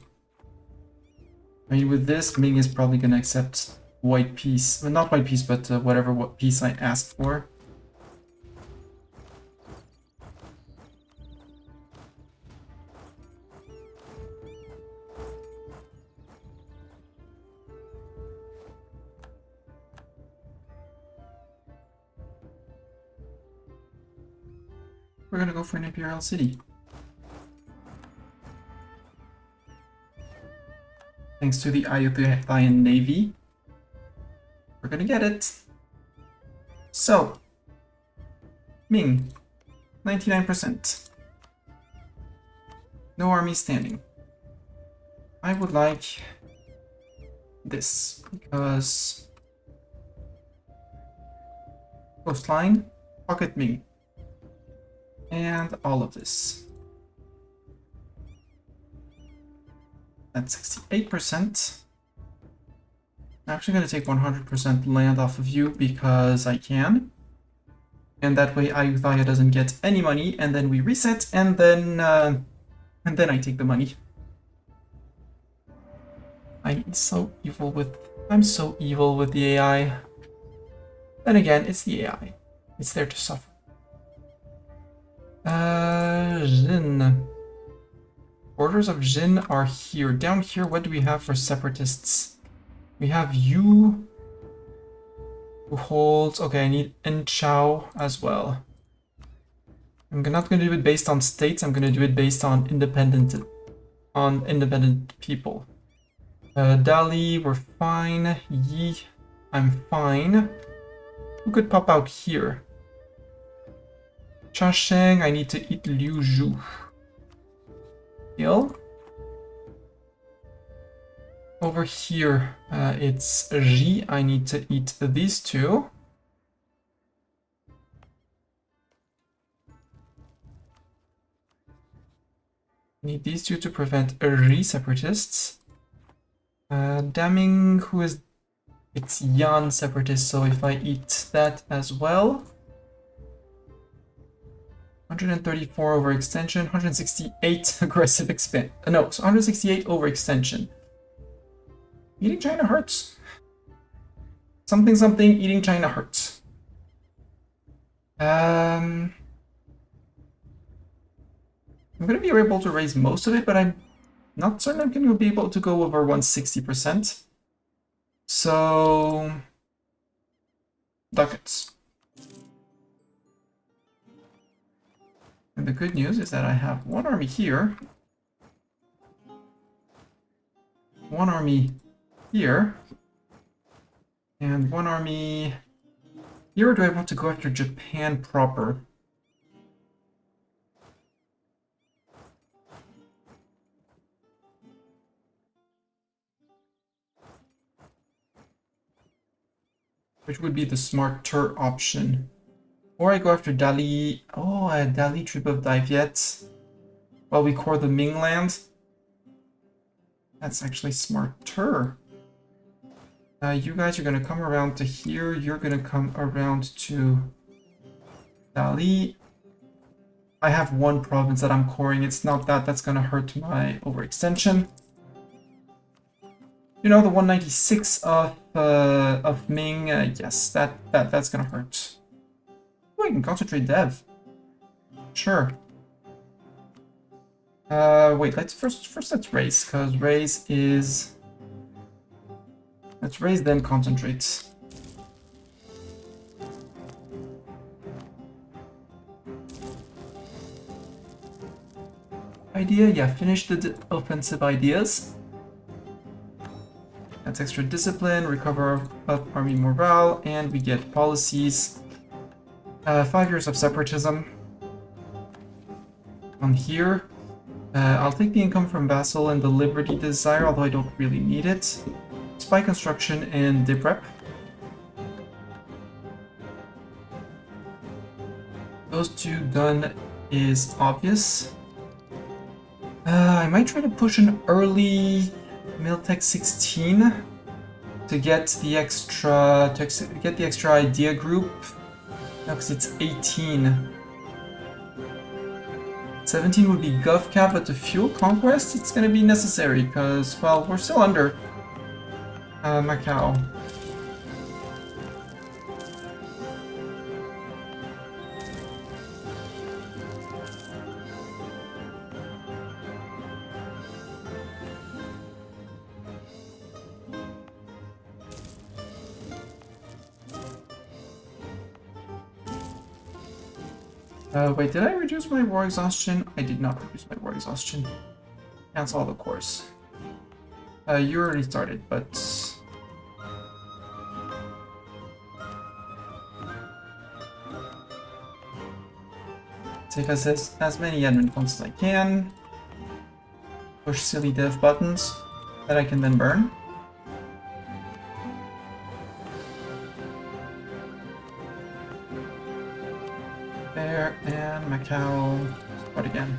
I mean, with this, Ming is probably gonna accept white peace. Well, not white peace, but whatever peace I asked for. We're gonna go for an imperial city. Thanks to the Ayutthayan navy. We're gonna get it. So, Ming, 99%. No army standing. I would like this, because coastline, pocket Ming. And all of this. At 68%. I'm actually going to take 100% land off of you because I can. And that way Ayutthaya doesn't get any money, and then we reset, and then I take the money. I'm so evil with the AI. Then again, it's the AI. It's there to suffer. Jin. Borders of Jin are here. Down here, what do we have for separatists? We have you. Who holds? Okay, I need Enchao as well. I'm not going to do it based on states. I'm going to do it based on independent people. Dali, we're fine. Yi, I'm fine. Who could pop out here? Chasheng, I need to eat Liu Zhu. Heal. Over here, it's Ji. I need to eat these two. Need these two to prevent Ji separatists. Damning, who is... It's Yan separatist, so if I eat that as well... 134 overextension, 168 aggressive expand. No, so 168 overextension. Eating China hurts. Something, eating China hurts. I'm gonna be able to raise most of it, but I'm not certain I'm gonna be able to go over 160%. So... ducats. And the good news is that I have one army here, one army here, and one army here. Or do I want to go after Japan proper? Which would be the smarter option? Or I go after Dali. Oh, a Dali trip of Diviet. While we core the Ming land. That's actually smarter. You guys are gonna come around to here. You're gonna come around to Dali. I have one province that I'm coring. It's not that. That's gonna hurt my overextension. You know, the 196 of Ming. Yes, that's gonna hurt. Oh, I can concentrate dev. Sure. Wait, let's first let's raise, because raise is... Let's raise, then concentrate. Idea, yeah, finish the offensive ideas. That's extra discipline, recover of army morale, and we get policies. 5 years of separatism on here. I'll take the income from vassal and the liberty desire, although I don't really need it. Spy construction and deprep. Those two done is obvious. I might try to push an early Miltech 16 to get the extra idea group. No, because it's 18. 17 would be Gov Cap, but to fuel Conquest, it's gonna be necessary, because, well, we're still under Macau. Wait, did I reduce my war exhaustion? I did not reduce my war exhaustion. Cancel all the cores. You already started, but... Take as many admin points as I can. Push silly dev buttons that I can then burn. There, and Macau, start again.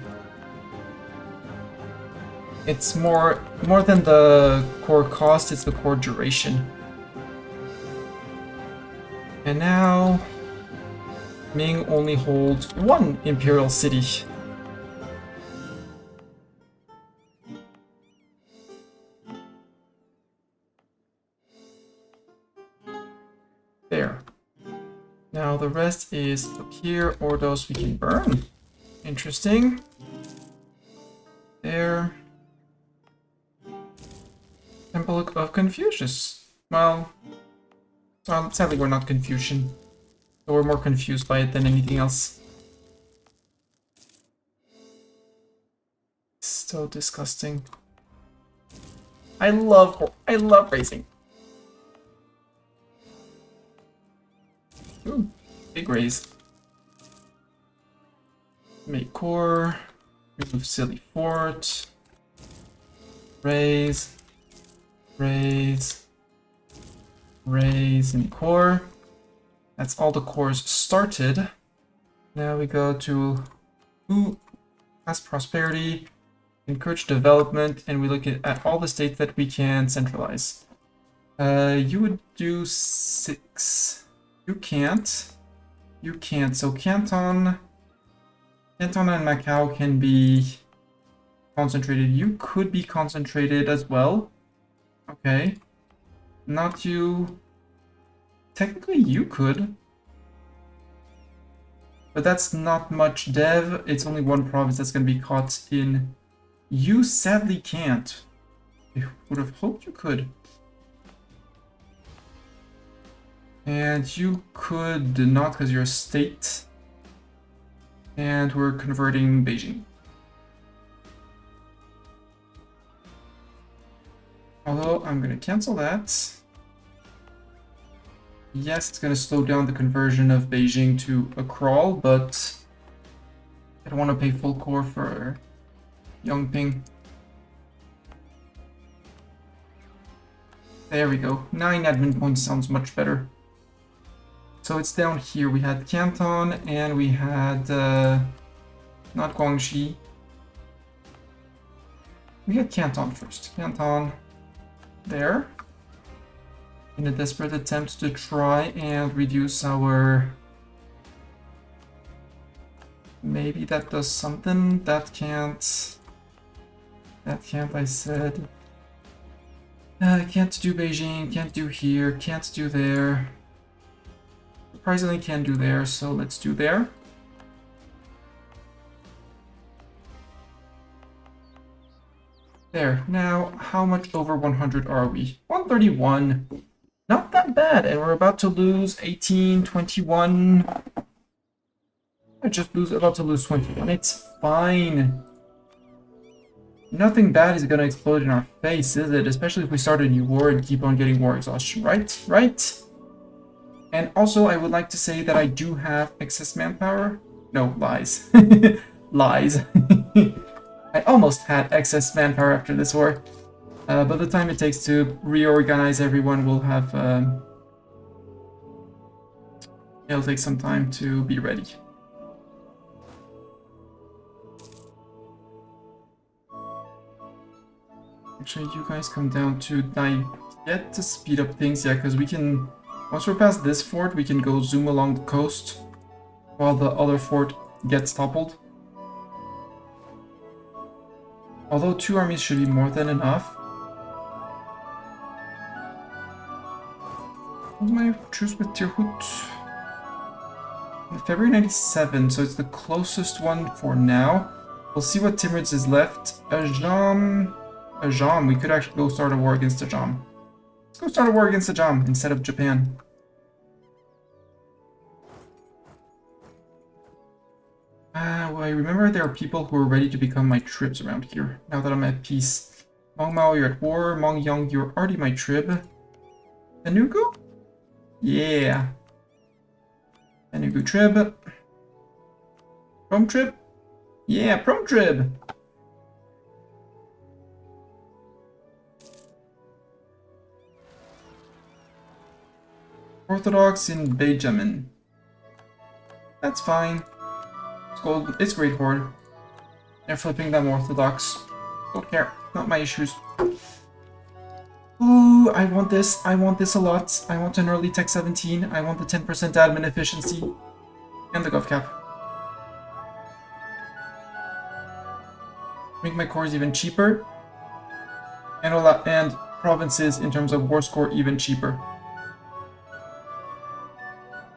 It's more than the core cost, it's the core duration. And now, Ming only holds one imperial city. There. Now the rest is up here, or those we can burn. Interesting. There. Temple of Confucius. Well, Sadly, we're not Confucian. So we're more confused by it than anything else. So disgusting. I love racing. Ooh, big raise. Make core. Remove silly fort. Raise. Raise. Raise and core. That's all the cores started. Now we go to mass prosperity, encourage development, and we look at all the states that we can centralize. You would do 6. You can't. You can't. So Canton and Macau can be concentrated. You could be concentrated as well. Okay. Not you. Technically, you could. But that's not much dev. It's only one province that's going to be caught in. You sadly can't. I would have hoped you could. And you could not because you're a state. And we're converting Beijing. Although I'm going to cancel that. Yes, it's going to slow down the conversion of Beijing to a crawl, but I don't want to pay full core for Yongping. There we go. 9 admin points sounds much better. So it's down here. We had Canton and we had not Guangxi. We had Canton first. Canton there. In a desperate attempt to try and reduce our... Maybe that does something. That can't. That can't, I said. Can't do Beijing, can't do here, can't do there. Surprisingly can do there, so let's do there. There. Now, how much over 100 are we? 131. Not that bad, and we're about to lose 18, 21. I just about to lose 21. It's fine. Nothing bad is gonna explode in our face, is it? Especially if we start a new war and keep on getting war exhaustion, right? Right? And also, I would like to say that I do have excess manpower. No, lies. Lies. I almost had excess manpower after this war. But the time it takes to reorganize everyone will have... it'll take some time to be ready. Actually, you guys come down to Daiet to speed up things, yeah, because we can... Once we're past this fort, we can go zoom along the coast while the other fort gets toppled. Although 2 armies should be more than enough. What's my truce with Tirhut? February 97, so it's the closest one for now. We'll see what Timurids is left. Ajam, we could actually go start a war against Ajam. Let's go start a war against Ajam instead of Japan. Well, I remember there are people who are ready to become my tribs around here, now that I'm at peace. Mong Mao, you're at war. Mong Yong, you're already my trib. Enugu? Yeah. Enugu trib. Prom trib? Yeah, prom trib! Orthodox in Benjamin. That's fine. It's gold. It's Great Horde. They're flipping them Orthodox. Don't care. Not my issues. Ooh, I want this. I want this a lot. I want an early Tech 17. I want the 10% admin efficiency. And the Gov Cap. Make my cores even cheaper. And provinces in terms of war score even cheaper.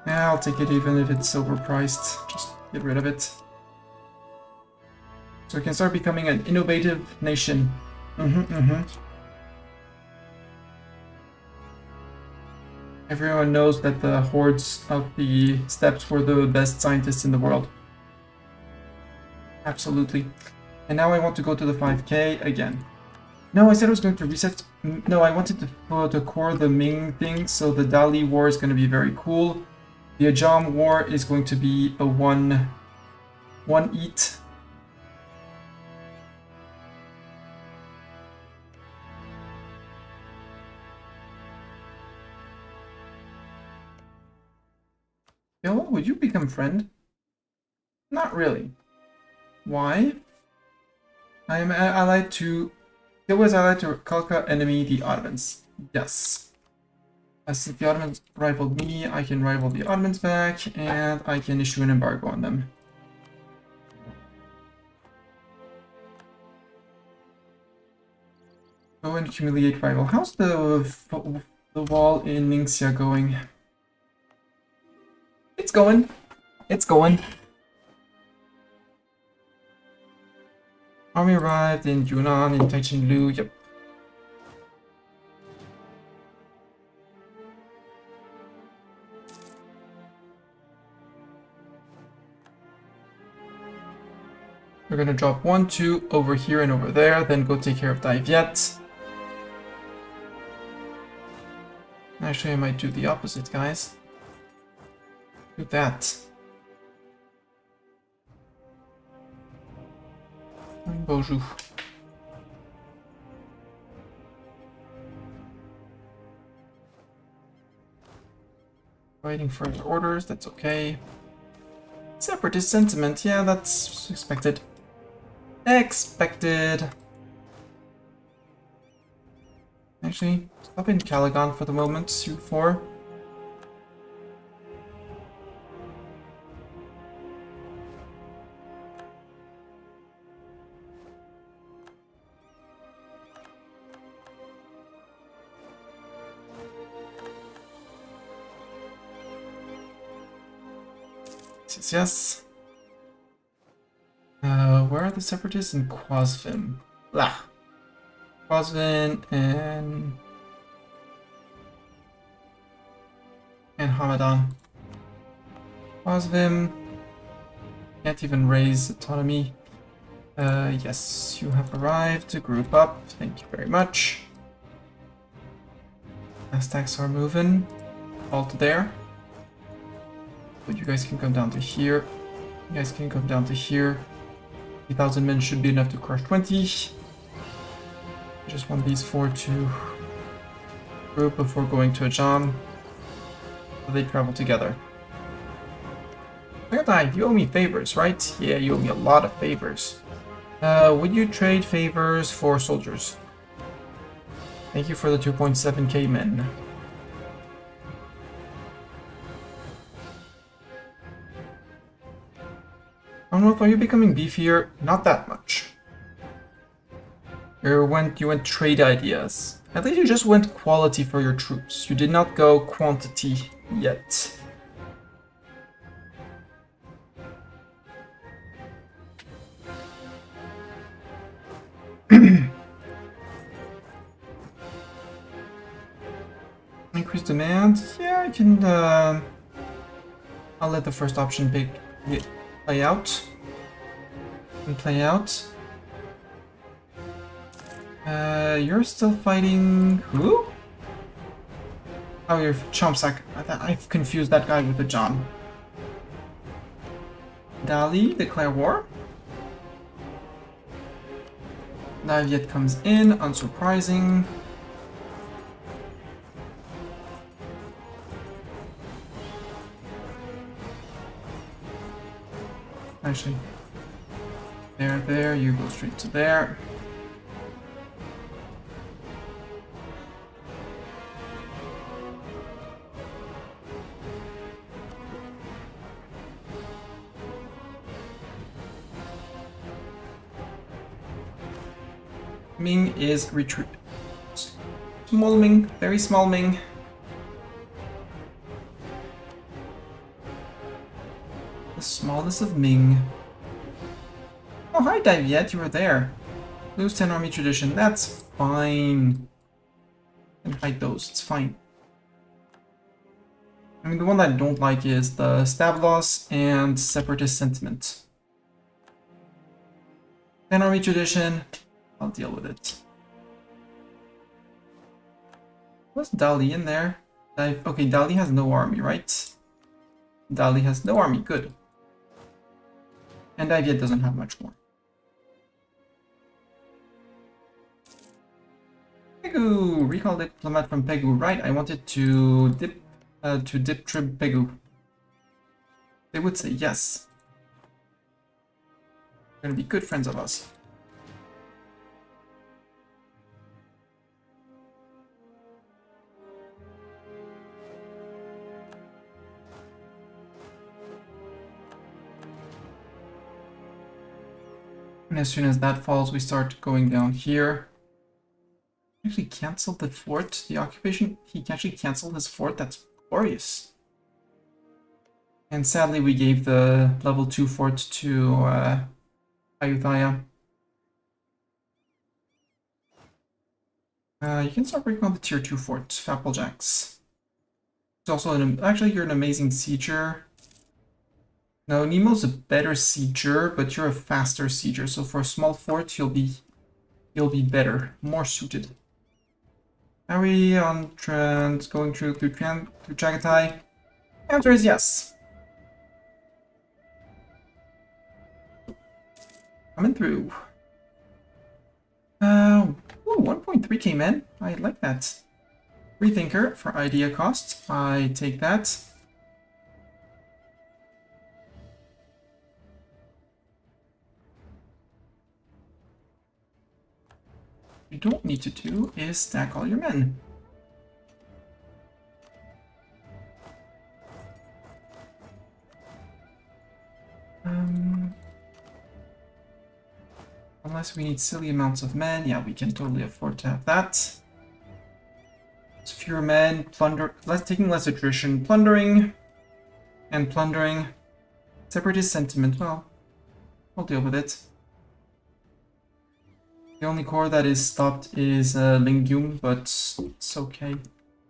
Yeah, I'll take it even if it's overpriced. Just get rid of it. So we can start becoming an innovative nation. Everyone knows that the hordes of the steppes were the best scientists in the world. Absolutely. And now I want to go to the 5K again. No, I said I was going to reset. No, I wanted to core the Ming thing, so the Dali War is going to be very cool. The Ajam War is going to be a one eat. Bill, would you become friend? Not really. Why? I am allied to... Bill was allied to Kalka enemy, the Ottomans. Yes. Since the Ottomans rivaled me, I can rival the Ottomans back, and I can issue an embargo on them. Go and humiliate rival. How's the wall in Ningxia going? It's going. It's going. Army arrived in Yunnan, in Taichinlu. Yep. We're gonna drop 1, 2 over here and over there, then go take care of Dai Viet. Actually, I might do the opposite, guys. Do that. Bonjour. Waiting for his orders, that's okay. Separatist sentiment, yeah, that's expected. Expected. Actually, stop in Caligon for the moment, U4. Yes. Where are the separatists in Quasvin? Blah. Quasvin and Hamadan. Quasvin can't even raise autonomy. Yes, you have arrived to group up. Thank you very much. Aztecs are moving. All to there. But you guys can come down to here. You guys can come down to here. 3,000 men should be enough to crush 20. I just want these 4 to group before going to Ajam. So they travel together. Look, you owe me favors, right? Yeah, you owe me a lot of favors. Would you trade favors for soldiers? Thank you for the 2.7k men. Are you becoming beefier? Not that much. You went trade ideas. At least you just went quality for your troops. You did not go quantity yet. Increase demand? Yeah, I can I'll let the first option play out. You're still fighting who? Oh, you're Chomsak. I've confused that guy with the John. Dali, declare war. Naviet comes in, unsurprising. Actually, there, you go straight to there. Ming is retreat. Small Ming, very small Ming. The smallest of Ming. Oh, hi, Daviet, you were there. Lose 10 army tradition, that's fine. And hide those, it's fine. I mean, the one that I don't like is the stab loss and separatist sentiment. 10 army tradition, I'll deal with it. Was Dali in there? Okay, Dali has no army, right? Dali has no army, good. And Daviet doesn't have much more. Pegu! Recall diplomat from Pegu, right? I wanted to dip trib Pegu. They would say yes. They're gonna be good friends of us. And as soon as that falls, we start going down here. Actually canceled the fort, the occupation. He actually canceled his fort. That's glorious. And sadly, we gave the level 2 fort to Ayutthaya. You can start working on the tier 2 fort, Fappeljacks. It's also actually, you're an amazing sieger. No, Nemo's a better sieger, but you're a faster sieger. So for a small fort, you'll be better, more suited. Are we on trend going through Chagatai? Answer is yes. Coming through. Ooh, 1.3 came in. I like that. Rethinker for idea cost. I take that. What you don't need to do is stack all your men. Unless we need silly amounts of men, yeah, we can totally afford to have that. It's fewer men, taking less attrition, plundering, and plundering. Separatist sentiment, well, I'll deal with it. The only core that is stopped is Lingium, but it's okay.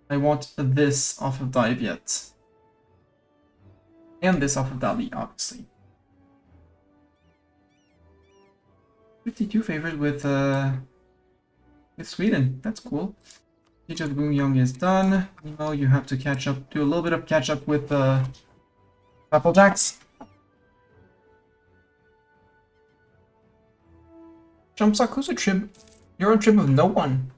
I want this off of Daviet. And this off of Dali, obviously. 52 favorite with Sweden. That's cool. Siege of Gungyong is done. Nemo, you have to catch up, do a little bit of catch up with Applejacks. Jumpsuck, who's a trib? You're a trib of no one.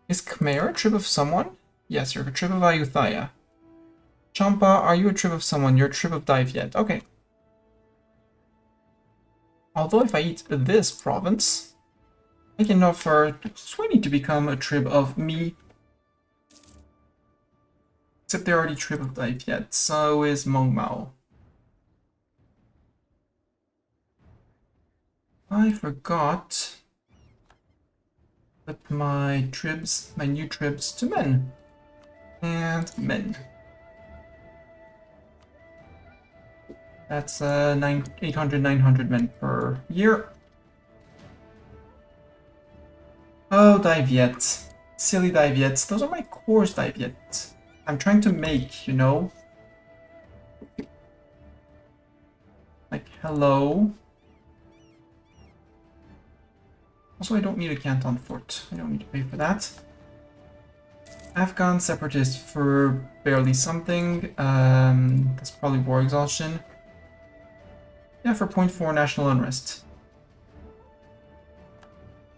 Is Khmer a trib of someone? Yes, you're a trib of Ayutthaya. Champa, are you a trib of someone? You're a trib of Daviet. Okay. Although if I eat this province, I can offer Sweeney to become a trib of me. Except they're already trib of Daviet, so is Mong Mao. I forgot to put my new tribs to men. And men. That's 800, 900 men per year. Oh, Daviet. Silly Daviets. Those are my cores, Daviet. I'm trying to make, you know? Like, hello? Also, I don't need a Canton fort. I don't need to pay for that. Afghan separatist for barely something. That's probably war exhaustion. Yeah, for 0.4 national unrest.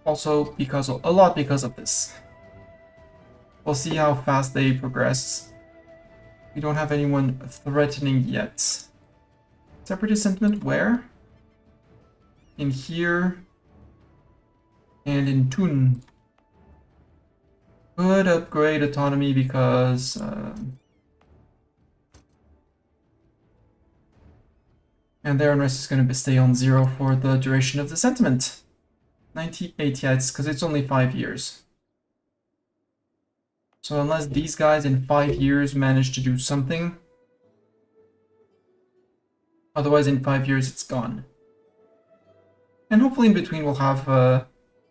Also, a lot because of this. We'll see how fast they progress. We don't have anyone threatening yet. Separatist sentiment where? In here. And in Tun. Could upgrade autonomy because... and their unrest is going to stay on 0 for the duration of the sentiment. 98, yeah, it's because it's only 5 years. So unless these guys in 5 years manage to do something, otherwise in 5 years it's gone. And hopefully in between we'll have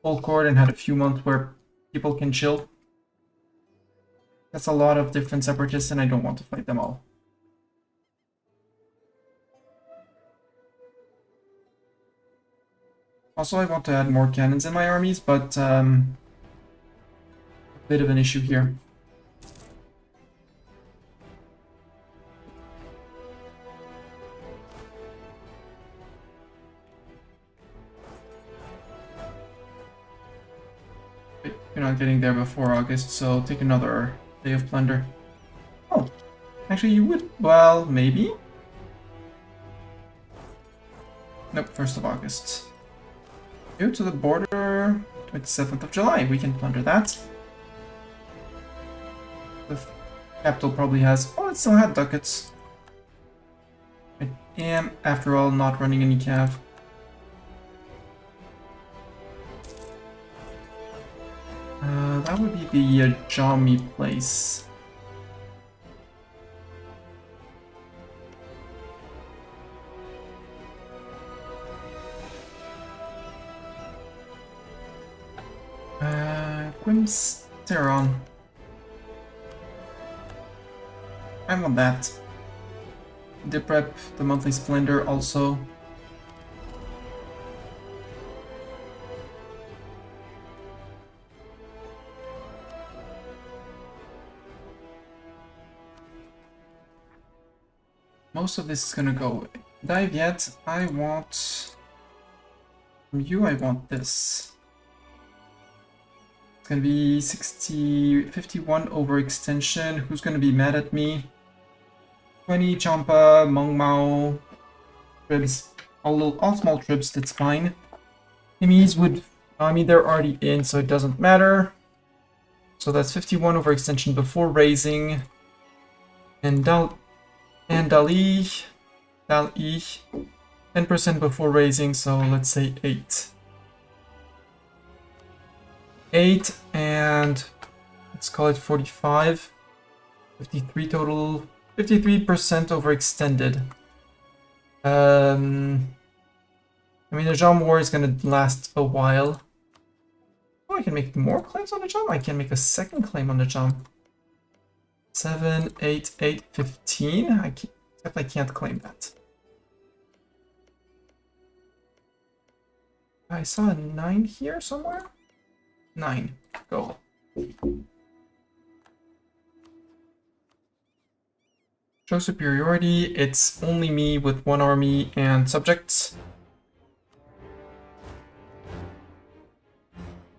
full court and had a few months where people can chill. That's a lot of different separatists, and I don't want to fight them all. Also, I want to add more cannons in my armies, but a bit of an issue here. Wait, you're not getting there before August, so take another day of plunder. Oh, actually you would, well, maybe? Nope, 1st of August. Go to the border, 27th of July, we can plunder that. The capital probably has, oh, it still had ducats. I am, after all, not running any cav. That would be the Jami place. Quimsteron. I want that. The prep, the monthly splendor also. Most of this is gonna go away. Dive yet, I want... From you, I want this. It's gonna be 51 overextension. Who's gonna be mad at me? 20 Champa, Mongmao, tribs. All small tribs, that's fine. Enemies would... I mean, they're already in, so it doesn't matter. So that's 51 overextension before raising. And Dali, 10% before raising, so let's say 8. 8 and let's call it 45. 53 total, 53% overextended. I mean, the Jam War is gonna last a while. Oh, I can make more claims on the Jam. I can make a second claim on the Jam. 7, 8, 8, 15. Except I can't claim that. I saw a 9 here somewhere. 9. Go. Show superiority. It's only me with 1 army and subjects.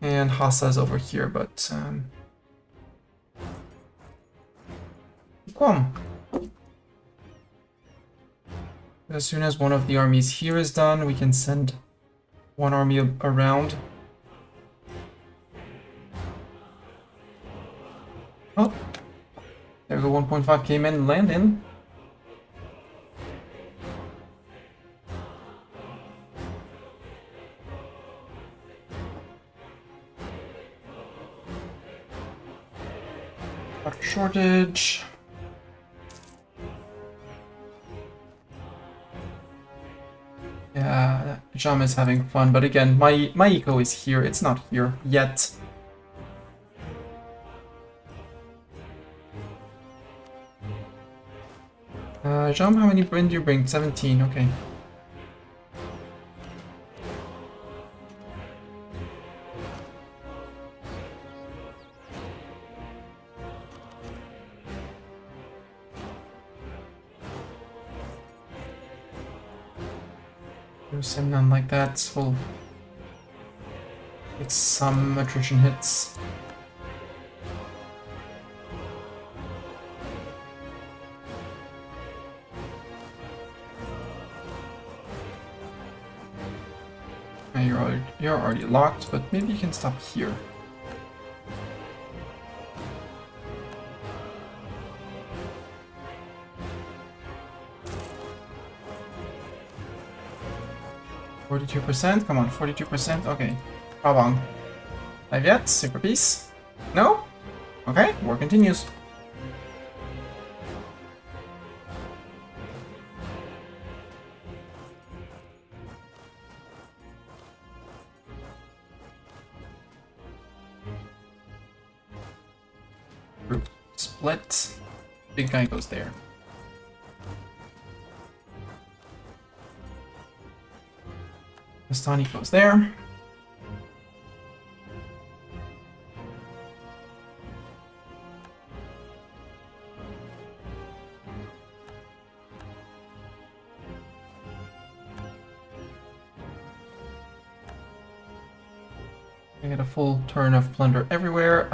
And Hassa's over here, but come. As soon as one of the armies here is done, we can send 1 army around. Oh, there go 1.5 came in, land in. Got shortage. Yeah, Jam is having fun, but again, my eco is here. It's not here yet. Jam, how many wind do you bring? 17, okay. Send none like that. We'll get some attrition hits. You're already locked, but maybe you can stop here. %? Come on, 42%? Okay. Prabang. Live yet? Super peace? No? Okay, war continues. split. Big guy goes there. Hindustan goes there. I get a full turn of plunder everywhere.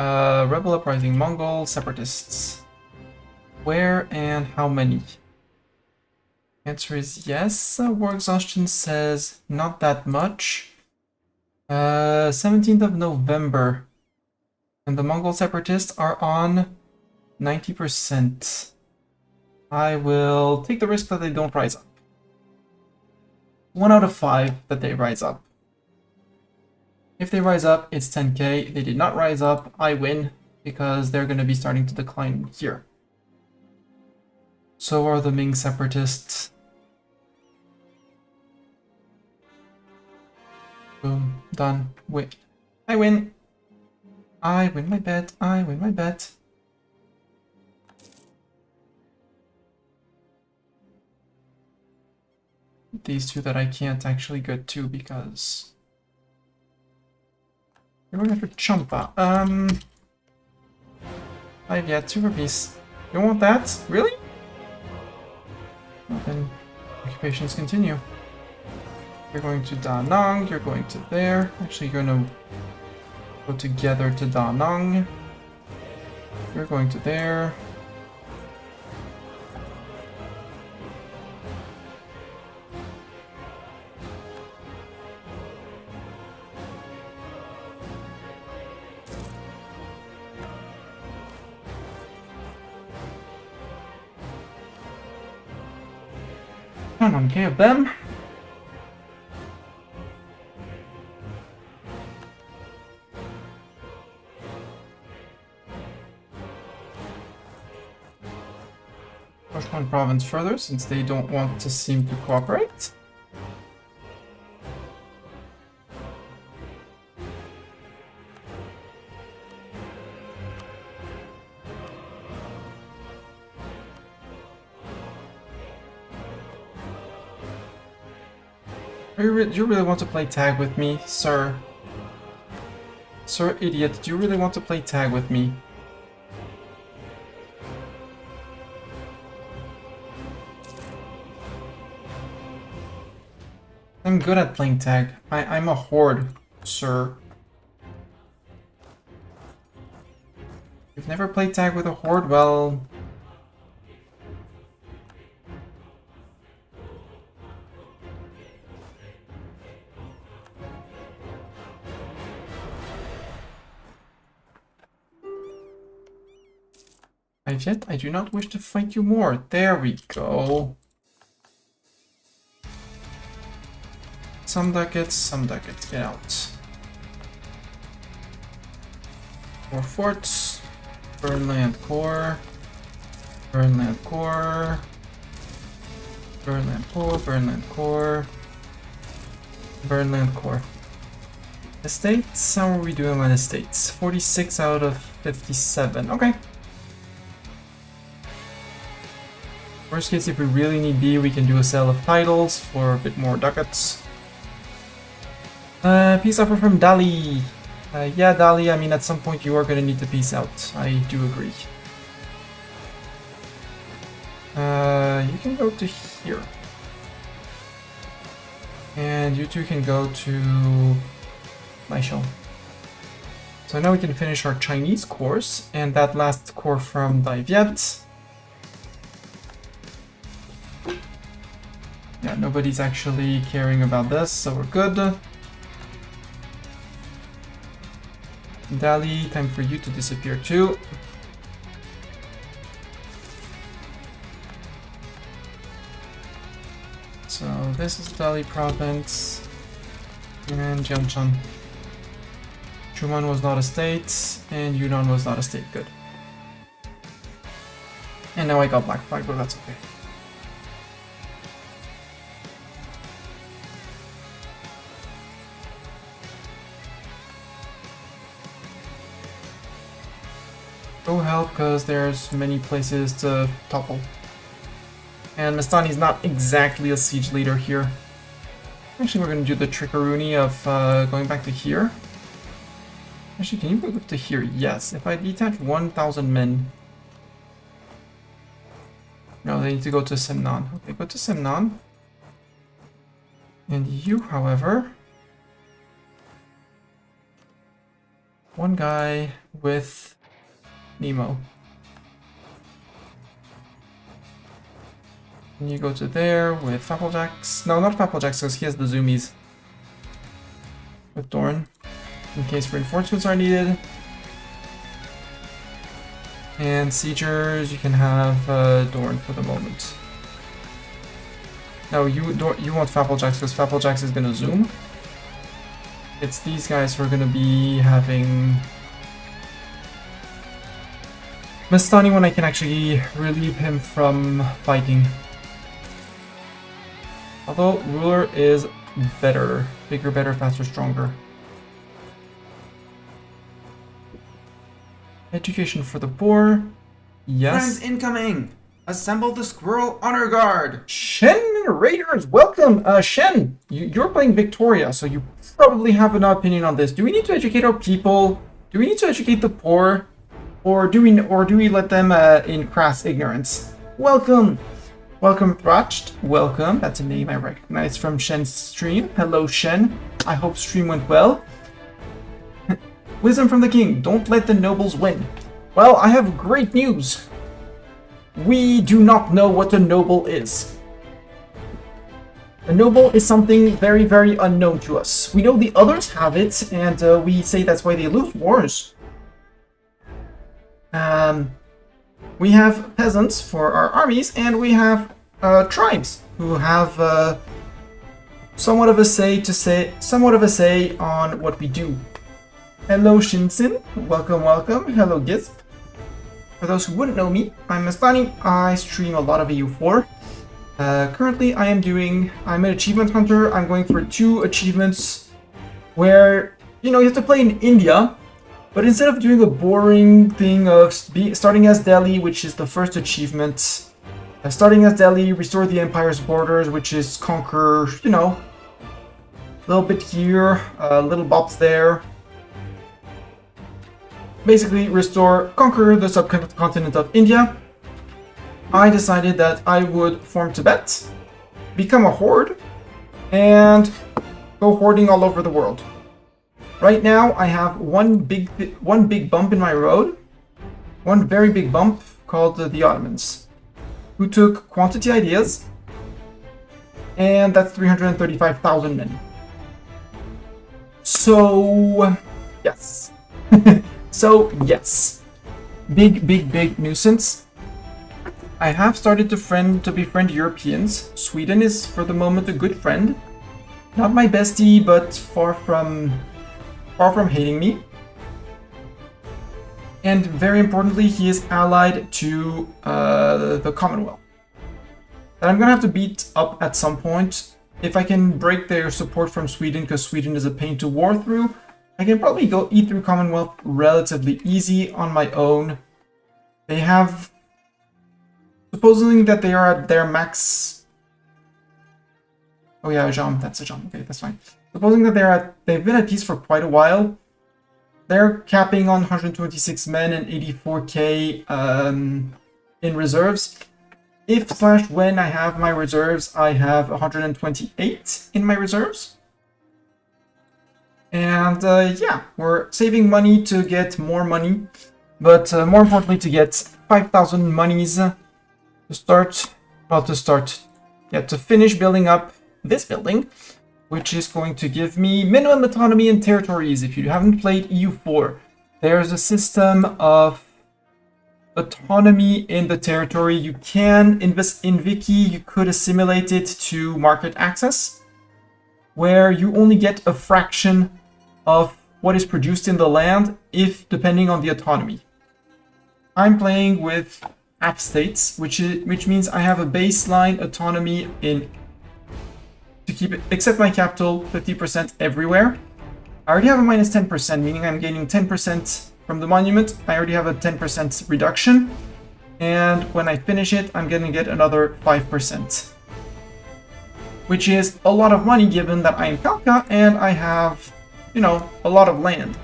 Rebel uprising, Mongol, separatists. Where and how many? Answer is yes. War exhaustion says not that much. 17th of November. And the Mongol separatists are on 90%. I will take the risk that they don't rise up. 1 out of 5 that they rise up. If they rise up, it's 10k. They did not rise up, I win, because they're going to be starting to decline here. So are the Ming separatists. Boom, done. Win. I win. I win my bet. I win my bet. These two that I can't actually get to because we're going for Champa. 5 yet, 2 rupees. You want that? Really? Well, then occupations continue. You're going to Da Nang, you're going to there. Actually, you're going to go together to Da Nang. You're going to there. Okay, of them. Push one province further since they don't want to seem to cooperate. Do you really want to play tag with me, sir? Sir idiot, do you really want to play tag with me? I'm good at playing tag. I'm a horde, sir. You've never played tag with a horde? Well... Yet, I do not wish to fight you more. There we go. Some ducats, get out. More forts. Burn land core. Burn land core. Burn land core, burn land core. Burn land core. Estates? How are we doing on estates? 46 out of 57. Okay. Worst case, if we really need be, we can do a sale of titles for a bit more ducats. Peace offer from Dali. Yeah, Dali, I mean, at some point you are going to need to peace out. I do agree. You can go to here. And you two can go to Naishou. So now we can finish our Chinese course, and that last core from Dai Viet. Yeah, nobody's actually caring about this, so we're good. Dali, time for you to disappear too. So this is Dali province and Jianchan. Chuman was not a state and Yunnan was not a state. Good. And now I got Black Flag, but that's okay. Go help, because there's many places to topple. And Mastani's not exactly a siege leader here. Actually, we're going to do the trickeroony of going back to here. Actually, can you move to here? Yes. If I detach 1,000 men... No, they need to go to Semnon. Okay, go to Semnon. And you, however... One guy with Nemo. And you go to there with Fapplejacks. No, not Fapplejacks, because he has the zoomies. With Dorn. In case reinforcements are needed. And Siegers, you can have Dorn for the moment. No, you want Fapplejacks, because Fapplejacks is gonna zoom. It's these guys who are gonna be having... Mastani when I can actually relieve him from fighting. Although Ruler is better. Bigger, better, faster, stronger. Education for the poor. Yes. Friends incoming! Assemble the Squirrel Honor Guard! Shen Raiders, welcome! Shen, you're playing Victoria, so you probably have an opinion on this. Do we need to educate our people? Do we need to educate the poor? Or do we let them in crass ignorance? Welcome! Welcome, Throtched. Welcome. That's a name I recognize from Shen's stream. Hello, Shen. I hope stream went well. Wisdom from the king. Don't let the nobles win. Well, I have great news. We do not know what a noble is. A noble is something very, very unknown to us. We know the others have it, and we say that's why they lose wars. We have peasants for our armies, and we have tribes who have somewhat of a say on what we do. Hello, Shinsen. Welcome, welcome. Hello, Gisp. For those who wouldn't know me, I'm Mastani. I stream a lot of EU4. Currently, I'm an achievement hunter. I'm going for 2 achievements where, you have to play in India. But instead of doing a boring thing of starting as Delhi, which is the first achievement, starting as Delhi, restore the empire's borders, which is conquer, a little bit here, little bops there. Basically, conquer the subcontinent of India. I decided that I would form Tibet, become a horde, and go hoarding all over the world. Right now, I have one big bump in my road, one very big bump called the Ottomans, who took quantity ideas, and that's 335,000 men. So, yes. So, yes. Big nuisance. I have started to befriend Europeans. Sweden is, for the moment, a good friend. Not my bestie, but far from hating me. And very importantly, he is allied to the Commonwealth. That I'm gonna have to beat up at some point. If I can break their support from Sweden, because Sweden is a pain to war through, I can probably go eat through Commonwealth relatively easy on my own. They have... Supposing that they are at their max... Oh yeah, a jump. That's a jump. Okay, that's fine. Supposing that they've been at peace for quite a while, they're capping on 126 men and 84k in reserves. If/when I have my reserves, I have 128 in my reserves. And yeah, we're saving money to get more money, but more importantly to get 5,000 monies to finish building up this building, which is going to give me minimum autonomy in territories. If you haven't played EU4, there's a system of autonomy in the territory. You can invest in Vicky, you could assimilate it to market access, where you only get a fraction of what is produced in the land, depending on the autonomy. I'm playing with half states, which means I have a baseline autonomy to keep it, except my capital, 50% everywhere. I already have a minus 10%, meaning I'm gaining 10% from the monument, I already have a 10% reduction. And when I finish it, I'm gonna get another 5%. Which is a lot of money given that I'm Kalka and I have, you know, a lot of land.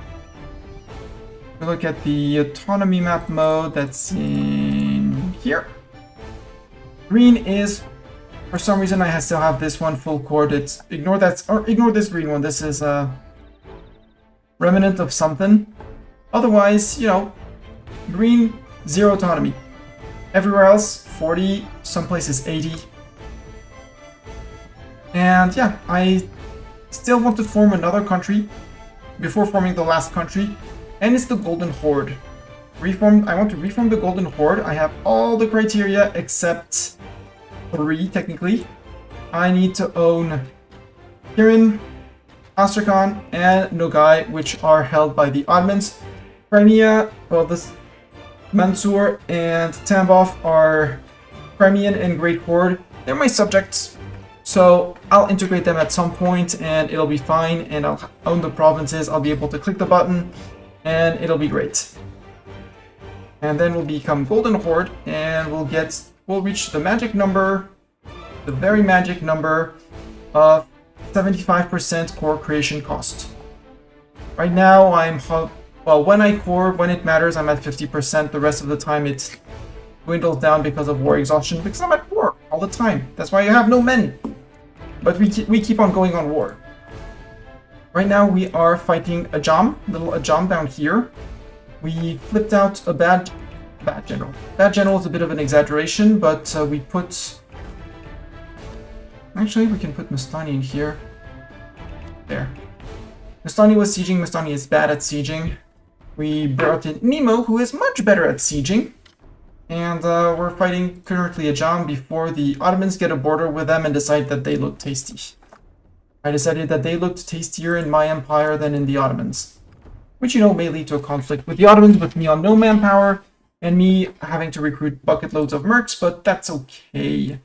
We look at the autonomy map mode that's in here. Green is, for some reason, I still have this one full cord. It's ignore that, or ignore this green one. This is a remnant of something. Otherwise, you know, green, 0 autonomy. Everywhere else, 40, some places 80. And yeah, I still want to form another country before forming the last country, and it's the Golden Horde. I want to reform the Golden Horde. I have all the criteria except 3, technically. I need to own Kirin, Astrakhan, and Nogai, which are held by the Ottomans. Crimea, well, this Mansour and Tambov are Crimean and Great Horde. They're my subjects, so I'll integrate them at some point and it'll be fine, and I'll own the provinces. I'll be able to click the button and it'll be great. And then we'll become Golden Horde and we'll reach the magic number, the very magic number of 75% core creation cost. Right now when I core, when it matters, I'm at 50%. The rest of the time it dwindles down because of war exhaustion, because I'm at war all the time. That's why I have no men. But we keep on going on war. Right now we are fighting Ajam, little Ajam down here. We flipped out a bad general. Bad general is a bit of an exaggeration, but we put... Actually, we can put Mustani in here. There. Mustani was sieging. Mustani is bad at sieging. We brought in Nemo, who is much better at sieging. And we're fighting currently Ajam before the Ottomans get a border with them and decide that they look tasty. I decided that they looked tastier in my empire than in the Ottomans. Which, you know, may lead to a conflict with the Ottomans, with me on no manpower, and me having to recruit bucket loads of mercs, but that's okay.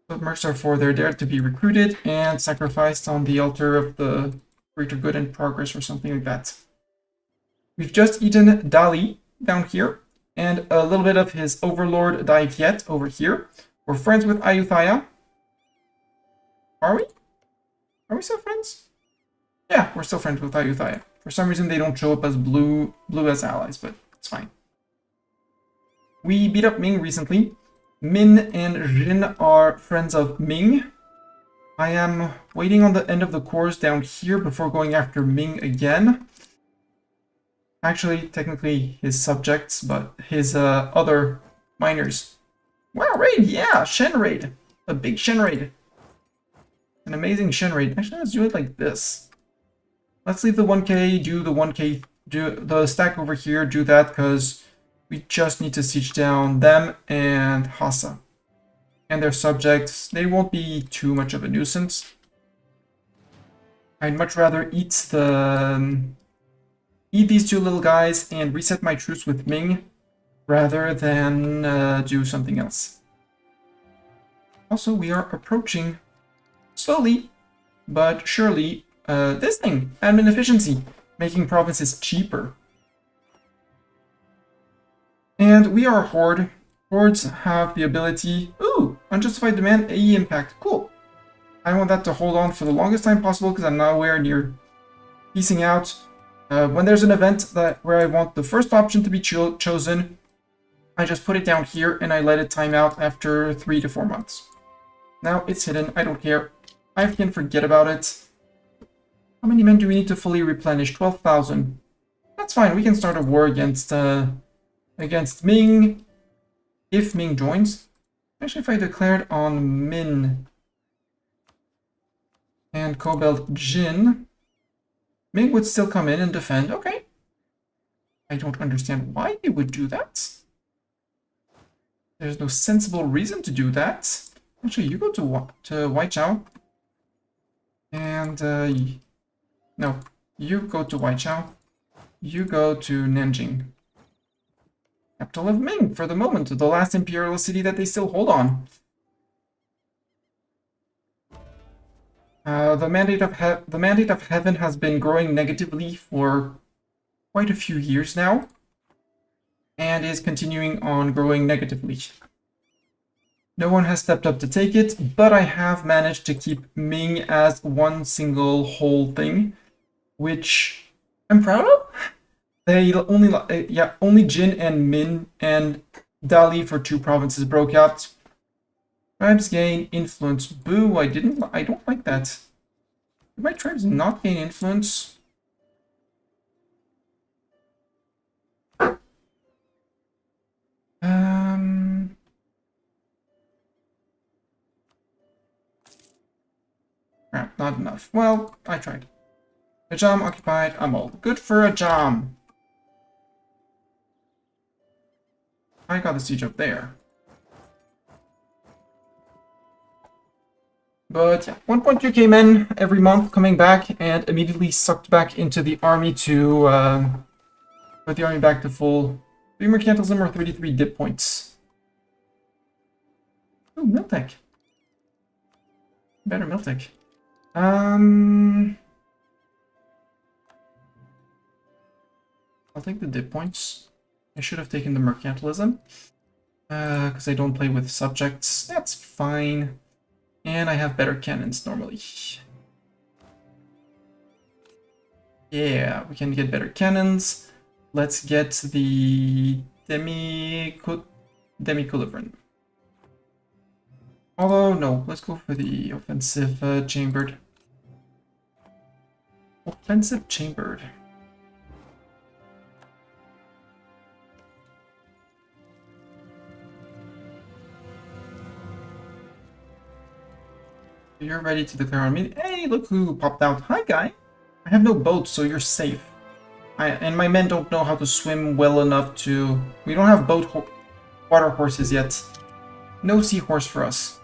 The mercs are they're there to be recruited and sacrificed on the altar of the greater good and progress or something like that. We've just eaten Dali down here, and a little bit of his overlord Daiviet over here. We're friends with Ayutthaya. Are we? Are we still friends? Yeah, we're still friends with Ayutthaya. For some reason they don't show up as blue as allies, but it's fine. We beat up Ming recently. Min and Jin are friends of Ming. I am waiting on the end of the cores down here before going after Ming again. Actually, technically his subjects, but his other miners. Wow, raid! Yeah, Shen raid! A big Shen raid. An amazing Shen raid. Actually, let's do it like this. Let's leave the 1k, do the 1k, do the stack over here, do that, because we just need to siege down them and Hassa. And their subjects. They won't be too much of a nuisance. I'd much rather eat these two little guys and reset my truce with Ming rather than do something else. Also, we are approaching slowly but surely this thing, admin efficiency, making provinces cheaper. And we are a horde. Hordes have the ability... Ooh! Unjustified demand, AE impact. Cool. I want that to hold on for the longest time possible because I'm nowhere near piecing out. When there's an event where I want the first option to be chosen, I just put it down here and I let it time out after 3 to 4 months. Now it's hidden. I don't care. I can forget about it. How many men do we need to fully replenish? 12,000. That's fine. We can start a war against Ming. If Ming joins. Actually, if I declared on Min and Cobalt Jin, Ming would still come in and defend. Okay. I don't understand why they would do that. There's no sensible reason to do that. Actually, you go to Waichao. And, no. You go to Waichao. You go to Nanjing. Capital of Ming, for the moment. The last imperial city that they still hold on. The mandate of heaven has been growing negatively for quite a few years now, and is continuing on growing negatively. No one has stepped up to take it, but I have managed to keep Ming as one single whole thing, which I'm proud of. They only Jin and Min and Dali for 2 provinces broke out. Tribes gain influence. Boo! I don't like that. Did my tribes not gain influence? Not enough. Well, I tried. Ajam occupied. I'm all good for Ajam. I got the siege up there. But yeah, 1.2k men every month coming back and immediately sucked back into the army to put the army back to full. 3 mercantilism or 33 dip points. Ooh, Miltech. Better Miltech. I'll take the dip points. I should have taken the mercantilism. Because I don't play with subjects. That's fine. And I have better cannons normally. Yeah, we can get better cannons. Let's get the Demi-Culliverin. Although, no, let's go for the offensive chambered. Offensive chambered. You're ready to declare on me. Hey, look who popped out. Hi, guy. I have no boat, so you're safe. And my men don't know how to swim well enough to... We don't have water horses yet. No seahorse for us.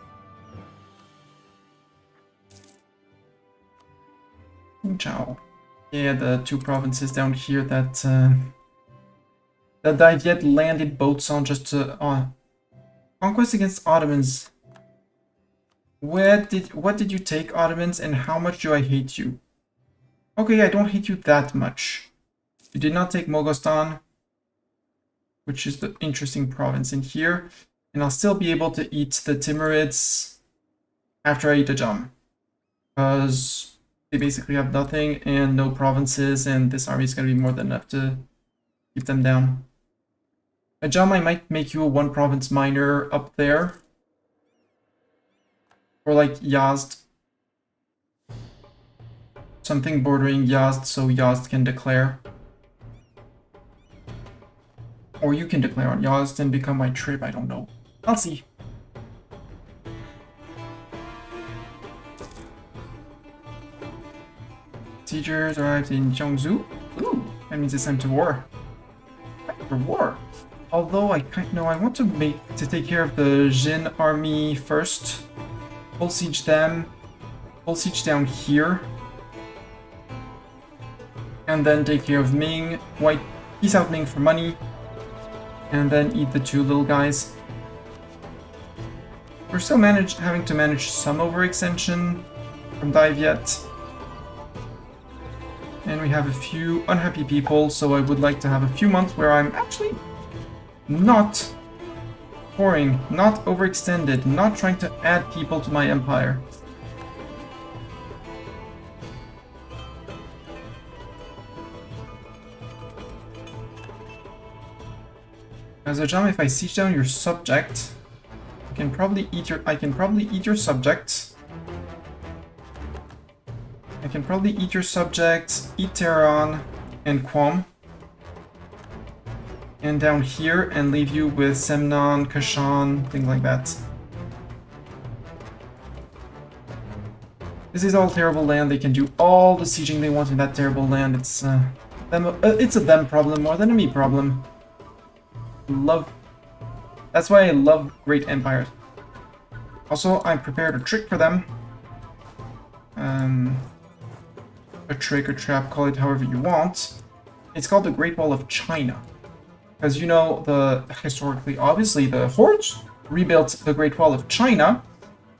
Ciao. Yeah, the 2 provinces down here that I've yet landed boats on just to... Conquest against Ottomans. What did you take, Ottomans, and how much do I hate you? Okay, I don't hate you that much. You did not take Mogostan, which is the interesting province in here, and I'll still be able to eat the Timurids after I eat Ajam, because they basically have nothing and no provinces, and this army is going to be more than enough to keep them down. Ajam, I might make you a 1 province minor up there. Or like Yazd. Something bordering Yazd so Yazd can declare. Or you can declare on Yazd and become my trib, I don't know. I'll see. Siegers arrived in Jiangsu. Ooh, that means it's time to war. Time for war. Although I want to take care of the Jin army first. Full siege them, full siege down here, and then take care of Ming, peace out Ming for money, and then eat the 2 little guys. We're still having to manage some overextension from Dive yet, and we have a few unhappy people, so I would like to have a few months where I'm actually not not overextended, not trying to add people to my empire. As Ajam, if I siege down your subject, I can probably eat your subject. I can probably eat your subject, eat Tehran and Quam. And down here, and leave you with Semnon, Kashan, things like that. This is all terrible land. They can do all the sieging they want in that terrible land. It's a them problem more than a me problem. That's why I love great empires. Also, I'm prepared a trick for them. A trick, a trap, call it however you want. It's called the Great Wall of China. Because you know, historically, obviously, the Hordes rebuilt the Great Wall of China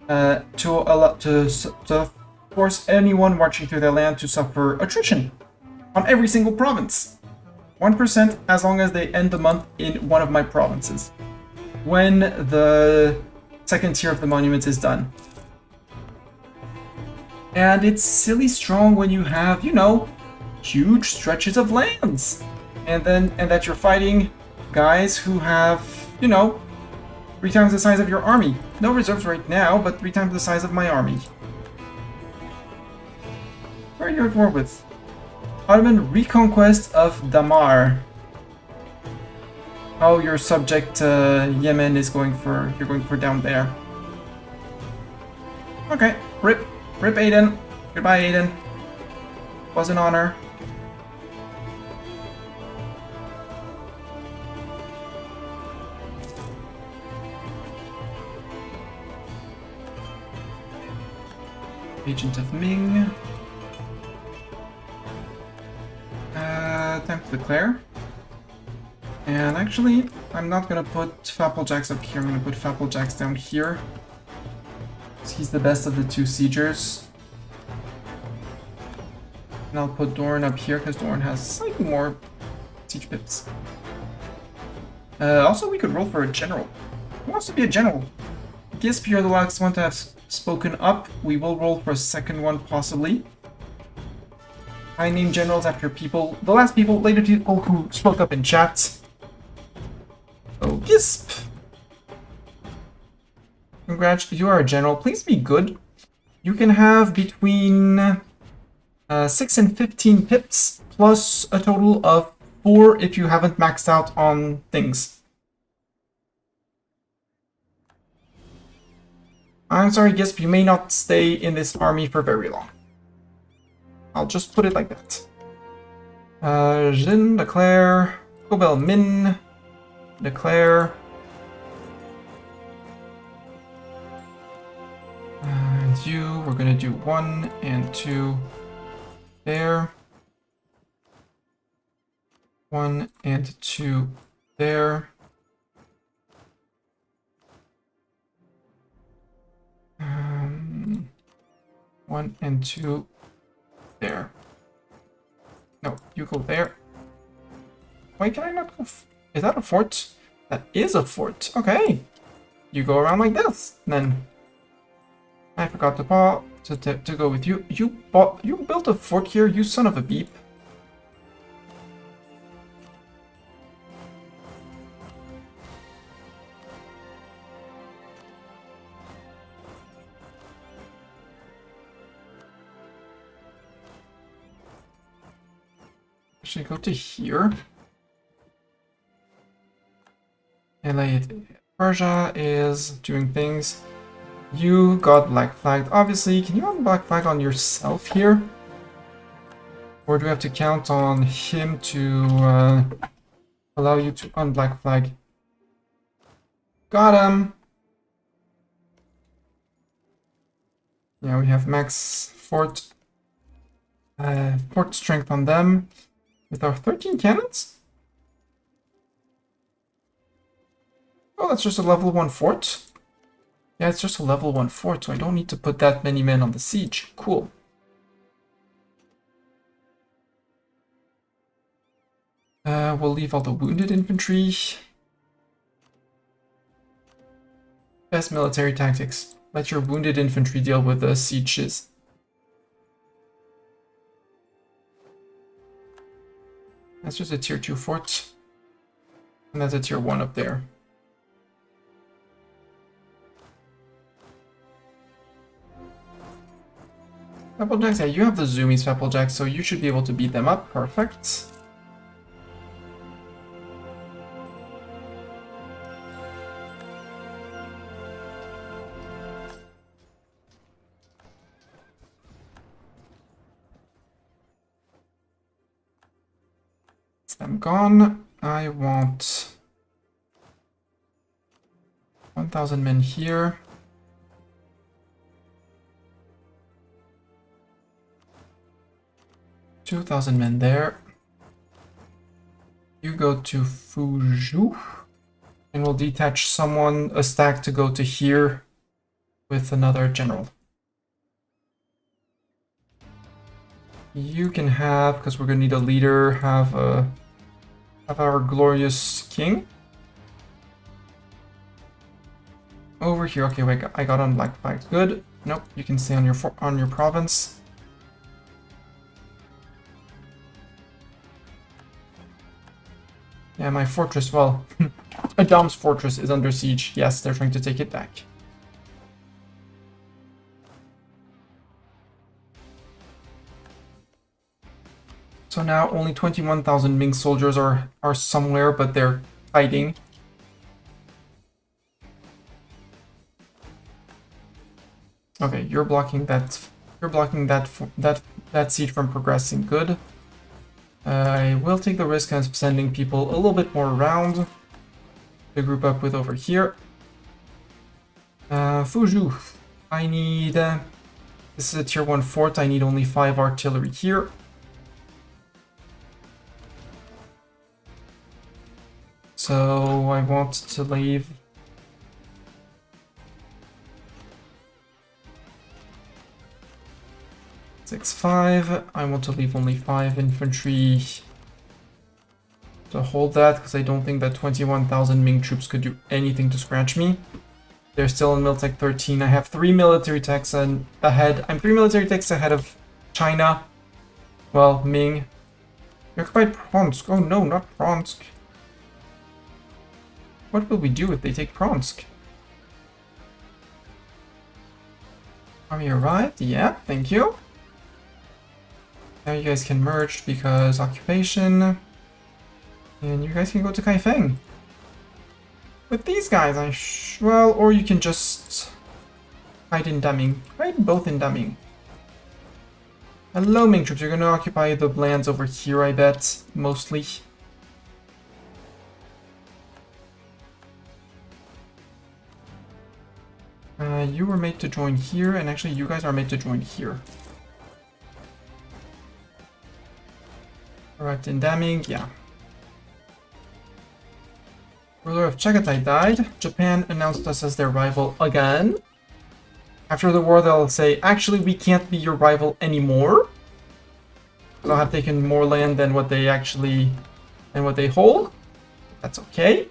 to force anyone marching through their land to suffer attrition on every single province. 1% as long as they end the month in one of my provinces. When the second tier of the monument is done. And it's silly strong when you have, you know, huge stretches of lands. And that you're fighting guys who have, you know, 3 times the size of your army. No reserves right now, but 3 times the size of my army. Who are you at war with? Ottoman reconquest of Damar. Oh, your subject Yemen is going for, you're going for down there. Okay, rip Aiden. Goodbye, Aiden. Was an honor. Agent of Ming. Time to declare. And actually, I'm not gonna put Fapplejacks up here, I'm gonna put Fapplejacks down here. He's the best of the 2 siegers. And I'll put Doran up here, because Doran has slightly more siege pips. Also, we could roll for a general. Who wants to be a general? Gisp, you're the last one to have spoken up. We will roll for a second one, possibly. I name generals after people, the last people, later people who spoke up in chat. Oh, Gisp! Congrats, you are a general. Please be good. You can have between 6 and 15 pips, plus a total of 4 if you haven't maxed out on things. I'm sorry, Gisp, you may not stay in this army for very long. I'll just put it like that. Jin, declare. Gobel Min, declare. And you, we're gonna do 1 and 2 there. 1 and 2 there. 1 and 2 there. No, you go there. Why can I not go? Is that a fort? That is a fort. Okay. You go around like this. Then I forgot to go with you. You built a fort here, you son of a beep. Actually, go to here. And Persia is doing things. You got black flagged. Obviously, can you have black flag on yourself here? Or do we have to count on him to allow you to unblack flag? Got him! Yeah, we have max fort strength on them. With our 13 cannons? Oh, that's just a level 1 fort. Yeah, it's just a level 1 fort, so I don't need to put that many men on the siege. Cool. We'll leave all the wounded infantry. Best military tactics. Let your wounded infantry deal with the sieges. That's just a tier 2 fort. And that's a tier 1 up there. Fapplejacks, yeah, you have the zoomies, Fapplejacks, so you should be able to beat them up. Perfect. I'm gone. I want 1,000 men here. $2,000 men there. You go to Fuzhou. And we'll detach someone, a stack to go to here with another general. You can have, because we're going to need a leader, have a Have our glorious king. Over here. Okay, wait, I got on black flags. Good. Nope, you can stay on your province. Yeah, my fortress, well, Adam's fortress is under siege. Yes, they're trying to take it back. So now only 21,000 Ming soldiers are somewhere, but they're fighting. Okay, you're blocking that. You're blocking that siege from progressing. Good. I will take the risk of sending people a little bit more around to group up with over here. Fuzhou. I need... this is a tier 1 fort. I need only 5 artillery here. So I want to leave... 6-5. I want to leave only 5 infantry to hold that, because I don't think that 21,000 Ming troops could do anything to scratch me. They're still in Miltech 13. I have 3 military techs ahead. I'm 3 military techs ahead of China. Well, Ming. You occupied Pronsk. Oh no, not Pronsk. What will we do if they take Pronsk? Army arrived? Yeah, thank you. Now you guys can merge because occupation. And you guys can go to Kaifeng. With these guys, well, or you can just fight in Daming. Fight both in Daming. Hello, Ming troops. You're going to occupy the lands over here, I bet, mostly. You were made to join here, and actually you guys are made to join here. Alright, in Daming, yeah. Ruler of Chagatai died. Japan announced us as their rival again. After the war, they'll say, actually, we can't be your rival anymore. They'll have taken more land than what they hold. That's okay.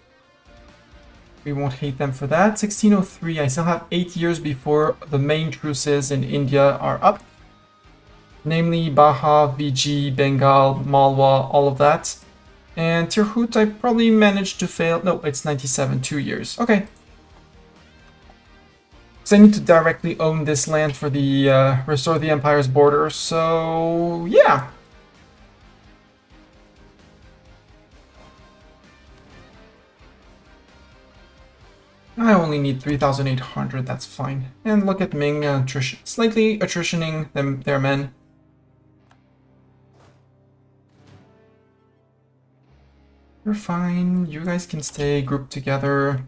We won't hate them for that. 1603, I still have 8 years before the main truces in India are up. Namely, Baha, Viji, Bengal, Malwa, all of that. And Tirhut, I probably managed to fail. No, it's 97, 2 years. Okay. So I need to directly own this land for the restore the Empire's border. So, yeah. I only need 3,800, that's fine. And look at Ming slightly attritioning their men. You're fine, you guys can stay grouped together.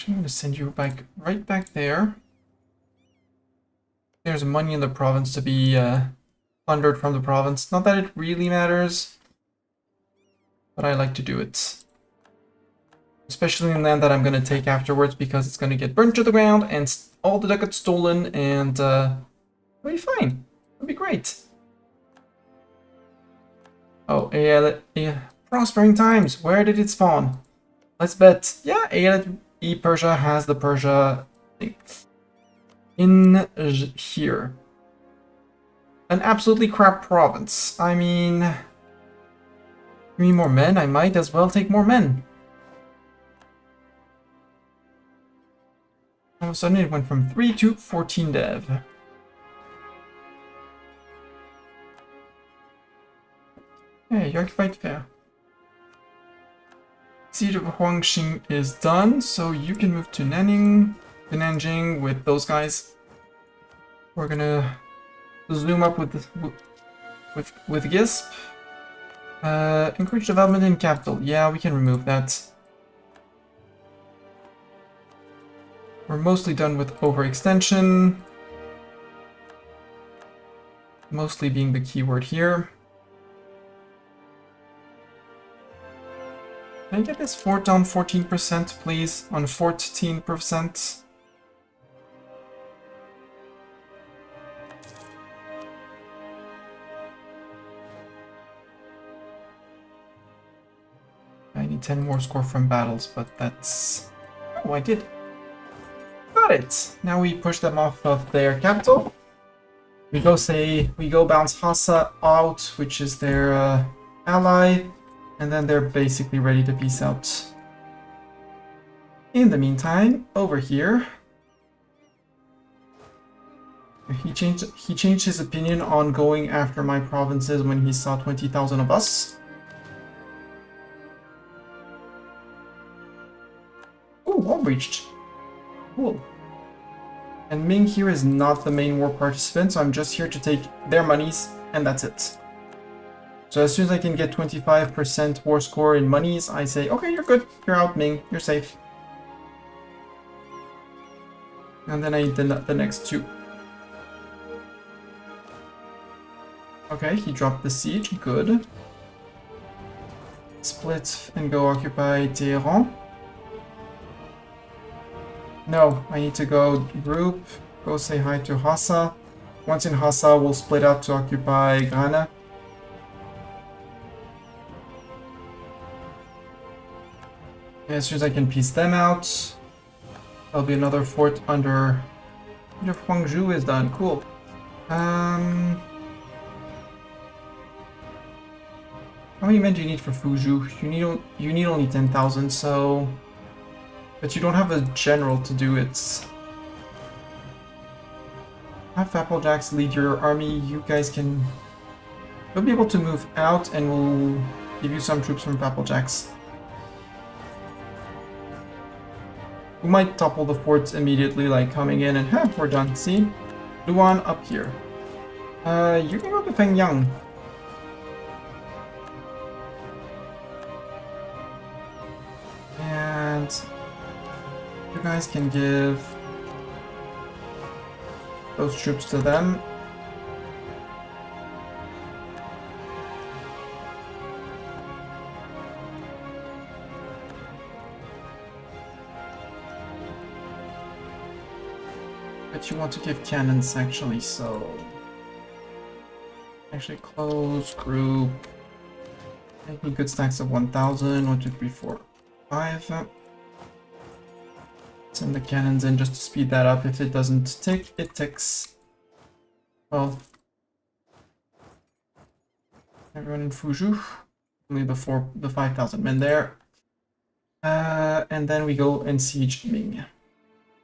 I'm going to send you right back there. There's money in the province to be plundered from the province. Not that it really matters, but I like to do it. Especially in land that I'm going to take afterwards, because it's going to get burnt to the ground and all the ducats stolen, and it'll be fine. It'll be great. Oh, prospering times. Where did it spawn? Let's bet. Yeah, Persia has the Persia thing. In here. An absolutely crap province. I mean... Give me more men, I might as well take more men. All of a sudden it went from 3 to 14 dev. Hey, you're quite fair. Siege of Huangxing is done, so you can move to Nanjing with those guys. We're gonna zoom up with Gisp. Encourage development in capital. Yeah, we can remove that. We're mostly done with overextension. Mostly being the keyword here. Can I get this fort down 14%, please? On 14%. need 10 more score from battles, but that's... Oh, I did. Got it! Now we push them off of their capital. We go bounce Hassa out, which is their ally, and then they're basically ready to peace out. In the meantime, over here, he changed his opinion on going after my provinces when he saw 20,000 of us. Ooh, wall breached. Cool. And Ming here is not the main war participant, so I'm just here to take their monies, and that's it. So as soon as I can get 25% war score in monies, I say, okay, you're good, you're out, Ming, you're safe. And then I need the next two. Okay, he dropped the siege, good. Split and go occupy Téhéran. No, I need to go group, go say hi to Hassa. Once in Hassa, we'll split up to occupy Ghana. And as soon as I can piece them out, there'll be another fort under... Huangzhou is done, cool. How many men do you need for Fuzhou? You need only 10,000, so... But you don't have a general to do it. Have Applejacks lead your army. You guys can... You'll be able to move out, and we'll give you some troops from Applejacks. We might topple the forts immediately, like coming in and we're done. See? Luan up here. You can go to Fengyang. And you guys can give those troops to them. But you want to give cannons actually, so actually close group. Making good stacks of 1,000. 1, 2, 3, 4, 5. Send the cannons in just to speed that up. If it doesn't tick, it ticks. Well, everyone in Fuzhou, only the 5,000 men there. And then we go and siege Ming.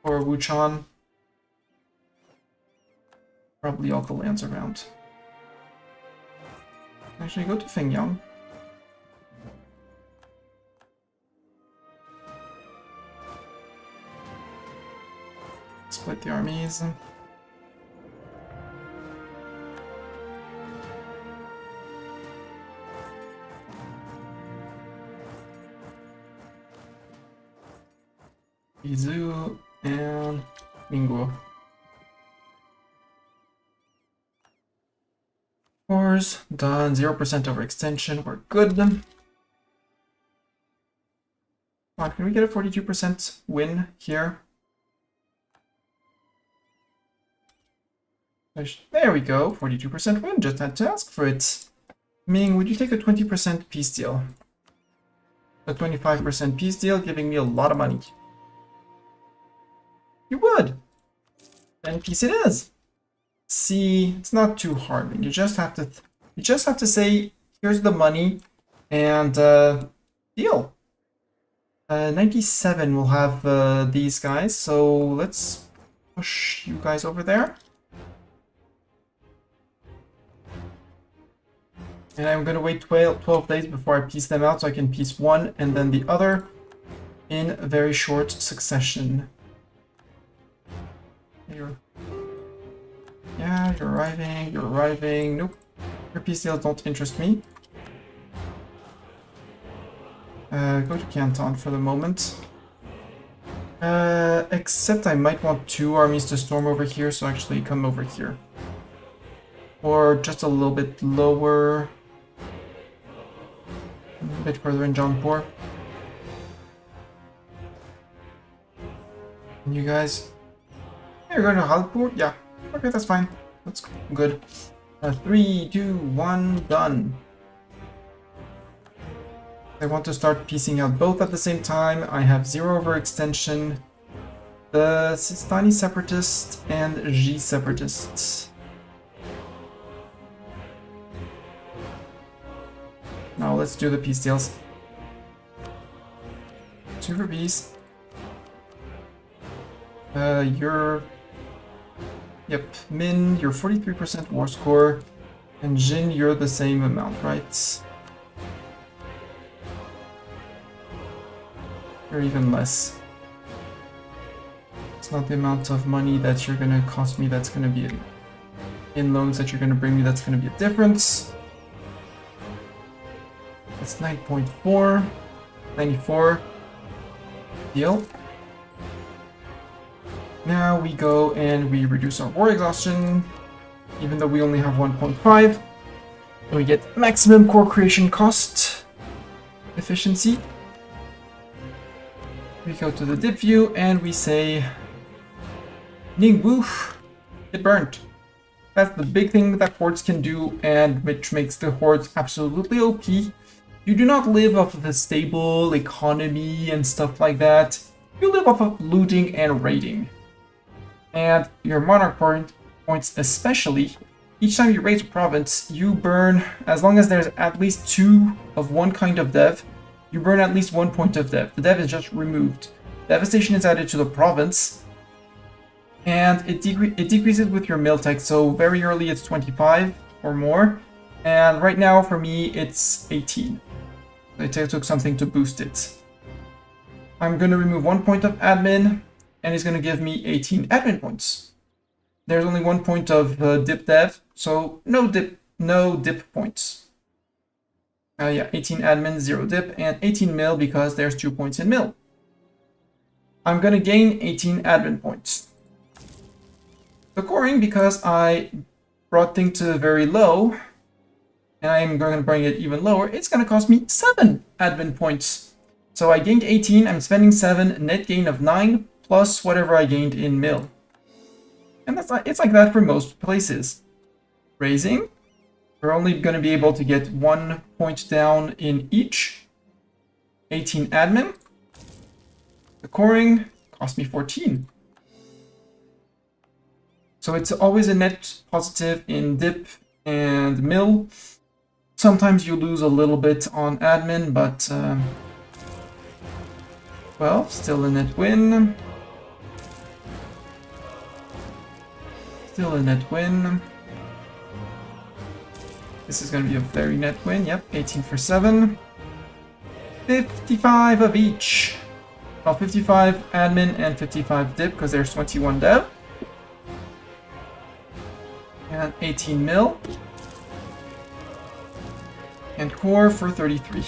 Or Wuchan. Probably all the lands around. Actually, go to Fengyang. Split the armies. Izu and Ningguo. Cores done. 0% overextension. We're good. Come on, can we get a 42% win here? There we go, 42% win, just had to ask for it. Ming, would you take a 20% peace deal? A 25% peace deal, giving me a lot of money. You would! Then peace it is! See, it's not too hard. You just have to say, here's the money, and deal. 97 will have these guys, so let's push you guys over there. And I'm gonna wait 12 days before I piece them out, so I can piece one and then the other in very short succession. Yeah, you're arriving. Nope. Your peace deals don't interest me. Go to Canton for the moment. Except I might want 2 armies to storm over here, so actually come over here. Or just a little bit lower. A bit further in Jaunpur. And you guys... You're going to Halpur? Yeah. Okay, that's fine. That's good. 3, 2, 1, done. I want to start piecing out both at the same time. I have 0 overextension, the Sistani Separatists and G Separatists. Now let's do the peace deals. 2 for peace. You're... Yep, Min, you're 43% war score. And Jin, you're the same amount, right? Or even less. It's not the amount of money that you're gonna cost me that's gonna be in loans that you're gonna bring me that's gonna be a difference. It's 9.4, 94. Deal. Now we go and we reduce our war exhaustion, even though we only have 1.5. And we get maximum core creation cost efficiency. We go to the dip view and we say, Ning woof, get burnt. That's the big thing that hordes can do, and which makes the hordes absolutely OP. You do not live off of a stable economy and stuff like that. You live off of looting and raiding. And your monarch points especially, each time you raid a province, you burn, as long as there's at least 2 of one kind of dev, you burn at least 1 point of dev. The dev is just removed. Devastation is added to the province, and it decreases with your mill tech, so very early it's 25 or more, and right now for me it's 18. I took something to boost it. I'm going to remove 1 point of admin, and it's going to give me 18 admin points. There's only 1 point of dip dev, so no dip points. Yeah, 18 admin, 0 dip, and 18 mill because there's 2 points in mill. I'm going to gain 18 admin points. The coring, because I brought things to very low, and I'm going to bring it even lower, it's going to cost me 7 admin points. So I gained 18, I'm spending 7, net gain of 9, plus whatever I gained in mill. And it's like that for most places. Raising, we're only going to be able to get 1 point down in each. 18 admin. The coring cost me 14. So it's always a net positive in dip and mill. Sometimes you lose a little bit on admin, but well, still a net win. Still a net win. This is going to be a very net win. Yep, 18 for 7. 55 of each. Well, 55 admin and 55 dip because there's 21 dev. And 18 mil. And core for 33.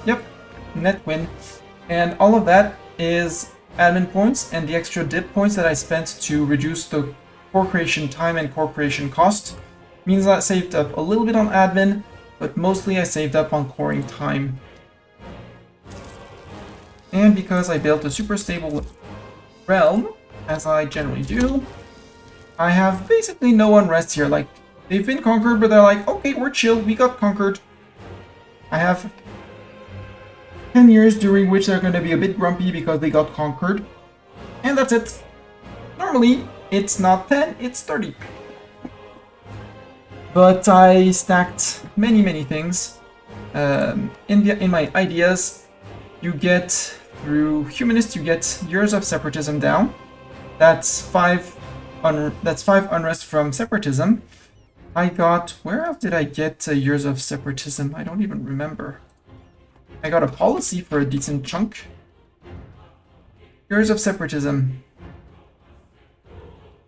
Yep, net win. And all of that is admin points and the extra dip points that I spent to reduce the core creation time and core creation cost. Means I saved up a little bit on admin, but mostly I saved up on coring time. And because I built a super stable realm, as I generally do, I have basically no unrest here. Like, they've been conquered, but they're like, okay, we're chill, we got conquered. I have 10 years during which they're going to be a bit grumpy because they got conquered. And that's it. Normally, it's not 10, it's 30. But I stacked many things. In my ideas, you get, through Humanist, you get years of separatism down. That's 5 unrest from separatism. I got, where else did I get years of separatism? I don't even remember. I got a policy for a decent chunk. Years of separatism.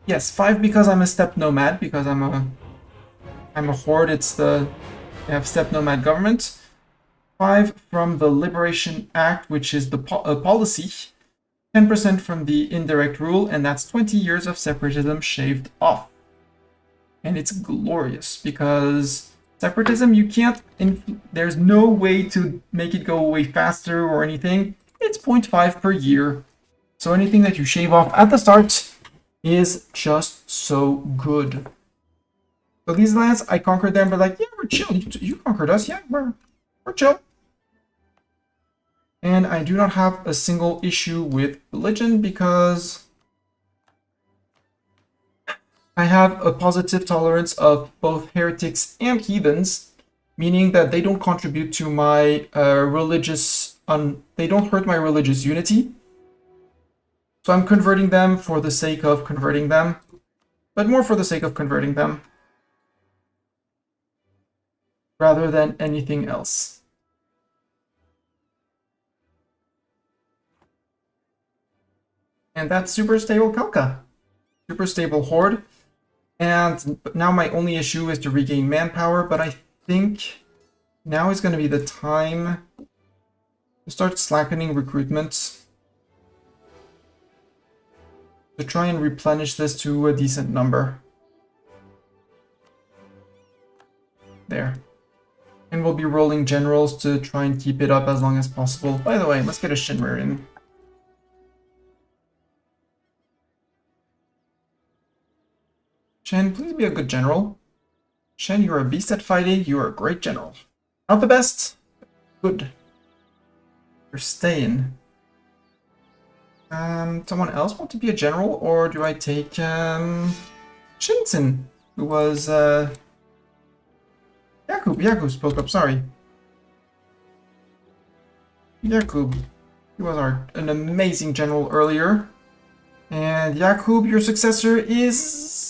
Yes, 5 because I'm a steppe nomad, because I'm a horde, they have steppe nomad government. 5 from the Liberation Act, which is the policy. 10% from the indirect rule, and that's 20 years of separatism shaved off. And it's glorious, because separatism, you can't, there's no way to make it go away faster or anything. It's 0.5 per year. So anything that you shave off at the start is just so good. So these lands, I conquered them, but like, yeah, we're chill. You conquered us, yeah, we're chill. And I do not have a single issue with religion because I have a positive tolerance of both heretics and heathens, meaning that they don't contribute to my they don't hurt my religious unity. So I'm converting them for the sake of converting them, but more for the sake of converting them, rather than anything else. And that's super stable Kalka. Super stable horde. And now my only issue is to regain manpower, but I think now is going to be the time to start slackening recruitment to try and replenish this to a decent number. There. And we'll be rolling generals to try and keep it up as long as possible. By the way, let's get a Shinra in. Chen, please be a good general. Chen, you're a beast at fighting. You're a great general. Not the best. Good. You're staying. Someone else want to be a general, or do I take Shinsen, who was Yakub spoke up, sorry. Yakub. He was an amazing general earlier. And Yakub, your successor is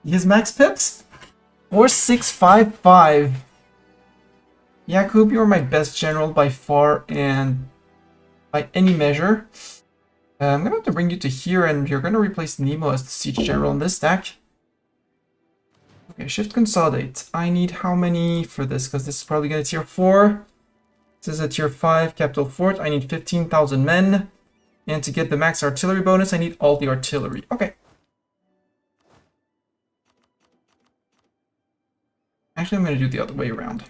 his max pips? 4655. Yakub, you're my best general by far and by any measure. I'm gonna have to bring you to here, and you're gonna replace Nemo as the siege general in this stack. Okay, shift consolidate. I need how many for this? Because this is probably gonna tier 4. This is a tier 5 capital fort. I need 15,000 men. And to get the max artillery bonus, I need all the artillery. Okay. Actually, I'm gonna do the other way around.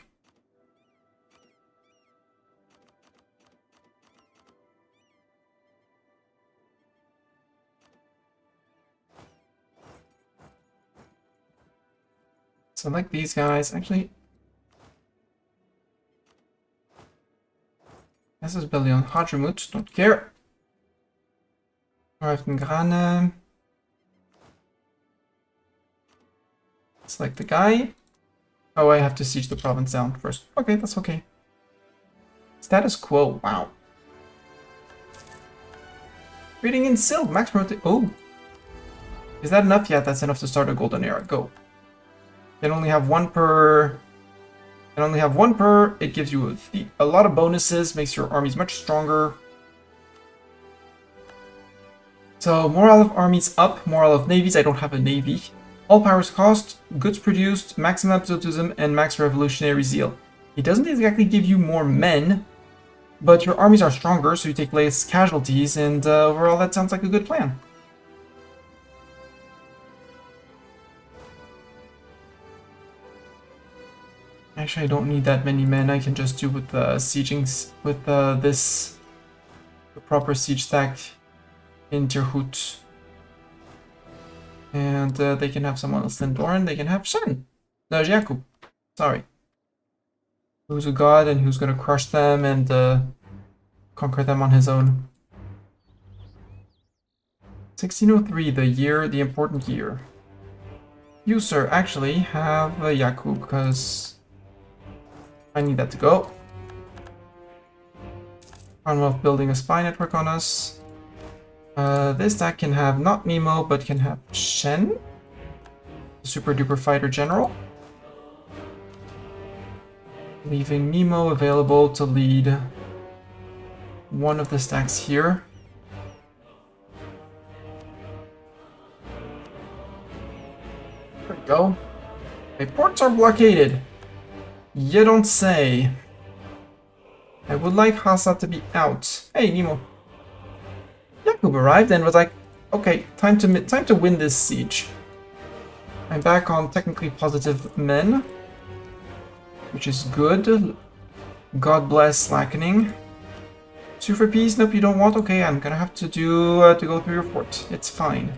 So like these guys, actually. This is Belion Hadramut, don't care. Grane. Select the guy. Oh, I have to siege the province down first. Okay, that's okay. Status quo, wow. Reading in silk, max protein. Oh. Is that enough? Yeah, that's enough to start a golden era. Go. Can only have one per. Can only have one per. It gives you a lot of bonuses, makes your armies much stronger. So morale of armies up, morale of navies. I don't have a navy. All powers cost, goods produced, maximum absolutism, and max revolutionary zeal. It doesn't exactly give you more men, but your armies are stronger, so you take less casualties, and overall that sounds like a good plan. Actually, I don't need that many men. I can just do with sieging with the proper siege stack in Tirhut. And they can have someone else than Doran. They can have Shen. No, Jakub. Sorry. Who's a god and who's going to crush them and conquer them on his own. 1603, the year, the important year. You, sir, actually have Jakub, because I need that to go. Commonwealth building a spy network on us. This stack can have not Nemo, but can have Shen, super duper fighter general. Leaving Nemo available to lead one of the stacks here. There we go. Okay, ports are blockaded. You don't say. I would like Hasa to be out. Hey, Nemo. Jakub arrived and was like, okay, time to win this siege. I'm back on technically positive men, which is good. God bless slackening. 2 for peace? Nope, you don't want? Okay, I'm gonna have to do to go through your fort. It's fine.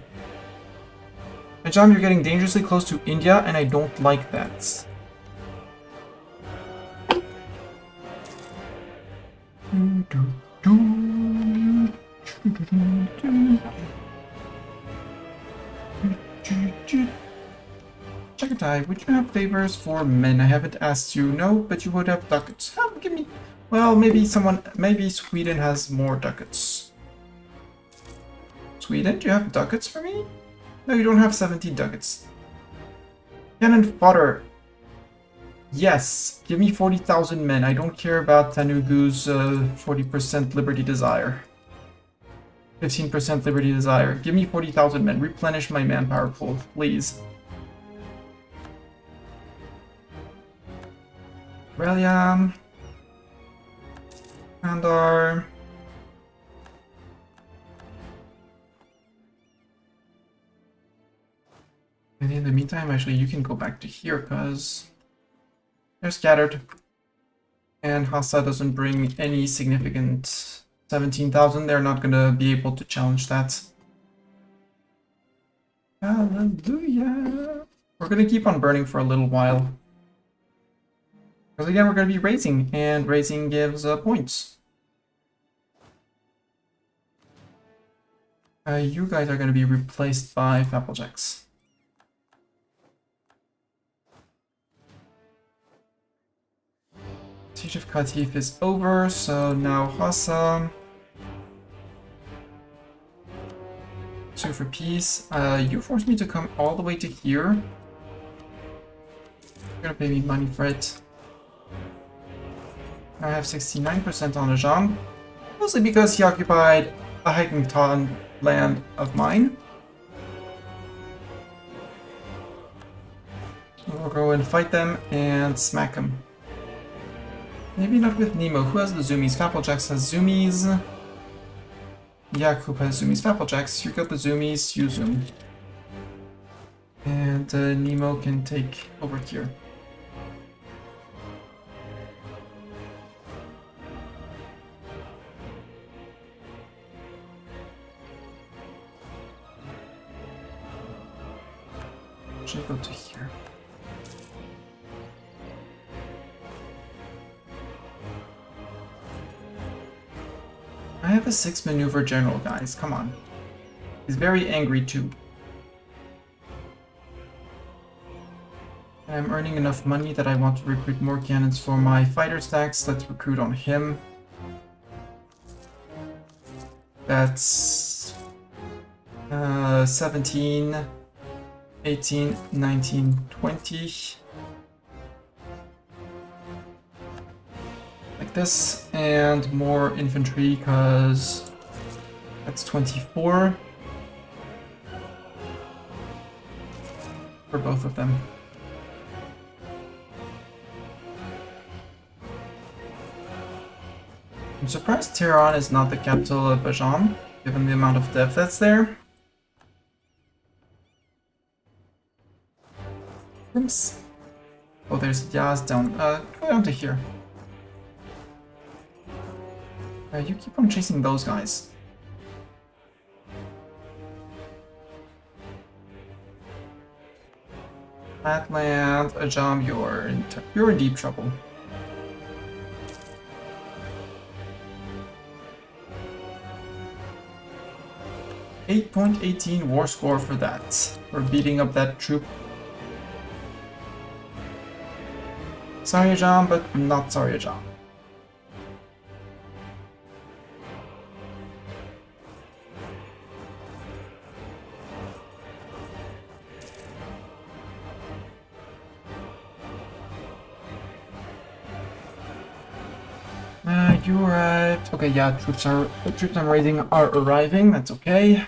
Najam, you're getting dangerously close to India, and I don't like that. Chagatai, would you have favors for men? I haven't asked you. No, but you would have ducats. Give me... Well, maybe Sweden has more ducats. Sweden, do you have ducats for me? No, you don't have 17 ducats. Cannon fodder. Yes, give me 40,000 men. I don't care about Tanugu's 40% liberty desire. 15% liberty desire. Give me 40,000 men. Replenish my manpower pool, please. Reliam. Kandar. And in the meantime, actually, you can go back to here, because they're scattered. And Hassa doesn't bring any significant 17,000. They're not going to be able to challenge that. Hallelujah. We're going to keep on burning for a little while. Because again, we're going to be raising, and raising gives points. You guys are going to be replaced by Applejacks. Siege of Qatif is over, so now Hassa. 2 for peace. You forced me to come all the way to here. You're gonna pay me money for it. I have 69% on Ajam, mostly because he occupied a hiking land of mine. We'll go and fight them and smack them. Maybe not with Nemo. Who has the zoomies? Applejacks has zoomies. Yakub has zoomies. Applejacks, you got the zoomies, you zoom. And Nemo can take over here. Should go to here. I have a 6 maneuver general, guys. Come on. He's very angry too. And I'm earning enough money that I want to recruit more cannons for my fighter stacks. Let's recruit on him. That's 17, 18, 19, 20. Like this, and more infantry, because that's 24 for both of them. I'm surprised Tehran is not the capital of Bajan, given the amount of death that's there. Oops. Oh, there's Yaz down. Go down to here. You keep on chasing those guys. Atlant, Ajam, you're in deep trouble. .18 war score for that. We're beating up that troop. Sorry, Ajam, but not sorry, Ajam. You arrived. Okay, yeah, the troops I'm raising are arriving. That's okay.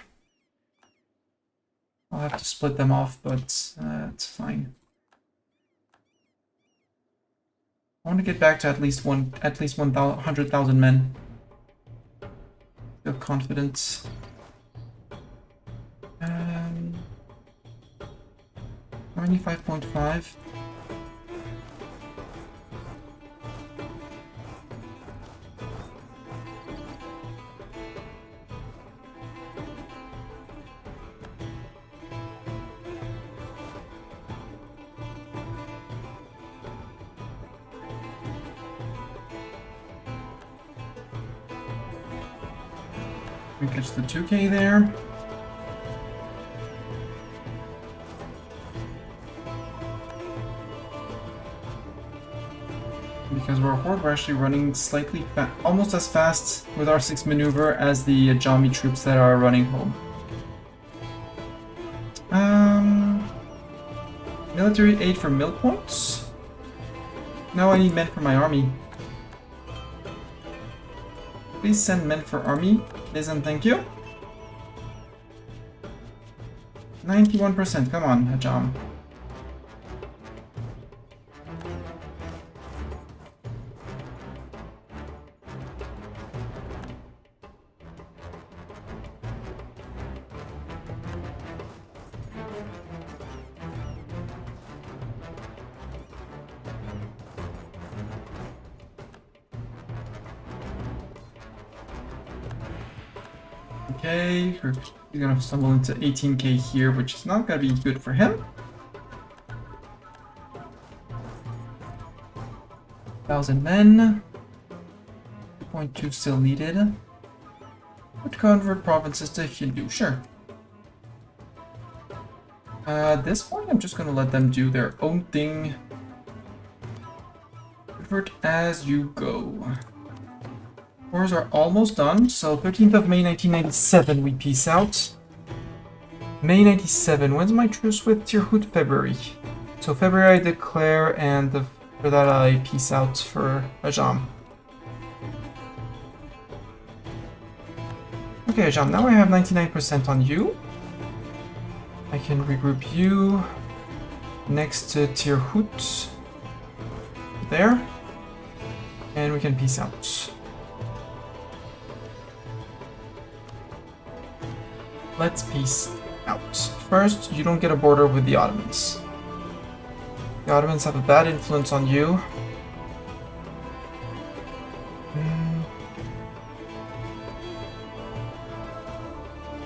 I'll have to split them off, but it's fine. I want to get back to at least 100,000 men. Feel confident. 95.5. We catch the 2k there. Because we're horde, we're actually running slightly almost as fast with our 6 maneuver as the Jami troops that are running home. Military aid for mill points. Now I need men for my army. Please send men for army. Please and thank you. 91%, come on, Hajam. Okay, he's gonna stumble into 18k here, which is not gonna be good for him. 1,000 men. 2.2 still needed. Would convert provinces to Hindu, sure. At this point, I'm just gonna let them do their own thing. Convert as you go. Wars are almost done, so 13th of May 1997 we peace out. May 97, when's my truce with Tirhut? February. So February I declare, and for that I peace out for Ajam. Okay Ajam, now I have 99% on you. I can regroup you next to Tirhut. There. And we can peace out. Let's peace out. First, you don't get a border with the Ottomans. The Ottomans have a bad influence on you.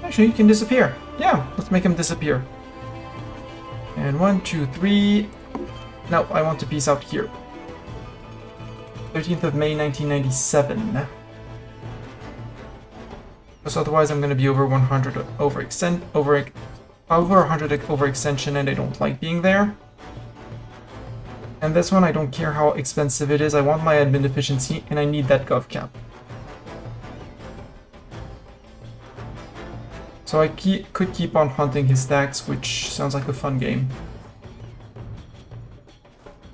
Actually, you can disappear. Yeah, let's make him disappear. And 1, 2, 3. No, I want to peace out here. 13th of May 1997. Because otherwise I'm going to be over 100 overextension, and I don't like being there. And this one, I don't care how expensive it is. I want my admin efficiency, and I need that gov cap. So I could keep on hunting his stacks, which sounds like a fun game.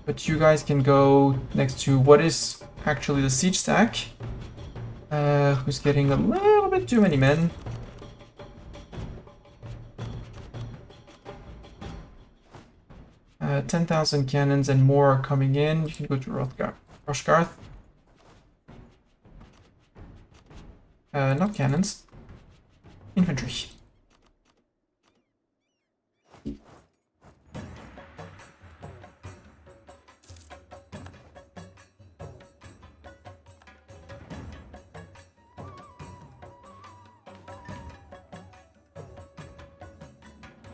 But you guys can go next to what is actually the siege stack. Who's getting a little bit too many men. Uh, 10,000 cannons and more are coming in. You can go to Roshgarth. Not cannons. Infantry.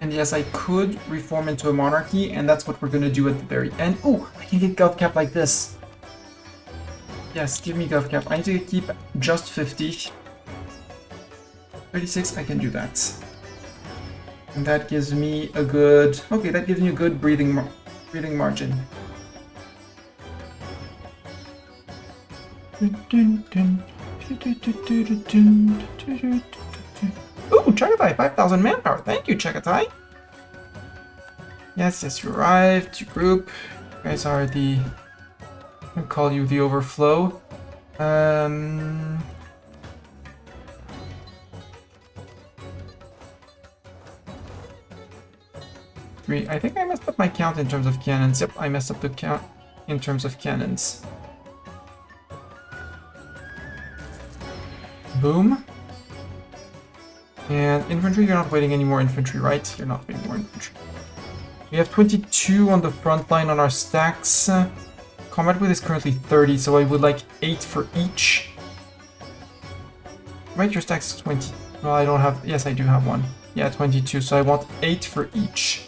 And yes, I could reform into a monarchy, and that's what we're gonna do at the very end. Oh, I can get gov cap like this. Yes, give me gov cap. I need to keep just 50. 36, I can do that. And that gives me a good... Okay, that gives me a good breathing margin. Ooh, Chagatai, 5,000 manpower. Thank you, Chagatai. Yes, you arrived. You group. You guys are the... I'll call you the overflow. I think I messed up my count in terms of cannons. Yep, I messed up the count in terms of cannons. Boom. And infantry, you're not waiting any more infantry, right? You're not waiting more infantry. We have 22 on the front line on our stacks. Combat width is currently 30, so I would like 8 for each. Right, your stacks is 20. Well, I don't have... Yes, I do have one. Yeah, 22, so I want 8 for each.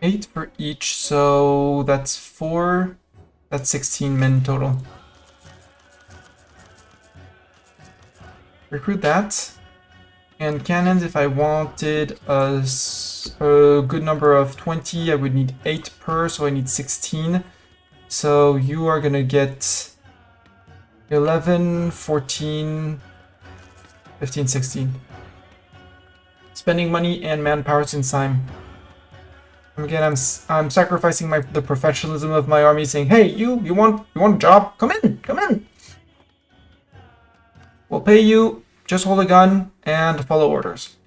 Eight for each, so that's 4. That's 16 men total. Recruit that. And cannons, if I wanted a good number of 20, I would need 8 per, so I need 16. So you are gonna get 11, 14, 15, 16. Spending money and manpower since I'm sacrificing the professionalism of my army, saying, "Hey, you want a job? Come in. We'll pay you. Just hold a gun and follow orders."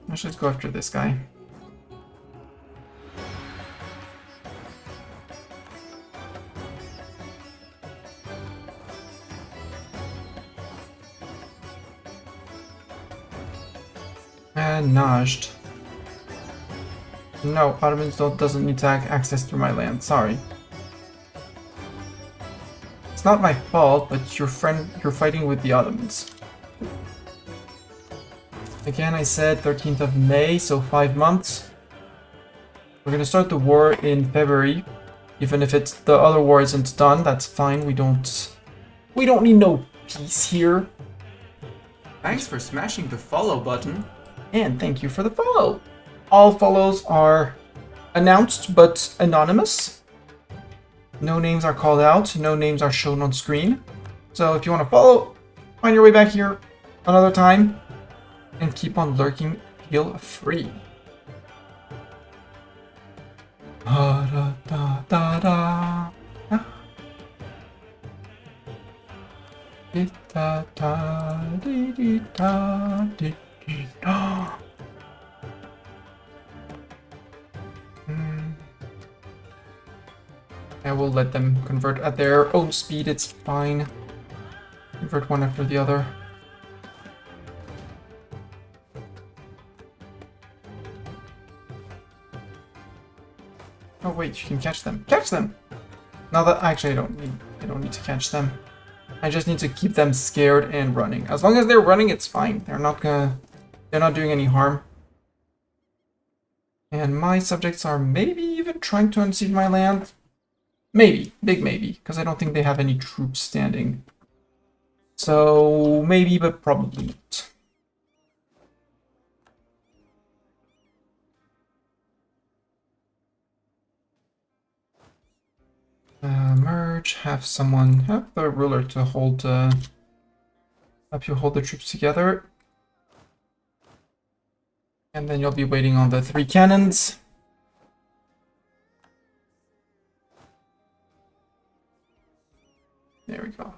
Let's just go after this guy. And Najd. No, Ottomans doesn't need to access through my land. Sorry. It's not my fault, but you're fighting with the Ottomans. Again, I said 13th of May, so 5 months. We're gonna start the war in February, even if the other war isn't done. That's fine. We don't need no peace here. Thanks for smashing the follow button. And thank you for the follow. All follows are announced but anonymous. No names are called out, no names are shown on screen. So if you want to follow, find your way back here another time and keep on lurking, feel free. Da, da, da, da. Da, da, dee, dee, da, dee, dee, da. I will let them convert at their own speed, it's fine. Convert one after the other. Oh wait, you can catch them. Catch them! Now that actually I don't need to catch them. I just need to keep them scared and running. As long as they're running, it's fine. They're not doing any harm. And my subjects are maybe even trying to unseat my land. Maybe, big maybe, because I don't think they have any troops standing. So maybe, but probably not. Merge, have the ruler to hold, help you hold the troops together. And then you'll be waiting on the 3 cannons. There we go.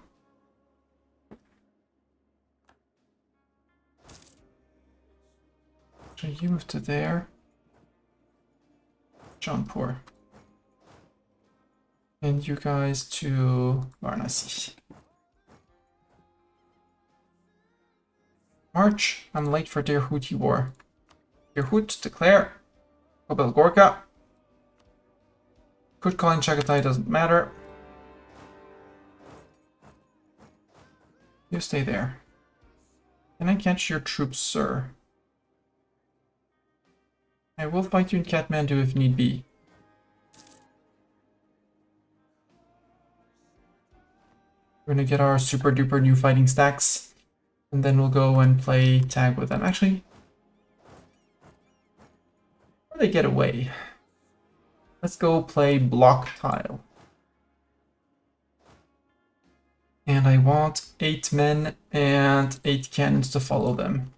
So you move to there. Jaunpur. And you guys to Varanasi. March. I'm late for Deir Hooty War. Deir Hoot, declare. Kobel Gorka. Kutkalin Chagatai doesn't matter. You stay there. Can I catch your troops, sir? I will fight you in Kathmandu if need be. We're gonna get our super duper new fighting stacks, and then we'll go and play tag with them. Actually, before they get away, let's go play block tile. And I want 8 men and 8 cannons to follow them.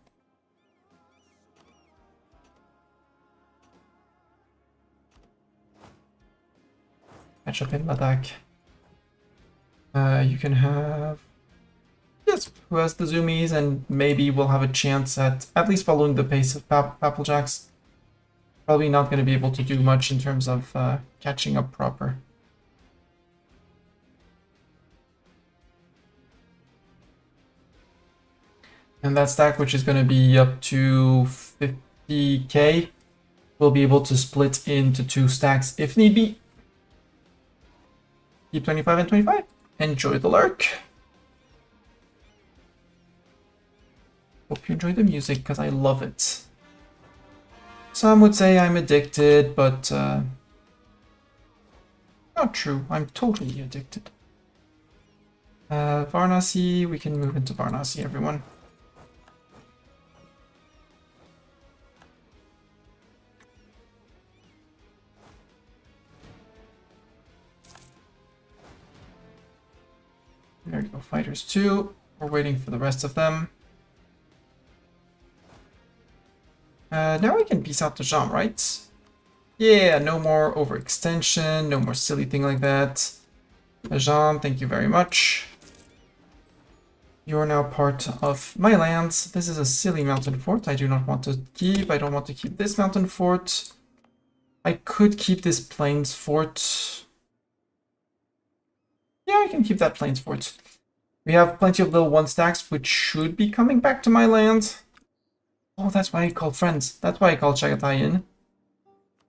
Catch up in Ladakh. You can have... Yes, who has the zoomies, and maybe we'll have a chance at least following the pace of Pappeljacks. Probably not going to be able to do much in terms of catching up proper. And that stack, which is going to be up to 50k, we'll be able to split into 2 stacks if need be. Keep 25 and 25. Enjoy the lurk. Hope you enjoy the music, because I love it. Some would say I'm addicted, but not true. I'm totally addicted. Varanasi, we can move into Varanasi, everyone. There you go, fighters 2. We're waiting for the rest of them. Now we can peace out the Jean, right? Yeah, no more overextension, no more silly thing like that. Jean, thank you very much. You are now part of my lands. This is a silly mountain fort I do not want to keep. I don't want to keep this mountain fort. I could keep this plains fort. Yeah, I can keep that plains fort. We have plenty of little 1 stacks, which should be coming back to my land. Oh, that's why I called friends. That's why I called Chagatai in.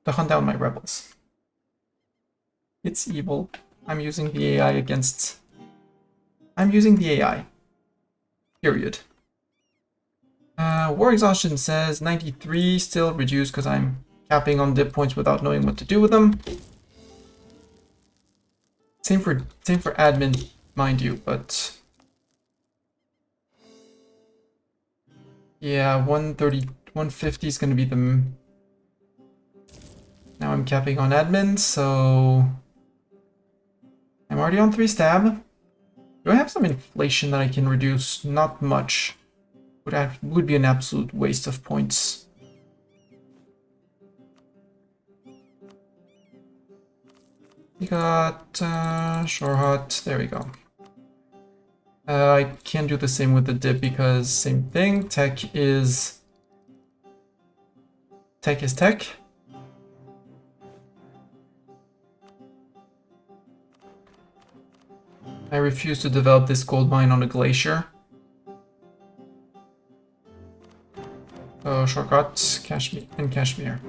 To hunt down my rebels. It's evil. I'm using the AI against... I'm using the AI. Period. War exhaustion says 93, still reduced because I'm capping on dip points without knowing what to do with them. Same for admin, mind you, but yeah, 130, 150 is going to be the... Now I'm capping on admin, so I'm already on 3 stab. Do I have some inflation that I can reduce? Not much. Would be an absolute waste of points. We got Shore Hut. There we go. I can't do the same with the dip because same thing. Tech is tech. I refuse to develop this gold mine on a glacier. Oh, shortcut, Kashmir and Kashmir.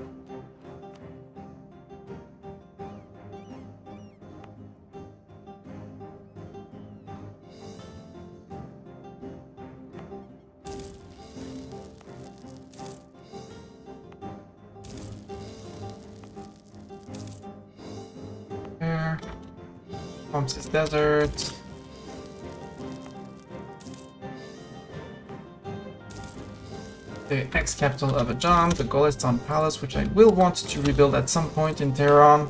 There. Pomps Desert. The ex-capital of Ajam, the Golestan Palace, which I will want to rebuild at some point in Tehran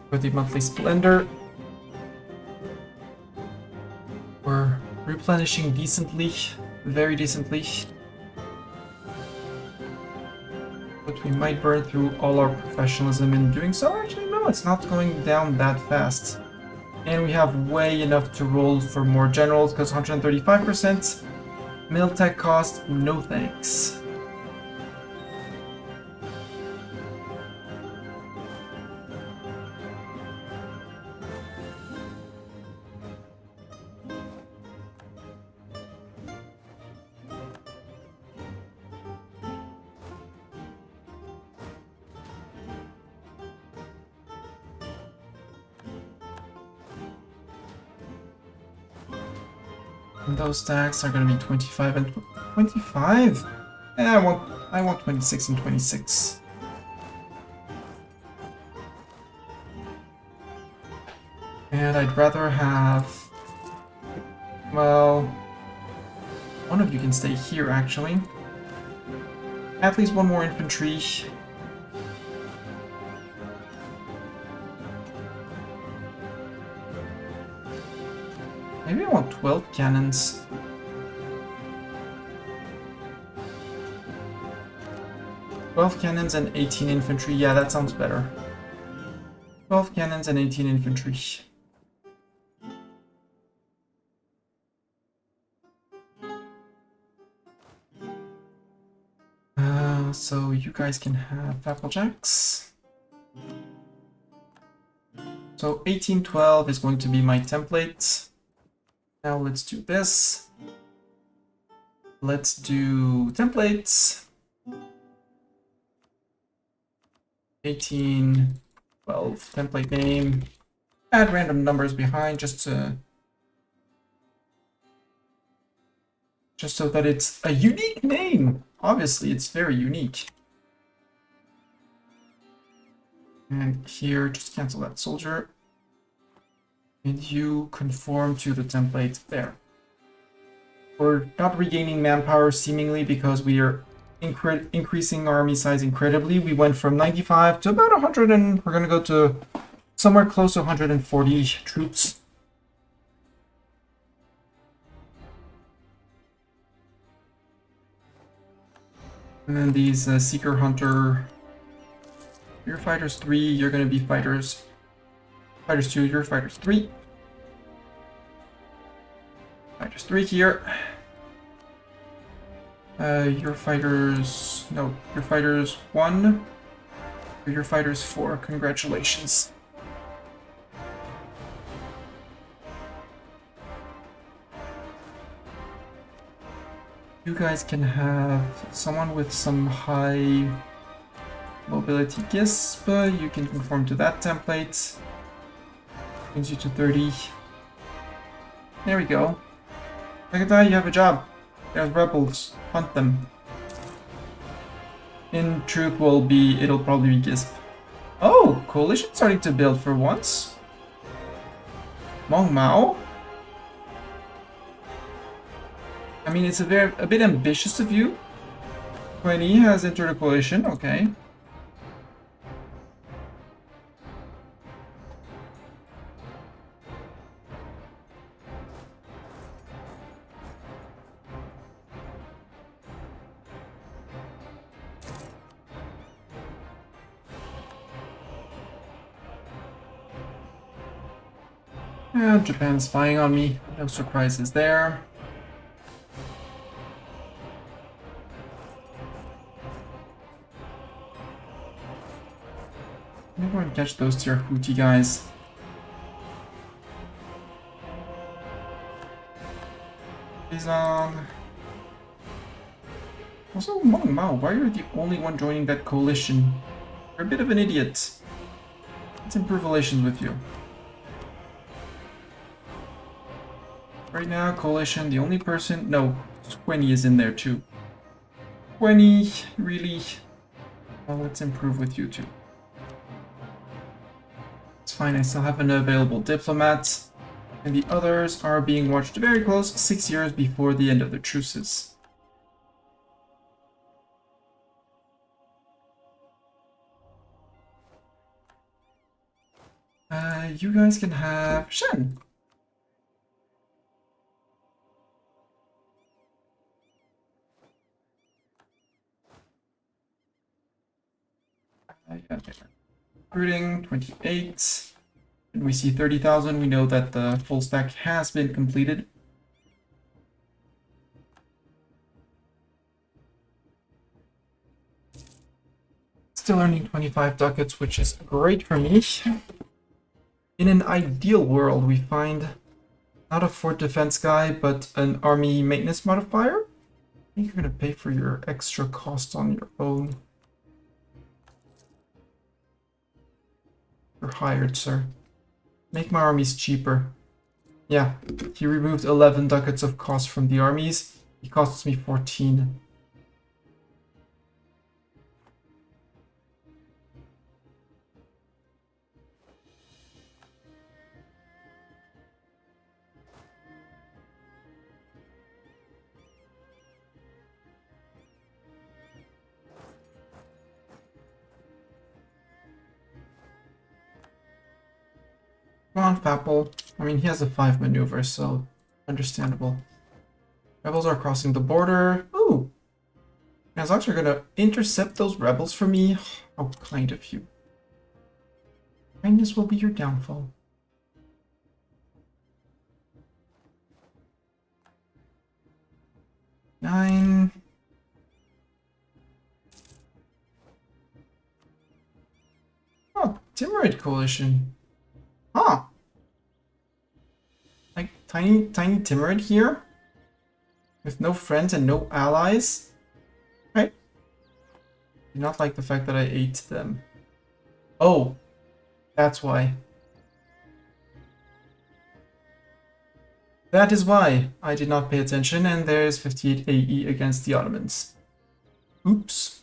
for the monthly splendor. We're replenishing decently, very decently. But we might burn through all our professionalism in doing so. Actually, no, it's not going down that fast. And we have way enough to roll for more generals, because 135%. Miltech cost, no thanks. And those stacks are going to be 25 and 25. Yeah, I want 26 and 26. And I'd rather have, well, one of you can stay here actually. At least one more infantry. Maybe I want 12 cannons. Cannons and 18 infantry. Yeah, that sounds better. 12 cannons and 18 infantry. So you guys can have Applejacks. So 1812 is going to be my template. Now let's do this. Let's do templates. 1812 template name. Add random numbers behind just so that it's a unique name. Obviously, it's very unique. And here, just cancel that soldier. And you conform to the template there. We're not regaining manpower seemingly because we are increasing our army size incredibly. We went from 95 to about 100 and we're going to go to somewhere close to 140 troops. And then these Seeker Hunter, you're Fighters 3, you're going to be Fighters 2, you're Fighters 3. Fighters 3 here. Your Fighters 1. Your Fighters 4, congratulations. You guys can have someone with some high mobility GISP. You can conform to that template. Brings you to 30. There we go. Look at that, you have a job. There's rebels. Hunt them. In troop it'll probably be GISP. Oh, coalition starting to build for once. Mong Mao. I mean, it's a bit ambitious of you. 20 has entered a coalition, okay. And Japan's spying on me. No surprises there. I'm gonna go and catch those tier Houthi guys. Also, Mong Mao, why are you the only one joining that coalition? You're a bit of an idiot. Let's improve relations with you. Right now, coalition, the only person... No, 20 is in there too. 20, really? Well, let's improve with you too. It's fine, I still have an available diplomat. And the others are being watched very close, 6 years before the end of their truces. You guys can have Shen. Recruiting 28. And we see 30,000. We know that the full stack has been completed. Still earning 25 ducats, which is great for me. In an ideal world, we find not a fort defense guy, but an army maintenance modifier. I think you're gonna pay for your extra cost on your own. You're hired, sir. Make my armies cheaper. Yeah, he removed 11 ducats of cost from the armies. He costs me 14. Come on, Papal. I mean, he has a 5 maneuver, so understandable. Rebels are crossing the border. Ooh! Kazakhs are gonna intercept those rebels for me. How kind of you. Kindness will be your downfall. Nine. Oh, Timurid coalition. Huh. Like, tiny Timurid here? With no friends and no allies? Right? Do not like the fact that I ate them. Oh, that's why. That is why I did not pay attention, and there's 58 AE against the Ottomans. Oops.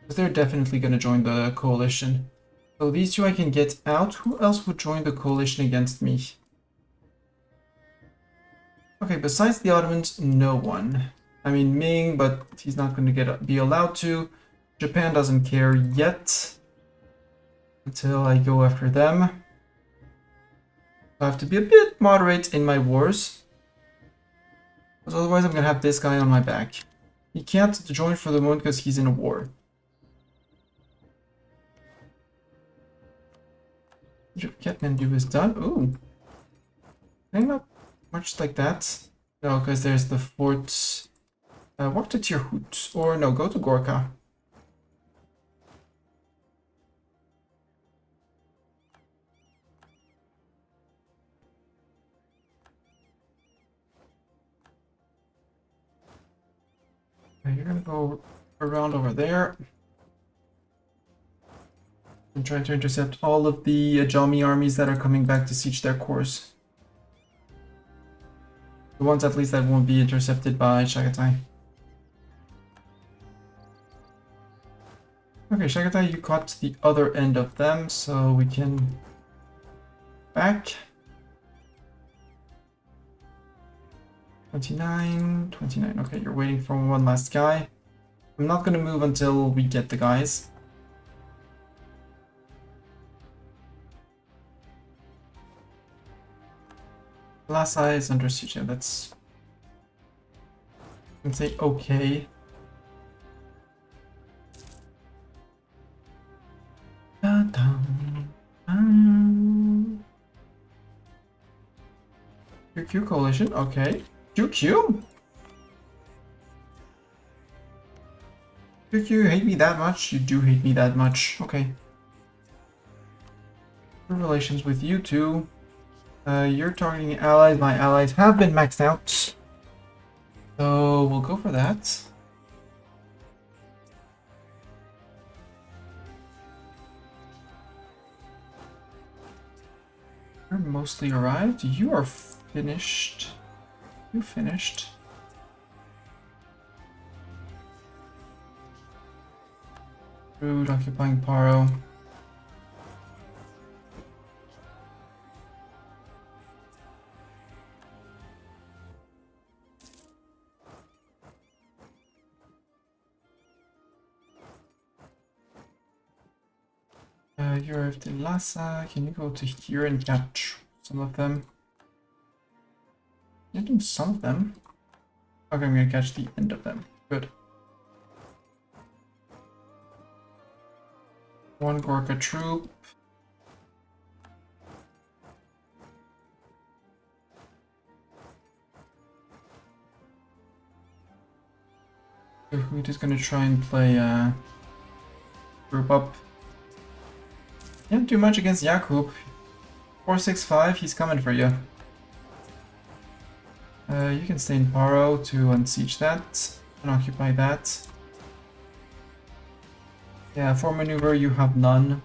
Because they're definitely going to join the coalition. So these two I can get out. Who else would join the coalition against me? Okay, besides the Ottomans, no one. I mean Ming, but he's not going to be allowed to. Japan doesn't care yet. Until I go after them. I have to be a bit moderate in my wars. Because otherwise I'm going to have this guy on my back. He can't join for the moment because he's in a war. Kathmandu is done. Ooh. Not much like that. No, because there's the fort. Walk to Tirhut. Or no, go to Gorkha. You're gonna go around over there. I'm trying to intercept all of the Ajami armies that are coming back to siege their cores. The ones at least that won't be intercepted by Chagatai. Okay, Chagatai, you caught the other end of them, so we can back. 29, 29. Okay, you're waiting for one last guy. I'm not gonna move until we get the guys. Lhasa is under siege. Yeah, that's... I can say okay. QQ coalition, okay. QQ? QQ, you hate me that much? You do hate me that much. Okay. Good relations with you two. You're targeting allies. My allies have been maxed out. So we'll go for that. You're mostly arrived. You are finished. You finished. Rude, occupying Paro. You're in Lhasa. Can you go to here and catch some of them? You're doing some of them. Okay, I'm gonna catch the end of them. Good. One Gorkha troop. We're just gonna try and play group up. Can't do much against Yakub. 465, he's coming for you. You can stay in Paro to unsiege that and occupy that. Yeah, for maneuver you have none.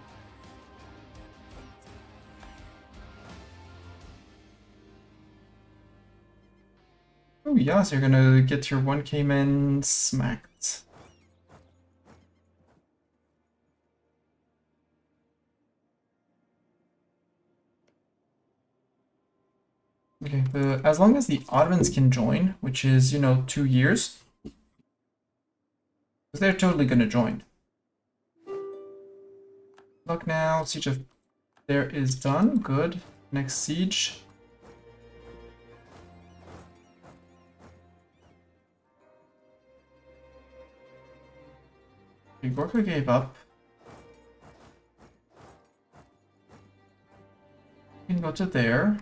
Oh yes, you're gonna get your 1K men smacked. Okay, as long as the Ottomans can join, which is, you know, 2 years, because they're totally gonna join. Look now, siege of there is done. Good. Next siege. Okay, Gorkha gave up. You can go to there.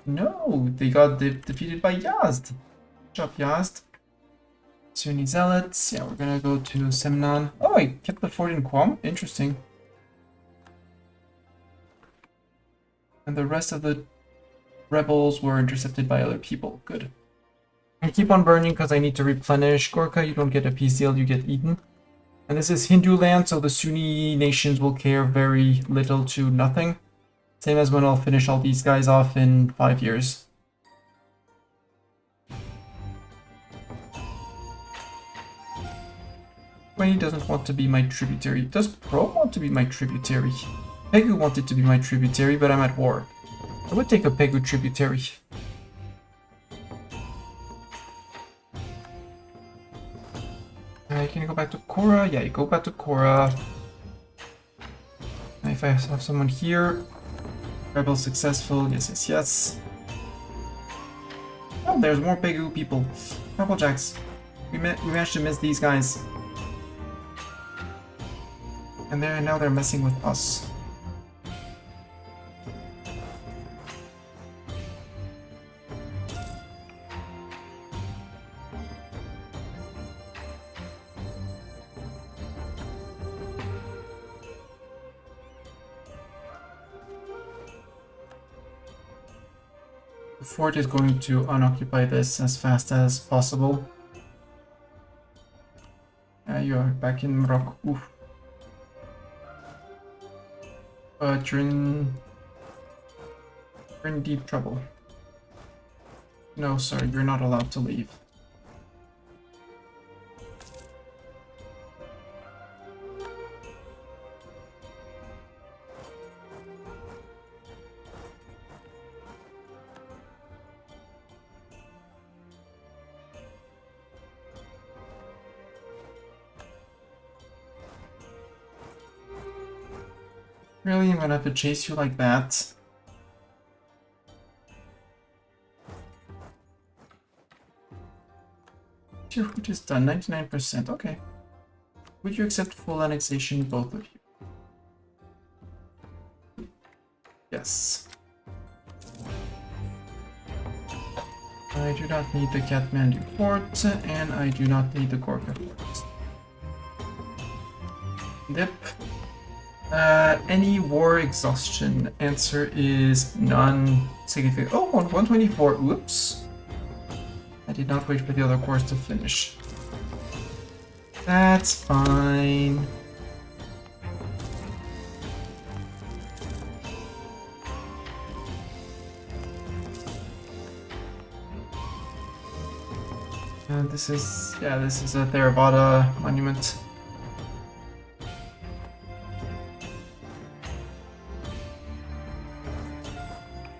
No, they got defeated by Yazd. Good job, Yazd. Sunni Zealots. Yeah, we're gonna go to Semnan. Oh, I kept the fort in Qom. Interesting. And the rest of the rebels were intercepted by other people. Good. I keep on burning because I need to replenish. Gorkha, you don't get a peace deal, you get Eden. And this is Hindu land, so the Sunni nations will care very little to nothing. Same as when I'll finish all these guys off in 5 years. E20 doesn't want to be my tributary. Does Pro want to be my tributary? Pegu wanted to be my tributary, but I'm at war. I would take a Pegu tributary. Can you go back to Korra? Yeah, you go back to Korra. If I have someone here, rebel successful. Yes, yes, yes. Oh, there's more Pegu people. Applejacks. We managed to miss these guys. And now they're messing with us. The fort is going to unoccupy this as fast as possible. You are back in Morocco. Oof. But you're in deep trouble. No, sir, you're not allowed to leave. Really? I'm gonna have to chase you like that? Your food is done, 99%, okay. Would you accept full annexation, both of you? Yes. I do not need the Kathmandu fort, and I do not need the Gorkha fort. Yep. Any war exhaustion? Answer is none. Significant. Oh, 124. Oops. I did not wait for the other cores to finish. That's fine. And this is a Theravada monument.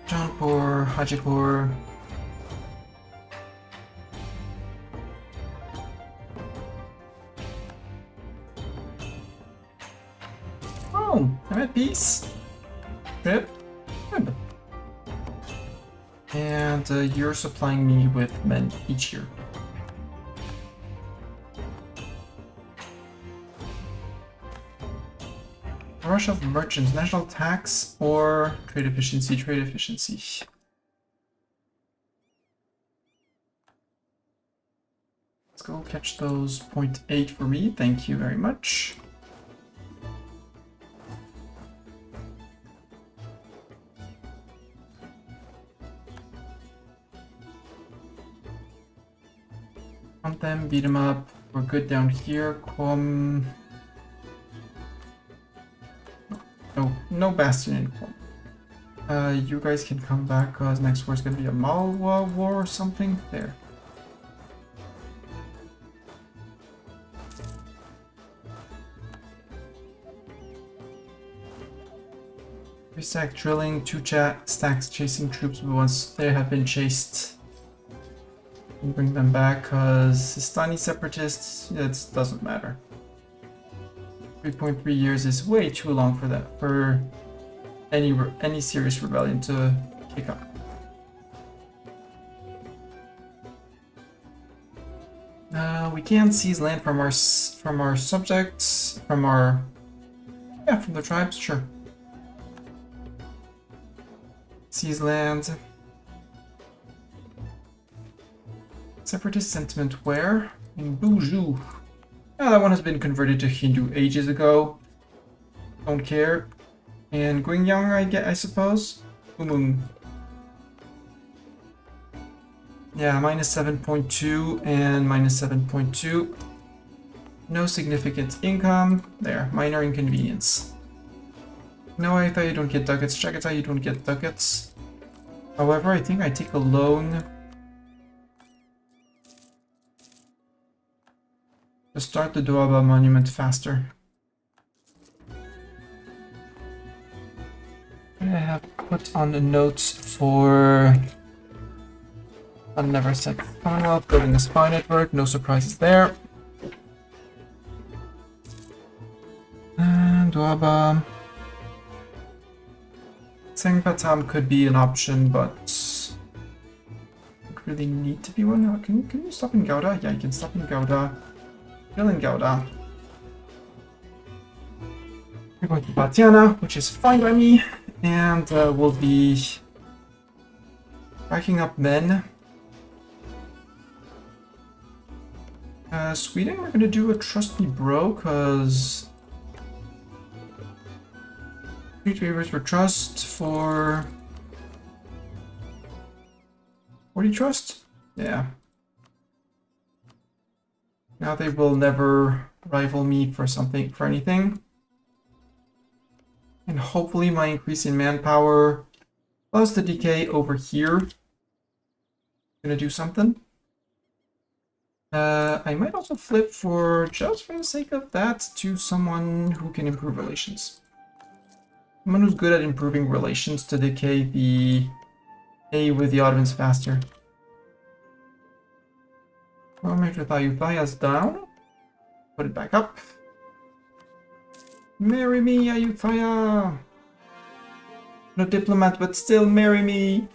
Jaunpur, Hajipur. Oh, I'm at peace. Good. Good. And you're supplying me with men each year. Rush of merchants, national tax or trade efficiency, trade efficiency. Let's go catch those 0.8 for me, thank you very much. Hunt them, beat them up, we're good down here, No Bastion in Qom. You guys can come back because next war is going to be a Malwa war or something. There. Three stack drilling, 2 stacks chasing troops, but once they have been chased, we'll bring them back because Sistani separatists, it doesn't matter. 3.3 years is way too long for that, for any serious rebellion to kick up. We can seize land from our subjects, from the tribes, sure. Seize land. Separatist sentiment where? In Buju. Yeah, that one has been converted to Hindu ages ago. Don't care. And Guingyang, I suppose? Umung. Yeah, minus 7.2 and minus 7.2. No significant income. There, minor inconvenience. No, I thought you don't get ducats. Check it out, you don't get ducats. However, I think I take a loan. to start the Doaba monument faster. I have put on the notes for... I never said Commonwealth, building a spy network, no surprises there. And Doaba. Sengpatam could be an option, but don't really need to be one. Now, can you stop in Gouda? Yeah, you can stop in Gouda. Still in Gouda. We're going to Batiana, which is fine by me, and we'll be backing up men. Sweden, we're gonna do a trust me bro, cause 3 favors for trust for 40 trust? Yeah. Now they will never rival me for anything. And hopefully my increase in manpower plus the decay over here gonna do something. I might also flip just for the sake of that, to someone who can improve relations. Someone who's good at improving relations to decay the A with the Ottomans faster. Well, make sure Ayuthya's down. Put it back up. Marry me, Ayuthya! No diplomat, but still marry me!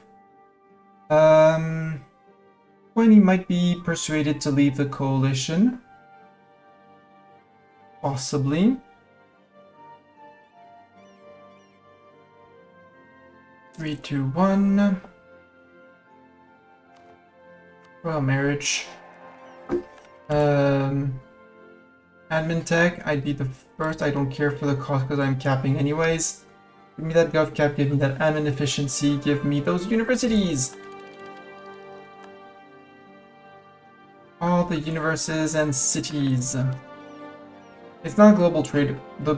20 might be persuaded to leave the coalition. Possibly. Three, two, one. Royal marriage. Admin tech, I'd be the first. I don't care for the cost because I'm capping anyways. Give me that gov cap, give me that admin efficiency, give me those universities! All the universes and cities. It's not global trade. They're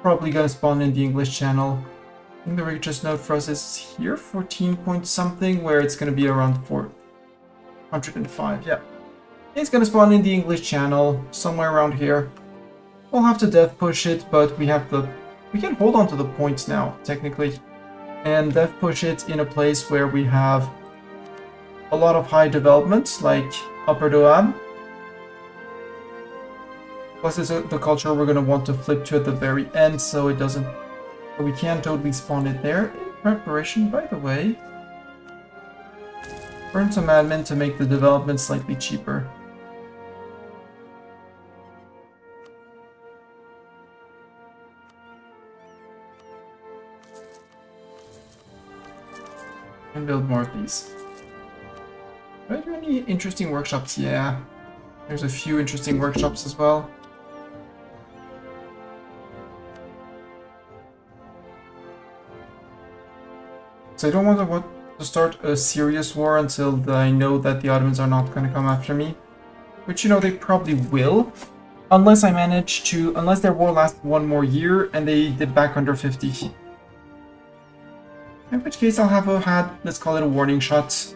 probably gonna spawn in the English channel. I think the richest node for us is here, 14 point something, where it's gonna be around 405. Yeah. It's gonna spawn in the English channel, somewhere around here. We'll have to dev push it, but we can hold on to the points now, technically. And dev push it in a place where we have a lot of high developments, like Upper Doab. Plus it's the culture we're going to want to flip to at the very end, so it doesn't... we can totally spawn it there. In preparation, by the way. Burn some admin to make the development slightly cheaper. And build more of these. Are there any interesting workshops? Yeah. There's a few interesting workshops as well. So I don't want to start a serious war until I know that the Ottomans are not going to come after me. Which, you know, they probably will. Unless their war lasts one more year and they did back under 50. In which case I'll have let's call it a warning shot.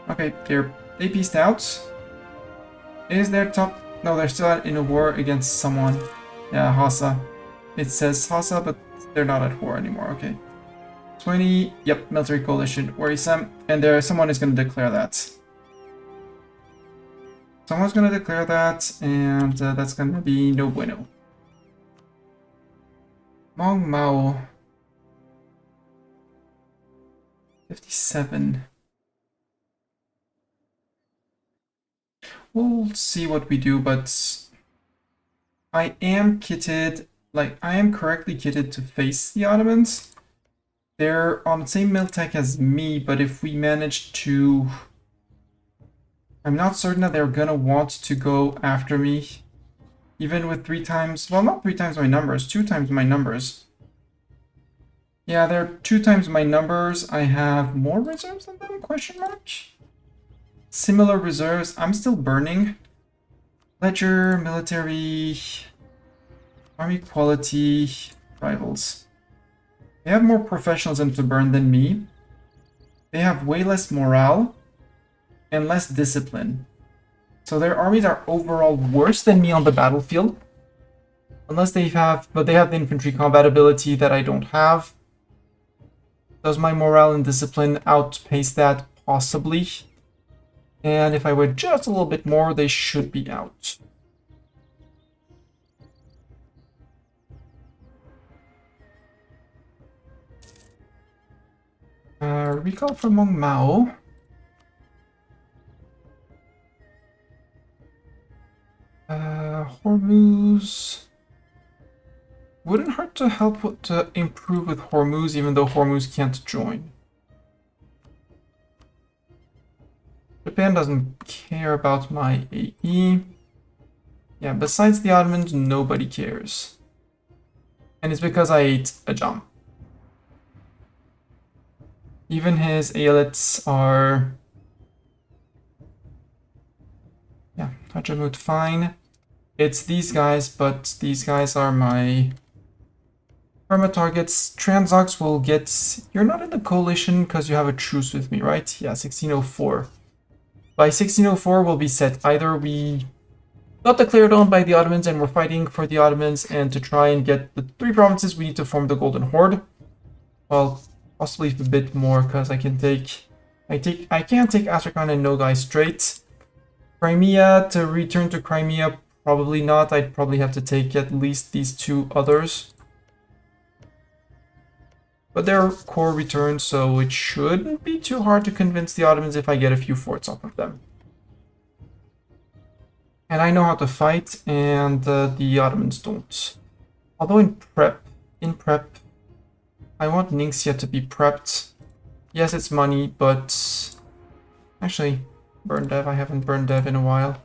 Okay, they pieced out. Is their top... No, they're still in a war against someone. Yeah, Hassa. It says Hassa, but they're not at war anymore. Okay. 20... Yep, military coalition. Worrisome. And someone is going to declare that. Someone's going to declare that, and that's going to be no bueno. Mong Mao. 57. We'll see what we do, but I am kitted, I am correctly kitted to face the Ottomans. They're on the same mil tech as me, but if we manage to... I'm not certain that they're gonna want to go after me. Even with 3 times, well, not 3 times my numbers, 2 times my numbers. Yeah, they're 2 times my numbers. I have more reserves than them, question mark? Similar reserves. I'm still burning. Ledger, military, army quality, rivals. They have more professionalism to burn than me. They have way less morale and less discipline. So their armies are overall worse than me on the battlefield. Unless they have, but they have the infantry combat ability that I don't have. Does my morale and discipline outpace that? Possibly. And if I were just a little bit more, they should be out. Recall from Mong Mao. Hormuz. Wouldn't hurt to help to improve with Hormuz, even though Hormuz can't join. Japan doesn't care about my AE. Yeah, besides the Ottomans, nobody cares. And it's because I ate a jam. Even his aelits are... Yeah, Hajamut fine. It's these guys, but these guys are my perma targets. Transox will get... You're not in the coalition because you have a truce with me, right? Yeah, 1604. By 1604, we'll be set. Either we got declared on by the Ottomans and we're fighting for the Ottomans, and to try and get the 3 provinces, we need to form the Golden Horde. Well, possibly a bit more, because I can't take Astrakhan and Nogai straight. Crimea, to return to Crimea, probably not. I'd probably have to take at least these 2 others. But they're core returns, so it shouldn't be too hard to convince the Ottomans if I get a few forts off of them. And I know how to fight, and the Ottomans don't. Although in prep, I want Ningxia to be prepped. Yes, it's money, but... Actually, burn dev. I haven't burned dev in a while.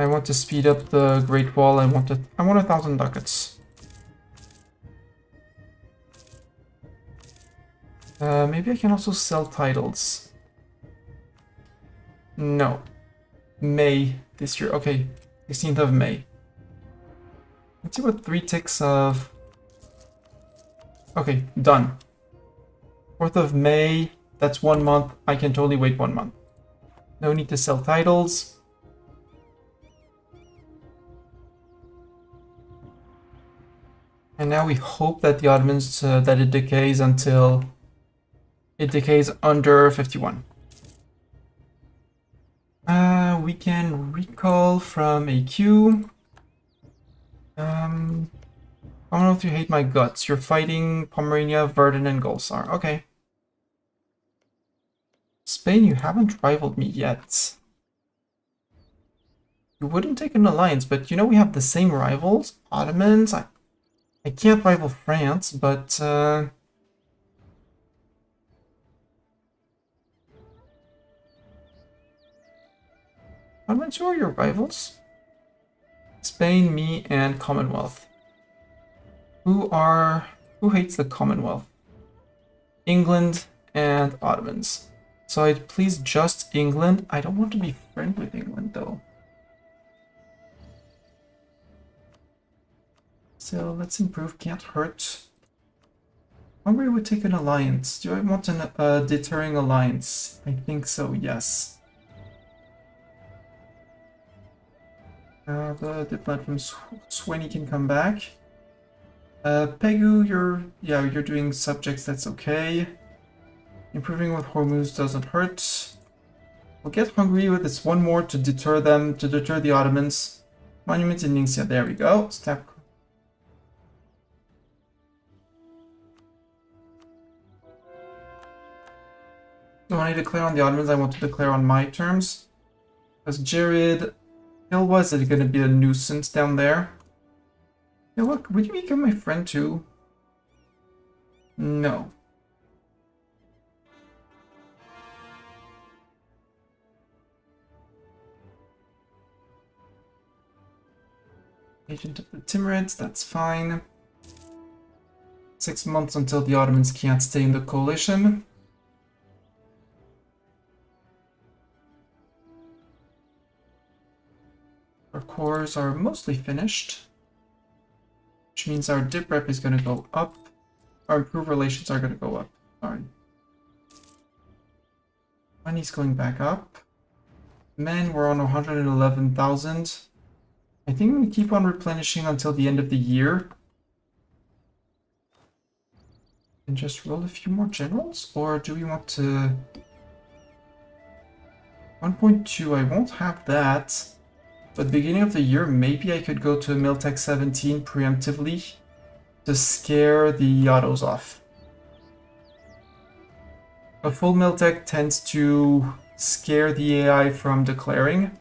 I want to speed up the Great Wall. I want 1,000 ducats. Maybe I can also sell titles. No. May this year. Okay, 16th of May. Let's see what 3 ticks of... Okay, done. 4th of May, that's 1 month. I can totally wait 1 month. No need to sell titles. And now we hope that the Ottomans, that it decays until it decays under 51. We can recall from AQ. I don't know if you hate my guts. You're fighting Pomerania, Verdun, and Golsar. Okay. Spain, you haven't rivaled me yet. You wouldn't take an alliance, but you know we have the same rivals. Ottomans. I can't rival France, but Ottomans, who are your rivals? Spain, me, and Commonwealth. Who hates the Commonwealth? England and Ottomans. So I'd please just England. I don't want to be friends with England though. So let's improve, can't hurt. Hungary would take an alliance. Do I want a deterring alliance? I think so, yes. The diplomat from Swenny can come back. Pegu, you're doing subjects, that's okay. Improving with Hormuz doesn't hurt. We'll get Hungary with this 1 more to deter them, to deter the Ottomans. Monument in Ningxia, there we go. Step. So when I declare on the Ottomans, I want to declare on my terms. Because Jared, was it going to be a nuisance down there? Yeah, look, would you become my friend too? No. Agent of the Timurids, that's fine. 6 months until the Ottomans can't stay in the coalition. Our cores are mostly finished. which means our dip rep is going to go up. Our improved relations are going to go up. Sorry. Money's going back up. Men, we're on 111,000. I think we keep on replenishing until the end of the year. And just roll a few more generals? Or do we want to... 1.2, I won't have that. But beginning of the year, maybe I could go to a Miltech 17 preemptively to scare the autos off. A full Miltech tends to scare the AI from declaring.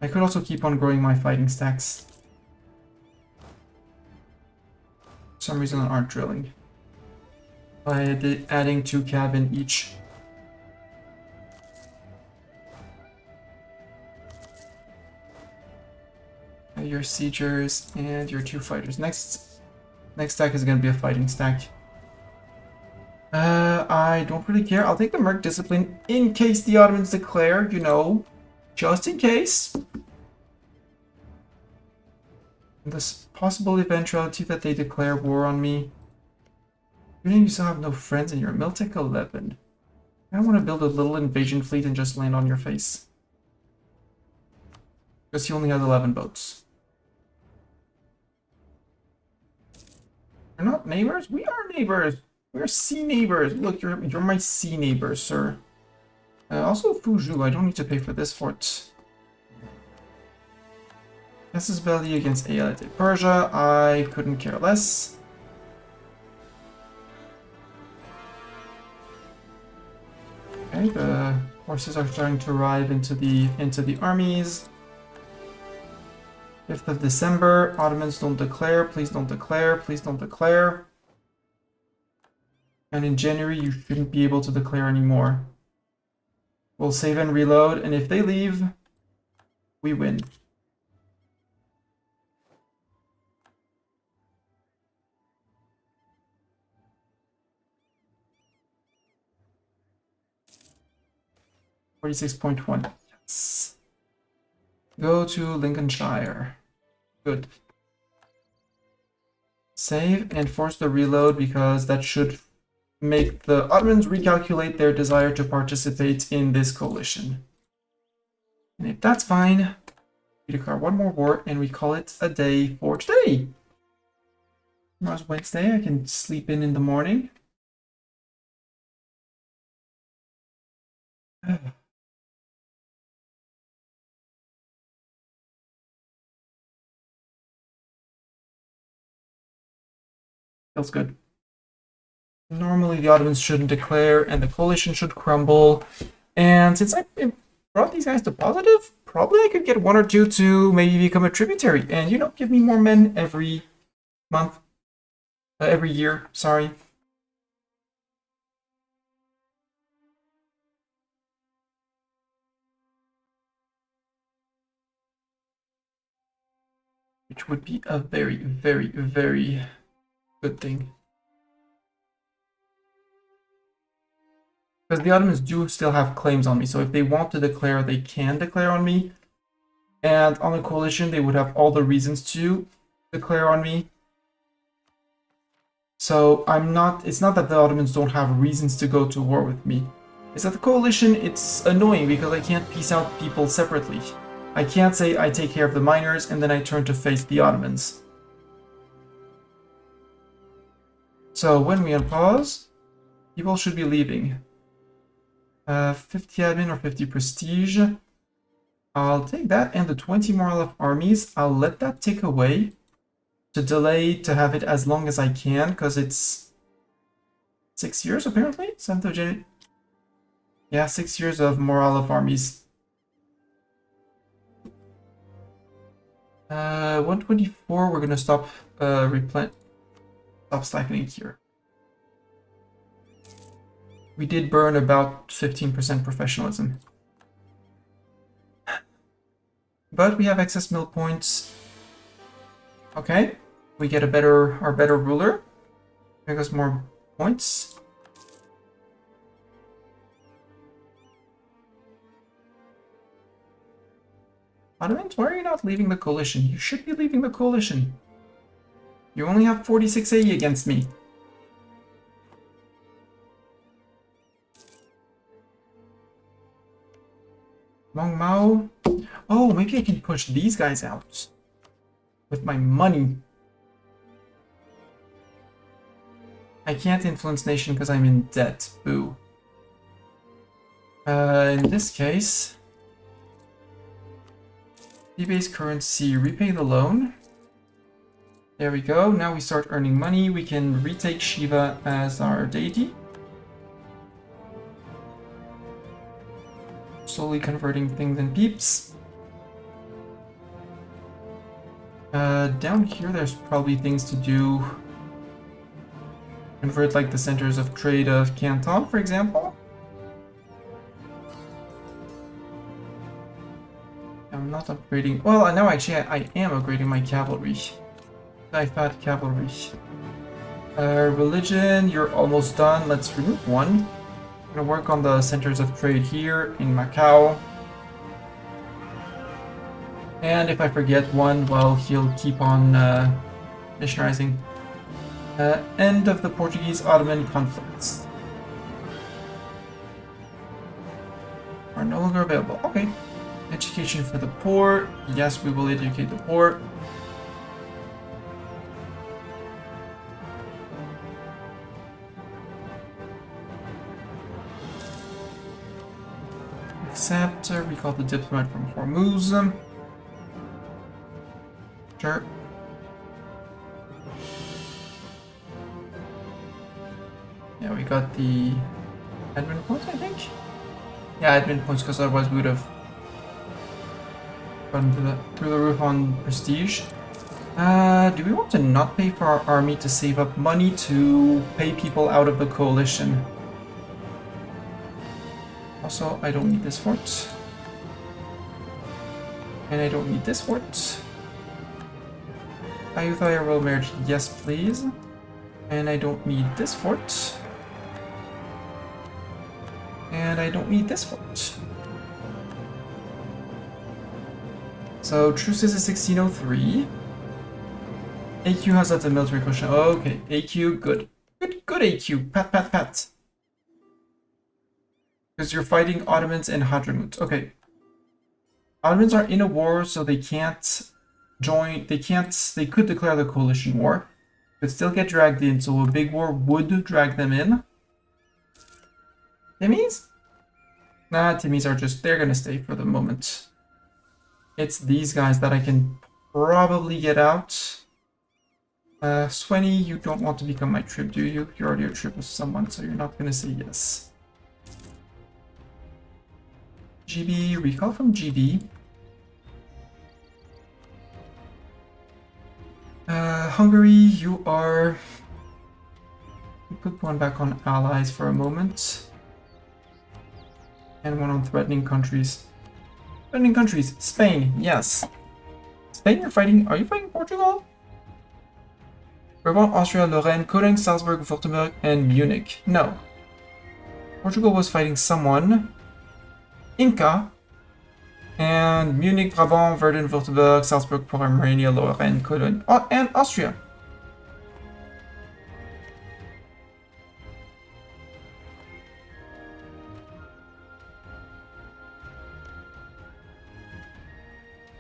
I could also keep on growing my fighting stacks. For some reason aren't drilling. By adding 2 cabin each. Your siegers and your 2 fighters. Next stack is going to be a fighting stack. I don't really care. I'll take the Merc Discipline in case the Ottomans declare, you know, just in case. This possible eventuality that they declare war on me. You still have no friends and you're Miltech 11. I want to build a little invasion fleet and just land on your face. Because he only has 11 boats. We're not neighbors? We are neighbors! We're sea neighbors! Look, you're my sea neighbors, sir. Also, Fuzhou, I don't need to pay for this fort. Casus Belli against Eyalet Persia, I couldn't care less. Okay, the horses are starting to arrive into the armies. 5th of December, Ottomans don't declare, please don't declare, please don't declare. And in January, you shouldn't be able to declare anymore. We'll save and reload, and if they leave, we win. $46.1. Yes. Go to Lincolnshire. Good. Save and force the reload because that should make the Ottomans recalculate their desire to participate in this coalition. And if that's fine, we declare one more war and we call it a day for today. Tomorrow's Wednesday, I can sleep in the morning. Feels good. Normally the Ottomans shouldn't declare and the coalition should crumble. And since I brought these guys to positive, probably I could get 1 or 2 to maybe become a tributary. And, you know, give me more men every month. Every year, sorry. Which would be a very, very, very good thing. Because the Ottomans do still have claims on me, so if they want to declare, they can declare on me. And on the coalition, they would have all the reasons to declare on me. So it's not that the Ottomans don't have reasons to go to war with me. It's that the coalition, it's annoying because I can't piece out people separately. I can't say I take care of the miners and then I turn to face the Ottomans. So when we unpause, people should be leaving. 50 admin or 50 prestige. I'll take that and the 20 morale of armies. I'll let that tick away to delay to have it as long as I can because it's 6 years apparently. 7th of January. Yeah, 6 years of morale of armies. 124. We're gonna stop stop stacking here. We did burn about 15% professionalism. But we have excess mill points. Okay. We get our better ruler. Make us more points. Ottomans, why are you not leaving the coalition? You should be leaving the coalition. You only have 46 AE against me. Mong Mao. Oh, maybe I can push these guys out with my money. I can't influence nation because I'm in debt. Boo. In this case, debase currency, repay the loan. There we go. Now we start earning money. We can retake Shiva as our deity. Slowly converting things in peeps. Down here, there's probably things to do. Convert like the centers of trade of Canton, for example. I'm not upgrading. Well, now actually I am upgrading my cavalry. I've had cavalry. Religion, you're almost done. Let's remove one. I'm gonna work on the centers of trade here in Macau. And if I forget one, well, he'll keep on missionarizing. End of the Portuguese-Ottoman conflicts. Are no longer available. Okay. Education for the poor. Yes, we will educate the poor. Accept. Recall the diplomat from Hormuz. Sure. Yeah, we got the admin points, I think. Yeah, admin points, because otherwise we would have gone through the roof on prestige. Do we want to not pay for our army to save up money to pay people out of the coalition? Also, I don't need this fort. And I don't need this fort. Ayutthaya Royal Marriage, yes please. And I don't need this fort. And I don't need this fort. So truce is a 1603. AQ has at the military question. Okay, AQ, good. Good AQ. Pat, pat, pat. Because you're fighting Ottomans and Hadramut. Okay. Ottomans are in a war, so they can't join. They could declare the coalition war. But still get dragged in, so a big war would drag them in. Timmies? Nah, Timmies are just, they're gonna stay for the moment. It's these guys that I can probably get out. Swenny, you don't want to become my trib, do you? You're already a trib with someone, so you're not gonna say yes. GB, recall from GB. Hungary, you are... We put one back on allies for a moment. And one on threatening countries. Threatening countries, Spain, yes. Spain, you're fighting, are you fighting Portugal? Brabant, Austria, Lorraine, Cologne, Salzburg, Württemberg, and Munich. No. Portugal was fighting someone. Inca. And Munich, Brabant, Verden, Württemberg, Salzburg, Pomerania, Lorraine, Cologne, and Austria.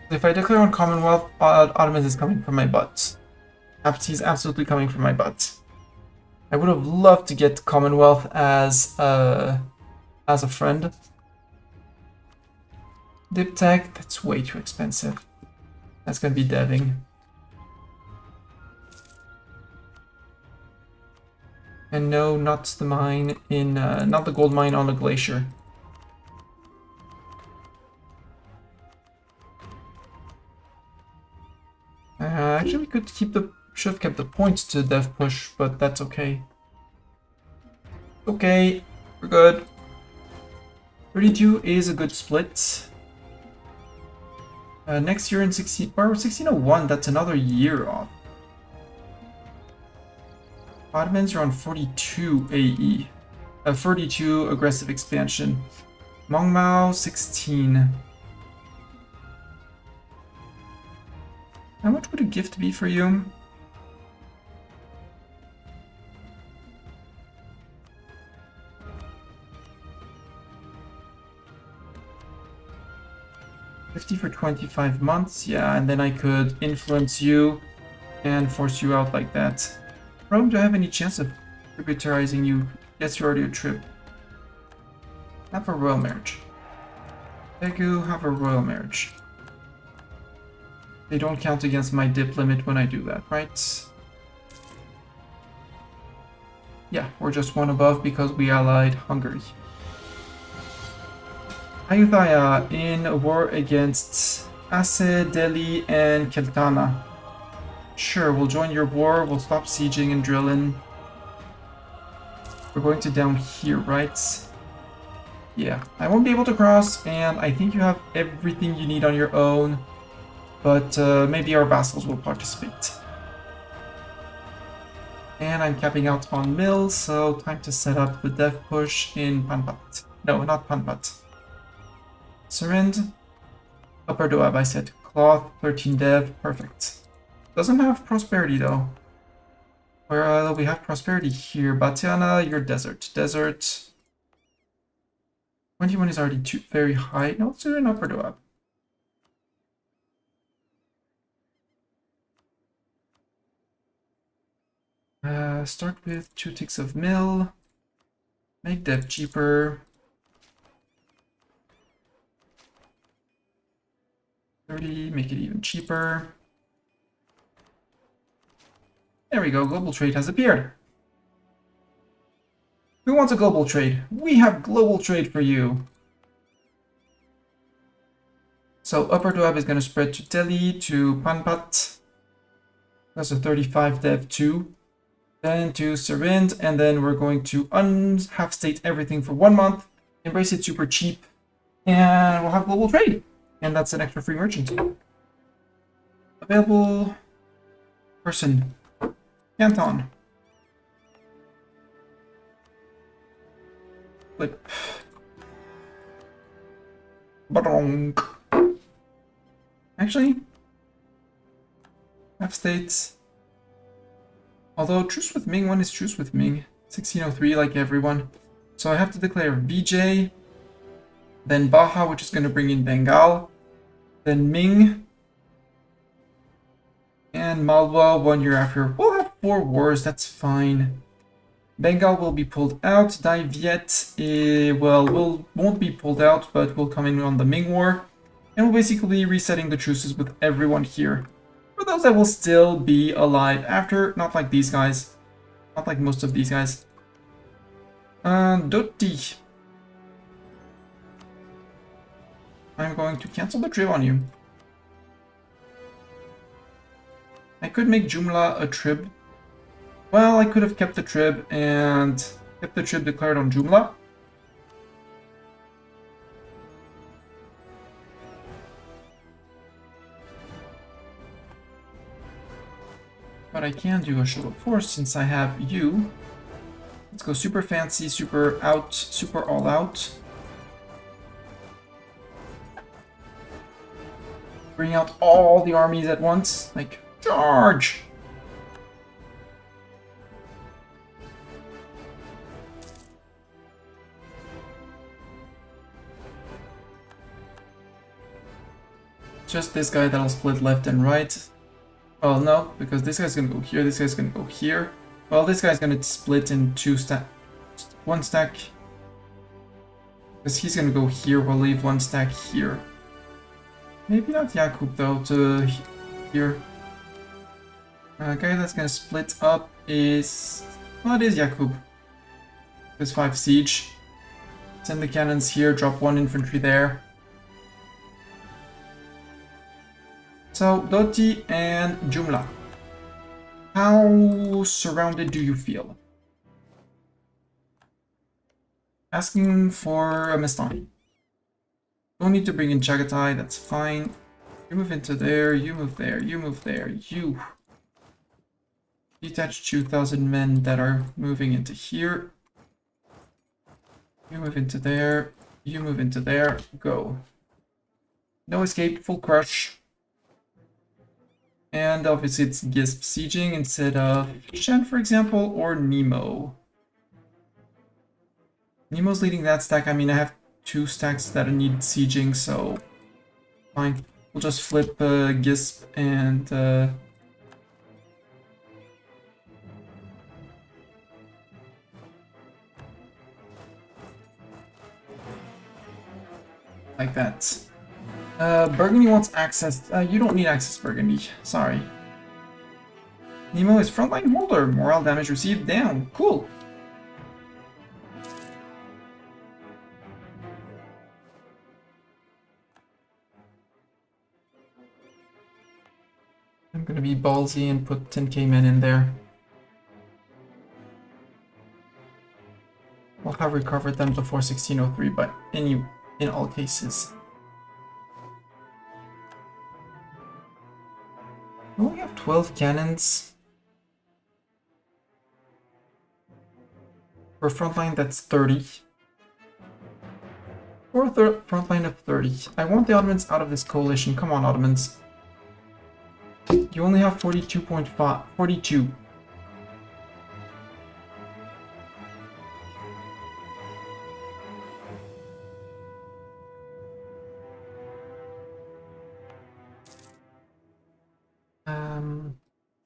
If I declare on Commonwealth, Ottomans is coming from my butt. He's absolutely coming from my butt. I would have loved to get Commonwealth as a friend. Diptech, that's way too expensive. That's gonna be deving. And no, not the mine in, not the gold mine on the glacier. Actually, we could should have kept the points to dev push, but that's okay. Okay, we're good. 32 is a good split. Next year in 1601, that's another year off. Ottomans are on 42 AE. 42 aggressive expansion. Mongmao, 16. How much would a gift be for you? $50 for 25 months, yeah, and then I could influence you and force you out like that. Rome, do I have any chance of tributarizing you? Yes, you're already a trip. Have a royal marriage. Tegu, have a royal marriage. They don't count against my dip limit when I do that, right? Yeah, we're just one above because we allied Hungary. Ayutthaya in a war against Aceh, Delhi, and Keltana. Sure, we'll join your war, we'll stop sieging and drilling. We're going to down here, right? Yeah, I won't be able to cross, and I think you have everything you need on your own. But maybe our vassals will participate. And I'm capping out on mill, so time to set up the dev push in Panpat. No, not Panpat. Surind. Upper Doab, I said. Cloth, 13 dev, perfect. Doesn't have prosperity though. Where we have prosperity here. Batiana, you're desert. Desert. 21 is already very high. No, let's do an Upper Doab. Start with 2 ticks of mill. Make dev cheaper. 30, make it even cheaper. There we go, global trade has appeared. Who wants a global trade? We have global trade for you. So Upper Doab is going to spread to Delhi, to Panpat. That's a 35 dev 2. Then to Surind, and then we're going to half state everything for 1 month, embrace it super cheap, and we'll have global trade. And that's an extra free merchant. Available person. Canton. Flip. Badonk. Actually, half states. Although truce with Ming, one is truce with Ming. 1603 like everyone. So I have to declare VJ, then Baha, which is going to bring in Bengal, then Ming, and Malwa 1 year after. We'll have 4 wars, that's fine. Bengal will be pulled out. Dai Viet, won't be pulled out, but will come in on the Ming War. And we'll basically be resetting the truces with everyone here. For those that will still be alive after, not like these guys. Not like most of these guys. Doti. I'm going to cancel the trib on you. I could make Jumla a trib. Well, I could have kept the trib and kept the trib declared on Jumla. But I can do a show of force since I have you. Let's go super fancy, super out, super all out. Bring out all the armies at once. Like, charge! Just this guy that'll split left and right. Well, no, because this guy's gonna go here, this guy's gonna go here. Well, this guy's gonna split in 2 stack. 1 stack. Because he's gonna go here, we'll leave 1 stack here. Maybe not Yakub though, to here. Guy that's gonna split up is... Well, it is Yakub. There's 5 siege. Send the cannons here, drop 1 infantry there. So, Doti and Jumla. How surrounded do you feel? Asking for a Mestani. Don't need to bring in Chagatai, that's fine. You move into there, you move there, you move there, you. Detach 2,000 men that are moving into here. You move into there, you move into there, go. No escape, full crush. And obviously it's Gisp sieging instead of Shen, for example, or Nemo. Nemo's leading that stack. I mean, I have 2 stacks that need sieging, so fine. We'll just flip Gisp and like that. Burgundy wants access. You don't need access, Burgundy. Sorry. Nemo is frontline holder. Morale damage received down. Cool. I'm gonna be ballsy and put 10k men in there. We'll have recovered them before 1603, but in all cases. We only have 12 cannons. For a frontline that's 30. For a frontline of 30. I want the Ottomans out of this coalition. Come on, Ottomans. You only have 42.5. 42.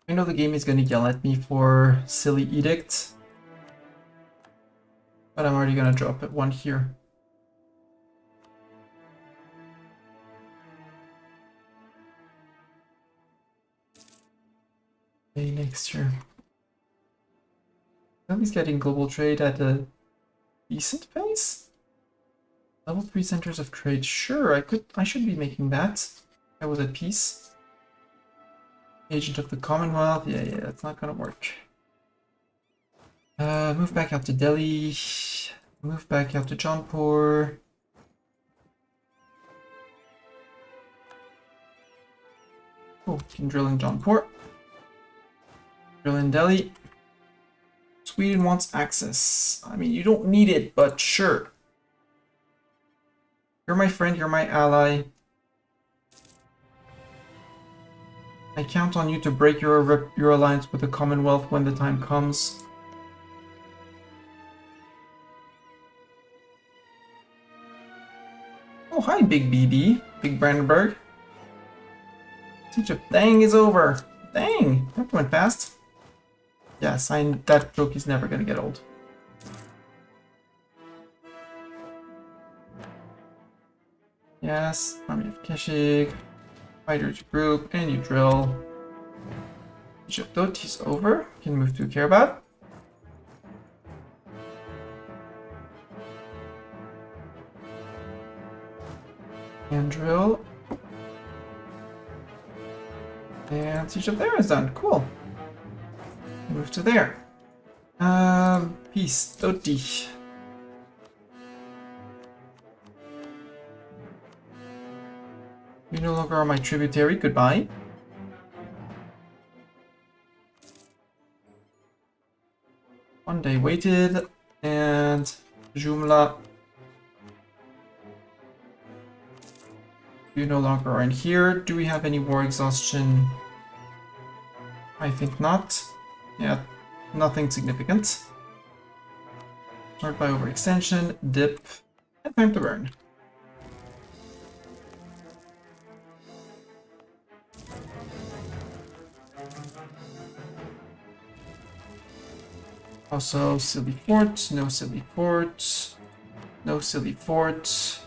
I know the game is gonna yell at me for silly edict, but I'm already gonna drop it 1 here. Okay, next year. He's getting global trade at a decent pace. Level 3 centers of trade. Sure, I should be making that. I was at peace. Agent of the Commonwealth. Yeah, that's not gonna work. Move back out to Delhi. Move back out to Jaunpur. Oh, can drill in Jaunpur. Drill in Delhi. Sweden wants access. I mean, you don't need it, but sure. You're my friend, you're my ally. I count on you to break your alliance with the Commonwealth when the time comes. Oh, hi, Big BB. Big Brandenburg. Siege of Dang is over. Dang! That went fast. Yes, that joke is never gonna get old. Yes, Army of Keshik. Fighters group, and you drill. Siege of Dot is over. Can move to Karabat. And drill. And Siege of there is done. Cool. Move to there. Peace. Doti. You no longer are my tributary. Goodbye. One day waited, and Jumla. You no longer are in here. Do we have any war exhaustion? I think not. Yeah, nothing significant. Sort by overextension, dip, and time to burn. Also, silly fort, no silly fort, no silly fort,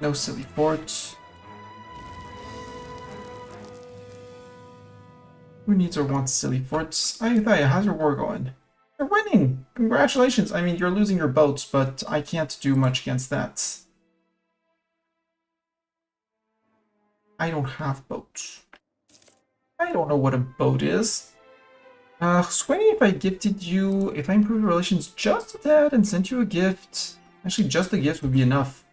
no silly fort. Who needs or wants silly forts? Ayutthaya, how's your war going? You're winning! Congratulations! I mean, you're losing your boats, but I can't do much against that. I don't have boats. I don't know what a boat is. Swenny, if I gifted you, if I improved relations just a tad and sent you a gift, actually just the gift would be enough.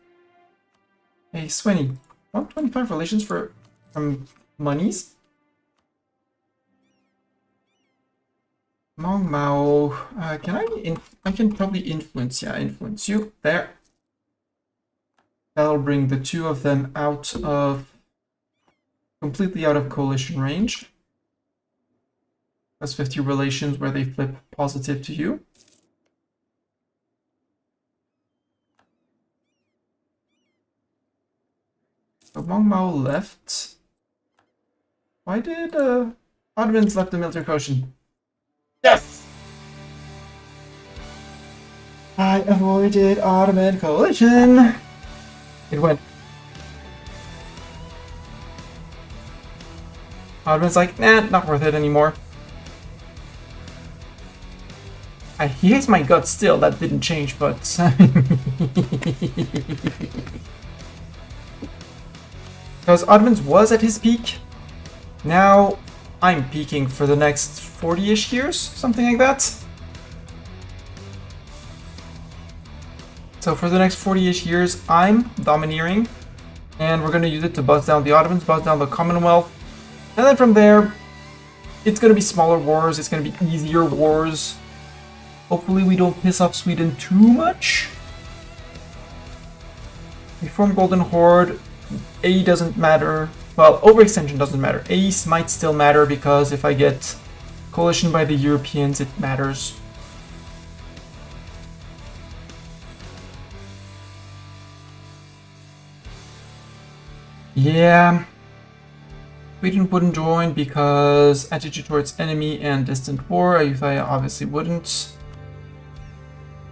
Hey, Swenny, 125 relations from monies? Mong Mao, I can probably influence you. There. That'll bring the 2 of them out of completely out of coalition range. That's 50 relations where they flip positive to you. So Mong Mao left. Why did Ottomans left the military coalition? Yes! I avoided Ottoman coalition. It went. Ottoman's like, nah, not worth it anymore. He hates my guts still, that didn't change, but... Because Ottomans was at his peak. Now, I'm peaking for the next 40-ish years, something like that. So for the next 40-ish years, I'm domineering. And we're going to use it to buzz down the Ottomans, buzz down the Commonwealth. And then from there, it's going to be smaller wars, it's going to be easier wars. Hopefully we don't piss off Sweden too much. We form Golden Horde. A doesn't matter. Well, overextension doesn't matter. Ace might still matter because if I get coalition by the Europeans, it matters. Yeah. Sweden wouldn't join because attitude towards enemy and distant war. E05 obviously wouldn't.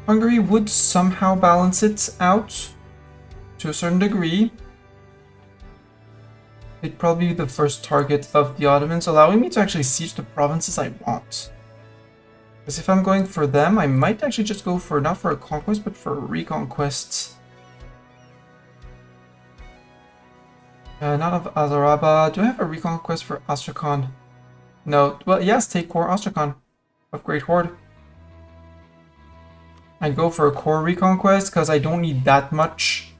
Hungary would somehow balance it out to a certain degree. They'd probably be the first target of the Ottomans, allowing me to actually siege the provinces I want. Because if I'm going for them, I might actually just go for, not for a conquest, but for a reconquest. Not of Azaraba. Do I have a reconquest for Astrakhan? No. Well, yes, take core Astrakhan of Great Horde. I'd go for a core reconquest because I don't need that much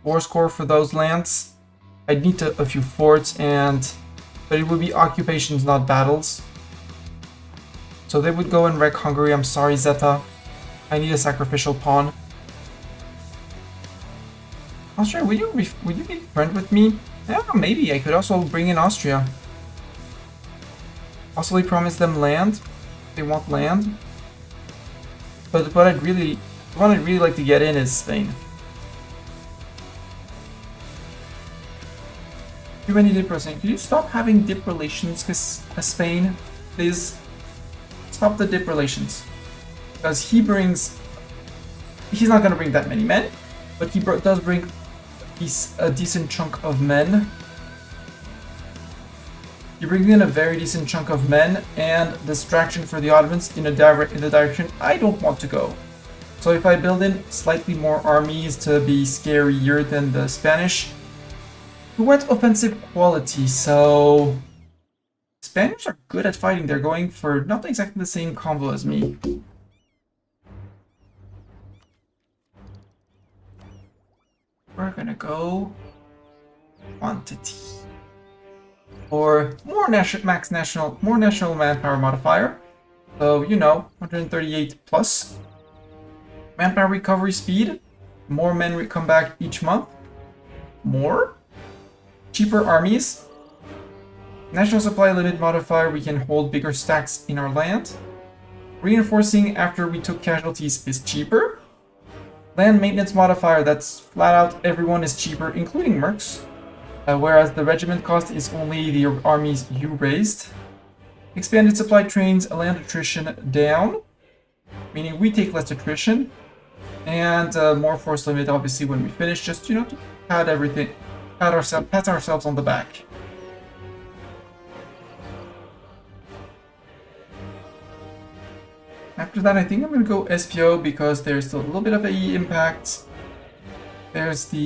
war score for those lands. I'd need a few forts, but it would be occupations, not battles. So they would go and wreck Hungary. I'm sorry, Zeta. I need a sacrificial pawn. Austria, would you be friend with me? Yeah, maybe. I could also bring in Austria. Possibly promise them land. They want land. But what I'd really like to get in is Spain. Too many dip relations. Could you stop having dip relations with Spain, please? Stop the dip relations. Because he's not going to bring that many men, but he does bring a decent chunk of men. He brings in a very decent chunk of men and distraction for the Ottomans in the direction I don't want to go. So if I build in slightly more armies to be scarier than the Spanish, who went offensive quality, so Spaniards are good at fighting. They're going for not exactly the same combo as me. We're gonna go quantity or more national manpower modifier. So you know, 138 plus manpower recovery speed. More men come back each month. More. Cheaper armies. National supply limit modifier, we can hold bigger stacks in our land. Reinforcing after we took casualties is cheaper. Land maintenance modifier, that's flat out everyone is cheaper, including mercs. Whereas the regiment cost is only the armies you raised. Expanded supply trains, land attrition down, meaning we take less attrition. And more force limit obviously when we finish, just, you know, to pad everything. Pat ourselves on the back. After that, I think I'm going to go SPO because there's still a little bit of AE impact. There's the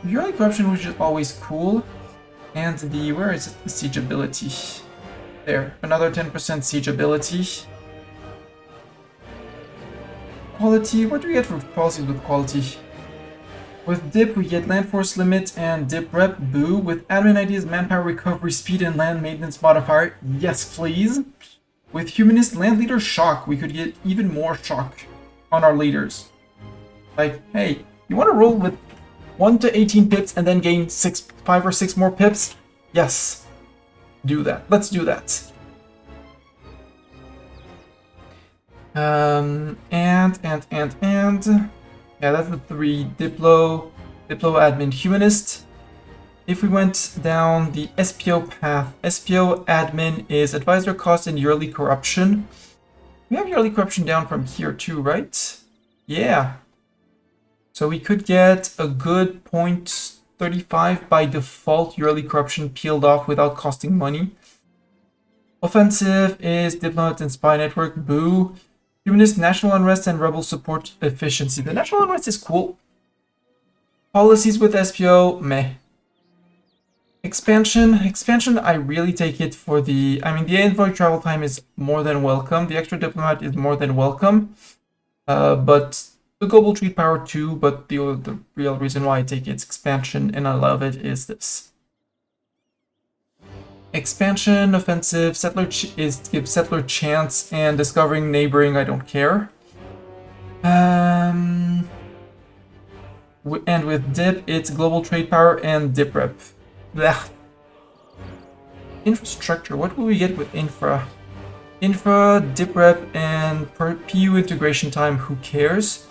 yearly corruption, which is always cool. And the, where is it? The siege ability. There, another 10% siege ability. Quality, what do we get for policies with quality? With dip, we get land force limit and dip rep, boo. With admin ideas, manpower recovery, speed, and land maintenance modifier, yes please. With humanist land leader shock, we could get even more shock on our leaders. Like, hey, you want to roll with 1 to 18 pips and then gain 5 or 6 more pips? Yes. Do that. Let's do that. And. Yeah, that's the 3. Diplo, admin, humanist. If we went down the SPO path, SPO admin is advisor cost and yearly corruption. We have yearly corruption down from here too, right? Yeah. So we could get a good 0.35 by default yearly corruption peeled off without costing money. Offensive is diplomat and spy network, boo. Humanist, national unrest, and rebel support efficiency. The national unrest is cool. Policies with SPO, meh. Expansion, I really take it for the... I mean, the envoy travel time is more than welcome. The extra diplomat is more than welcome. But the global treat power too, but the real reason why I take its expansion, and I love it, is this. Expansion, offensive, settler gives settler chance, and discovering neighboring, I don't care. And with dip, it's global trade power and dip rep. Blech. Infrastructure, what will we get with infra? Infra, dip rep, and PU integration time, who cares?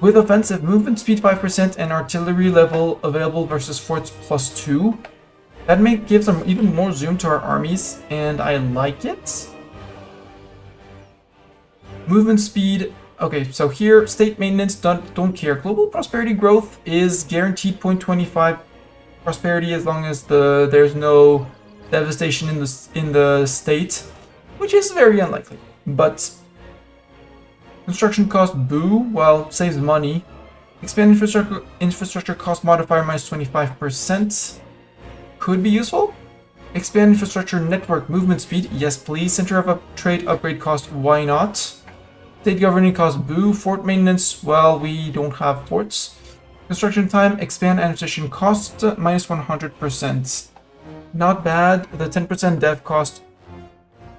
With offensive, movement speed 5% and artillery level available versus forts +2. That gives them even more zoom to our armies, and I like it. Movement speed. Okay, so here, state maintenance, don't care. Global prosperity growth is guaranteed 0.25 prosperity as long as there's no devastation in the state, which is very unlikely. But construction cost, boo, well, saves money. Expand infrastructure cost modifier minus 25%. Could be useful. Expand infrastructure network movement speed, yes please. Center of trade upgrade cost, why not? State governing cost, boo. Fort maintenance, well, we don't have forts. Construction time, expand administration cost, minus 100%. Not bad. The 10% dev cost,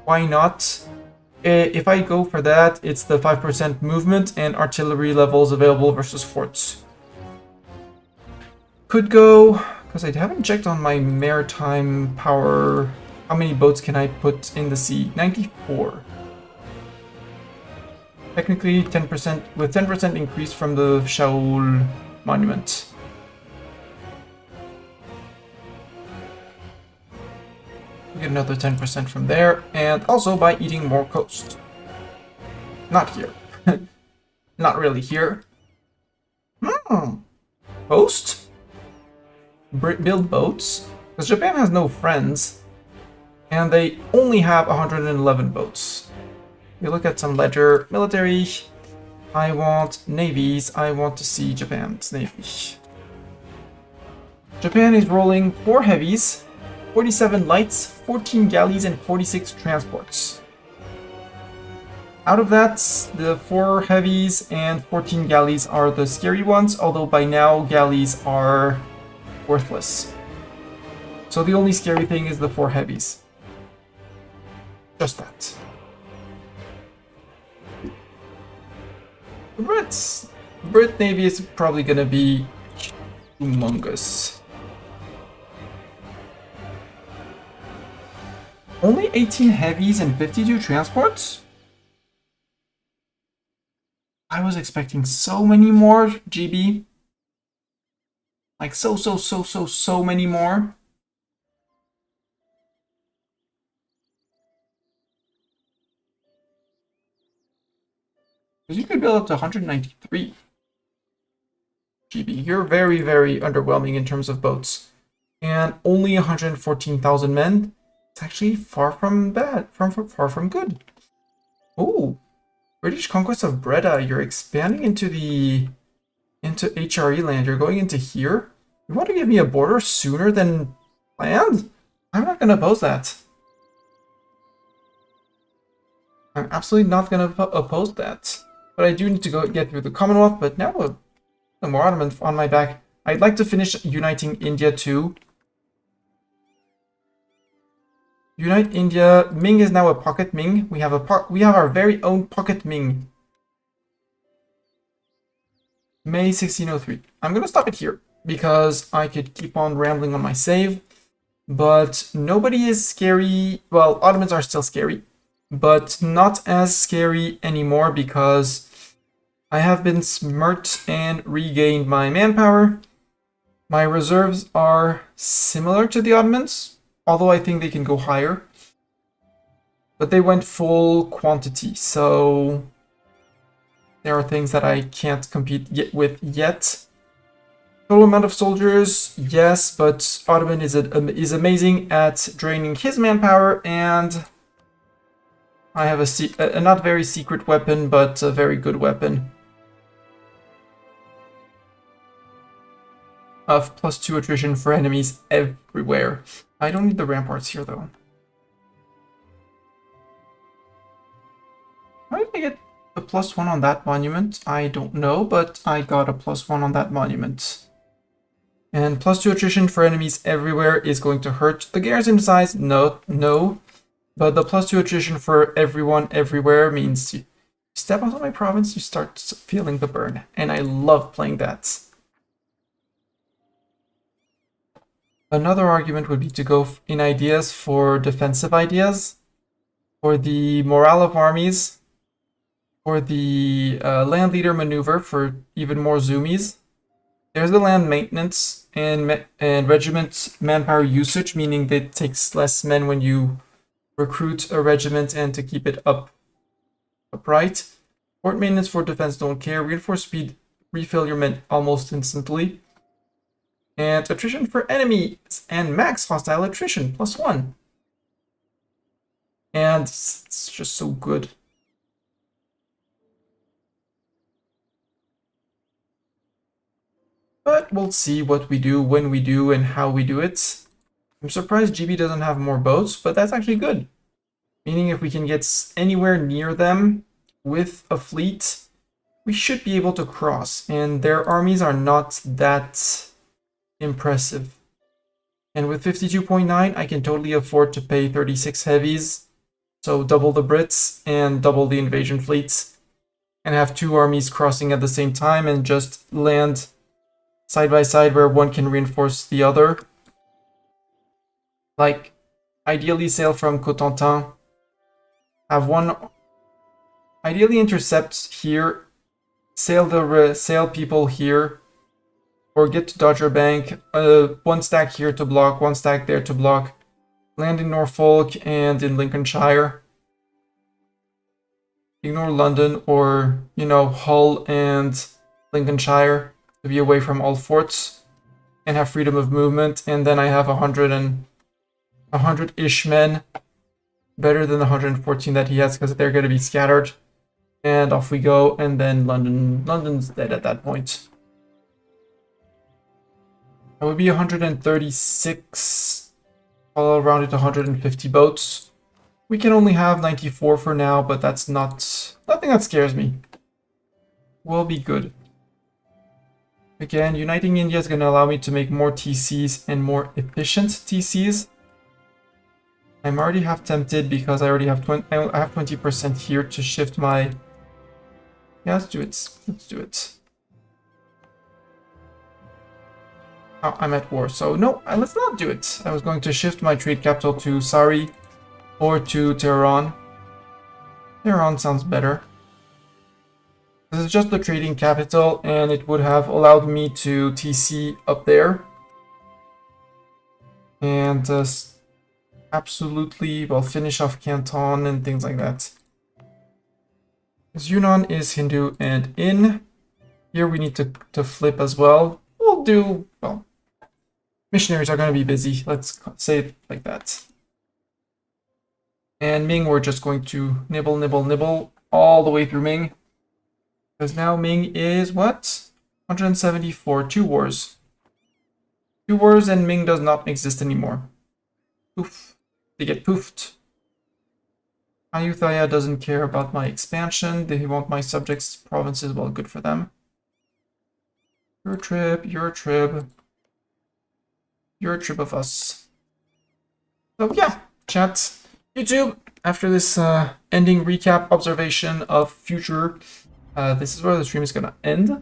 why not? If I go for that, it's the 5% movement and artillery levels available versus forts. Could go... Because I haven't checked on my maritime power. How many boats can I put in the sea? 94. Technically, 10% with 10% increase from the Shaul monument. We get another 10% from there, and also by eating more coast. Not here. Not really here. Coast? Build boats, because Japan has no friends, and they only have 111 boats. We look at some ledger. Military, I want navies. I want to see Japan's navy. Japan is rolling 4 heavies, 47 lights, 14 galleys, and 46 transports. Out of that, the 4 heavies and 14 galleys are the scary ones, although by now galleys are worthless. So the only scary thing is the 4 heavies. Just that. The Brit Navy is probably gonna be humongous. Only 18 heavies and 52 transports? I was expecting so many more, GB. Like so many more. Because you could build up to 193. GB, you're very, very underwhelming in terms of boats. And only 114,000 men. It's actually far from bad, far from good. Ooh, British conquest of Breda. You're expanding into HRE land. You're going into here. You want to give me a border sooner than planned? I'm not going to oppose that. I'm absolutely not going to oppose that. But I do need to go get through the Commonwealth. But now with the more Ottoman on my back, I'd like to finish uniting India too. Unite India. Ming is now a pocket Ming. We have our very own pocket Ming. May 1603. I'm gonna stop it here because I could keep on rambling on my save, but nobody is scary. Well, Ottomans are still scary, but not as scary anymore because I have been smirked and regained my manpower. My reserves are similar to the Ottomans, although I think they can go higher. But they went full quantity, so there are things that I can't compete with yet. Total amount of soldiers, yes, but Ottoman is amazing at draining his manpower, and I have a not very secret weapon, but a very good weapon of +2 attrition for enemies everywhere. I don't need the ramparts here, though. How did I get a +1 on that monument? I don't know, but I got a +1 on that monument. And +2 attrition for enemies everywhere is going to hurt the garrison size. No. But the +2 attrition for everyone everywhere means you step onto my province, you start feeling the burn. And I love playing that. Another argument would be to go in ideas for defensive ideas, for the morale of armies, for the land leader maneuver for even more zoomies. There's the land maintenance and regiment manpower usage, meaning that it takes less men when you recruit a regiment and to keep it upright. Fort maintenance for defense, don't care. Reinforce speed, refill your men almost instantly. And attrition for enemies and max hostile attrition, +1. And it's just so good. But we'll see what we do, when we do, and how we do it. I'm surprised GB doesn't have more boats, but that's actually good. Meaning if we can get anywhere near them with a fleet, we should be able to cross. And their armies are not that impressive. And with 52.9, I can totally afford to pay 36 heavies. So double the Brits and double the invasion fleets. And have 2 armies crossing at the same time and just land side by side where one can reinforce the other. Like, ideally sail from Cotentin. Have one... Ideally intercept here. Sail people here. Or get to Dodger Bank. One stack here to block, one stack there to block. Land in Norfolk and in Lincolnshire. Ignore London or, you know, Hull and Lincolnshire to be away from all forts and have freedom of movement. And then I have 100-ish men, better than the 114 that he has because they're going to be scattered. And off we go. And then London's dead at that point. That would be 136, all around it 150 boats. We can only have 94 for now, but that's nothing that scares me. We'll be good. Again, uniting India is going to allow me to make more TCs and more efficient TCs. I'm already half tempted because I already have 20% here to shift my... Yeah, let's do it. Let's do it. Oh, I'm at war, so no, let's not do it. I was going to shift my trade capital to Sari or to Tehran. Tehran sounds better. This is just the trading capital, and it would have allowed me to TC up there. And absolutely, well, finish off Canton and things like that. Because Yunnan is Hindu and in. Here we need to flip as well. We'll do, well, missionaries are going to be busy. Let's say it like that. And Ming, we're just going to nibble, nibble, nibble all the way through Ming. Because now Ming is what? 174. 2 wars. 2 wars and Ming does not exist anymore. Poof. They get poofed. Ayutthaya doesn't care about my expansion. They want my subjects' provinces. Well, good for them. Your trib, your trib. Your trib of us. So yeah, chat. YouTube, after this ending recap observation of future, this is where the stream is going to end.